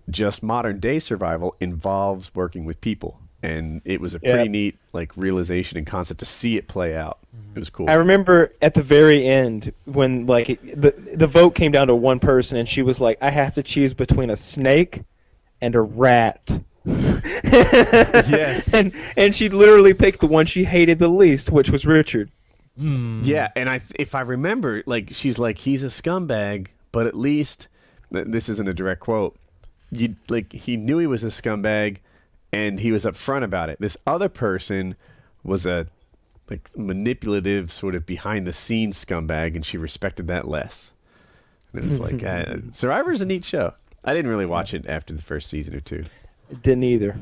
Just modern day survival involves working with people, and it was a pretty neat like realization and concept to see it play out. It was cool. I remember at the very end when like the vote came down to one person, and she was like, I have to choose between a snake and a rat. Yes. And she literally picked the one she hated the least, which was Richard. Yeah, and if I remember, like she's like, he's a scumbag, but at least this isn't a direct quote. He knew he was a scumbag, and he was upfront about it. This other person was a like manipulative, sort of behind the scenes scumbag, and she respected that less. And it was like Survivor's a neat show. I didn't really watch it after the first season or two. Didn't either.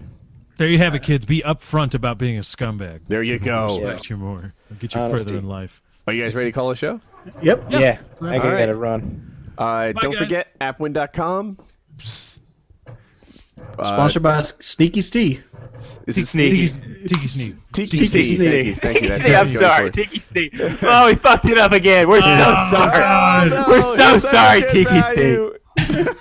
There you have it, kids. Be upfront about being a scumbag. There you go. Respect you more. It'll get you Honesty. further in life. Are you guys ready to call the show? Yep. Yeah, I All right. gotta run. Don't guys. forget appwin.com. Sponsored by Sneaky Steve. Is it Tiki Sneak. Tiki Steve. Thank you. That's See, what I I'm was going sorry, for. Tiki Steve. Oh, we fucked it up again. We're so sorry. No, We're so you're sorry, not Tiki getting Steve. value.